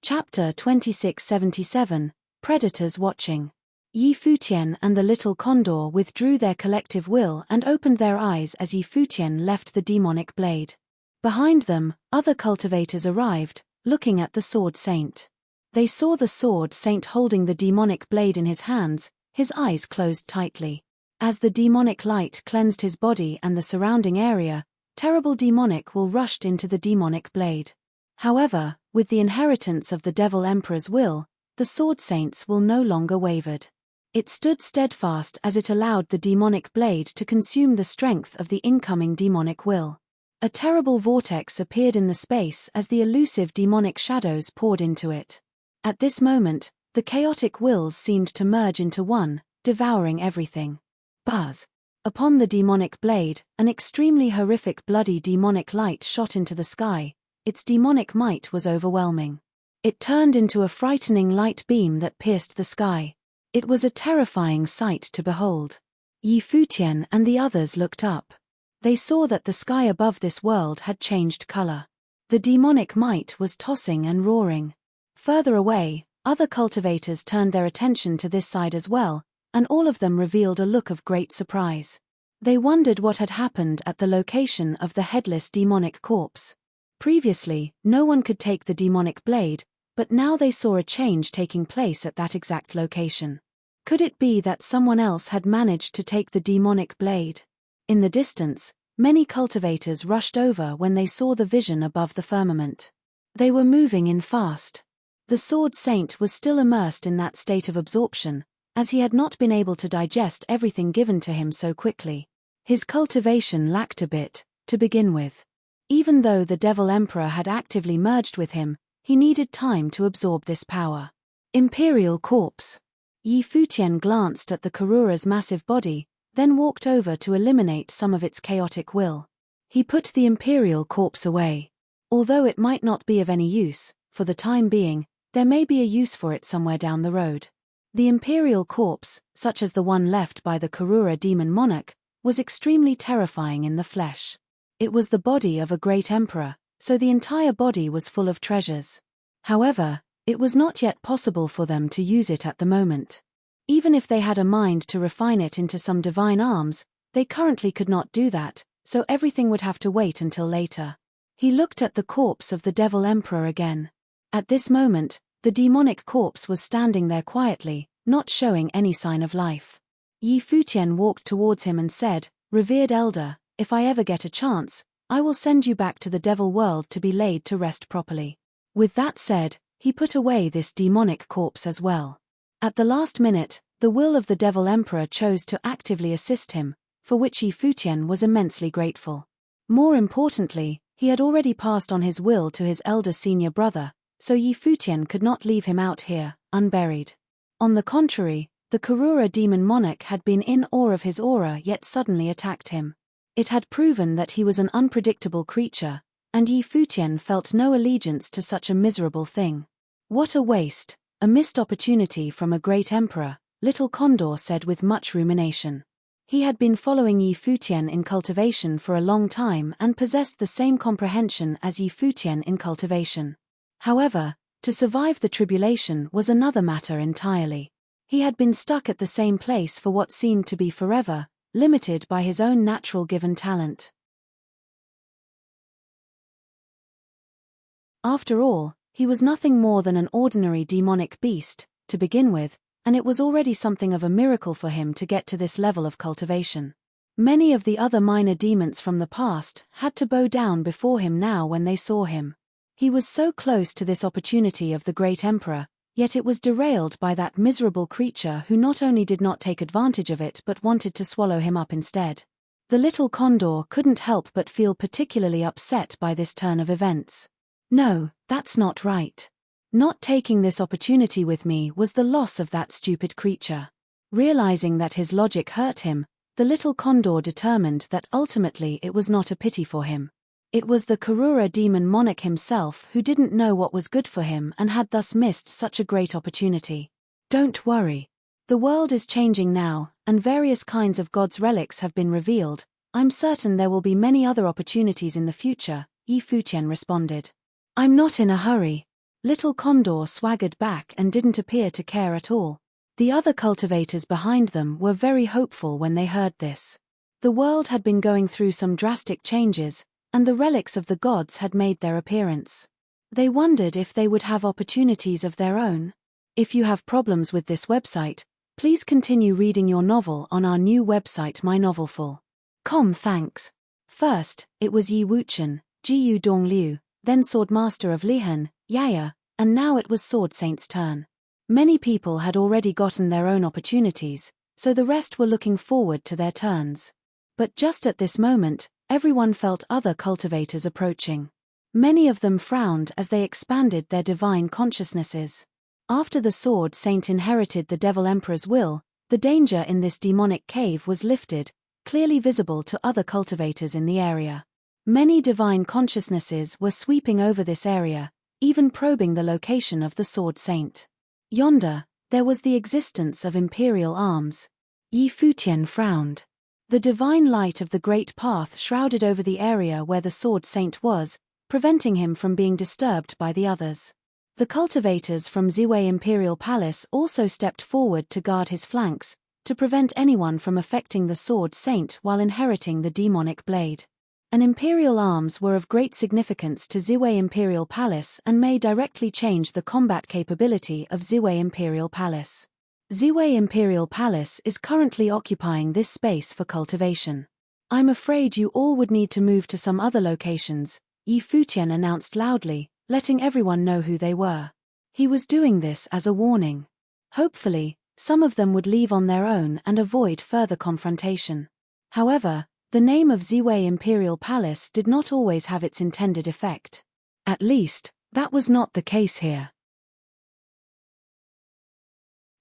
Speaker 1: Chapter 2677, Predators Watching. Yi Futian and the little condor withdrew their collective will and opened their eyes as Yi Futian left the demonic blade. Behind them, other cultivators arrived, looking at the sword saint. They saw the sword saint holding the demonic blade in his hands, his eyes closed tightly. As the demonic light cleansed his body and the surrounding area, terrible demonic will rushed into the demonic blade. However, with the inheritance of the Devil Emperor's will, the sword saint's will no longer wavered. It stood steadfast as it allowed the demonic blade to consume the strength of the incoming demonic will. A terrible vortex appeared in the space as the elusive demonic shadows poured into it. At this moment, the chaotic wills seemed to merge into one, devouring everything. Buzz! Upon the demonic blade, an extremely horrific bloody demonic light shot into the sky. Its demonic might was overwhelming. It turned into a frightening light beam that pierced the sky. It was a terrifying sight to behold. Yi Futian and the others looked up. They saw that the sky above this world had changed color. The demonic might was tossing and roaring. Further away, other cultivators turned their attention to this side as well, and all of them revealed a look of great surprise. They wondered what had happened at the location of the headless demonic corpse. Previously, no one could take the demonic blade, but now they saw a change taking place at that exact location. Could it be that someone else had managed to take the demonic blade? In the distance, many cultivators rushed over when they saw the vision above the firmament. They were moving in fast. The sword saint was still immersed in that state of absorption, as he had not been able to digest everything given to him so quickly. His cultivation lacked a bit, to begin with. Even though the Devil Emperor had actively merged with him, he needed time to absorb this power. Imperial Corpse. Yi Futian glanced at the Karura's massive body, then walked over to eliminate some of its chaotic will. He put the Imperial Corpse away. Although it might not be of any use, for the time being, there may be a use for it somewhere down the road. The Imperial Corpse, such as the one left by the Karura demon monarch, was extremely terrifying in the flesh. It was the body of a great emperor, so the entire body was full of treasures. However, it was not yet possible for them to use it at the moment. Even if they had a mind to refine it into some divine arms, they currently could not do that, so everything would have to wait until later. He looked at the corpse of the Devil Emperor again. At this moment, the demonic corpse was standing there quietly, not showing any sign of life. Yi Futian walked towards him and said, "Revered elder, if I ever get a chance, I will send you back to the devil world to be laid to rest properly." With that said, he put away this demonic corpse as well. At the last minute, the will of the Devil Emperor chose to actively assist him, for which Yi Futian was immensely grateful. More importantly, he had already passed on his will to his elder senior brother, so Yi Futian could not leave him out here, unburied. On the contrary, the Karura demon monarch had been in awe of his aura yet suddenly attacked him. It had proven that he was an unpredictable creature, and Yi Futian felt no allegiance to such a miserable thing. What a waste, a missed opportunity from a great emperor, Little Condor said with much rumination. He had been following Yi Futian in cultivation for a long time and possessed the same comprehension as Yi Futian in cultivation. However, to survive the tribulation was another matter entirely. He had been stuck at the same place for what seemed to be forever, limited by his own natural given talent. After all, he was nothing more than an ordinary demonic beast, to begin with, and it was already something of a miracle for him to get to this level of cultivation. Many of the other minor demons from the past had to bow down before him now when they saw him. He was so close to this opportunity of the great emperor, yet it was derailed by that miserable creature who not only did not take advantage of it but wanted to swallow him up instead. The little condor couldn't help but feel particularly upset by this turn of events. No, that's not right. Not taking this opportunity with me was the loss of that stupid creature. Realizing that his logic hurt him, The little condor determined that ultimately it was not a pity for him. It was the Karura demon monarch himself who didn't know what was good for him and had thus missed such a great opportunity. Don't worry. The world is changing now, and various kinds of God's relics have been revealed. I'm certain there will be many other opportunities in the future, Futian responded. I'm not in a hurry. Little Condor swaggered back and didn't appear to care at all. The other cultivators behind them were very hopeful when they heard this. The world had been going through some drastic changes, and the relics of the gods had made their appearance. They wondered if they would have opportunities of their own. If you have problems with this website, please continue reading your novel on our new website mynovelful.com. Thanks. First, it was Yi Wuchen, Jiu Dongliu, then Swordmaster of Lihan, Yaya, and now it was Sword Saint's turn. Many people had already gotten their own opportunities, so the rest were looking forward to their turns. But just at this moment, everyone felt other cultivators approaching. Many of them frowned as they expanded their divine consciousnesses. After the Sword Saint inherited the Devil Emperor's will, the danger in this demonic cave was lifted, clearly visible to other cultivators in the area. Many divine consciousnesses were sweeping over this area, even probing the location of the Sword Saint. Yonder, there was the existence of imperial arms. Yi Futian frowned. The divine light of the Great Path shrouded over the area where the Sword Saint was, preventing him from being disturbed by the others. The cultivators from Ziwei Imperial Palace also stepped forward to guard his flanks, to prevent anyone from affecting the Sword Saint while inheriting the demonic blade. An imperial arms were of great significance to Ziwei Imperial Palace and may directly change the combat capability of Ziwei Imperial Palace. Ziwei Imperial Palace is currently occupying this space for cultivation. I'm afraid you all would need to move to some other locations, Yi Futian announced loudly, letting everyone know who they were. He was doing this as a warning. Hopefully, some of them would leave on their own and avoid further confrontation. However, the name of Ziwei Imperial Palace did not always have its intended effect. At least, that was not the case here.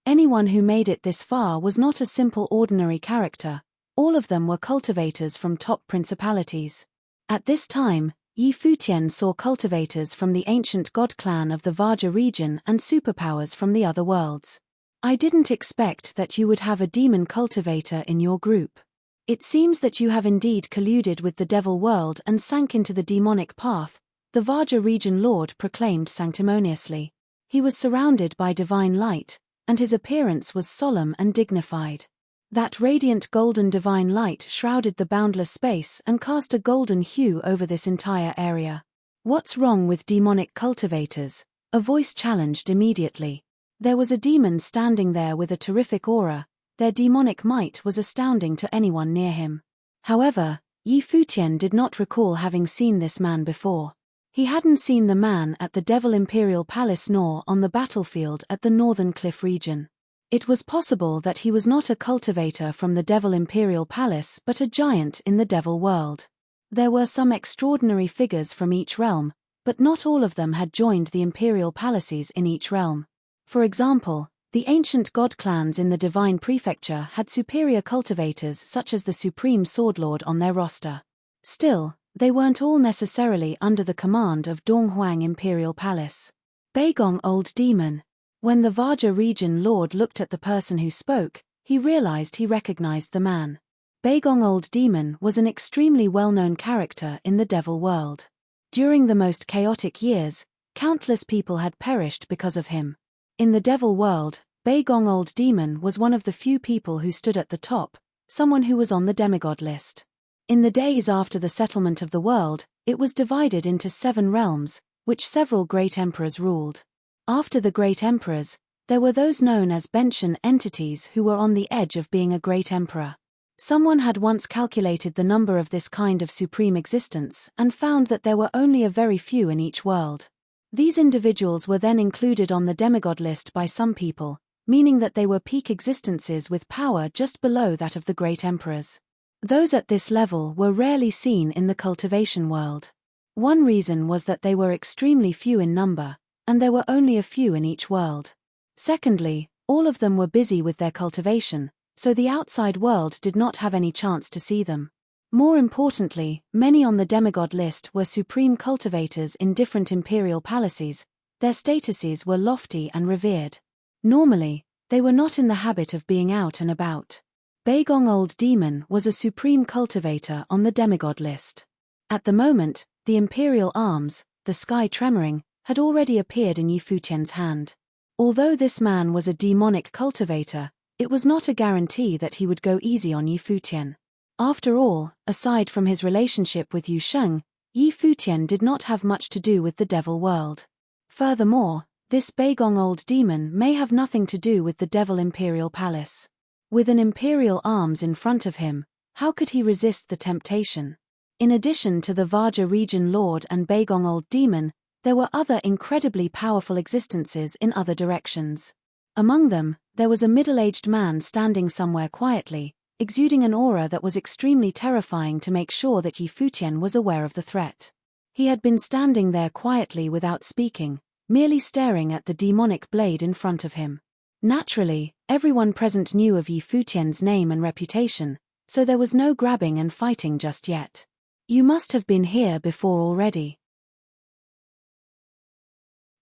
Speaker 1: Anyone who made it this far was not a simple ordinary character. All of them were cultivators from top principalities. At this time, Yi Futian saw cultivators from the ancient god clan of the Vaja region and superpowers from the other worlds. I didn't expect that you would have a demon cultivator in your group. It seems that you have indeed colluded with the devil world and sank into the demonic path, the Vaja region lord proclaimed sanctimoniously. He was surrounded by divine light, and his appearance was solemn and dignified. That radiant golden divine light shrouded the boundless space and cast a golden hue over this entire area. What's wrong with demonic cultivators? A voice challenged immediately. There was a demon standing there with a terrific aura. Their demonic might was astounding to anyone near him. However, Yi Futian did not recall having seen this man before. He hadn't seen the man at the Devil Imperial Palace nor on the battlefield at the Northern Cliff region. It was possible that he was not a cultivator from the Devil Imperial Palace but a giant in the Devil world. There were some extraordinary figures from each realm, but not all of them had joined the Imperial Palaces in each realm. For example, the ancient god clans in the Divine Prefecture had superior cultivators such as the Supreme Swordlord on their roster. Still, they weren't all necessarily under the command of Donghuang Imperial Palace. Beigong Old Demon. When the Vaja region lord looked at the person who spoke, he realized he recognized the man. Beigong Old Demon was an extremely well-known character in the devil world. During the most chaotic years, countless people had perished because of him. In the devil world, Beigong Old Demon was one of the few people who stood at the top, someone who was on the demigod list. In the days after the settlement of the world, it was divided into 7 realms, which several great emperors ruled. After the great emperors, there were those known as Bentian entities who were on the edge of being a great emperor. Someone had once calculated the number of this kind of supreme existence and found that there were only a very few in each world. These individuals were then included on the demigod list by some people, meaning that they were peak existences with power just below that of the great emperors. Those at this level were rarely seen in the cultivation world. One reason was that they were extremely few in number, and there were only a few in each world. Secondly, all of them were busy with their cultivation, so the outside world did not have any chance to see them. More importantly, many on the demigod list were supreme cultivators in different imperial palaces. Their statuses were lofty and revered. Normally, they were not in the habit of being out and about. Baegong Old Demon was a supreme cultivator on the demigod list. At the moment, the imperial arms, the sky tremoring, had already appeared in Yi Futian's hand. Although this man was a demonic cultivator, it was not a guarantee that he would go easy on Yi Futian. After all, aside from his relationship with Yu Sheng, Yi Futian did not have much to do with the devil world. Furthermore, this Baegong Old Demon may have nothing to do with the devil imperial palace. With an imperial arms in front of him, how could he resist the temptation? In addition to the Vaja region lord and Baegong Old Demon, there were other incredibly powerful existences in other directions. Among them, there was a middle-aged man standing somewhere quietly, exuding an aura that was extremely terrifying to make sure that Yi Futian was aware of the threat. He had been standing there quietly without speaking, merely staring at the demonic blade in front of him. Naturally, everyone present knew of Yi Futian's name and reputation, so there was no grabbing and fighting just yet. You must have been here before already.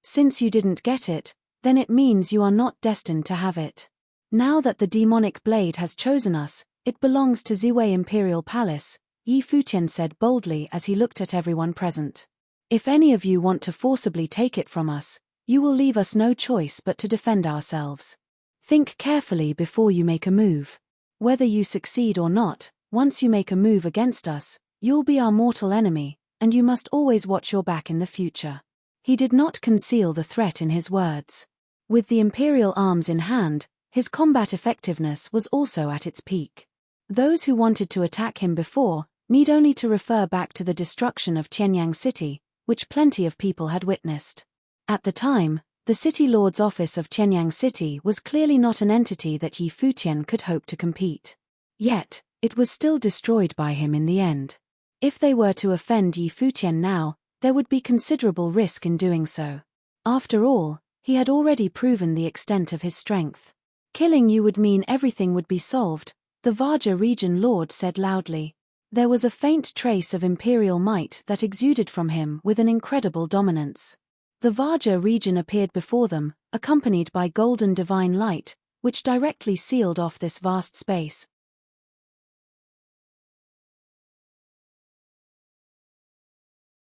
Speaker 1: Since you didn't get it, then it means you are not destined to have it. Now that the demonic blade has chosen us, it belongs to Ziwei Imperial Palace, Yi Futian said boldly as he looked at everyone present. If any of you want to forcibly take it from us, you will leave us no choice but to defend ourselves. Think carefully before you make a move. Whether you succeed or not, once you make a move against us, you'll be our mortal enemy, and you must always watch your back in the future. He did not conceal the threat in his words. With the imperial arms in hand, his combat effectiveness was also at its peak. Those who wanted to attack him before need only to refer back to the destruction of Qianyang City, which plenty of people had witnessed. At the time, the City Lord's office of Qianyang City was clearly not an entity that Yi Futian could hope to compete. Yet, it was still destroyed by him in the end. If they were to offend Yi Futian now, there would be considerable risk in doing so. After all, he had already proven the extent of his strength. Killing you would mean everything would be solved, the Vaja region lord said loudly. There was a faint trace of imperial might that exuded from him with an incredible dominance. The Vaja region appeared before them, accompanied by golden divine light, which directly sealed off this vast space.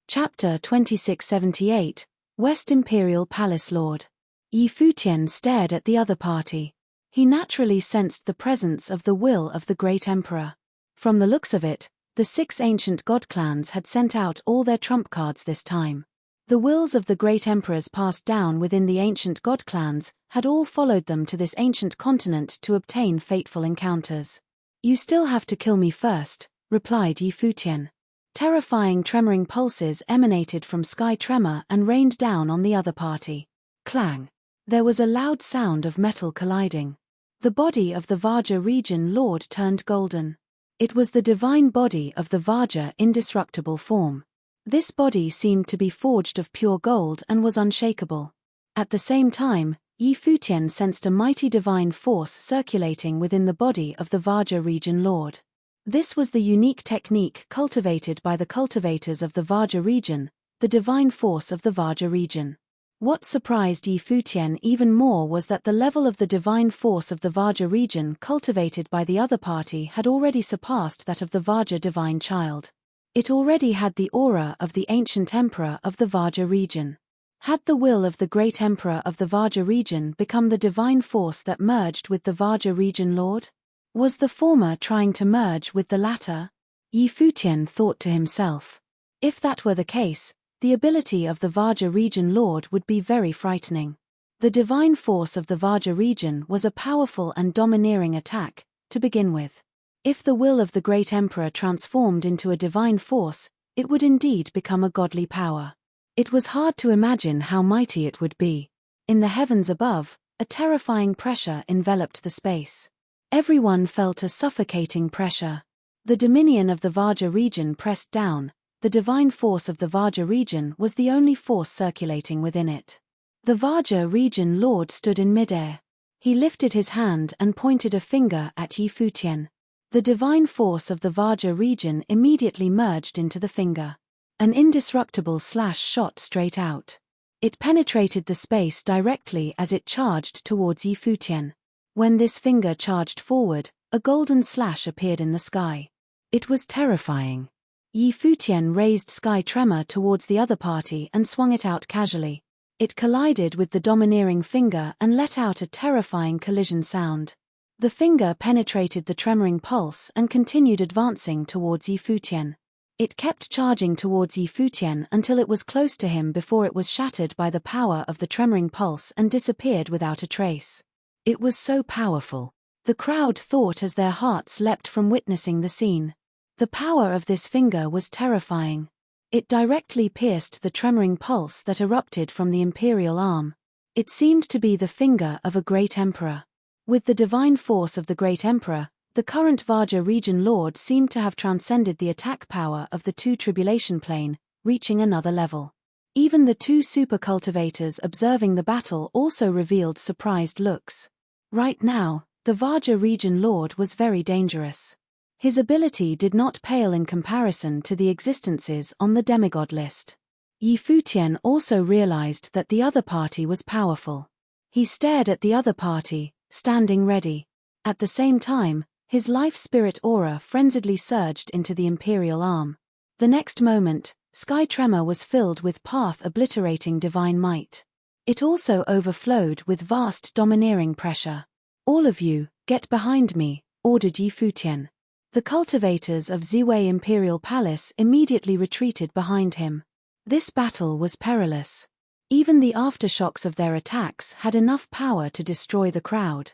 Speaker 1: Chapter 2678, West Imperial Palace Lord. Yi Futian stared at the other party. He naturally sensed the presence of the will of the great emperor. From the looks of it, the 6 ancient god clans had sent out all their trump cards this time. The wills of the great emperors passed down within the ancient god clans had all followed them to this ancient continent to obtain fateful encounters. You still have to kill me first, replied Yi Futian. Terrifying tremoring pulses emanated from sky tremor and rained down on the other party. Clang! There was a loud sound of metal colliding. The body of the Vaja region lord turned golden. It was the divine body of the Vaja indestructible form. This body seemed to be forged of pure gold and was unshakable. At the same time, Yi Futian sensed a mighty divine force circulating within the body of the Vaja region lord. This was the unique technique cultivated by the cultivators of the Vaja region, the divine force of the Vaja region. What surprised Yi Futian even more was that the level of the divine force of the Vaja region cultivated by the other party had already surpassed that of the Vaja divine child. It already had the aura of the ancient emperor of the Vaja region. Had the will of the great emperor of the Vaja region become the divine force that merged with the Vaja region lord? Was the former trying to merge with the latter? Yi Futian thought to himself. If that were the case, the ability of the Vaja region lord would be very frightening. The divine force of the Vaja region was a powerful and domineering attack, to begin with. If the will of the great emperor transformed into a divine force, it would indeed become a godly power. It was hard to imagine how mighty it would be. In the heavens above, a terrifying pressure enveloped the space. Everyone felt a suffocating pressure. The dominion of the Vaja region pressed down. The divine force of the Vaja region was the only force circulating within it. The Vaja region lord stood in midair. He lifted his hand and pointed a finger at Yi Futian. The divine force of the Vajra region immediately merged into the finger. An indestructible slash shot straight out. It penetrated the space directly as it charged towards Yi Futian. When this finger charged forward, a golden slash appeared in the sky. It was terrifying. Yi Futian raised sky tremor towards the other party and swung it out casually. It collided with the domineering finger and let out a terrifying collision sound. The finger penetrated the tremoring pulse and continued advancing towards Yi Futian. It kept charging towards Yi Futian until it was close to him before it was shattered by the power of the tremoring pulse and disappeared without a trace. It was so powerful. The crowd thought as their hearts leapt from witnessing the scene. The power of this finger was terrifying. It directly pierced the tremoring pulse that erupted from the imperial arm. It seemed to be the finger of a great emperor. With the divine force of the great emperor, the current Vajra region lord seemed to have transcended the attack power of the two tribulation plane, reaching another level. Even the two super cultivators observing the battle also revealed surprised looks. Right now, the Vajra region lord was very dangerous. His ability did not pale in comparison to the existences on the demigod list. Yi Futian also realized that the other party was powerful. He stared at the other party, standing ready. At the same time, his life spirit aura frenziedly surged into the imperial arm. The next moment, sky tremor was filled with path-obliterating divine might. It also overflowed with vast domineering pressure. "All of you, get behind me," ordered Yi Futian. The cultivators of Ziwei Imperial Palace immediately retreated behind him. This battle was perilous. Even the aftershocks of their attacks had enough power to destroy the crowd.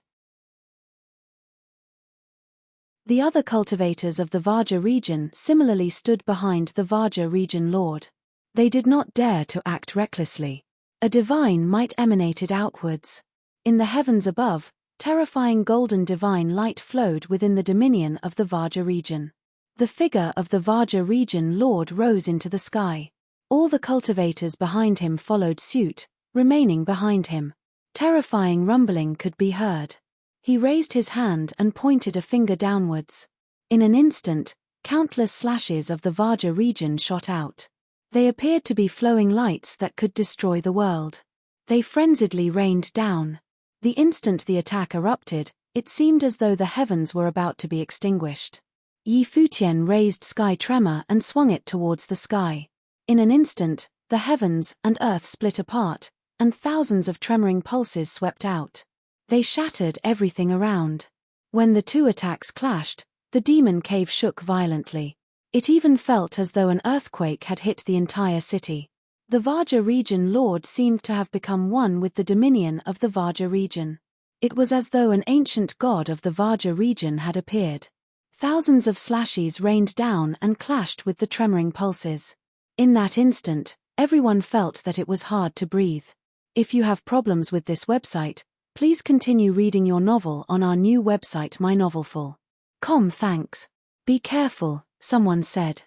Speaker 1: The other cultivators of the Vajra region similarly stood behind the Vajra region lord. They did not dare to act recklessly. A divine might emanated outwards. In the heavens above, terrifying golden divine light flowed within the dominion of the Vajra region. The figure of the Vajra region lord rose into the sky. All the cultivators behind him followed suit, remaining behind him. Terrifying rumbling could be heard. He raised his hand and pointed a finger downwards. In an instant, countless slashes of the Vajra region shot out. They appeared to be flowing lights that could destroy the world. They frenziedly rained down. The instant the attack erupted, it seemed as though the heavens were about to be extinguished. Yi Futian raised sky tremor and swung it towards the sky. In an instant, the heavens and earth split apart, and thousands of tremoring pulses swept out. They shattered everything around. When the two attacks clashed, the demon cave shook violently. It even felt as though an earthquake had hit the entire city. The Vajra region lord seemed to have become one with the dominion of the Vajra region. It was as though an ancient god of the Vajra region had appeared. Thousands of slashes rained down and clashed with the tremoring pulses. In that instant, everyone felt that it was hard to breathe. If you have problems with this website, please continue reading your novel on our new website mynovelful.com. Thanks. Be careful, someone said.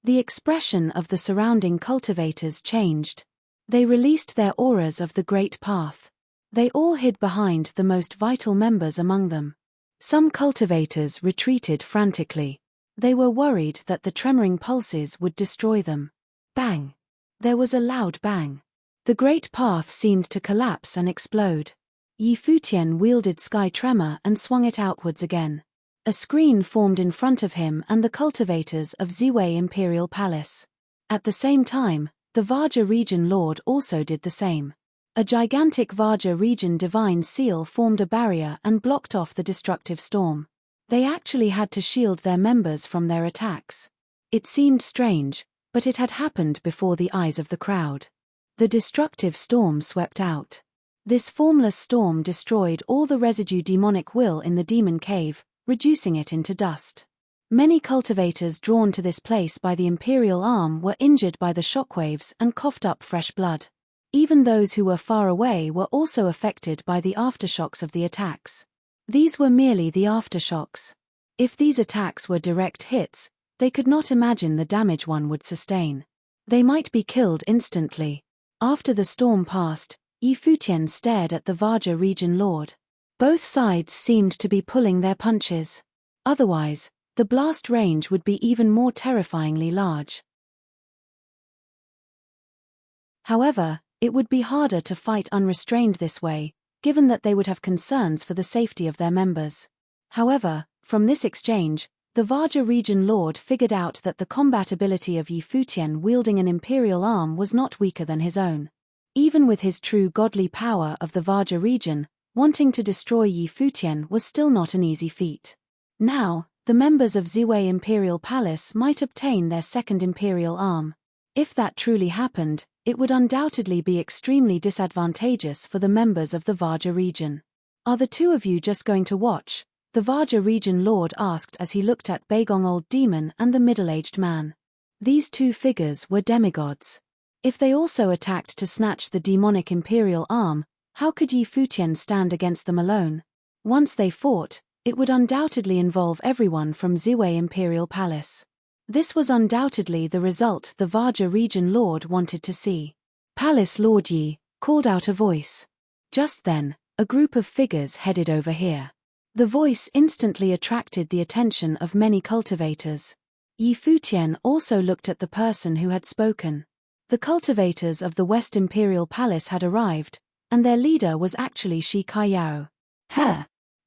Speaker 1: The expression of the surrounding cultivators changed. They released their auras of the Great Path. They all hid behind the most vital members among them. Some cultivators retreated frantically. They were worried that the tremoring pulses would destroy them. Bang! There was a loud bang. The Great Path seemed to collapse and explode. Yi Futian wielded sky tremor and swung it outwards again. A screen formed in front of him and the cultivators of Ziwei Imperial Palace. At the same time, the Vajra region lord also did the same. A gigantic Vajra region divine seal formed a barrier and blocked off the destructive storm. They actually had to shield their members from their attacks. It seemed strange, but it had happened before the eyes of the crowd. The destructive storm swept out. This formless storm destroyed all the residue demonic will in the demon cave, reducing it into dust. Many cultivators drawn to this place by the imperial arm were injured by the shockwaves and coughed up fresh blood. Even those who were far away were also affected by the aftershocks of the attacks. These were merely the aftershocks. If these attacks were direct hits, they could not imagine the damage one would sustain. They might be killed instantly. After the storm passed, Yi Futian stared at the Vajra region lord. Both sides seemed to be pulling their punches. Otherwise, the blast range would be even more terrifyingly large. However, it would be harder to fight unrestrained this way, given that they would have concerns for the safety of their members. However, from this exchange, the Vaja region lord figured out that the combat ability of Yi Futian wielding an imperial arm was not weaker than his own. Even with his true godly power of the Vaja region, wanting to destroy Yi Futian was still not an easy feat. Now, the members of Ziwei Imperial Palace might obtain their second imperial arm. If that truly happened, it would undoubtedly be extremely disadvantageous for the members of the Vaja region. Are the two of you just going to watch? The Vaja region lord asked as he looked at Beigong Old Demon and the middle-aged man. These two figures were demigods. If they also attacked to snatch the demonic imperial arm, how could Yi Futian stand against them alone? Once they fought, it would undoubtedly involve everyone from Ziwei Imperial Palace. This was undoubtedly the result the Vaja region lord wanted to see. Palace Lord Yi, called out a voice. Just then, a group of figures headed over here. The voice instantly attracted the attention of many cultivators. Yi Futian also looked at the person who had spoken. The cultivators of the West Imperial Palace had arrived, and their leader was actually Shi Kaiyao.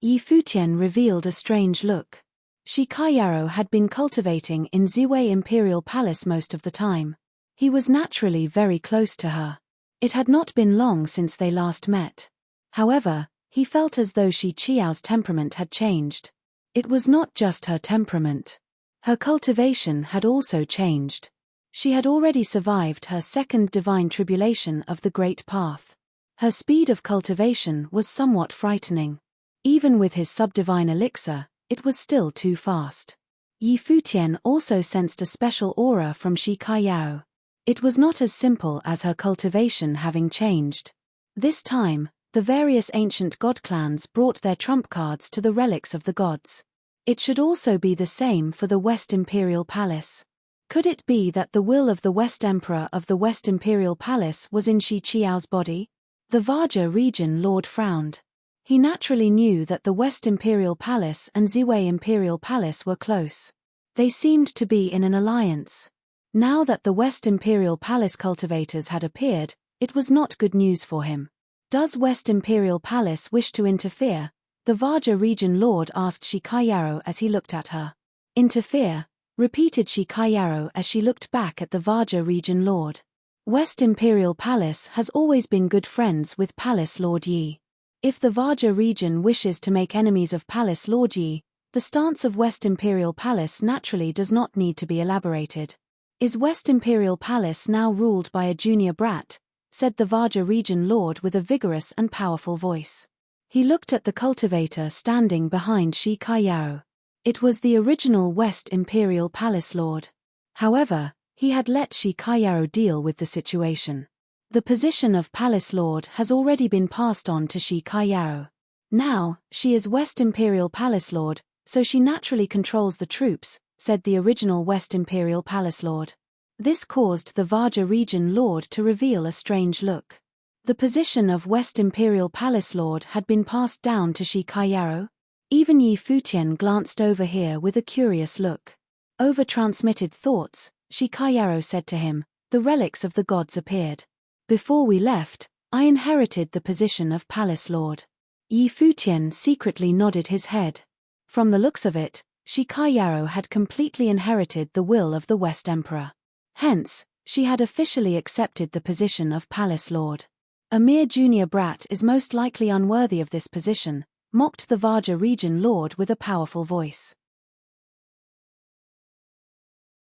Speaker 1: Yi Futian revealed a strange look. Shi Kaiyao had been cultivating in Ziwei Imperial Palace most of the time. He was naturally very close to her. It had not been long since they last met. However, he felt as though Shi Qiao's temperament had changed. It was not just her temperament. Her cultivation had also changed. She had already survived her second divine tribulation of the Great Path. Her speed of cultivation was somewhat frightening. Even with his subdivine elixir, it was still too fast. Yi Futian also sensed a special aura from Shi Kaiyao. It was not as simple as her cultivation having changed. This time, the various ancient god clans brought their trump cards to the relics of the gods. It should also be the same for the West Imperial Palace. Could it be that the will of the West Emperor of the West Imperial Palace was in Shi Qiao's body? The Vaja region lord frowned. He naturally knew that the West Imperial Palace and Ziwei Imperial Palace were close. They seemed to be in an alliance. Now that the West Imperial Palace cultivators had appeared, it was not good news for him. Does West Imperial Palace wish to interfere? The Vaja region lord asked Shi Kaiyao as he looked at her. Interfere? Repeated Shi Kaiyao as she looked back at the Vaja region lord. West Imperial Palace has always been good friends with Palace Lord Yi. If the Vaja region wishes to make enemies of Palace Lord Yi, the stance of West Imperial Palace naturally does not need to be elaborated. Is West Imperial Palace now ruled by a junior brat? Said the Vaja region lord with a vigorous and powerful voice. He looked at the cultivator standing behind Shi Kaiyao. It was the original West Imperial Palace lord. However, he had let Shi Kaiyao deal with the situation. The position of Palace Lord has already been passed on to Shi Kaiyao. Now, she is West Imperial Palace Lord, so she naturally controls the troops, said the original West Imperial Palace Lord. This caused the Vaja region lord to reveal a strange look. The position of West Imperial Palace Lord had been passed down to Shi Kaiyao. Even Yi Futian glanced over here with a curious look. Over transmitted thoughts, Shi Kaiyao said to him, the relics of the gods appeared. Before we left, I inherited the position of Palace Lord. Yi Futian secretly nodded his head. From the looks of it, Shi Kaiyao had completely inherited the will of the West Emperor. Hence, she had officially accepted the position of Palace Lord. A mere junior brat is most likely unworthy of this position, mocked the Vaja region lord with a powerful voice.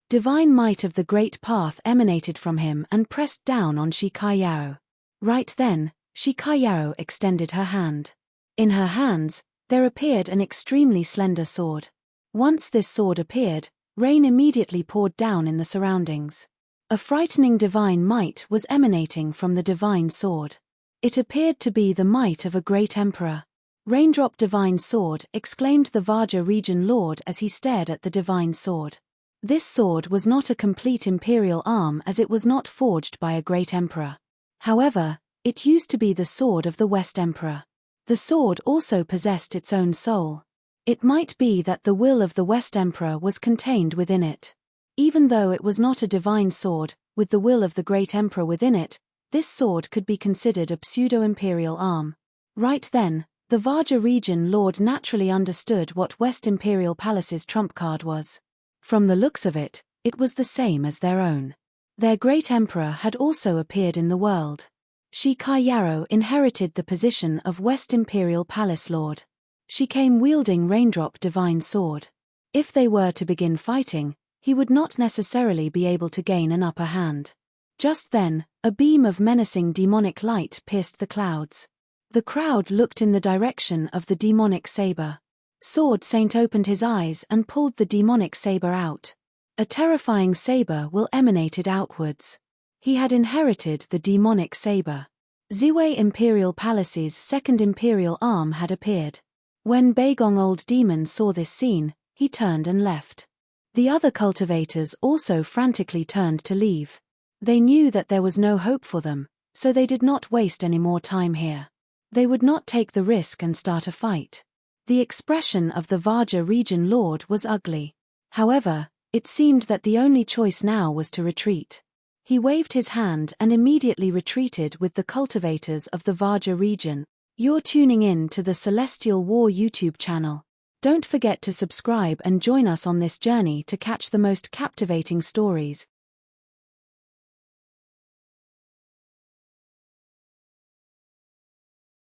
Speaker 1: Divine might of the Great Path emanated from him and pressed down on Shi Kaiyao. Right then, Shi Kaiyao extended her hand. In her hands, there appeared an extremely slender sword. Once this sword appeared, rain immediately poured down in the surroundings. A frightening divine might was emanating from the divine sword. It appeared to be the might of a great emperor. Raindrop divine sword, exclaimed the Vaja region lord as he stared at the divine sword. This sword was not a complete imperial arm as it was not forged by a great emperor. However, it used to be the sword of the West Emperor. The sword also possessed its own soul. It might be that the will of the West Emperor was contained within it. Even though it was not a divine sword, with the will of the great emperor within it, this sword could be considered a pseudo-imperial arm. Right then, the Varja region lord naturally understood what West Imperial Palace's trump card was. From the looks of it, it was the same as their own. Their great emperor had also appeared in the world. Shi Kai Yarrow inherited the position of West Imperial Palace Lord. She came wielding Raindrop Divine Sword. If they were to begin fighting, he would not necessarily be able to gain an upper hand. Just then, a beam of menacing demonic light pierced the clouds. The crowd looked in the direction of the demonic saber. Sword Saint opened his eyes and pulled the demonic saber out. A terrifying saber will emanated outwards. He had inherited the demonic saber. Ziwei Imperial Palace's second imperial arm had appeared. When Beigong Old Demon saw this scene, he turned and left. The other cultivators also frantically turned to leave. They knew that there was no hope for them, so they did not waste any more time here. They would not take the risk and start a fight. The expression of the Varja region lord was ugly. However, it seemed that the only choice now was to retreat. He waved his hand and immediately retreated with the cultivators of the Varja region. You're tuning in to the Celestial War YouTube channel. Don't forget to subscribe and join us on this journey to catch the most captivating stories.